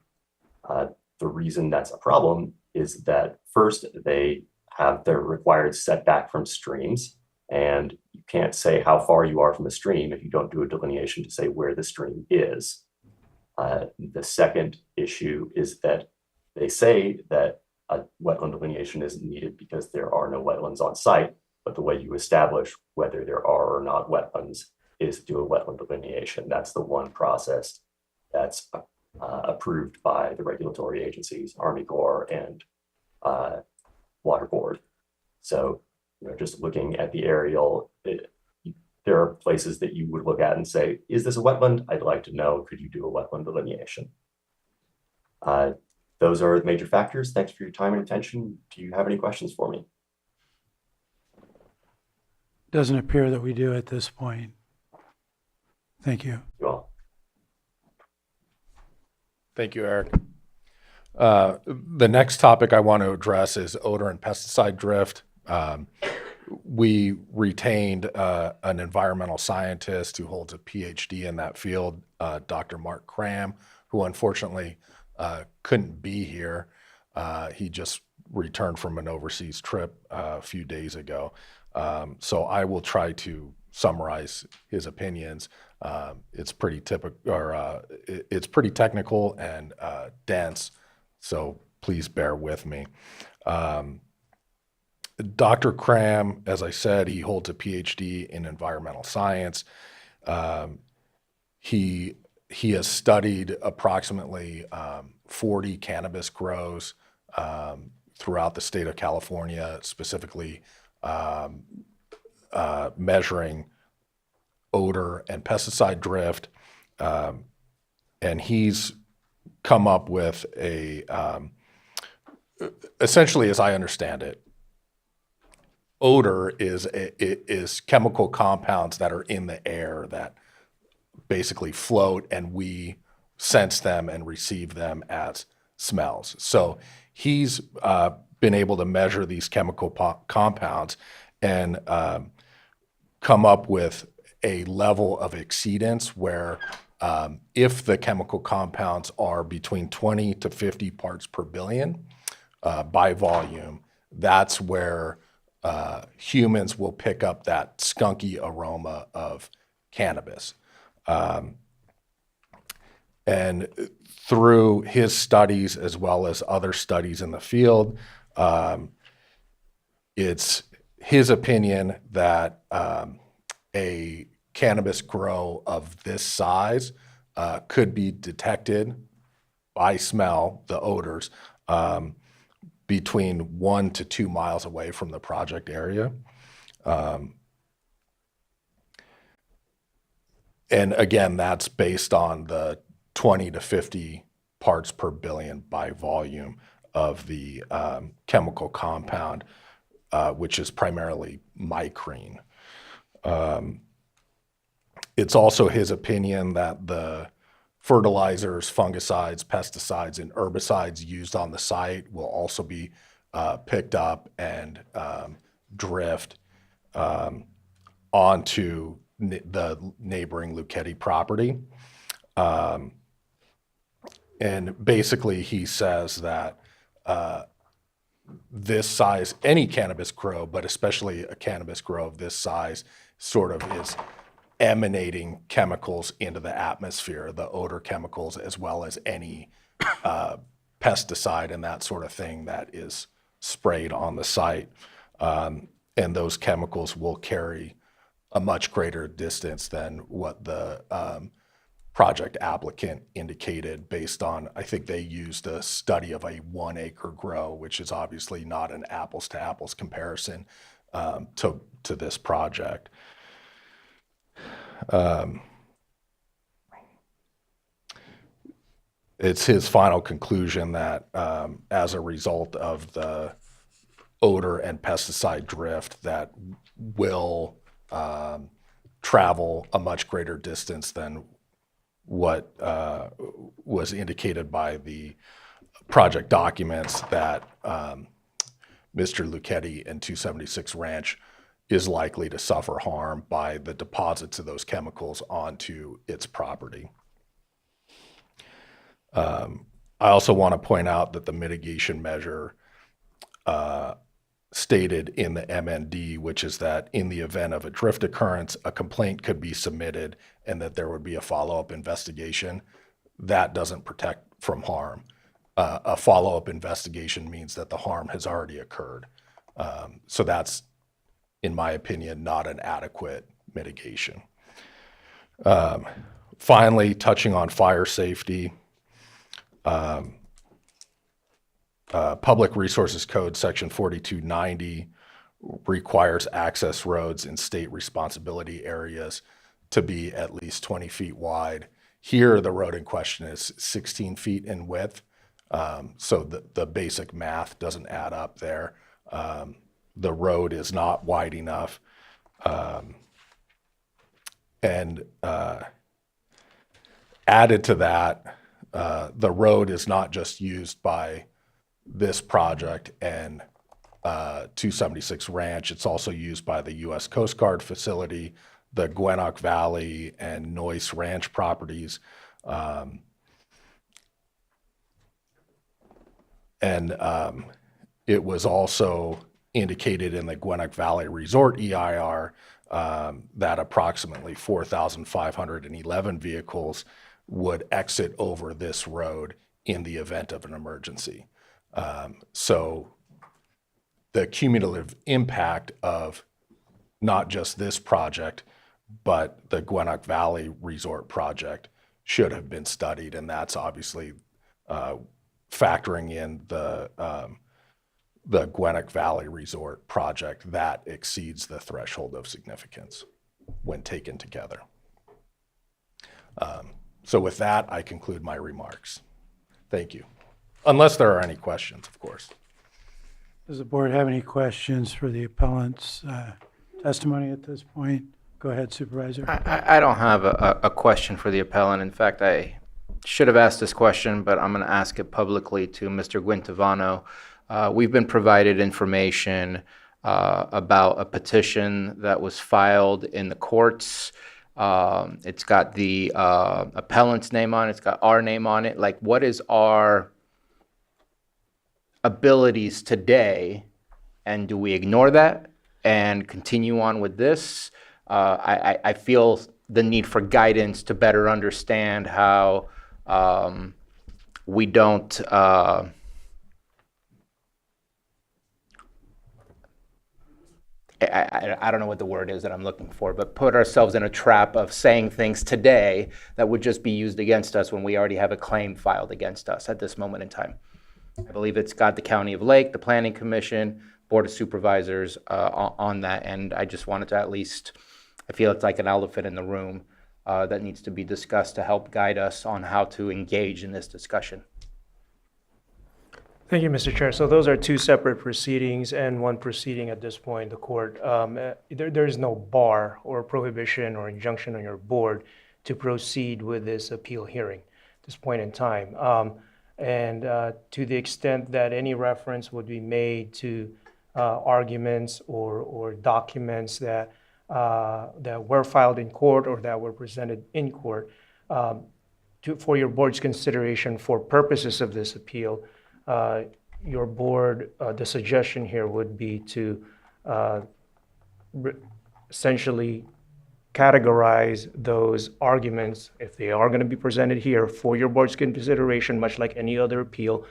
The reason that's a problem is that first, they have their required setback from streams, and you can't say how far you are from a stream if you don't do a delineation to say where the stream is. The second issue is that they say that a wetland delineation isn't needed because there are no wetlands on site, but the way you establish whether there are or not wetlands is to do a wetland delineation. That's the one process that's approved by the regulatory agencies, Army Corps and Water Board. So just looking at the aerial, there are places that you would look at and say, is this a wetland? I'd like to know, could you do a wetland delineation? Those are the major factors. Thanks for your time and attention. Do you have any questions for me? Doesn't appear that we do at this point. Thank you. You all. Thank you, Eric. The next topic I want to address is odor and pesticide drift. We retained an environmental scientist who holds a PhD in that field, Dr. Mark Cram, who unfortunately couldn't be here. He just returned from an overseas trip a few days ago. So I will try to summarize his opinions. It's pretty it's pretty technical and dense, so please bear with me. Dr. Cram, as I said, he holds a PhD in environmental science. He has studied approximately 40 cannabis grows throughout the state of California, specifically measuring odor and pesticide drift. And he's come up with essentially, as I understand it, odor is chemical compounds that are in the air that basically float, and we sense them and receive them as smells. So he's been able to measure these chemical compounds and come up with a level of exceedance where if the chemical compounds are between 20 to 50 parts per billion by volume, that's where humans will pick up that skunky aroma of cannabis. And through his studies, as well as other studies in the field, it's his opinion that a cannabis grow of this size could be detected by smell, the odors, between 1 to 2 miles away from the project area. And again, that's based on the 20 to 50 parts per billion by volume of the chemical compound, which is primarily micrine. It's also his opinion that the fertilizers, fungicides, pesticides, and herbicides used on the site will also be picked up and drift onto the neighboring Lucchetti property. And basically he says that this size, any cannabis grow, but especially a cannabis grow of this size, sort of is emanating chemicals into the atmosphere, the odor chemicals, as well as any pesticide and that sort of thing that is sprayed on the site. And those chemicals will carry a much greater distance than what the project applicant indicated based on, I think they used a study of a 1 acre grow, which is obviously not an apples to apples comparison to this project. It's his final conclusion that as a result of the odor and pesticide drift that will travel a much greater distance than what was indicated by the project documents, that Mr. Lucchetti and 276 Ranch is likely to suffer harm by the deposits of those chemicals onto its property. I also want to point out that the mitigation measure stated in the MND, which is that in the event of a drift occurrence, a complaint could be submitted and that there would be a follow-up investigation. That doesn't protect from harm. A follow-up investigation means that the harm has already occurred. So that's, in my opinion, not an adequate mitigation. Finally, touching on fire safety, Public Resources Code Section 4290 requires access roads in state responsibility areas to be at least 20 feet wide. Here, the road in question is 16 feet in width. So the basic math doesn't add up there. The road is not wide enough. And added to that, the road is not just used by this project and 276 Ranch. It's also used by the U.S. Coast Guard facility, the Gwinnett Valley and Noyce Ranch properties. It was also indicated in the Gwinnett Valley Resort EIR that approximately 4,511 vehicles would exit over this road in the event of an emergency. So the cumulative impact of not just this project, but the Gwinnett Valley Resort project should have been studied, and that's obviously factoring in the Gwinnett Valley Resort project that exceeds the threshold of significance when taken together. So with that, I conclude my remarks. Thank you. Unless there are any questions, of course. Does the board have any questions for the appellant's testimony at this point? Go ahead, Supervisor. I don't have a question for the appellant. In fact, I should have asked this question, but I'm going to ask it publicly to Mr. Guintavano. We've been provided information about a petition that was filed in the courts. It's got the appellant's name on it. It's got our name on it. Like, what is our abilities today? And do we ignore that and continue on with this? I feel the need for guidance to better understand how we don't I don't know what the word is that I'm looking for, but put ourselves in a trap of saying things today that would just be used against us when we already have a claim filed against us at this moment in time. I believe it's got the County of Lake, the Planning Commission, Board of Supervisors on that, and I just wanted to at least, I feel it's like an elephant in the room that needs to be discussed to help guide us on how to engage in this discussion. Thank you, Mr. Chair. So those are two separate proceedings and one proceeding at this point, the court. There is no bar or prohibition or injunction on your board to proceed with this appeal hearing at this point in time. To the extent that any reference would be made to arguments or documents that were filed in court or that were presented in court for your board's consideration for purposes of this appeal, your board, the suggestion here would be to essentially categorize those arguments, if they are going to be presented here, for your board's consideration, much like any other appeal,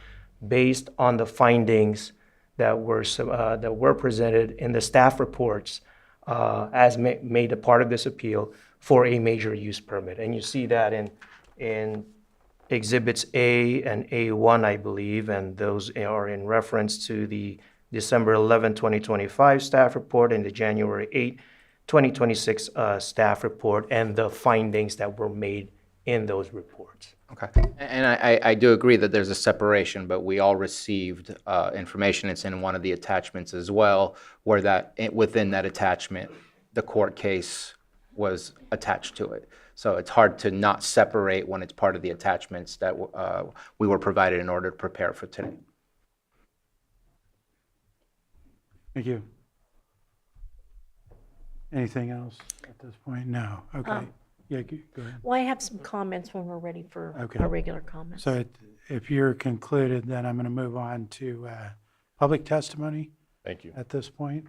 based on the findings that were presented in the staff reports as made a part of this appeal for a major use permit. And you see that in Exhibits A and A1, I believe, and those are in reference to the December 11, 2025 staff report and the January 8, 2026 staff report, and the findings that were made in those reports. Okay. And I do agree that there's a separation, but we all received information. It's in one of the attachments as well, where within that attachment, the court case was attached to it. So it's hard to not separate when it's part of the attachments that we were provided in order to prepare for today. Thank you. Anything else at this point? No. Okay. Yeah, go ahead. Well, I have some comments when we're ready for our regular comments. So if you're concluded, then I'm going to move on to public testimony. Thank you. At this point.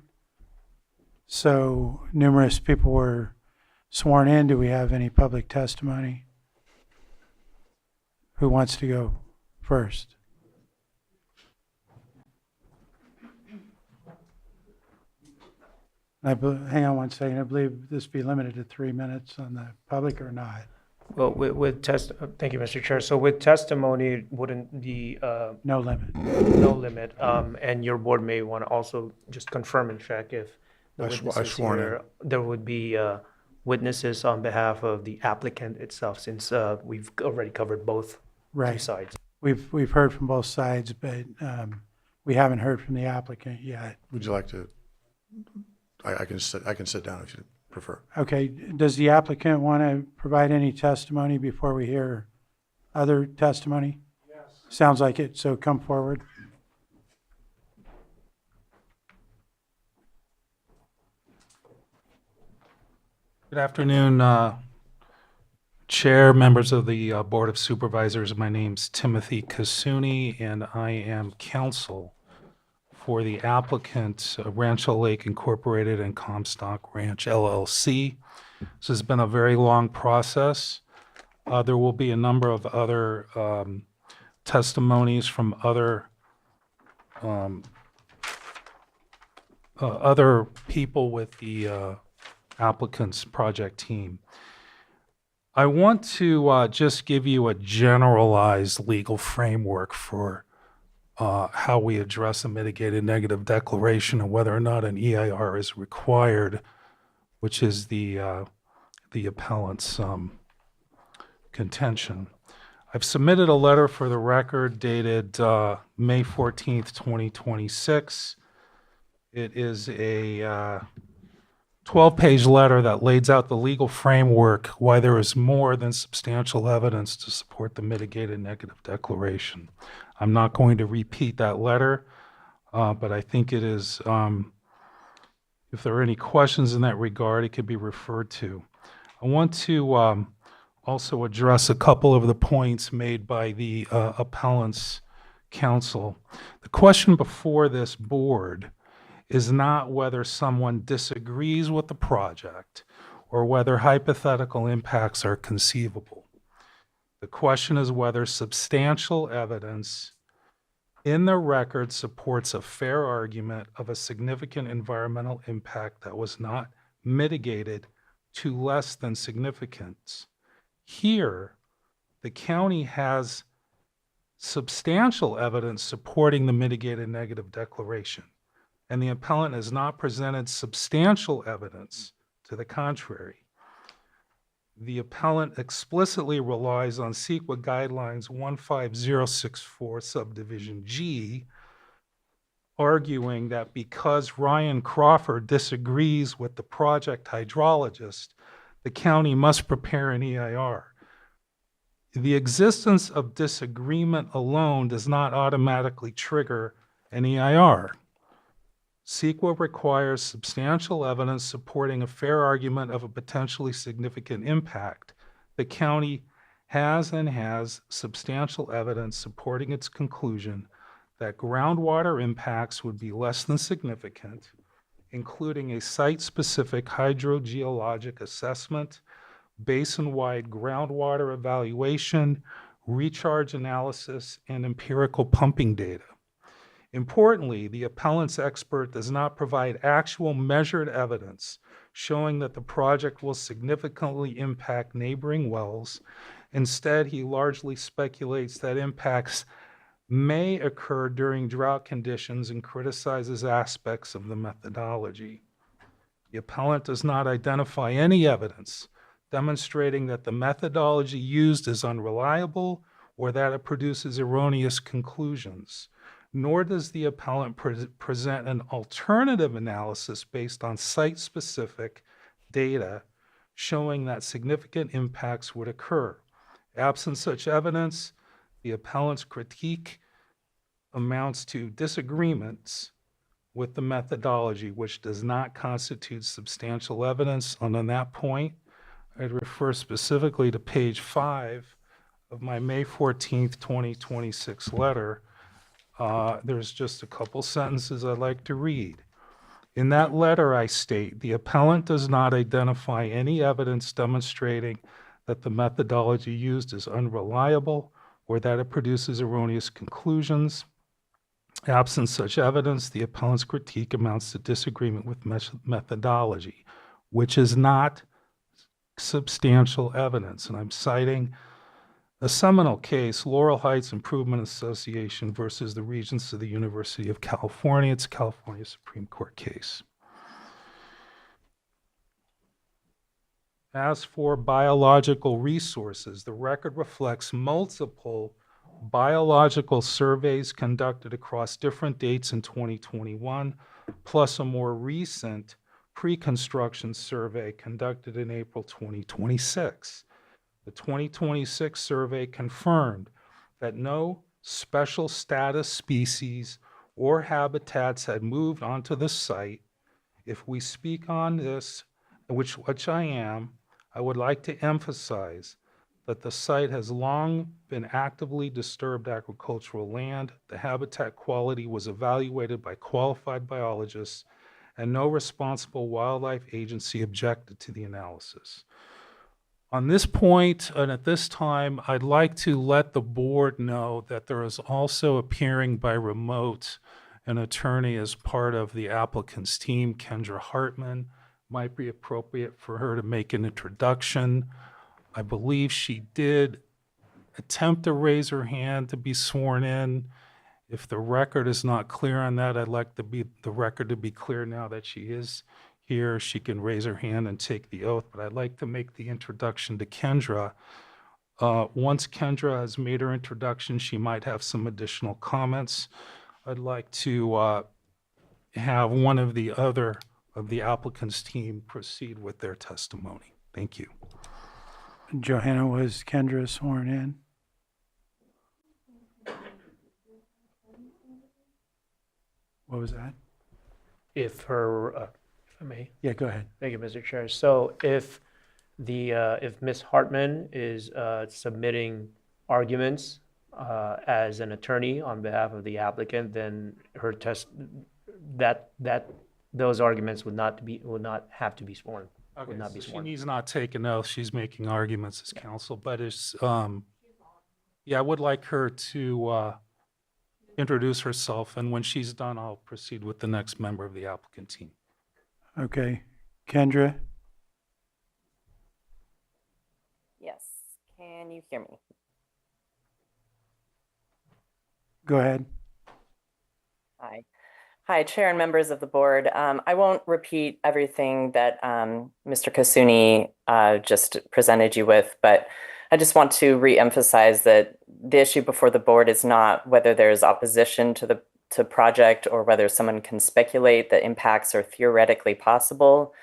So numerous people were sworn in. Do we have any public testimony? Who wants to go first? Hang on one second. I believe this be limited to 3 minutes on the public or not? Well, thank you, Mr. Chair. So with testimony, it wouldn't be No limit. no limit. And your board may want to also just confirm and check if the witnesses here, there would be witnesses on behalf of the applicant itself, since we've already covered both two Right. sides. We've heard from both sides, but we haven't heard from the applicant yet. Would you like to, I can sit down if you prefer. Okay, does the applicant want to provide any testimony before we hear other testimony? Yes. Sounds like it, so come forward. Good afternoon, Chair, members of the Board of Supervisors. My name's Timothy Kasuni, and I am counsel for the applicant, Rancho Lake Incorporated and Comstock Ranch LLC. This has been a very long process. There will be a number of other testimonies from other people with the applicant's project team. I want to just give you a generalized legal framework for how we address a mitigated negative declaration and whether or not an EIR is required, which is the appellant's contention. I've submitted a letter for the record dated May 14th, 2026. It is a 12-page letter that lays out the legal framework why there is more than substantial evidence to support the mitigated negative declaration. I'm not going to repeat that letter, but I think it is, if there are any questions in that regard, it could be referred to. I want to also address a couple of the points made by the appellant's counsel. The question before this board is not whether someone disagrees with the project or whether hypothetical impacts are conceivable. The question is whether substantial evidence in the record supports a fair argument of a significant environmental impact that was not mitigated to less than significance. Here, the county has substantial evidence supporting the mitigated negative declaration, and the appellant has not presented substantial evidence to the contrary. The appellant explicitly relies on CEQA guidelines 15064 subdivision G, arguing that because Ryan Crawford disagrees with the project hydrologist, the county must prepare an EIR. The existence of disagreement alone does not automatically trigger an EIR. CEQA requires substantial evidence supporting a fair argument of a potentially significant impact. The county has and has substantial evidence supporting its conclusion that groundwater impacts would be less than significant, including a site-specific hydrogeologic assessment, basin-wide groundwater evaluation, recharge analysis, and empirical pumping data. Importantly, the appellant's expert does not provide actual measured evidence showing that the project will significantly impact neighboring wells. Instead, he largely speculates that impacts may occur during drought conditions and criticizes aspects of the methodology. The appellant does not identify any evidence demonstrating that the methodology used is unreliable or that it produces erroneous conclusions. Nor does the appellant present an alternative analysis based on site-specific data showing that significant impacts would occur. Absent such evidence, the appellant's critique amounts to disagreements with the methodology, which does not constitute substantial evidence. And on that point, I'd refer specifically to page 5 of my May 14th, 2026 letter. There's just a couple sentences I'd like to read. In that letter, I state, the appellant does not identify any evidence demonstrating that the methodology used is unreliable or that it produces erroneous conclusions. Absent such evidence, the appellant's critique amounts to disagreement with methodology, which is not substantial evidence. And I'm citing a seminal case, Laurel Heights Improvement Association versus the Regents of the University of California. It's a California Supreme Court case. As for biological resources, the record reflects multiple biological surveys conducted across different dates in 2021, plus a more recent pre-construction survey conducted in April 2026. The 2026 survey confirmed that no special status species or habitats had moved onto the site. If we speak on this, which I am, I would like to emphasize that the site has long been actively disturbed agricultural land. The habitat quality was evaluated by qualified biologists, and no responsible wildlife agency objected to the analysis. On this point, and at this time, I'd like to let the board know that there is also appearing by remote an attorney as part of the applicant's team, Kendra Hartman. Might be appropriate for her to make an introduction. I believe she did attempt to raise her hand to be sworn in. If the record is not clear on that, I'd like the record to be clear now that she is here. She can raise her hand and take the oath, but I'd like to make the introduction to Kendra. Once Kendra has made her introduction, she might have some additional comments. I'd like to have one of the other of the applicant's team proceed with their testimony. Thank you. Johanna, was Kendra sworn in? What was that? If her, if I may. Yeah, go ahead. Thank you, Mr. Chair. So if Ms. Hartman is submitting arguments as an attorney on behalf of the applicant, then her those arguments would not have to be sworn. Okay, would not be so sworn. she needs not take an oath. She's making arguments as counsel, but it's, yeah, I would like her to introduce herself, and when she's done, I'll proceed with the next member of the applicant team. Okay. Kendra? Yes. Can you hear me? Go ahead. Hi. Hi, Chair and members of the board. I won't repeat everything that Mr. Kasuni just presented you with, but I just want to reemphasize that the issue before the board is not whether there's opposition to the project or whether someone can speculate that impacts are theoretically possible.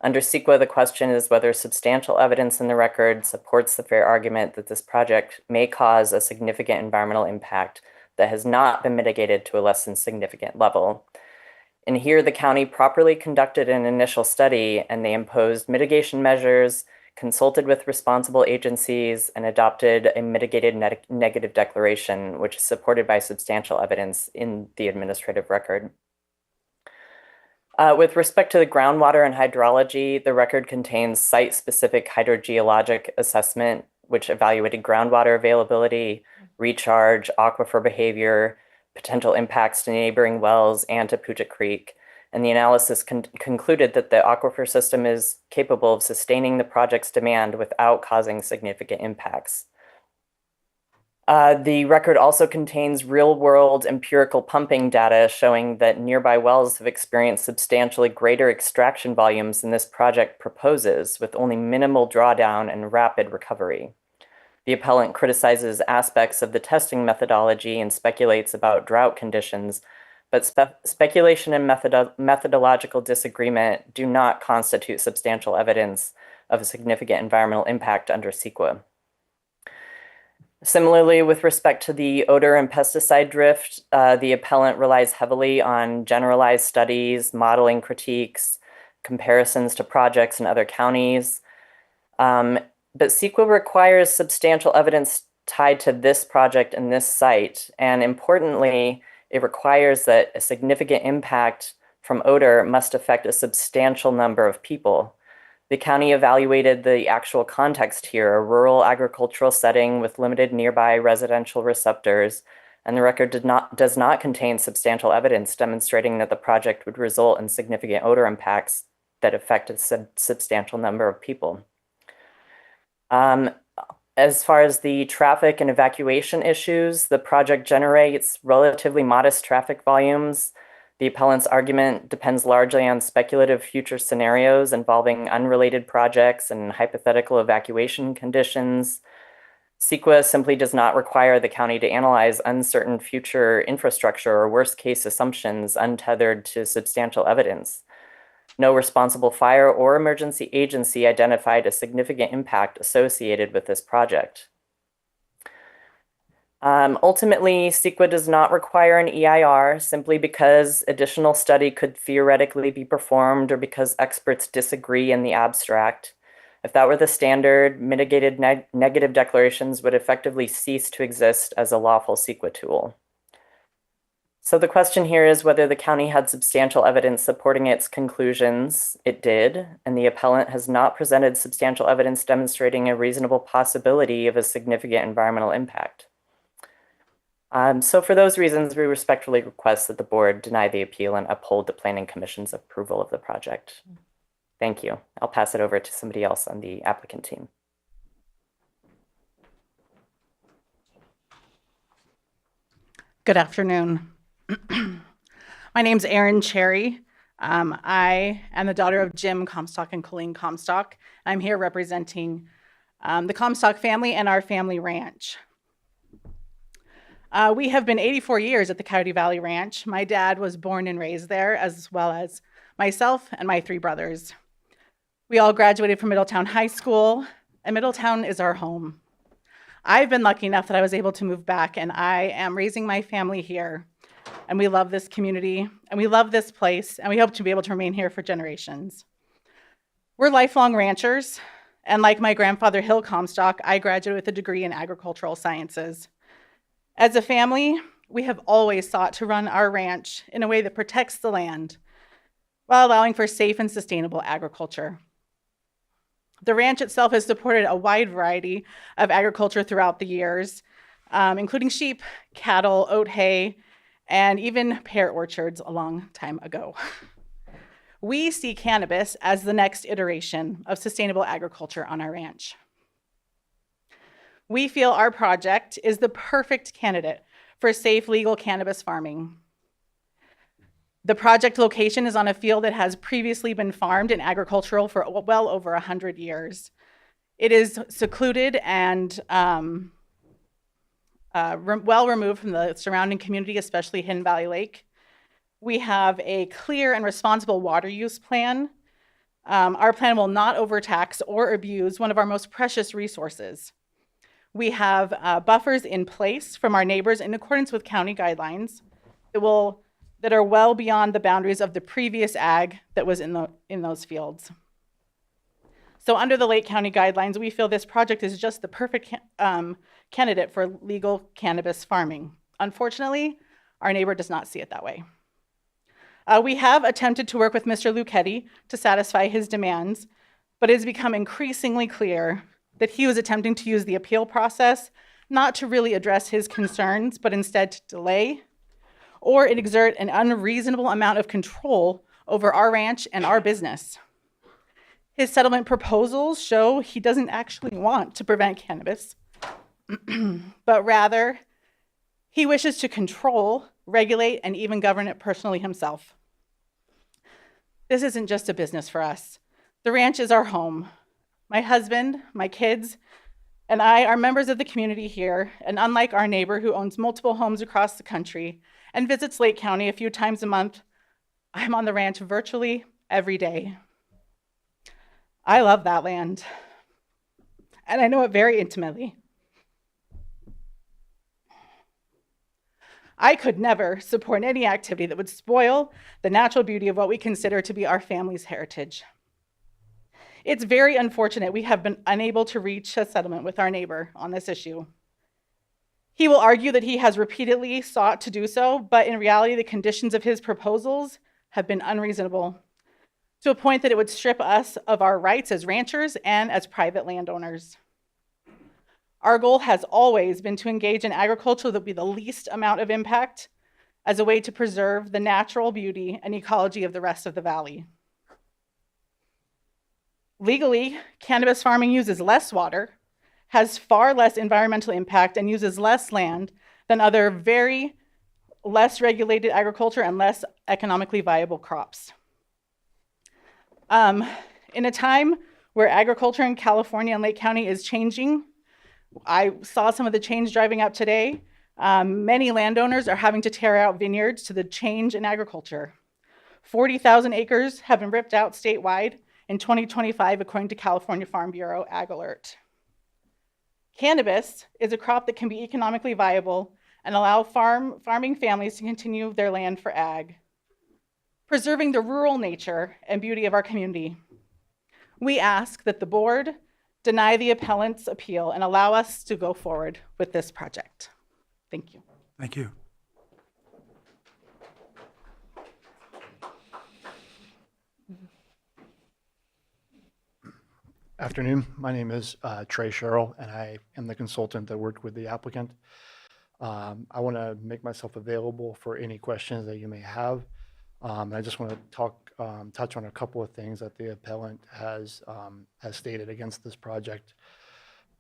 Under CEQA, the question is whether substantial evidence in the record supports the fair argument that this project may cause a significant environmental impact that has not been mitigated to a less than significant level. And here, the county properly conducted an initial study, and they imposed mitigation measures, consulted with responsible agencies, and adopted a mitigated negative declaration, which is supported by substantial evidence in the administrative record. With respect to the groundwater and hydrology, the record contains site-specific hydrogeologic assessment, which evaluated groundwater availability, recharge, aquifer behavior, potential impacts to neighboring wells and to Puget Creek. And the analysis concluded that the aquifer system is capable of sustaining the project's demand without causing significant impacts. The record also contains real-world empirical pumping data showing that nearby wells have experienced substantially greater extraction volumes than this project proposes, with only minimal drawdown and rapid recovery. The appellant criticizes aspects of the testing methodology and speculates about drought conditions, but speculation and methodological disagreement do not constitute substantial evidence of a significant environmental impact under CEQA. Similarly, with respect to the odor and pesticide drift, the appellant relies heavily on generalized studies, modeling critiques, comparisons to projects in other counties. But CEQA requires substantial evidence tied to this project and this site. And importantly, it requires that a significant impact from odor must affect a substantial number of people. The county evaluated the actual context here, a rural agricultural setting with limited nearby residential receptors, and the record does not contain substantial evidence demonstrating that the project would result in significant odor impacts that affect a substantial number of people. As far as the traffic and evacuation issues, the project generates relatively modest traffic volumes. The appellant's argument depends largely on speculative future scenarios involving unrelated projects and hypothetical evacuation conditions. CEQA simply does not require the county to analyze uncertain future infrastructure or worst-case assumptions untethered to substantial evidence. No responsible fire or emergency agency identified a significant impact associated with this project. Ultimately, CEQA does not require an EIR simply because additional study could theoretically be performed or because experts disagree in the abstract. If that were the standard, mitigated negative declarations would effectively cease to exist as a lawful CEQA tool. So the question here is whether the county had substantial evidence supporting its conclusions. It did, and the appellant has not presented substantial evidence demonstrating a reasonable possibility of a significant environmental impact. So for those reasons, we respectfully request that the board deny the appeal and uphold the Planning Commission's approval of the project. Thank you. I'll pass it over to somebody else on the applicant team. Good afternoon. My name's Erin Cherry. I am the daughter of Jim Comstock and Colleen Comstock. I'm here representing the Comstock family and our family ranch. We have been 84 years at the Coyote Valley Ranch. My dad was born and raised there, as well as myself and my 3 brothers. We all graduated from Middletown High School, and Middletown is our home. I've been lucky enough that I was able to move back, and I am raising my family here. And we love this community, and we love this place, and we hope to be able to remain here for generations. We're lifelong ranchers, and like my grandfather, Hill Comstock, I graduated with a degree in agricultural sciences. As a family, we have always sought to run our ranch in a way that protects the land while allowing for safe and sustainable agriculture. The ranch itself has supported a wide variety of agriculture throughout the years, including sheep, cattle, oat hay, and even pear orchards a long time ago. We see cannabis as the next iteration of sustainable agriculture on our ranch. We feel our project is the perfect candidate for safe, legal cannabis farming. The project location is on a field that has previously been farmed and agricultural for well over 100 years. It is secluded and well removed from the surrounding community, especially Hidden Valley Lake. We have a clear and responsible water use plan. Our plan will not overtax or abuse one of our most precious resources. We have buffers in place from our neighbors in accordance with county guidelines that are well beyond the boundaries of the previous ag that was in those fields. So under the Lake County guidelines, we feel this project is just the perfect candidate for legal cannabis farming. Unfortunately, our neighbor does not see it that way. We have attempted to work with Mr. Lucchetti to satisfy his demands, but it has become increasingly clear that he was attempting to use the appeal process not to really address his concerns, but instead to delay or exert an unreasonable amount of control over our ranch and our business. His settlement proposals show he doesn't actually want to prevent cannabis, but rather he wishes to control, regulate, and even govern it personally himself. This isn't just a business for us. The ranch is our home. My husband, my kids, and I are members of the community here, and unlike our neighbor who owns multiple homes across the country and visits Lake County a few times a month, I'm on the ranch virtually every day. I love that land, and I know it very intimately. I could never support any activity that would spoil the natural beauty of what we consider to be our family's heritage. It's very unfortunate we have been unable to reach a settlement with our neighbor on this issue. He will argue that he has repeatedly sought to do so, but in reality, the conditions of his proposals have been unreasonable to a point that it would strip us of our rights as ranchers and as private landowners. Our goal has always been to engage in agriculture that would be the least amount of impact as a way to preserve the natural beauty and ecology of the rest of the valley. Legally, cannabis farming uses less water, has far less environmental impact, and uses less land than other very less regulated agriculture and less economically viable crops. In a time where agriculture in California and Lake County is changing, I saw some of the change driving up today. Many landowners are having to tear out vineyards to the change in agriculture. 40,000 acres have been ripped out statewide in 2025, according to California Farm Bureau Ag Alert. Cannabis is a crop that can be economically viable and allow farming families to continue their land for ag, preserving the rural nature and beauty of our community. We ask that the board deny the appellant's appeal and allow us to go forward with this project. Thank you. Thank you. Afternoon. My name is Trey Sherrill, and I am the consultant that worked with the applicant. I want to make myself available for any questions that you may have. I just want to touch on a couple of things that the appellant has stated against this project.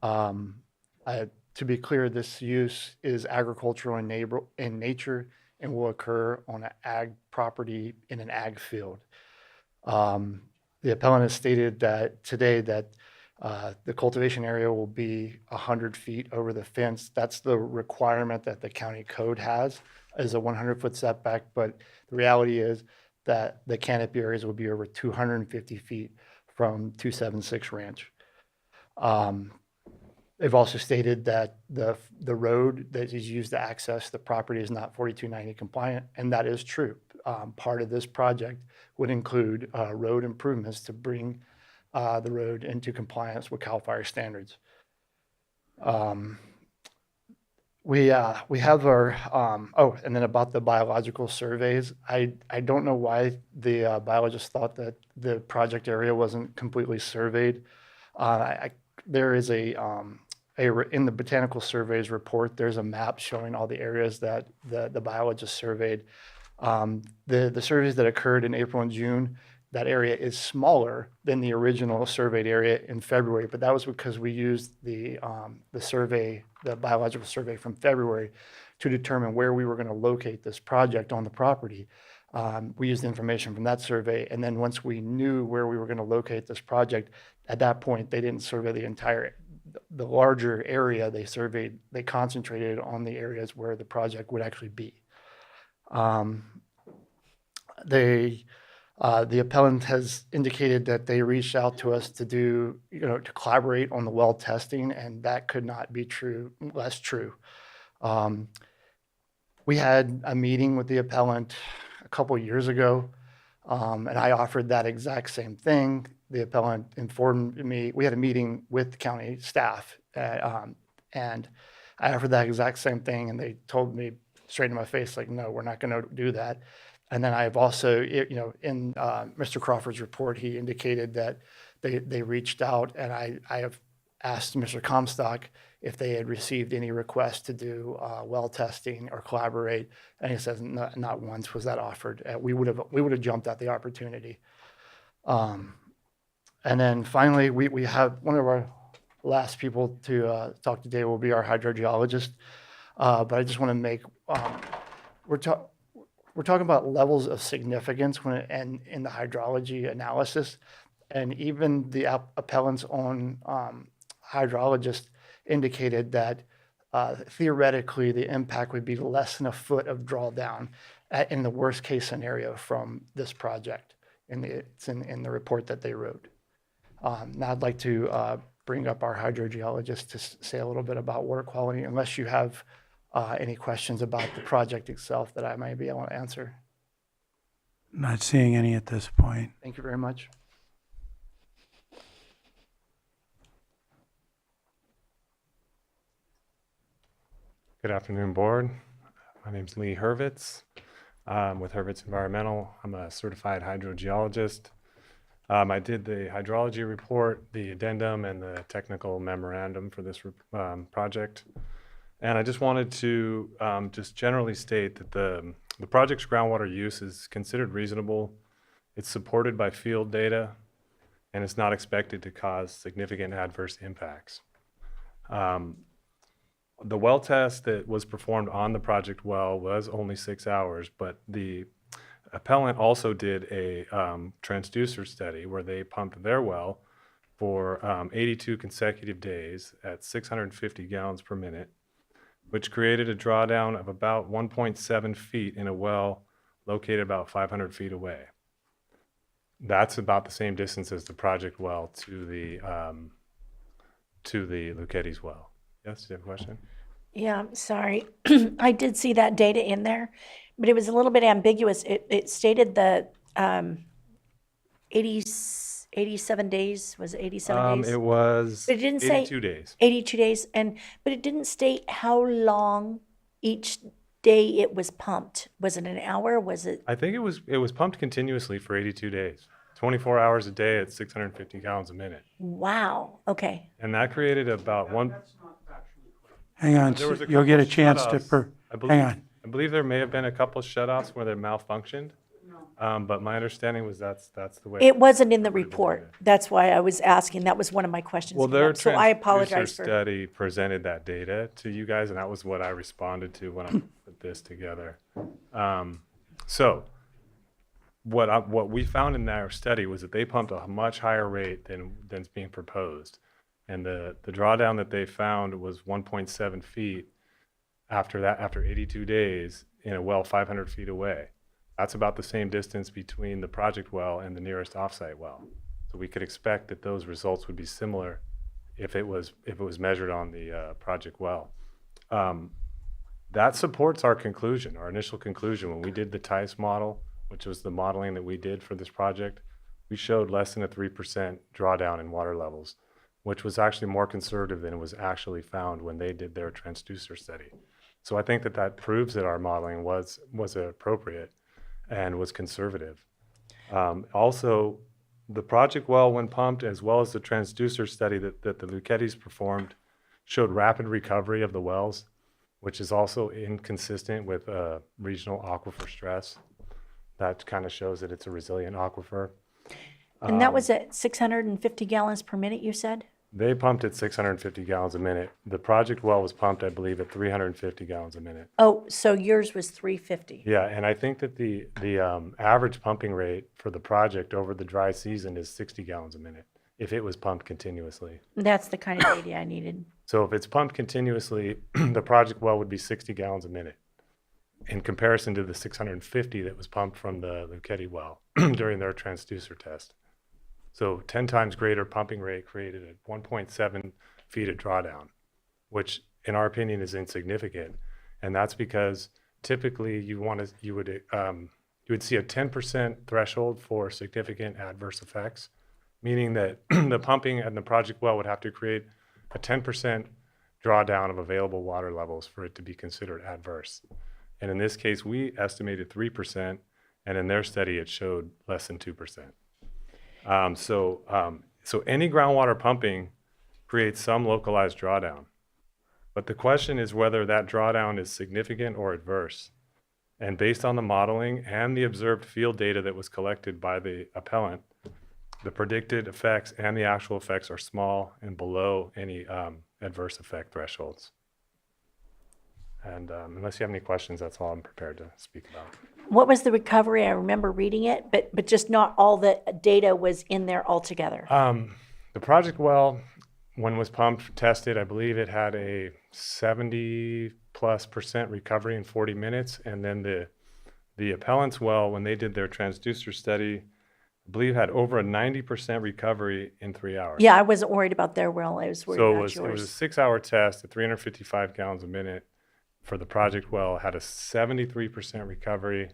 To be clear, this use is agricultural in nature and will occur on an ag property in an ag field. The appellant has stated that today that the cultivation area will be 100 feet over the fence. That's the requirement that the county code has, is a 100-foot setback, but the reality is that the canopy areas will be over 250 feet from 276 Ranch. They've also stated that the road that is used to access the property is not 4290 compliant, and that is true. Part of this project would include road improvements to bring the road into compliance with CAL FIRE standards. We have our, and then about the biological surveys, I don't know why the biologist thought that the project area wasn't completely surveyed. There is in the botanical surveys report, there's a map showing all the areas that the biologist surveyed. The surveys that occurred in April and June, that area is smaller than the original surveyed area in February, but that was because we used the survey, the biological survey from February, to determine where we were going to locate this project on the property. We used information from that survey, and then once we knew where we were going to locate this project, at that point they didn't survey the larger area. They concentrated on the areas where the project would actually be. The appellant has indicated that they reached out to us to collaborate on the well testing, and that could not be less true. We had a meeting with the appellant a couple years ago, and I offered that exact same thing. The appellant informed me, we had a meeting with county staff, and I offered that exact same thing, and they told me straight in my face, like, no, we're not going to do that. And then I've also, in Mr. Crawford's report, he indicated that they reached out, and I have asked Mr. Comstock if they had received any requests to do well testing or collaborate, and he says not once was that offered. We would have jumped at the opportunity. And then finally, we have one of our last people to talk today will be our hydrogeologist, but I just want to make we're talking about levels of significance and in the hydrology analysis, and even the appellant's own hydrologist indicated that theoretically the impact would be less than a foot of drawdown in the worst case scenario from this project. It's in the report that they wrote. Now I'd like to bring up our hydrogeologist to say a little bit about water quality, unless you have any questions about the project itself that I might be able to answer. Not seeing any at this point. Thank you very much. Good afternoon, board. My name's Lee Hurwitz. With Hurwitz Environmental. I'm a certified hydrogeologist. I did the hydrology report, the addendum, and the technical memorandum for this project. And I just wanted to just generally state that the project's groundwater use is considered reasonable. It's supported by field data, and it's not expected to cause significant adverse impacts. The well test that was performed on the project well was only 6 hours, but the appellant also did a transducer study where they pumped their well for 82 consecutive days at 650 gallons per minute, which created a drawdown of about 1.7 feet in a well located about 500 feet away. That's about the same distance as the project well to the Lucchetti well. Yes, do you have a question? Yeah, I'm sorry. I did see that data in there, but it was a little bit ambiguous. It stated that 87 days, was it 87 days? It was But it didn't say 82 days. 82 days, but it didn't state how long each day it was pumped. Was it an hour? Was it? I think it was pumped continuously for 82 days, 24 hours a day at 650 gallons a minute. Wow. Okay. And that created about one. Hang on, There was a you'll get a couple chance to, shutoffs. hang on. I believe there may have been a couple shutoffs where they malfunctioned, but my understanding was that's the way. It wasn't in the report. That's why I was asking. That was one of my questions. Well, coming their up. So I apologize transducer for. study presented that data to you guys, and that was what I responded to when I put this together. So what we found in their study was that they pumped a much higher rate than's being proposed. And the drawdown that they found was 1.7 feet after 82 days in a well 500 feet away. That's about the same distance between the project well and the nearest offsite well. So we could expect that those results would be similar if it was measured on the project well. That supports our conclusion, our initial conclusion. When we did the TICE model, which was the modeling that we did for this project, we showed less than a 3% drawdown in water levels, which was actually more conservative than it was actually found when they did their transducer study. So I think that proves that our modeling was appropriate and was conservative. Also, the project well, when pumped, as well as the transducer study that the Lucchettis performed, showed rapid recovery of the wells, which is also inconsistent with regional aquifer stress. That kind of shows that it's a resilient aquifer. And that was at 650 gallons per minute, you said? They pumped at 650 gallons a minute. The project well was pumped, I believe, at 350 gallons a minute. Oh, so yours was 350. Yeah, and I think that the average pumping rate for the project over the dry season is 60 gallons a minute if it was pumped continuously. That's the kind of data I needed. So if it's pumped continuously, the project well would be 60 gallons a minute in comparison to the 650 that was pumped from the Lucchetti well during their transducer test. So 10 times greater pumping rate created a 1.7 feet of drawdown, which in our opinion is insignificant. And that's because typically you would see a 10% threshold for significant adverse effects, meaning that the pumping and the project well would have to create a 10% drawdown of available water levels for it to be considered adverse. And in this case, we estimated 3%, and in their study, it showed less than 2%. So any groundwater pumping creates some localized drawdown. But the question is whether that drawdown is significant or adverse. And based on the modeling and the observed field data that was collected by the appellant, the predicted effects and the actual effects are small and below any adverse effect thresholds. And unless you have any questions, that's all I'm prepared to speak about. What was the recovery? I remember reading it, but just not all the data was in there altogether. The project well, when it was pumped, tested, I believe it had a 70+% recovery in 40 minutes. And then the appellant's well, when they did their transducer study, I believe had over a 90% recovery in 3 hours. Yeah, I wasn't worried about their well. I was worried about yours. It was a 6-hour test at 355 gallons a minute. For the project well, had a 73% recovery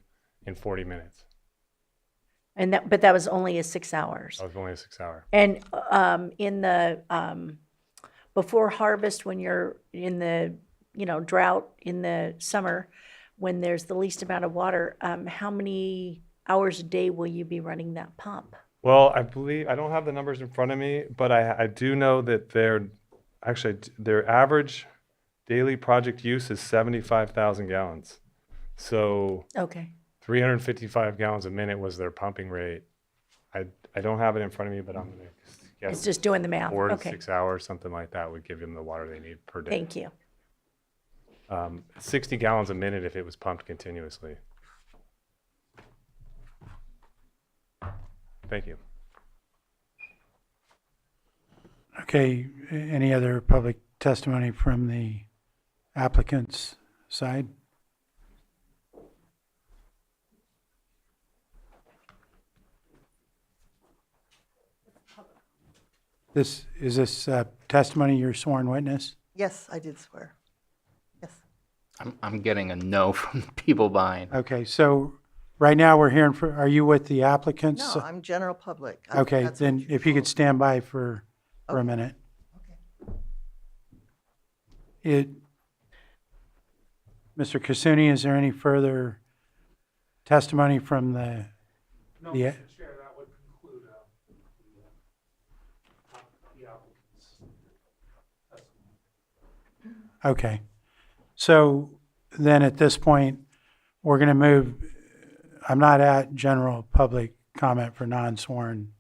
in 40 minutes. But that was only a 6 hours. That was only a 6 hour. And in the before harvest, when you're in the drought in the summer, when there's the least amount of water, how many hours a day will you be running that pump? Well, I believe I don't have the numbers in front of me, but I do know that their average daily project use is 75,000 gallons. So okay, 355 gallons a minute was their pumping rate. I don't have it in front of me, but I'm gonna guess. It's just doing the math. 4 to Okay. 6 hours, something like that, would give them the water they need per day. Thank you. 60 gallons a minute if it was pumped continuously. Thank you. Okay, any other public testimony from the applicant's side? Is this testimony your sworn witness? Yes, I did swear. Yes. I'm getting a no from the people behind. Okay, so right now we're hearing from, are you with the applicants? No, I'm general public. Okay, That's then what you if you could told stand by for a minute. Mr. Kasuni, is there any further testimony from the? No, the- Mr. Chair, that would conclude the applicant's testimony. Okay, so then at this point, we're going to move, I'm not at general public comment for non-sworn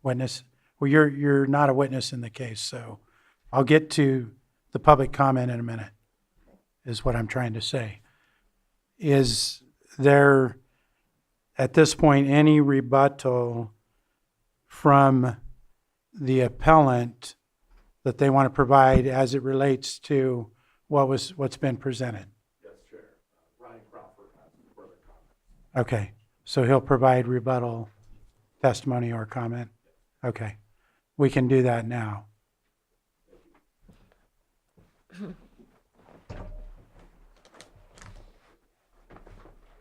witness. Well, you're not a witness in the case, so I'll get to the public comment in a minute, is what I'm trying to say. Is there, at this point, any rebuttal from the appellant that they want to provide as it relates to what's been presented? Yes, Chair. Ryan Crawford has further comments. Okay, so he'll provide rebuttal testimony or comment? Okay, we can do that now.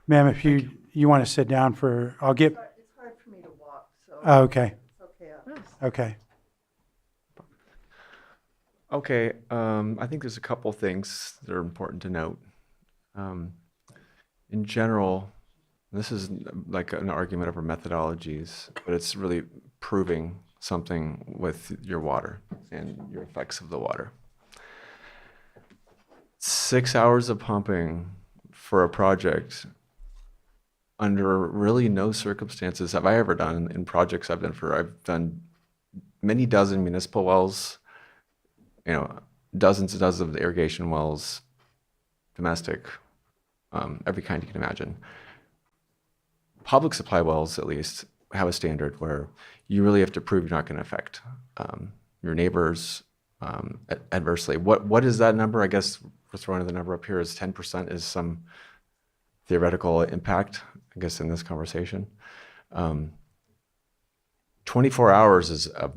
Ma'am, if you want to sit down for, I'll get, It's hard for me to walk, so. oh, okay, It's okay. okay. Okay, I think there's a couple things that are important to note. In general, this is like an argument over methodologies, but it's really proving something with your water and your effects of the water. 6 hours of pumping for a project under really no circumstances have I ever done in projects I've done many dozen municipal wells, dozens and dozens of irrigation wells, domestic, every kind you can imagine. Public supply wells, at least, have a standard where you really have to prove you're not going to affect your neighbors adversely. What is that number? I guess we're throwing the number up here is 10% is some theoretical impact, I guess, in this conversation. 24 hours is a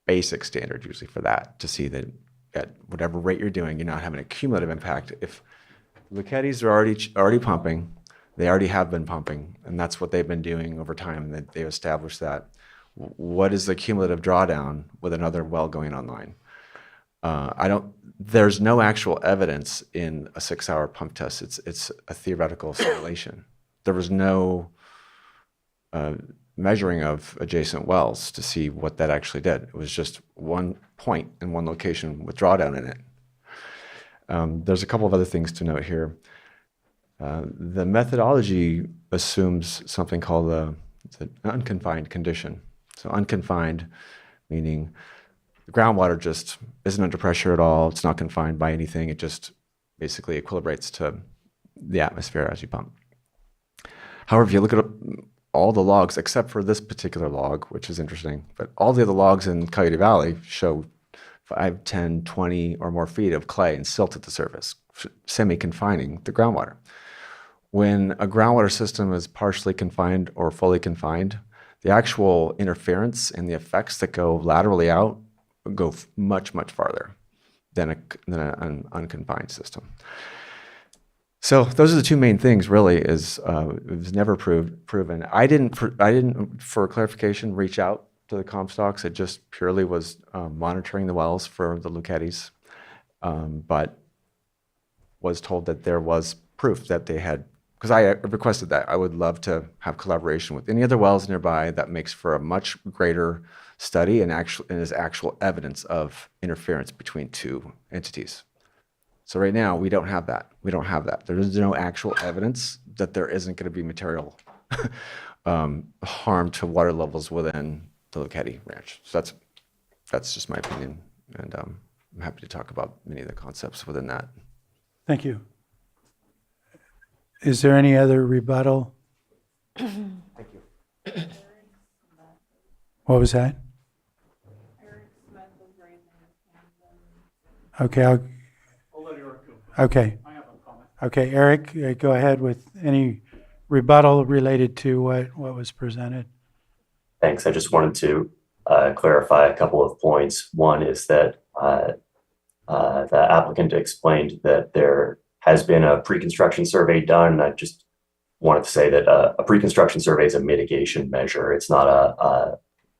basic standard usually for that, to see that at whatever rate you're doing, you're not having a cumulative impact. If Lucchettes are already pumping, they already have been pumping, and that's what they've been doing over time, that they've established that. What is the cumulative drawdown with another well going online? There's no actual evidence in a 6-hour pump test. It's a theoretical simulation. There was no measuring of adjacent wells to see what that actually did. It was just one point in one location with drawdown in it. There's a couple of other things to note here. The methodology assumes something called the unconfined condition. So unconfined meaning the groundwater just isn't under pressure at all. It's not confined by anything. It just basically equilibrates to the atmosphere as you pump. However, if you look at all the logs, except for this particular log, which is interesting, but all the other logs in Coyote Valley show 5, 10, 20 or more feet of clay and silt at the surface, semi-confining the groundwater. When a groundwater system is partially confined or fully confined, the actual interference and the effects that go laterally out go much, much farther than an unconfined system. So those are the two main things, really. It was never proven. I didn't, for clarification, reach out to the Comstocks. It just purely was monitoring the wells for the Lucchettes, but was told that there was proof that they had. Because I requested that. I would love to have collaboration with any other wells nearby. That makes for a much greater study and is actual evidence of interference between two entities. So right now, we don't have that. We don't have that. There is no actual evidence that there isn't going to be material harm to water levels within the Lucchetti Ranch. So that's just my opinion, and I'm happy to talk about many of the concepts within that. Thank you. Is there any other rebuttal? Thank you. What was that? Okay, okay. Okay, Eric, go ahead with any rebuttal related to what was presented. Thanks. I just wanted to clarify a couple of points. One is that the applicant explained that there has been a pre-construction survey done. I just wanted to say that a pre-construction survey is a mitigation measure. It's not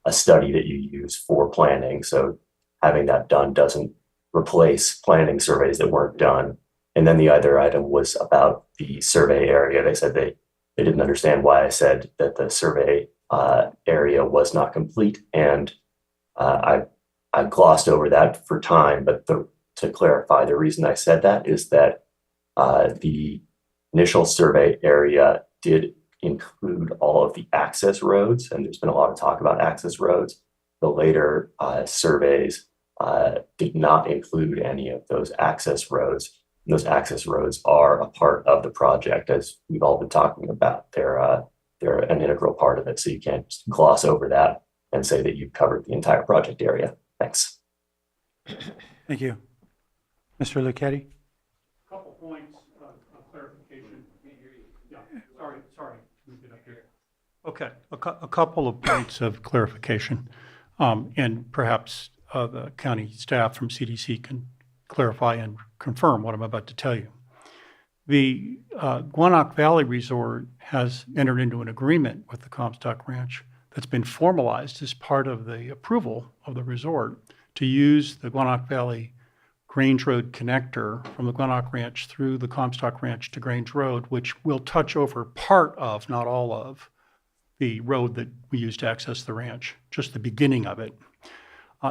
a study that you use for planning. So having that done doesn't replace planning surveys that weren't done. And then the other item was about the survey area. They said they didn't understand why I said that the survey area was not complete. And I glossed over that for time, but to clarify, the reason I said that is that the initial survey area did include all of the access roads, and there's been a lot of talk about access roads. The later surveys did not include any of those access roads. And those access roads are a part of the project, as we've all been talking about. They're an integral part of it, so you can't just gloss over that and say that you've covered the entire project area. Thanks. Thank you. Mr. Lucchetti? Couple points of clarification. Yeah, sorry. Move it up here. Okay, a couple of points of clarification, and perhaps the county staff from CDC can clarify and confirm what I'm about to tell you. The Guanac Valley Resort has entered into an agreement with the Comstock Ranch that's been formalized as part of the approval of the resort to use the Guanac Valley Grange Road connector from the Guanac Ranch through the Comstock Ranch to Grange Road, which will touch over part of, not all of, the road that we use to access the ranch, just the beginning of it.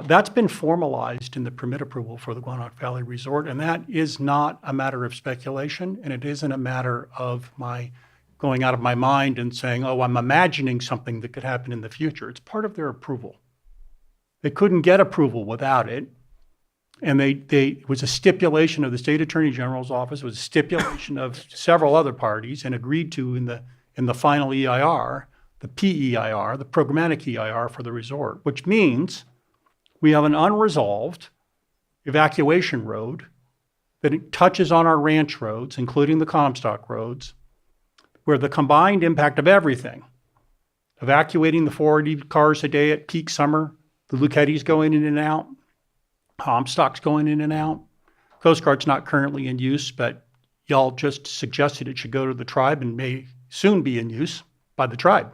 That's been formalized in the permit approval for the Guanac Valley Resort, and that is not a matter of speculation, and it isn't a matter of my going out of my mind and saying, oh, I'm imagining something that could happen in the future. It's part of their approval. They couldn't get approval without it, and it was a stipulation of the State Attorney General's office, it was a stipulation of several other parties, and agreed to in the final EIR, the PEIR, the programmatic EIR for the resort, which means we have an unresolved evacuation road that it touches on our ranch roads, including the Comstock roads, where the combined impact of everything, evacuating the 40 cars a day at peak summer, the Luchetti's going in and out, Comstock's going in and out. Coast Guard's not currently in use, but y'all just suggested it should go to the tribe and may soon be in use by the tribe.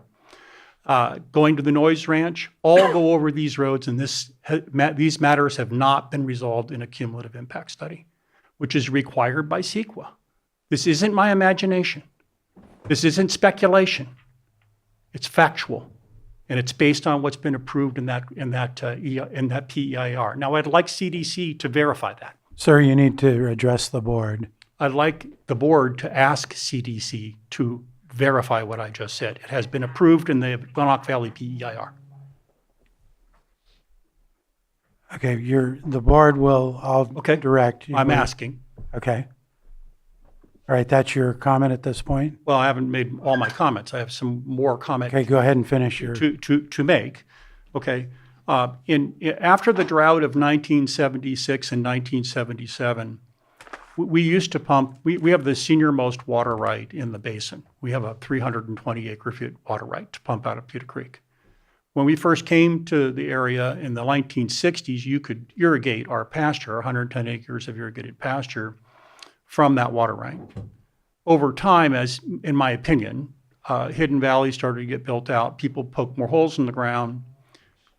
Going to the Noise Ranch, all go over these roads, and these matters have not been resolved in a cumulative impact study, which is required by CEQA. This isn't my imagination. This isn't speculation. It's factual, and it's based on what's been approved in that PEIR. Now, I'd like CDC to verify that. Sir, you need to address the board. I'd like the board to ask CDC to verify what I just said. It has been approved in the Guanac Valley PEIR. Okay, the board will, I'll direct. I'm asking. Okay. All right, that's your comment at this point? Well, I haven't made all my comments. I have some more comments. Okay, go ahead and finish your. To make. Okay. After the drought of 1976 and 1977, we used to pump, we have the senior-most water right in the basin. We have a 320 acre-feet water right to pump out of Pewter Creek. When we first came to the area in the 1960s, you could irrigate our pasture, 110 acres of irrigated pasture, from that water right. Over time, as in my opinion, Hidden Valley started to get built out. People poked more holes in the ground,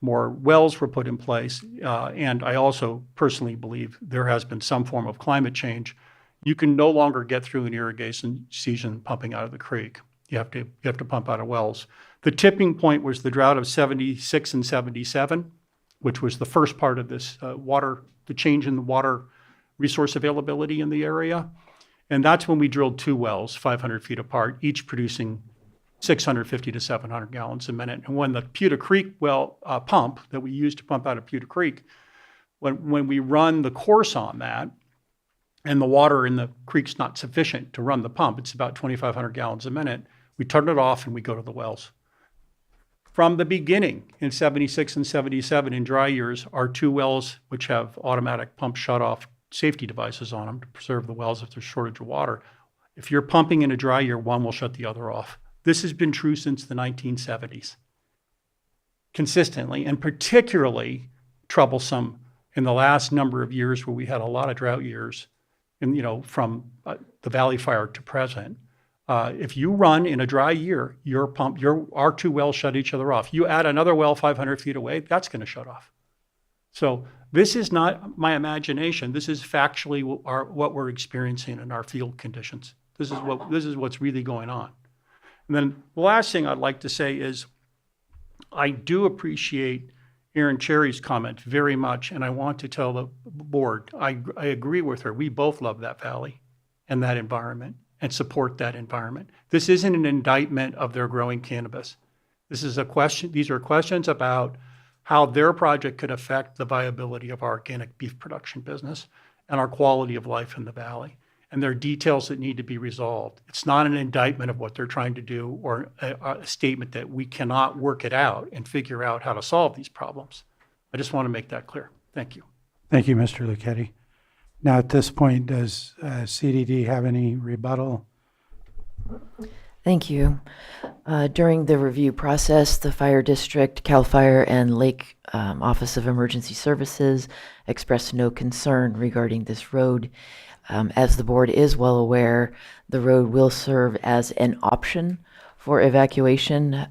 more wells were put in place, and I also personally believe there has been some form of climate change. You can no longer get through an irrigation season pumping out of the creek. You have to pump out of wells. The tipping point was the drought of 76 and 77, which was the first part of this the change in the water resource availability in the area. And that's when we drilled two wells, 500 feet apart, each producing 650 to 700 gallons a minute. And when the Pewter Creek well pump that we use to pump out of Pewter Creek, when we run the course on that, and the water in the creek's not sufficient to run the pump, it's about 2,500 gallons a minute, we turn it off and we go to the wells. From the beginning, in 76 and 77, in dry years, our 2 wells, which have automatic pump shut-off safety devices on them to preserve the wells if there's shortage of water, if you're pumping in a dry year, one will shut the other off. This has been true since the 1970s, consistently, and particularly troublesome in the last number of years where we had a lot of drought years, and from the Valley Fire to present. If you run in a dry year, our 2 wells shut each other off. You add another well 500 feet away, that's going to shut off. So this is not my imagination. This is factually what we're experiencing in our field conditions. This is what's really going on. And then the last thing I'd like to say is I do appreciate Erin Cherry's comment very much, and I want to tell the board, I agree with her. We both love that valley and that environment and support that environment. This isn't an indictment of their growing cannabis. These are questions about how their project could affect the viability of our organic beef production business and our quality of life in the valley. And there are details that need to be resolved. It's not an indictment of what they're trying to do or a statement that we cannot work it out and figure out how to solve these problems. I just want to make that clear. Thank you. Thank you, Mr. Lucchetti. Now, at this point, does CDD have any rebuttal? Thank you. During the review process, the Fire District, CAL FIRE, and Lake Office of Emergency Services expressed no concern regarding this road. As the board is well aware, the road will serve as an option for evacuation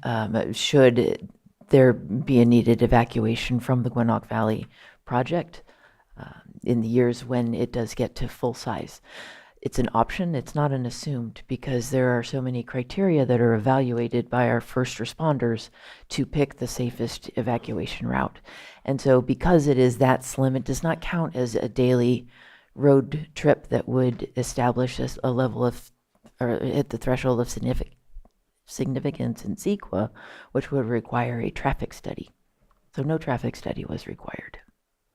should there be a needed evacuation from the Gwinnett Valley project in the years when it does get to full size. It's an option, it's not an assumed, because there are so many criteria that are evaluated by our first responders to pick the safest evacuation route. And so because it is that slim, it does not count as a daily road trip that would establish a level of, or hit the threshold of significance in CEQA, which would require a traffic study. So no traffic study was required.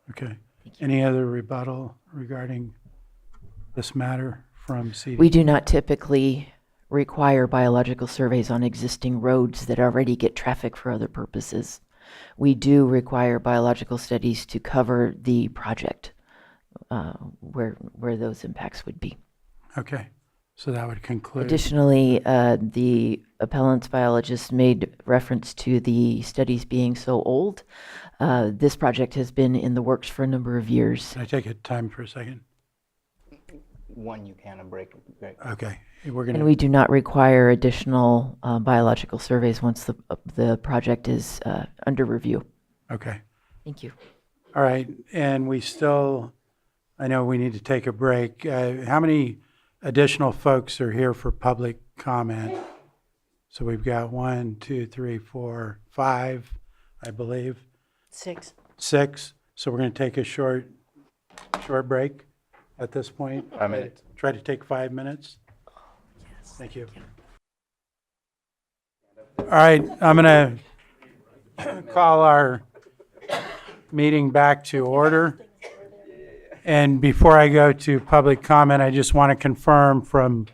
Okay. Any other rebuttal regarding this matter from CDD? We do not typically require biological surveys on existing roads that already get traffic for other purposes. We do require biological studies to cover the project where those impacts would be. Okay, so that would conclude. Additionally, the appellant's biologist made reference to the studies being so old. This project has been in the works for a number of years. Can I take a time for a second? One, you can, a break. Okay, we're going And we do not require additional biological surveys once the project is under review. Okay. Thank you. All right, and we still, I know we need to take a break. How many additional folks are here for public comment? So we've got 1, 2, 3, 4, 5, I believe. 6. 6. So we're going to take a short break at this point. 5 minutes. Try to take 5 minutes. Yes. Thank you. All right, I'm going to call our meeting back to order. And before I go to public comment, I just want to confirm from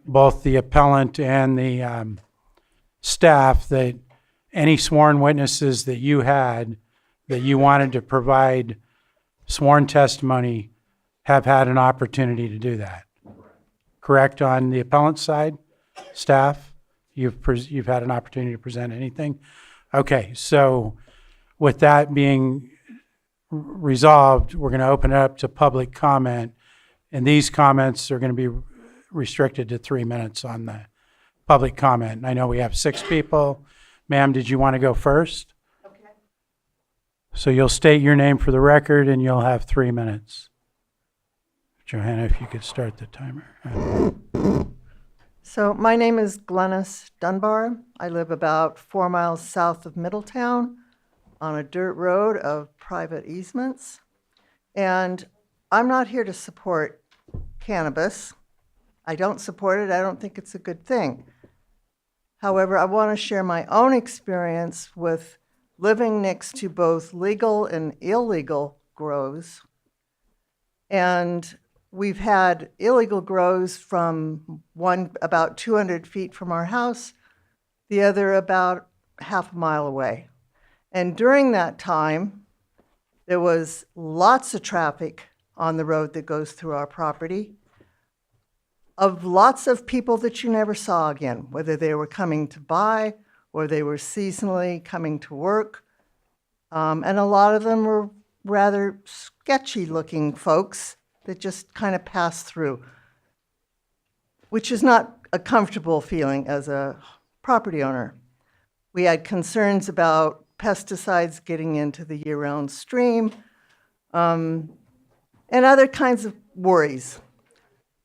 both the appellant and the staff that any sworn witnesses that you had that you wanted to provide sworn testimony have had an opportunity to do that. Correct on the appellant's side? Staff, you've had an opportunity to present anything? Okay, so with that being resolved, we're going to open it up to public comment, and these comments are going to be restricted to 3 minutes on the public comment. And I know we have 6 people. Ma'am, did you want to go first? Okay. So you'll state your name for the record, and you'll have 3 minutes. Johanna, if you could start the timer. So my name is Glennis Dunbar. I live about 4 miles south of Middletown on a dirt road of private easements. And I'm not here to support cannabis. I don't support it. I don't think it's a good thing. However, I want to share my own experience with living next to both legal and illegal grows. And we've had illegal grows from one about 200 feet from our house, the other about half a mile away. And during that time, there was lots of traffic on the road that goes through our property, of lots of people that you never saw again, whether they were coming to buy or they were seasonally coming to work. And a lot of them were rather sketchy looking folks that just kind of passed through, which is not a comfortable feeling as a property owner. We had concerns about pesticides getting into the year-round stream, and other kinds of worries,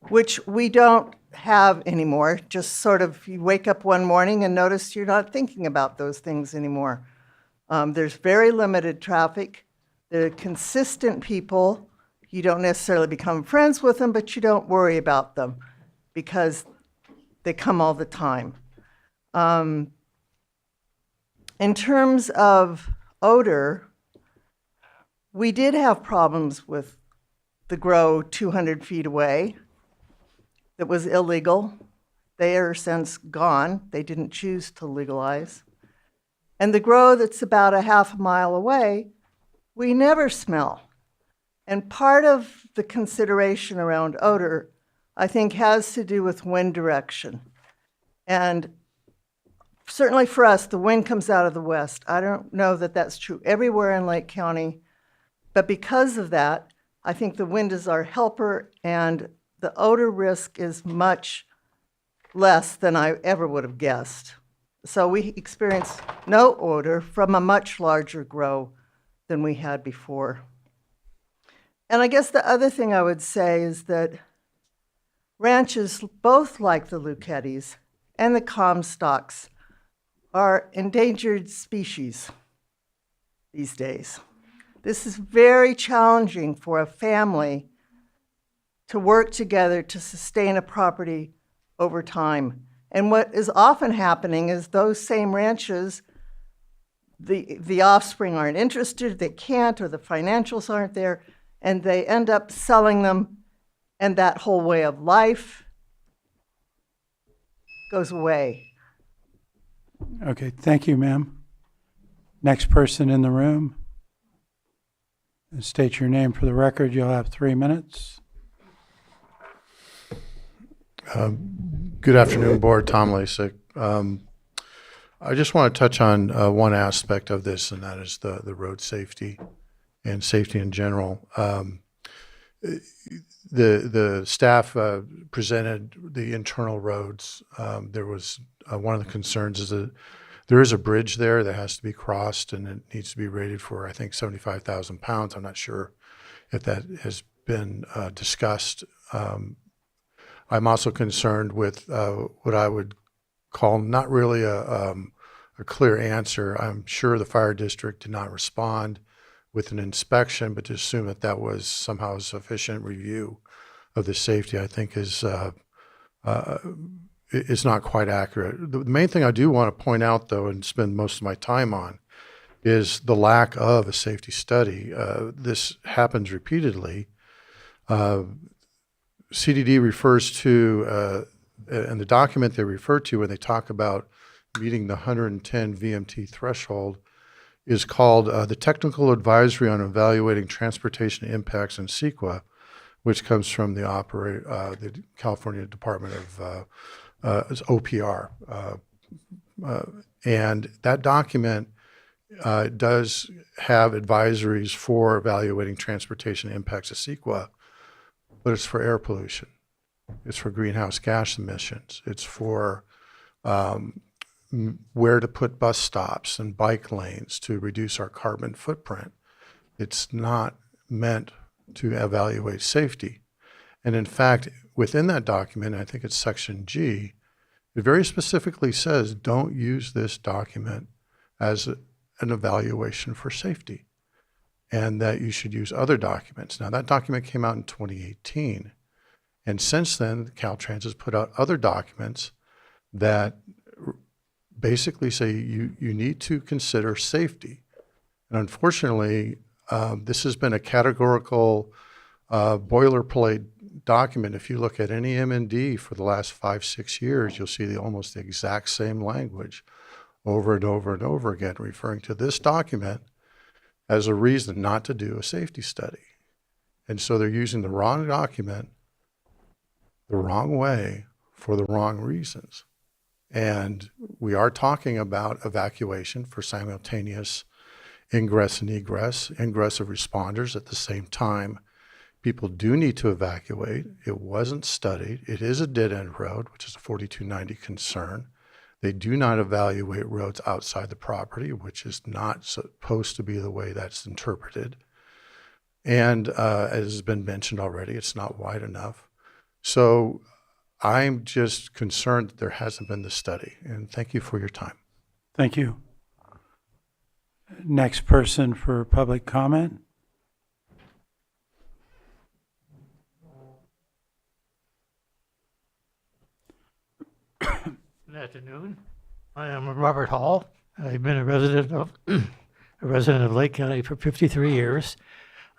which we don't have anymore. Just sort of, you wake up one morning and notice you're not thinking about those things anymore. There's very limited traffic. They're consistent people. You don't necessarily become friends with them, but you don't worry about them because they come all the time. In terms of odor, we did have problems with the grow 200 feet away that was illegal. They are since gone. They didn't choose to legalize. And the grow that's about a half a mile away, we never smell. And part of the consideration around odor, I think, has to do with wind direction. And certainly for us, the wind comes out of the west. I don't know that that's true everywhere in Lake County, but because of that, I think the wind is our helper, and the odor risk is much less than I ever would have guessed. So we experience no odor from a much larger grow than we had before. And I guess the other thing I would say is that ranches, both like the Lucchettes and the Comstocks, are endangered species these days. This is very challenging for a family to work together to sustain a property over time. And what is often happening is those same ranches, the offspring aren't interested, they can't, or the financials aren't there, and they end up selling them, and that whole way of life goes away. Okay, thank you, ma'am. Next person in the room. State your name for the record. You'll have 3 minutes. Good afternoon, Board. Tom Lasik. I just want to touch on one aspect of this, and that is the road safety and safety in general. The staff presented the internal roads. There was one of the concerns is that there is a bridge there that has to be crossed, and it needs to be rated for, I think, 75,000 pounds. I'm not sure if that has been discussed. I'm also concerned with what I would call not really a clear answer. I'm sure the fire district did not respond with an inspection, but to assume that that was somehow a sufficient review of the safety, I think is not quite accurate. The main thing I do want to point out, though, and spend most of my time on, is the lack of a safety study. This happens repeatedly. CDD refers to, and the document they refer to when they talk about meeting the 110 VMT threshold is called the Technical Advisory on Evaluating Transportation Impacts in CEQA, which comes from the California Department of OPR. And that document does have advisories for evaluating transportation impacts of CEQA, but it's for air pollution. It's for greenhouse gas emissions. It's for where to put bus stops and bike lanes to reduce our carbon footprint. It's not meant to evaluate safety. And in fact, within that document, I think it's section G, it very specifically says don't use this document as an evaluation for safety, and that you should use other documents. Now, that document came out in 2018, and since then, Caltrans has put out other documents that basically say you need to consider safety. And unfortunately, this has been a categorical boilerplate document. If you look at any M&D for the last 5-6 years, you'll see almost the exact same language over and over and over again, referring to this document as a reason not to do a safety study. And so they're using the wrong document the wrong way for the wrong reasons. And we are talking about evacuation for simultaneous ingress and egress of responders at the same time. People do need to evacuate. It wasn't studied. It is a dead-end road, which is a 4290 concern. They do not evaluate roads outside the property, which is not supposed to be the way that's interpreted. And as has been mentioned already, it's not wide enough. So I'm just concerned that there hasn't been the study. And thank you for your time. Thank you. Next person for public comment. Good afternoon. I am Robert Hall. I've been a resident of Lake County for 53 years.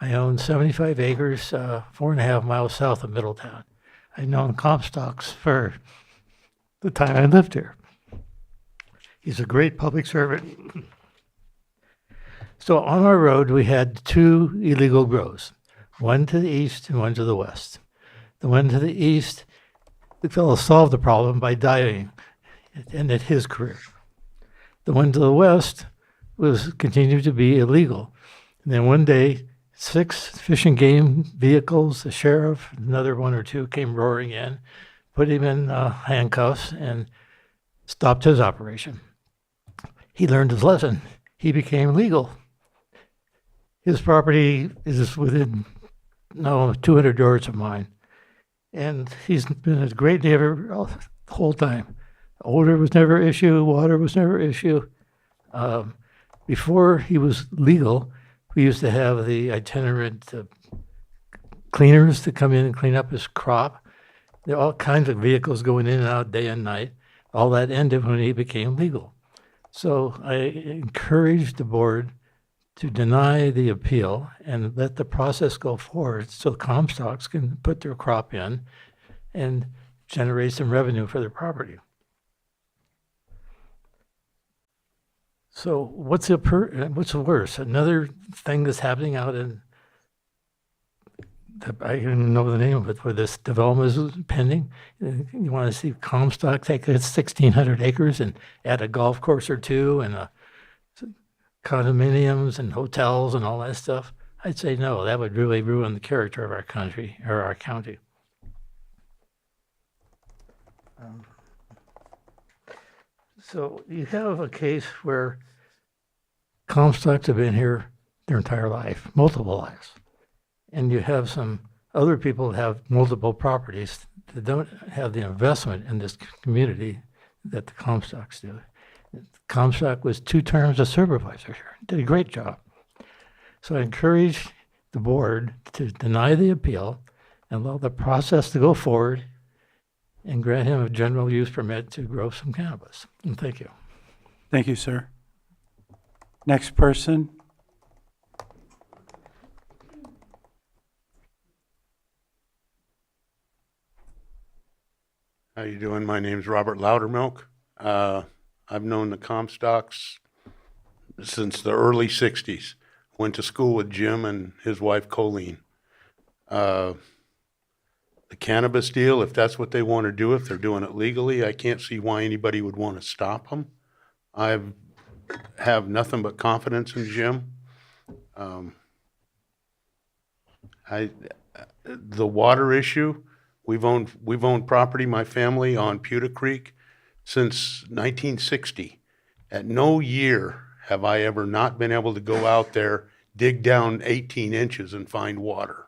I own 75 acres, 4.5 miles south of Middletown. I've known Comstocks for the time I lived here. He's a great public servant. So on our road, we had 2 illegal grows, one to the east and one to the west. The one to the east, the fellow solved the problem by dying. It ended his career. The one to the west continued to be illegal. And then one day, 6 fish and game vehicles, the sheriff, another 1 or 2 came roaring in, put him in handcuffs, and stopped his operation. He learned his lesson. He became legal. His property is within 200 yards of mine. And he's been a great neighbor the whole time. Odor was never an issue. Water was never an issue. Before he was legal, we used to have the itinerant cleaners to come in and clean up his crop. There are all kinds of vehicles going in and out day and night. All that ended when he became legal. So I encourage the board to deny the appeal and let the process go forward so Comstocks can put their crop in and generate some revenue for their property. So what's worse? Another thing that's happening out in, I don't even know the name of it, where this development is pending. You want to see Comstock take its 1,600 acres and add a golf course or 2 and condominiums and hotels and all that stuff? I'd say no. That would really ruin the character of our country or our county. So you have a case where Comstocks have been here their entire life, multiple lives. And you have some other people that have multiple properties that don't have the investment in this community that the Comstocks do. Comstock was 2 terms a supervisor here, did a great job. So I encourage the board to deny the appeal and allow the process to go forward and grant him a general use permit to grow some cannabis. And thank you. Thank you, sir. Next person. How you doing? My name's Robert Loudermilk. I've known the Comstocks since the early 60s. Went to school with Jim and his wife Colleen. The cannabis deal, if that's what they want to do, if they're doing it legally, I can't see why anybody would want to stop them. I have nothing but confidence in Jim. The water issue, we've owned property, my family, on Pewter Creek since 1960. At no year have I ever not been able to go out there, dig down 18 inches and find water.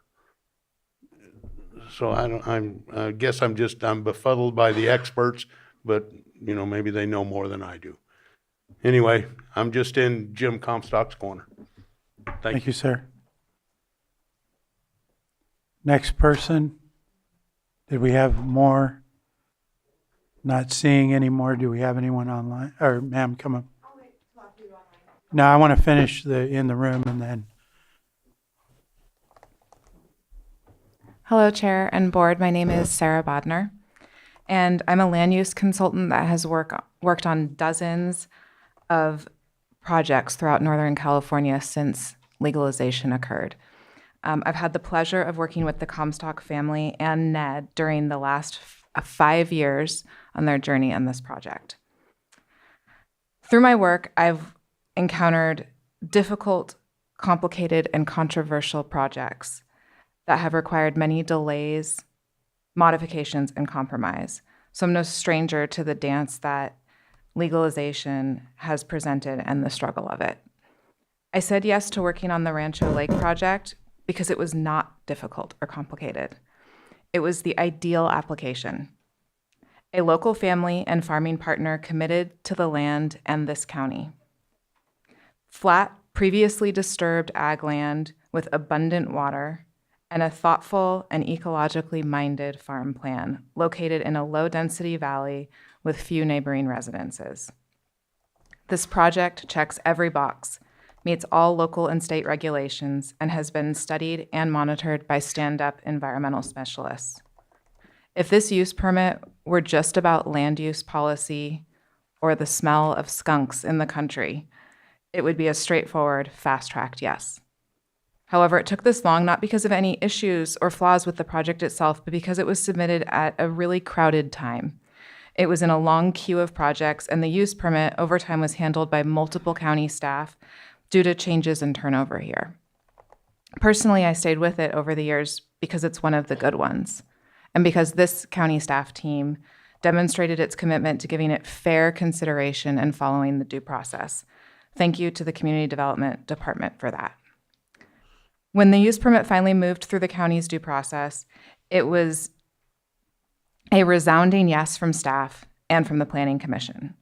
So I guess I'm befuddled by the experts, but maybe they know more than I do. Anyway, I'm just in Jim Comstock's corner. Thank you, sir. Next person. Did we have more? Not seeing any more. Do we have anyone online? Or ma'am, come up. No, I want to finish in the room and then. Hello, Chair and Board. My name is Sarah Bodner, and I'm a land use consultant that has worked on dozens of projects throughout Northern California since legalization occurred. I've had the pleasure of working with the Comstock family and Ned during the last 5 years on their journey on this project. Through my work, I've encountered difficult, complicated, and controversial projects that have required many delays, modifications, and compromise. So I'm no stranger to the dance that legalization has presented and the struggle of it. I said yes to working on the Rancho Lake project because it was not difficult or complicated. It was the ideal application. A local family and farming partner committed to the land and this county. Flat, previously disturbed ag land with abundant water, and a thoughtful and ecologically minded farm plan located in a low-density valley with few neighboring residences. This project checks every box, meets all local and state regulations, and has been studied and monitored by stand-up environmental specialists. If this use permit were just about land use policy or the smell of skunks in the country, it would be a straightforward, fast-tracked yes. However, it took this long not because of any issues or flaws with the project itself, but because it was submitted at a really crowded time. It was in a long queue of projects, and the use permit over time was handled by multiple county staff due to changes in turnover here. Personally, I stayed with it over the years because it's one of the good ones, and because this county staff team demonstrated its commitment to giving it fair consideration and following the due process. Thank you to the Community Development Department for that. When the use permit finally moved through the county's due process, it was a resounding yes from staff and from the Planning Commission.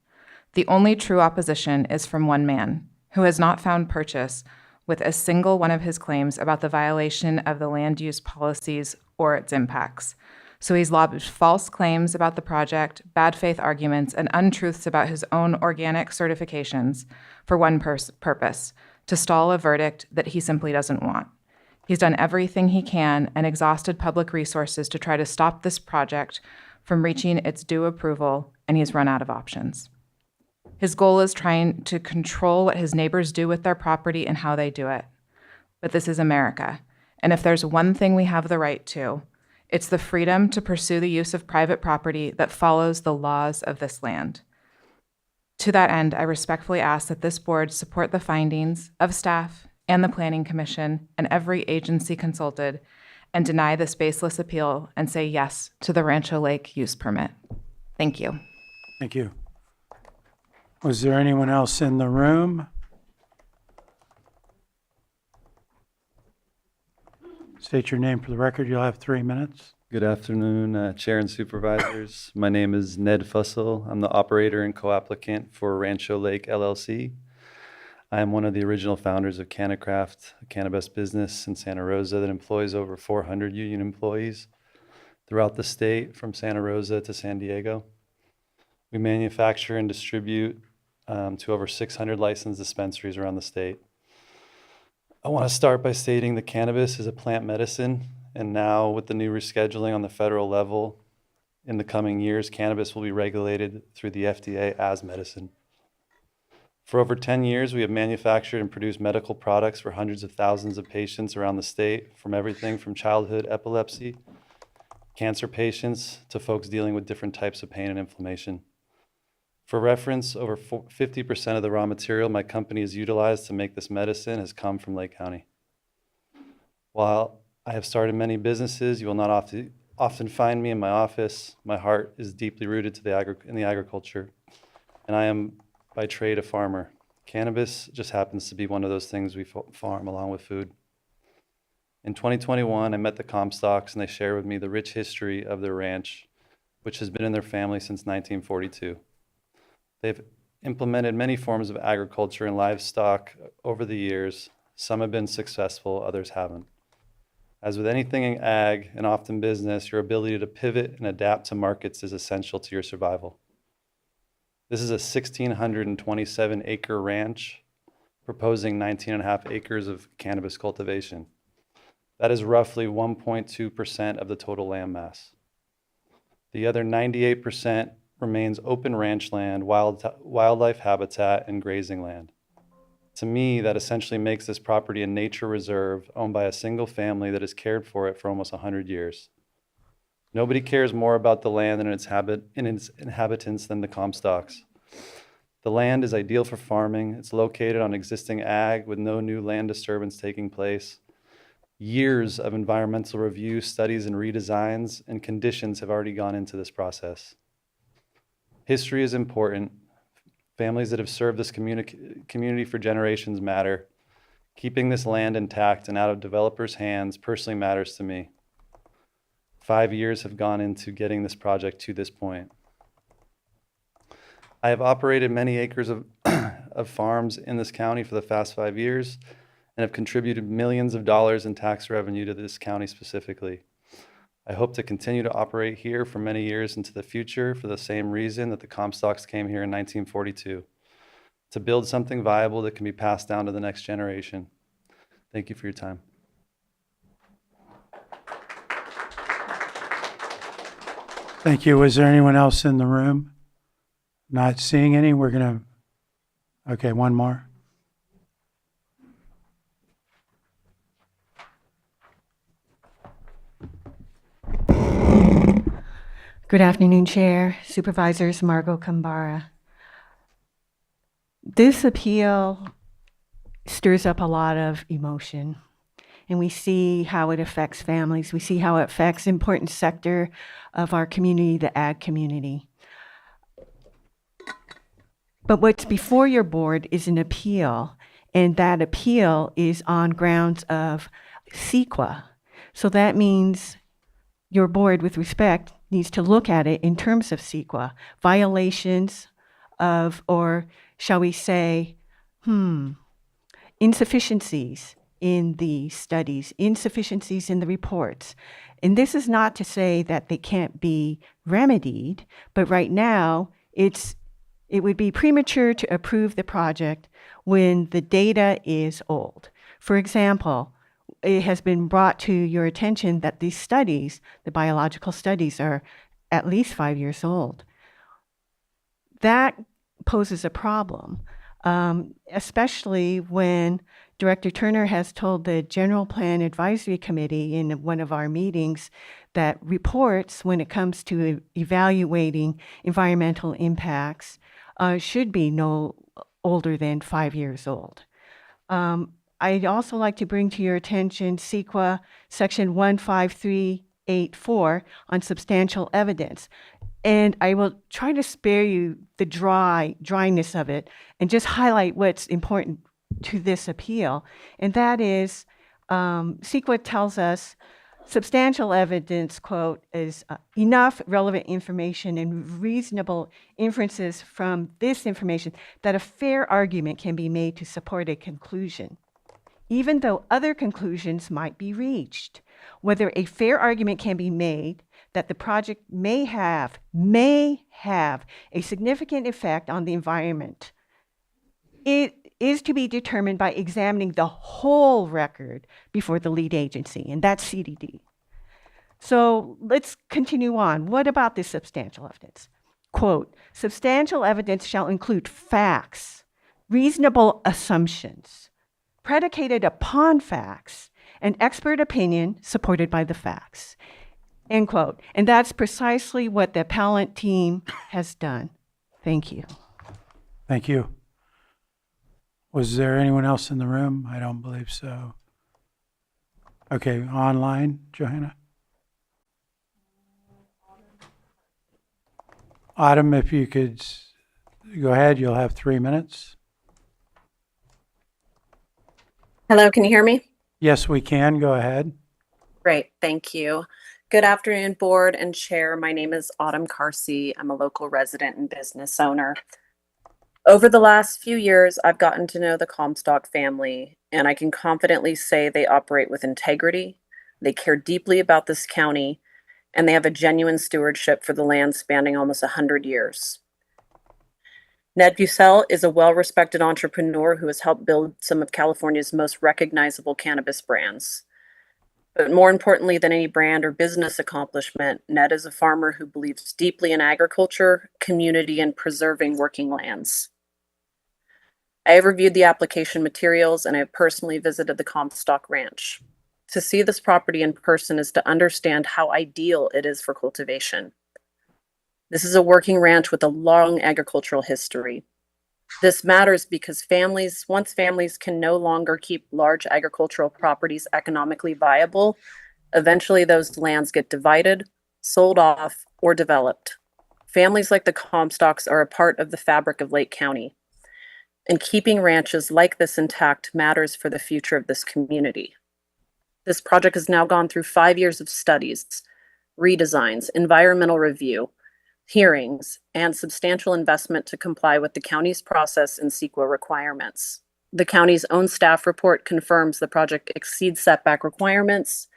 The only true opposition is from one man who has not found purchase with a single one of his claims about the violation of the land use policies or its impacts. So he's lobbied false claims about the project, bad faith arguments, and untruths about his own organic certifications for one purpose, to stall a verdict that he simply doesn't want. He's done everything he can and exhausted public resources to try to stop this project from reaching its due approval, and he's run out of options. His goal is trying to control what his neighbors do with their property and how they do it. But this is America, and if there's one thing we have the right to, it's the freedom to pursue the use of private property that follows the laws of this land. To that end, I respectfully ask that this board support the findings of staff and the Planning Commission and every agency consulted and deny this baseless appeal and say yes to the Rancho Lake use permit. Thank you. Thank you. Was there anyone else in the room? State your name for the record. You'll have 3 minutes. Good afternoon, Chair and Supervisors. My name is Ned Fussell. I'm the operator and co-applicant for Rancho Lake LLC. I am one of the original founders of CannaCraft, a cannabis business in Santa Rosa that employs over 400 union employees throughout the state, from Santa Rosa to San Diego. We manufacture and distribute to over 600 licensed dispensaries around the state. I want to start by stating that cannabis is a plant medicine, and now with the new rescheduling on the federal level, in the coming years, cannabis will be regulated through the FDA as medicine. For over 10 years, we have manufactured and produced medical products for hundreds of thousands of patients around the state, from everything from childhood epilepsy, cancer patients, to folks dealing with different types of pain and inflammation. For reference, over 50% of the raw material my company has utilized to make this medicine has come from Lake County. While I have started many businesses, you will not often find me in my office. My heart is deeply rooted in the agriculture, and I am by trade a farmer. Cannabis just happens to be one of those things we farm along with food. In 2021, I met the Comstocks, and they shared with me the rich history of their ranch, which has been in their family since 1942. They've implemented many forms of agriculture and livestock over the years. Some have been successful, others haven't. As with anything in ag and often business, your ability to pivot and adapt to markets is essential to your survival. This is a 1,627 acre ranch proposing 19.5 acres of cannabis cultivation. That is roughly 1.2% of the total land mass. The other 98% remains open ranch land, wildlife habitat, and grazing land. To me, that essentially makes this property a nature reserve owned by a single family that has cared for it for almost 100 years. Nobody cares more about the land and its inhabitants than the Comstocks. The land is ideal for farming. It's located on existing ag with no new land disturbance taking place. Years of environmental review, studies, and redesigns and conditions have already gone into this process. History is important. Families that have served this community for generations matter. Keeping this land intact and out of developers' hands personally matters to me. 5 years have gone into getting this project to this point. I have operated many acres of farms in this county for the past 5 years and have contributed millions of dollars in tax revenue to this county specifically. I hope to continue to operate here for many years into the future for the same reason that the Comstocks came here in 1942, to build something viable that can be passed down to the next generation. Thank you for your time. Thank you. Was there anyone else in the room? Not seeing any, we're going to, okay, one more. Good afternoon, Chair, Supervisors, Margot Kambara. This appeal stirs up a lot of emotion, and we see how it affects families. We see how it affects important sector of our community, the ag community. But what's before your board is an appeal, and that appeal is on grounds of CEQA. So that means your board, with respect, needs to look at it in terms of CEQA, violations of, or shall we say, insufficiencies in the studies, insufficiencies in the reports. And this is not to say that they can't be remedied, but right now it would be premature to approve the project when the data is old. For example, it has been brought to your attention that these studies, the biological studies, are at least 5 years old. That poses a problem, especially when Director Turner has told the General Plan Advisory Committee in one of our meetings that reports, when it comes to evaluating environmental impacts, should be no older than 5 years old. I'd also like to bring to your attention CEQA section 15384 on substantial evidence. And I will try to spare you the dryness of it and just highlight what's important to this appeal. And that is, CEQA tells us substantial evidence, quote, is enough relevant information and reasonable inferences from this information that a fair argument can be made to support a conclusion, even though other conclusions might be reached. Whether a fair argument can be made that the project may have a significant effect on the environment, it is to be determined by examining the whole record before the lead agency, and that's CDD. So let's continue on. What about this substantial evidence? Quote, substantial evidence shall include facts, reasonable assumptions, predicated upon facts, and expert opinion supported by the facts, end quote. And that's precisely what the appellant team has done. Thank you. Thank you. Was there anyone else in the room? I don't believe so. Okay, online, Johanna? Autumn, if you could go ahead, you'll have 3 minutes. Hello, can you hear me? Yes, we can. Go ahead. Great, thank you. Good afternoon, board and chair. My name is Autumn Carsey. I'm a local resident and business owner. Over the last few years, I've gotten to know the Comstock family, and I can confidently say they operate with integrity, They care deeply about this county, and they have a genuine stewardship for the land spanning almost 100 years. Ned Bucell is a well-respected entrepreneur who has helped build some of California's most recognizable cannabis brands. But more importantly than any brand or business accomplishment, Ned is a farmer who believes deeply in agriculture, community, and preserving working lands. I have reviewed the application materials and I have personally visited the Comstock Ranch. To see this property in person is to understand how ideal it is for cultivation. This is a working ranch with a long agricultural history. This matters because once families can no longer keep large agricultural properties economically viable, eventually those lands get divided, sold off, or developed. Families like the Comstocks are a part of the fabric of Lake County, and keeping ranches like this intact matters for the future of this community. This project has now gone through 5 years of studies, redesigns, environmental review, hearings, and substantial investment to comply with the county's process and CEQA requirements. The county's own staff report confirms the project exceeds setback requirements,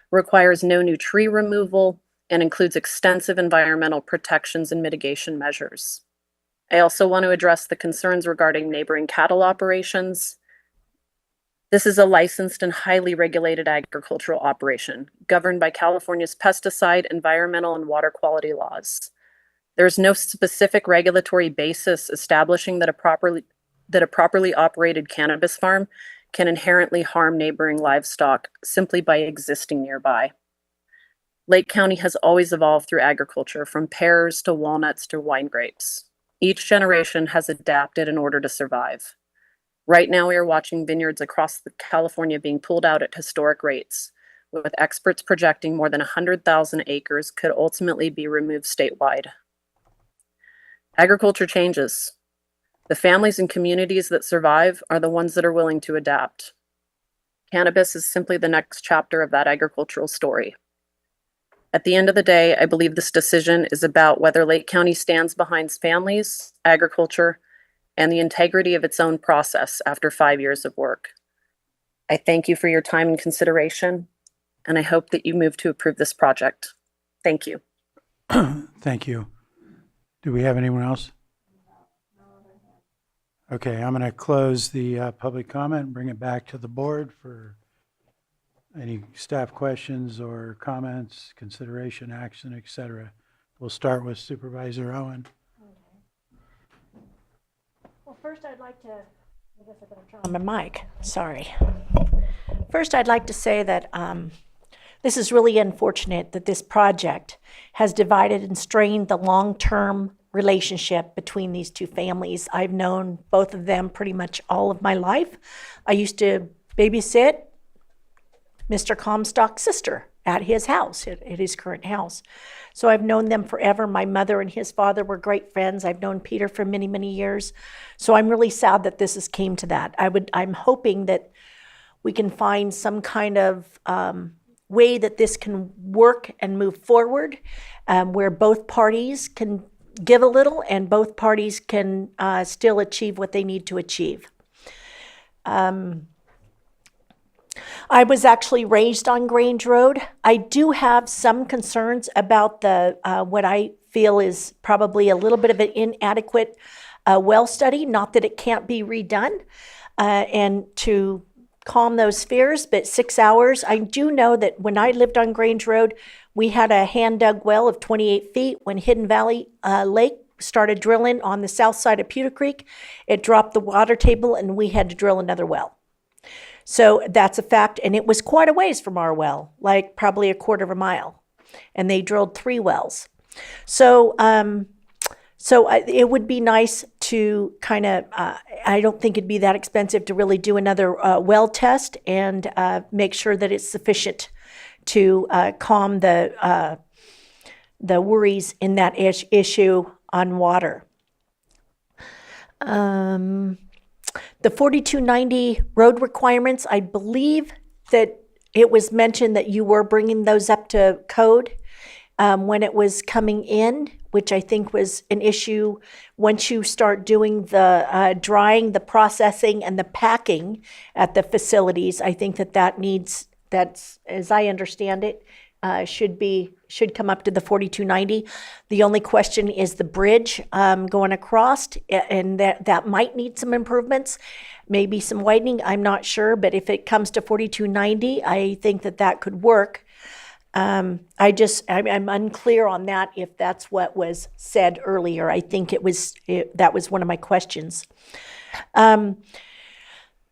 requires no new tree removal, and includes extensive environmental protections and mitigation measures. I also want to address the concerns regarding neighboring cattle operations. This is a licensed and highly regulated agricultural operation, governed by California's pesticide, environmental, and water quality laws. There is no specific regulatory basis establishing that a properly operated cannabis farm can inherently harm neighboring livestock simply by existing nearby. Lake County has always evolved through agriculture, from pears to walnuts to wine grapes. Each generation has adapted in order to survive. Right now, we are watching vineyards across California being pulled out at historic rates, with experts projecting more than 100,000 acres could ultimately be removed statewide. Agriculture changes. The families and communities that survive are the ones that are willing to adapt. Cannabis is simply the next chapter of that agricultural story. At the end of the day, I believe this decision is about whether Lake County stands behind families, agriculture, and the integrity of its own process after 5 years of work. I thank you for your time and consideration, and I hope that you move to approve this project. Thank you. Thank you. Do we have anyone else? Okay, I'm going to close the public comment and bring it back to the board for any staff questions or comments, consideration, action, etc. We'll start with Supervisor Owen. Well, first I'd like to, I guess I better turn on my mic, sorry. First, I'd like to say that this is really unfortunate that this project has divided and strained the long-term relationship between these two families. I've known both of them pretty much all of my life. I used to babysit Mr. Comstock's sister at his house, at his current house. So I've known them forever. My mother and his father were great friends. I've known Peter for many, many years. So I'm really sad that this has came to that. I'm hoping that we can find some kind of way that this can work and move forward, where both parties can give a little and both parties can still achieve what they need to achieve. I was actually raised on Grange Road. I do have some concerns about the what I feel is probably a little bit of an inadequate well study, not that it can't be redone, and to calm those fears, but 6 hours. I do know that when I lived on Grange Road, we had a hand-dug well of 28 feet. When Hidden Valley Lake started drilling on the south side of Pewter Creek, it dropped the water table and we had to drill another well. So that's a fact, and it was quite a ways from our well, like probably a quarter of a mile, and they drilled 3 wells. So it would be nice to kind of, I don't think it'd be that expensive to really do another well test and make sure that it's sufficient to calm the worries in that issue on water. The 4290 road requirements, I believe that it was mentioned that you were bringing those up to code when it was coming in, which I think was an issue once you start doing the drying, the processing, and the packing at the facilities. I think that needs that's, as I understand it, should come up to the 4290. The only question is the bridge going across, and that might need some improvements, maybe some widening. I'm not sure, but if it comes to 4290, I think that could work. I'm unclear on that if that's what was said earlier. I think that was one of my questions.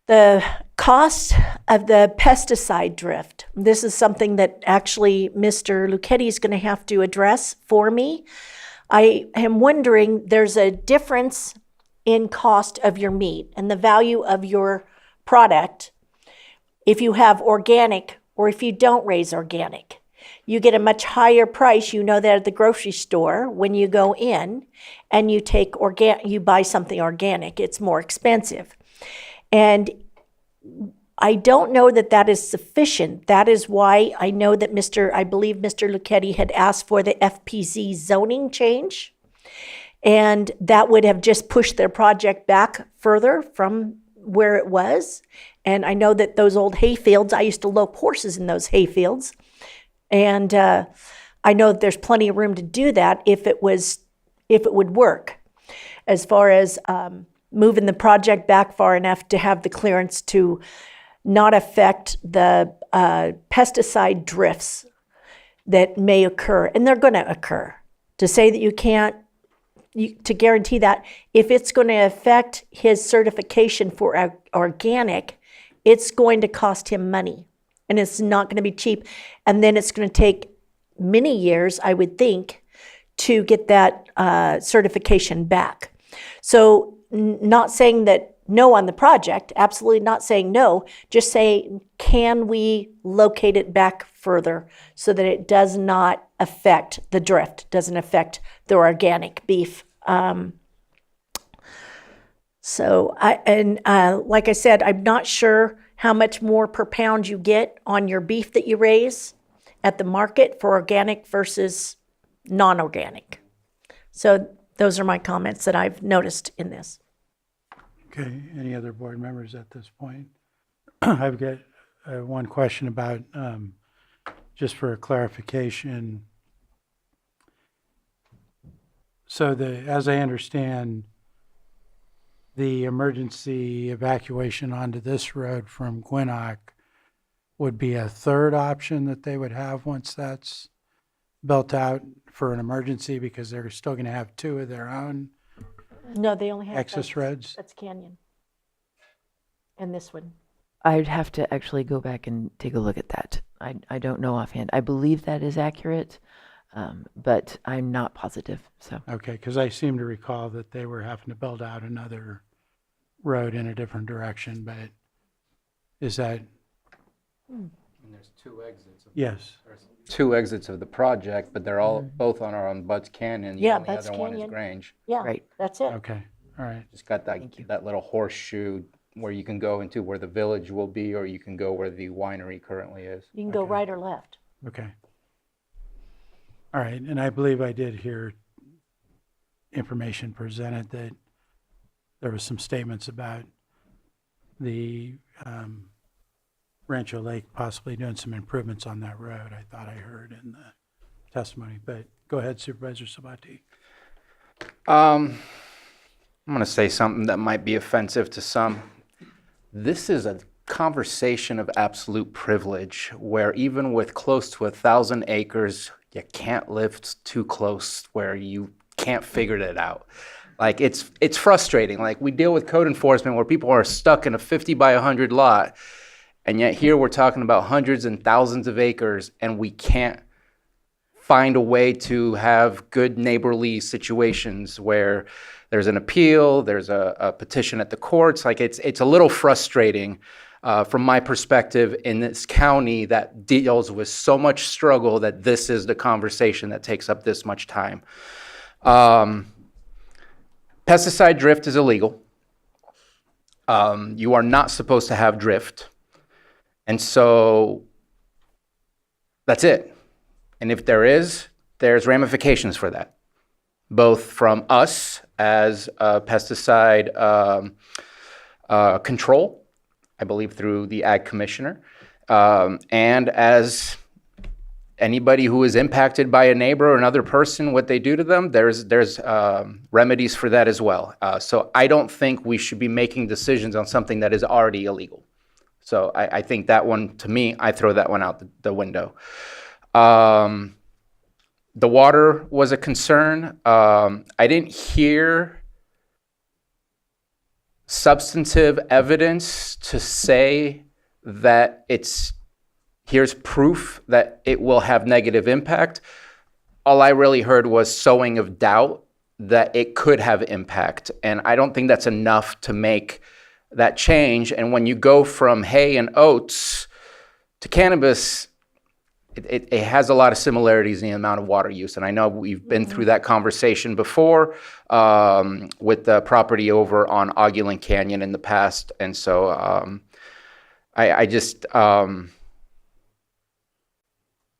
The cost of the pesticide drift. This is something that actually Mr. Lucchetti is going to have to address for me. I am wondering, there's a difference in cost of your meat and the value of your product if you have organic or if you don't raise organic. You get a much higher price, you know that at the grocery store when you go in and you buy something organic, it's more expensive. And I don't know that is sufficient. That is why I know that I believe Mr. Lucchetti had asked for the FPZ zoning change. And that would have just pushed their project back further from where it was. And I know that those old hayfields, I used to lope horses in those hayfields. And I know that there's plenty of room to do that if it would work. As far as moving the project back far enough to have the clearance to not affect the pesticide drifts that may occur, and they're going to occur. To say that you can't, to guarantee that, if it's going to affect his certification for organic, it's going to cost him money, and it's not going to be cheap. And then it's going to take many years, I would think, to get that certification back. So not saying that no on the project, absolutely not saying no, just say, can we locate it back further so that it does not affect the drift, doesn't affect the organic beef. Like I said, I'm not sure how much more per pound you get on your beef that you raise at the market for organic versus non-organic. So those are my comments that I've noticed in this. Okay, any other board members at this point? I've got one question about, just for a clarification. So as I understand, the emergency evacuation onto this road from Gwinnett would be a third option that they would have once that's built out for an emergency, because they're still going to have two of their own. No, they only have access roads. That's Canyon. And this one. I'd have to actually go back and take a look at that. I don't know offhand. I believe that is accurate, but I'm not positive. So Okay, because I seem to recall that they were having to build out another road in a different direction, but is that? And there's two exits. Yes. There's two exits of the project, but they're all both on Bud's Canyon. Yeah, the Bud's other one is Canyon. Grange. Yeah, Right. that's it. Okay, all right. Just got that little horseshoe where you can go into where the village will be, or you can go where the winery currently is. You can go right or left. Okay. All right, and I believe I did hear information presented that there was some statements about the Rancho Lake possibly doing some improvements on that road. I thought I heard in the testimony, but go ahead, Supervisor Sabati. I'm going to say something that might be offensive to some. This is a conversation of absolute privilege where even with close to 1,000 acres, you can't live too close where you can't figure it out. Like it's frustrating. Like we deal with code enforcement where people are stuck in a 50 by 100 lot, and yet here we're talking about hundreds and thousands of acres, and we can't find a way to have good neighborly situations where there's an appeal, there's a petition at the courts. Like it's a little frustrating from my perspective in this county that deals with so much struggle that this is the conversation that takes up this much time. Pesticide drift is illegal. You are not supposed to have drift. And so that's it. And if there is, there's ramifications for that, both from us as a pesticide control, I believe through the Ag Commissioner, And as anybody who is impacted by a neighbor or another person, what they do to them, there's remedies for that as well. So I don't think we should be making decisions on something that is already illegal. So I think that one, to me, I throw that one out the window. The water was a concern. I didn't hear substantive evidence to say that here's proof that it will have negative impact. All I really heard was sowing of doubt that it could have impact. And I don't think that's enough to make that change. And when you go from hay and oats to cannabis, it has a lot of similarities in the amount of water use. And I know we've been through that conversation before with the property over on Augulin Canyon in the past. And so I just, the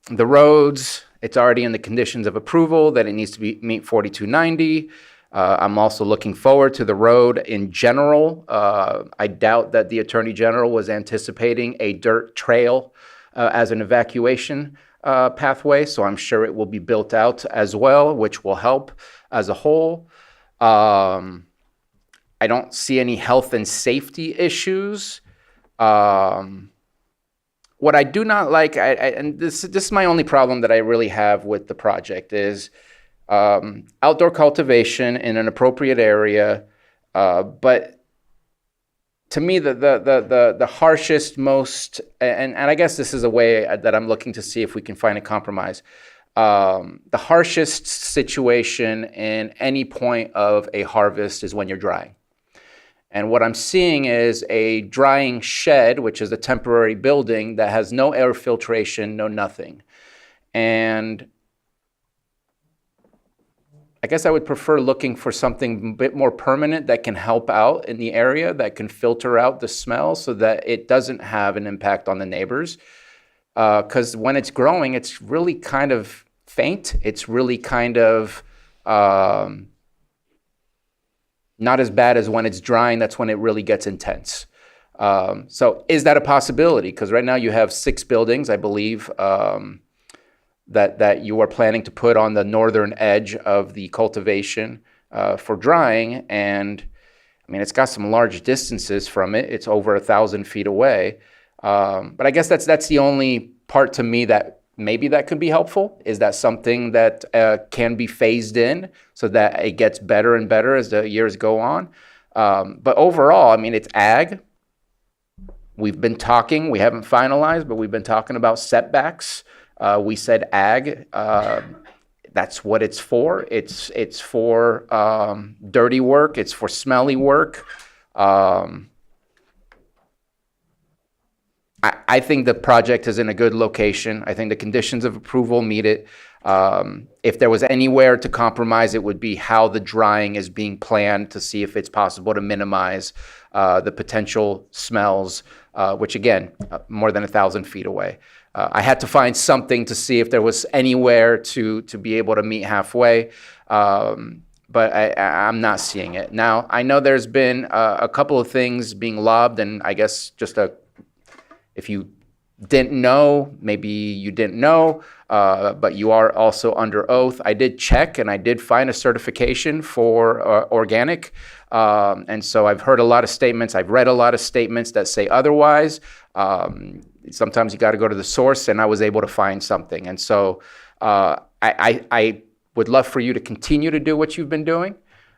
roads, it's already in the conditions of approval that it needs to meet 4290. I'm also looking forward to the road in general. I doubt that the Attorney General was anticipating a dirt trail as an evacuation pathway, so I'm sure it will be built out as well, which will help as a whole. I don't see any health and safety issues. What I do not like, and this is my only problem that I really have with the project, is outdoor cultivation in an appropriate area, but to me, the harshest, most, and I guess this is a way that I'm looking to see if we can find a compromise. The harshest situation in any point of a harvest is when you're drying. And what I'm seeing is a drying shed, which is a temporary building that has no air filtration, no nothing. And I guess I would prefer looking for something a bit more permanent that can help out in the area, that can filter out the smell so that it doesn't have an impact on the neighbors. Because when it's growing, it's really kind of faint. It's really kind of not as bad as when it's drying. That's when it really gets intense. So is that a possibility? Because right now you have 6 buildings, I believe, that you are planning to put on the northern edge of the cultivation for drying. And I mean, it's got some large distances from it. It's over 1,000 feet away. But I guess that's the only part to me that maybe that could be helpful. Is that something that can be phased in so that it gets better and better as the years go on? But overall, I mean, it's ag. We've been talking, we haven't finalized, but we've been talking about setbacks. We said ag, that's what it's for. It's for dirty work, it's for smelly work. I think the project is in a good location. I think the conditions of approval meet it. If there was anywhere to compromise, it would be how the drying is being planned to see if it's possible to minimize the potential smells, which again, more than 1,000 feet away. I had to find something to see if there was anywhere to be able to meet halfway, but I'm not seeing it. Now, I know there's been a couple of things being lobbed, and I guess if you didn't know, maybe you didn't know, but you are also under oath. I did check, and I did find a certification for organic, and so I've heard a lot of statements. I've read a lot of statements that say otherwise. Sometimes you got to go to the source, and I was able to find something. And so I would love for you to continue to do what you've been doing.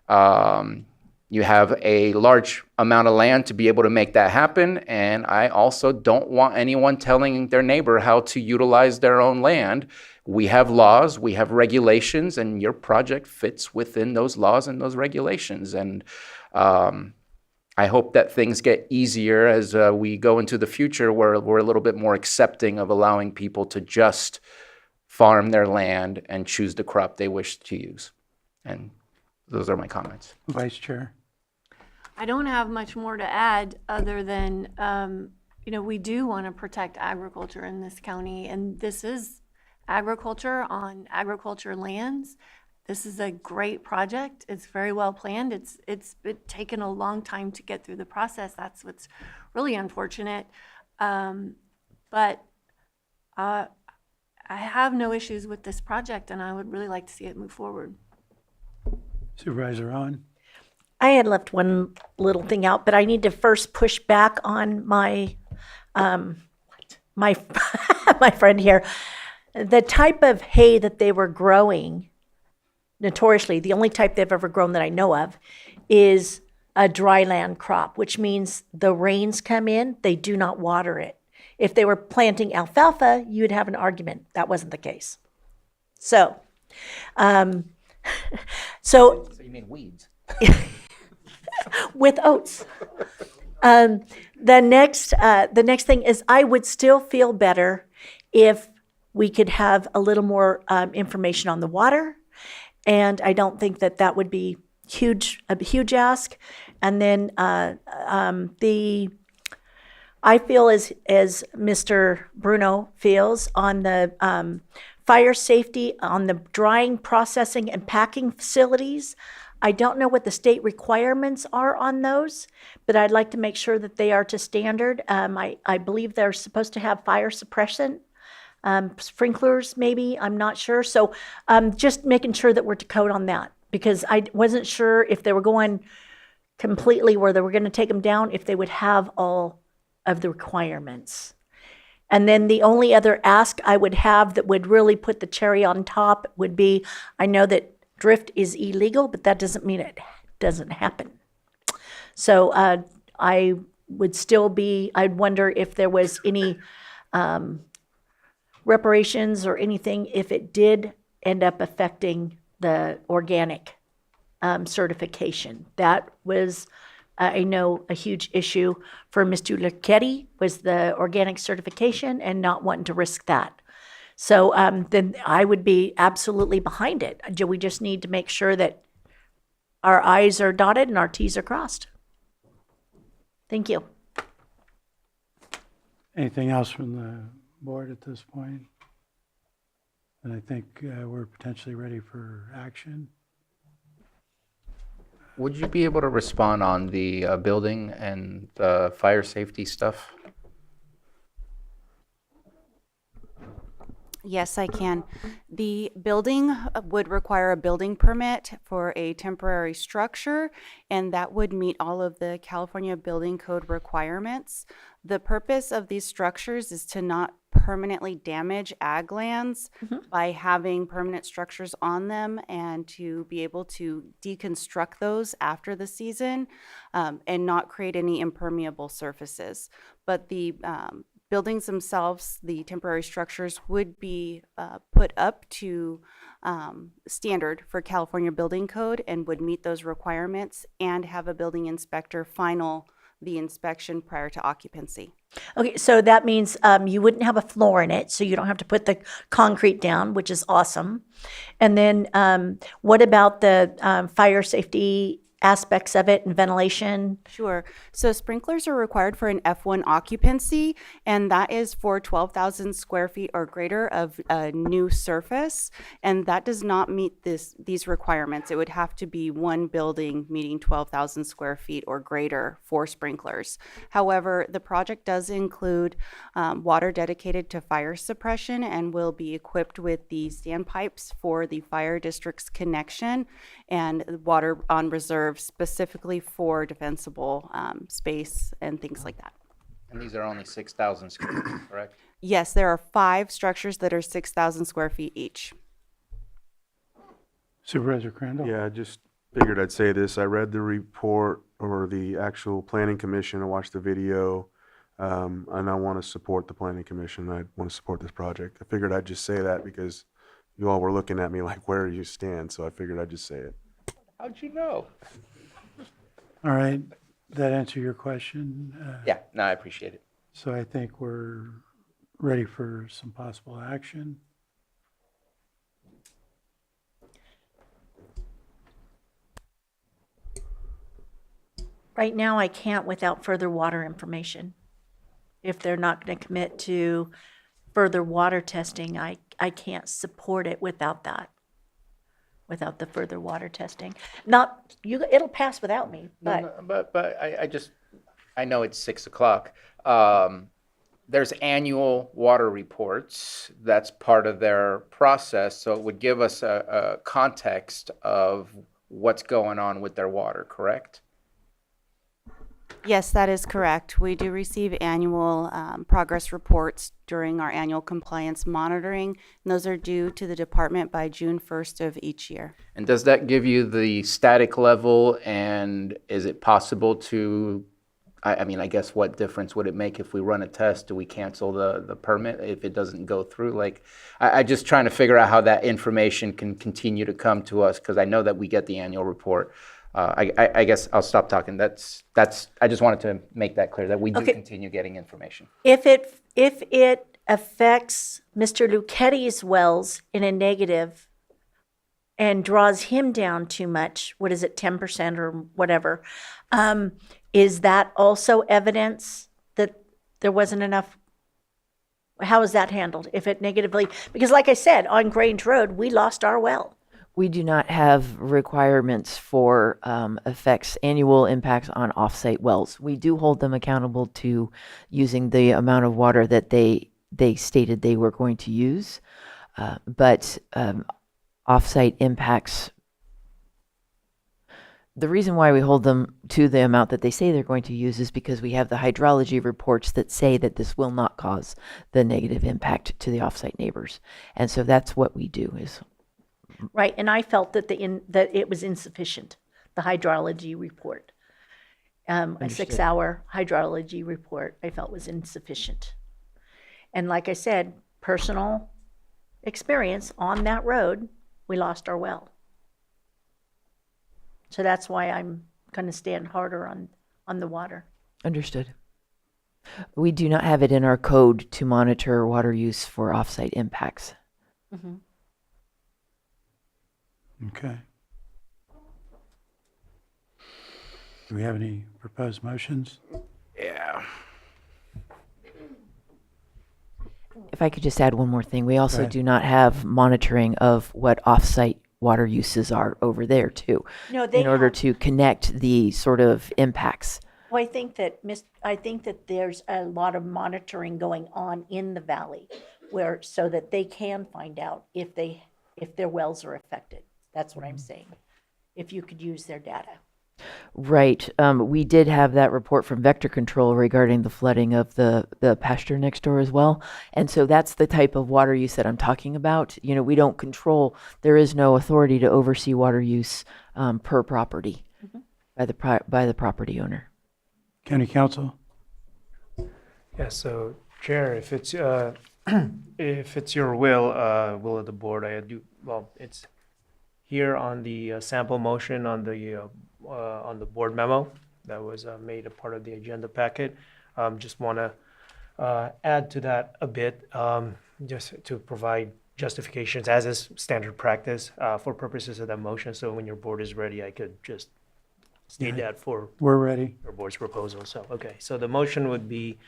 You have a large amount of land to be able to make that happen. And I also don't want anyone telling their neighbor how to utilize their own land. We have laws, we have regulations, and your project fits within those laws and those regulations. And I hope that things get easier as we go into the future, where we're a little bit more accepting of allowing people to just farm their land and choose the crop they wish to use. And those are my comments. Vice Chair. I don't have much more to add other than, we do want to protect agriculture in this county, and this is agriculture on agriculture lands. This is a great project. It's very well planned. It's been taken a long time to get through the process. That's what's really unfortunate. But I have no issues with this project, and I would really like to see it move forward. Supervisor Owen? I had left one little thing out, but I need to first push back on my my my friend here. The type of hay that they were growing, notoriously, the only type they've ever grown that I know of, is a dryland crop, which means the rains come in, they do not water it. If they were planting alfalfa, you'd have an argument. That wasn't the case. So, So you mean weeds? with oats. The next thing is I would still feel better if we could have a little more information on the water, and I don't think that that would be a huge ask. And then I feel as Mr. Bruno feels on the fire safety, on the drying, processing, and packing facilities. I don't know what the state requirements are on those, but I'd like to make sure that they are to standard. I believe they're supposed to have fire suppression, sprinklers maybe, I'm not sure. So just making sure that we're to code on that, because I wasn't sure if they were going completely where they were going to take them down, if they would have all of the requirements. And then the only other ask I would have that would really put the cherry on top would be, I know that drift is illegal, but that doesn't mean it doesn't happen. So I would still I'd wonder if there was any reparations or anything if it did end up affecting the organic certification. That was, I know, a huge issue for Mr. Lucchetti was the organic certification and not wanting to risk that. So then I would be absolutely behind it. We just need to make sure that our I's are dotted and our T's are crossed. Thank you. Anything else from the board at this point? And I think we're potentially ready for action. Would you be able to respond on the building and the fire safety stuff? Yes, I can. The building would require a building permit for a temporary structure, and that would meet all of the California Building Code requirements. The purpose of these structures is to not permanently damage ag lands by having permanent structures on them, and to be able to deconstruct those after the season and not create any impermeable surfaces. But the buildings themselves, the temporary structures, would be put up to standard for California Building Code and would meet those requirements and have a building inspector final the inspection prior to occupancy. Okay, so that means you wouldn't have a floor in it, so you don't have to put the concrete down, which is awesome. And then what about the fire safety aspects of it and ventilation? Sure. So sprinklers are required for an F1 occupancy, and that is for 12,000 square feet or greater of a new surface, and that does not meet these requirements. It would have to be one building meeting 12,000 square feet or greater for sprinklers. However, the project does include water dedicated to fire suppression and will be equipped with the standpipes for the fire district's connection and water on reserve specifically for defensible space and things like that. And these are only 6,000 square feet, correct? Yes, there are 5 structures that are 6,000 square feet each. Supervisor Crandall? Yeah, I just figured I'd say this. I read the report or the actual planning commission. I watched the video, and I want to support the planning commission. I want to support this project. I figured I'd just say that because you all were looking at me like, where do you stand? So I figured I'd just say it. How'd you know? All right, that answer your question? Yeah, no, I appreciate it. So I think we're ready for some possible action. Right now, I can't without further water information. If they're not going to commit to further water testing, I can't support it without that. Without the further water testing. Not, it'll pass without me, but. No, but I know it's 6 o'clock. there's annual water reports. That's part of their process. So it would give us a context of what's going on with their water, correct? Yes, that is correct. We do receive annual progress reports during our annual compliance monitoring, and those are due to the department by June 1st of each year. And does that give you the static level? And is it possible to, I mean, I guess what difference would it make if we run a test? Do we cancel the permit if it doesn't go through? Like, I just trying to figure out how that information can continue to come to us, because I know that we get the annual report. I guess I'll stop talking. That's. I just wanted to make that clear that we do continue getting information. If it affects Mr. Lucchetti's wells in a negative and draws him down too much, what is it, 10% or whatever, is that also evidence that there wasn't enough? How is that handled if it negatively? Because like I said, on Grange Road, we lost our well. We do not have requirements for annual impacts on offsite wells. We do hold them accountable to using the amount of water that they stated they were going to use, but offsite impacts, the reason why we hold them to the amount that they say they're going to use is because we have the hydrology reports that say that this will not cause the negative impact to the offsite neighbors. And so that's what we do is. Right, and I felt that that it was insufficient, the hydrology report. A 6-hour hydrology report I felt was insufficient. And like I said, personal experience on that road, we lost our well. So that's why I'm going to stand harder on the water. Understood. We do not have it in our code to monitor water use for offsite impacts. Mm-hmm. Okay. Do we have any proposed motions? Yeah. If I could just add one more thing, we also ahead. do not have monitoring of what offsite water uses are over there too, No, they in order have- to connect the sort of impacts. Well, I think that there's a lot of monitoring going on in the valley so that they can find out if their wells are affected. That's what I'm saying. If you could use their data. Right. We did have that report from Vector Control regarding the flooding of the pasture next door as well. And so that's the type of water use that I'm talking about. You know, we don't control, there is no authority to oversee water use per property by the property owner. County Council? Yeah, so Chair, if it's if it's your will of the board, it's here on the sample motion on the board memo that was made a part of the agenda packet. Just want to add to that a bit, just to provide justifications as is standard practice for purposes of that motion. So when your board is ready, I could just state that for We're ready. your board's proposal. So, okay, so the motion would be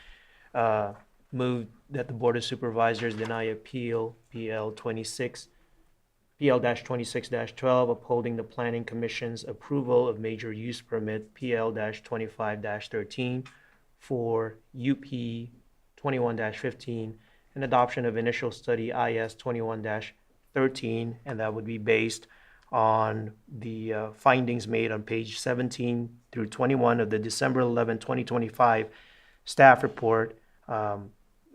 moved that the Board of Supervisors deny appeal PL-26-12, upholding the Planning Commission's approval of major use permit PL-25-13 for UP 21-15, and adoption of initial study IS 21-13, and that would be based on the findings made on page 17 through 21 of the December 11, 2025 staff report,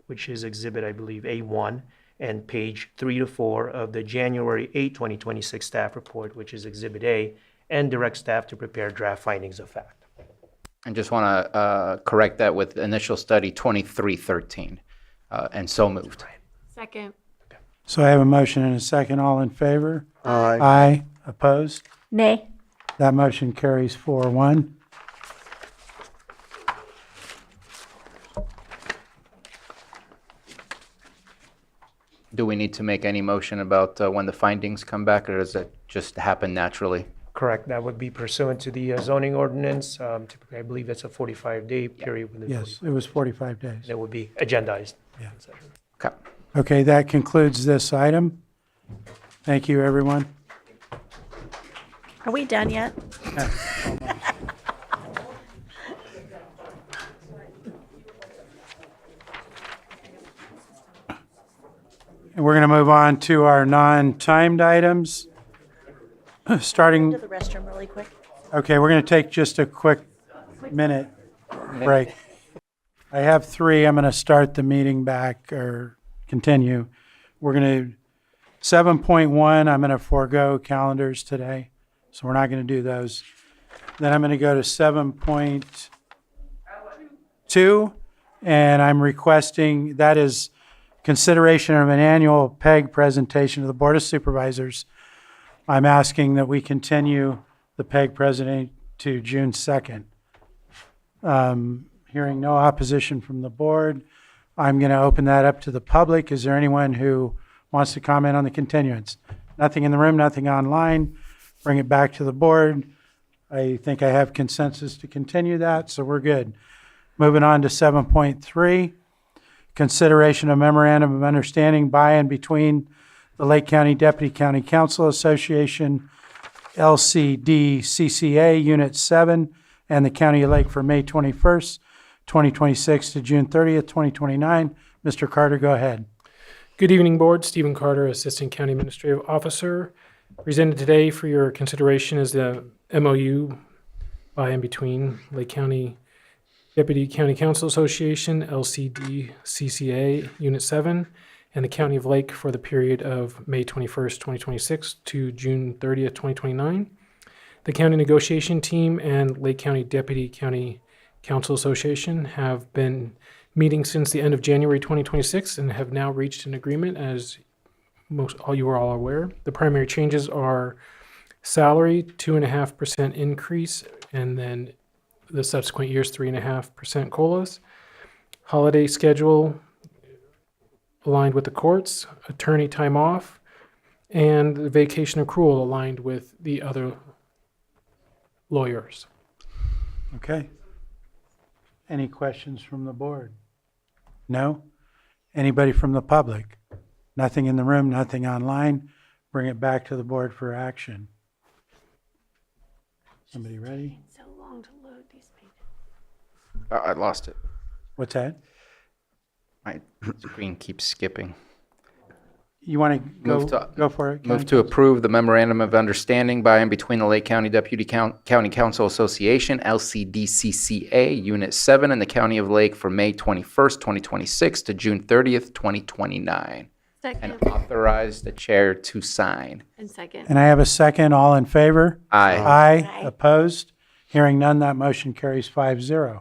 which is exhibit, I believe, A1, and page 3 to 4 of the January 8, 2026 staff report, which is exhibit A, and direct staff to prepare draft findings of fact. I just want to correct that with initial study 2313, and so moved. Second. So I have a motion and a second. All in favor? Aye. Aye. Opposed? Nay. That motion carries 4-1. Do we need to make any motion about when the findings come back, or does it just happen naturally? Correct, that would be pursuant to the zoning ordinance. Typically, I believe it's a 45-day period. Within Yes, it was 45 days. That would be agendized. Yeah. Okay. Okay, that concludes this item. Thank you, everyone. Are we done yet? And we're going to move on to our non-timed items. Starting, To the restroom really quick. okay, we're going to take just a quick minute break. I have three. I'm going to start the meeting back or continue. We're going to, 7.1, I'm going to forego calendars today, so we're not going to do those. Then I'm going to go to 7.2, and I'm requesting, that is consideration of an annual PEG presentation to the Board of Supervisors. I'm asking that we continue the PEG presentation to June 2nd. Hearing no opposition from the board, I'm going to open that up to the public. Is there anyone who wants to comment on the continuance? Nothing in the room, nothing online. Bring it back to the board. I think I have consensus to continue that, so we're good. Moving on to 7.3, consideration of memorandum of understanding by and between the Lake County Deputy County Council Association, LCDCCA Unit 7, and the County of Lake for May 21st, 2026 to June 30th, 2029. Mr. Carter, go ahead. Good evening, Board. Stephen Carter, Assistant County Administrative Officer. Presented today for your consideration is the MOU by and between Lake County Deputy County Council Association, LCDCCA Unit 7, and the County of Lake for the period of May 21st, 2026 to June 30th, 2029. The county negotiation team and Lake County Deputy County Council Association have been meeting since the end of January 2026 and have now reached an agreement, as you are all aware. The primary changes are salary, 2.5% increase, and then the subsequent years, 3.5% COLAs. Holiday schedule aligned with the courts, attorney time off, and the vacation accrual aligned with the other lawyers. Okay. Any questions from the board? No? Anybody from the public? Nothing in the room, nothing online. Bring it back to the board for action. Somebody ready? So long to load these pages. I lost it. What's that? My screen keeps skipping. You want to go for it? Move to approve the memorandum of understanding by and between the Lake County Deputy County Council Association, LCDCCA, Unit 7, and the County of Lake for May 21st, 2026 to June 30th, 2029. Second. And authorize the chair to sign. And second. And I have a second. All in favor? Aye. Aye. Opposed? Hearing none, that motion carries 5-0.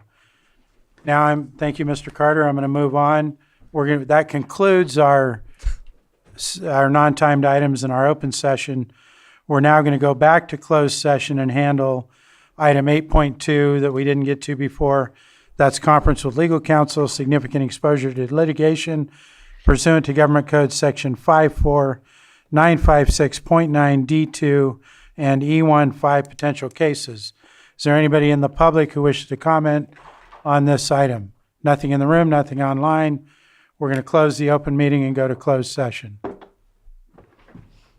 Now thank you, Mr. Carter. I'm going to move on. That concludes our non-timed items in our open session. We're now going to go back to closed session and handle item 8.2 that we didn't get to before. That's conference with legal counsel, significant exposure to litigation pursuant to Government Code Section 54956.9 D2 and E1 5 potential cases. Is there anybody in the public who wishes to comment on this item? Nothing in the room, nothing online. We're going to close the open meeting and go to closed session.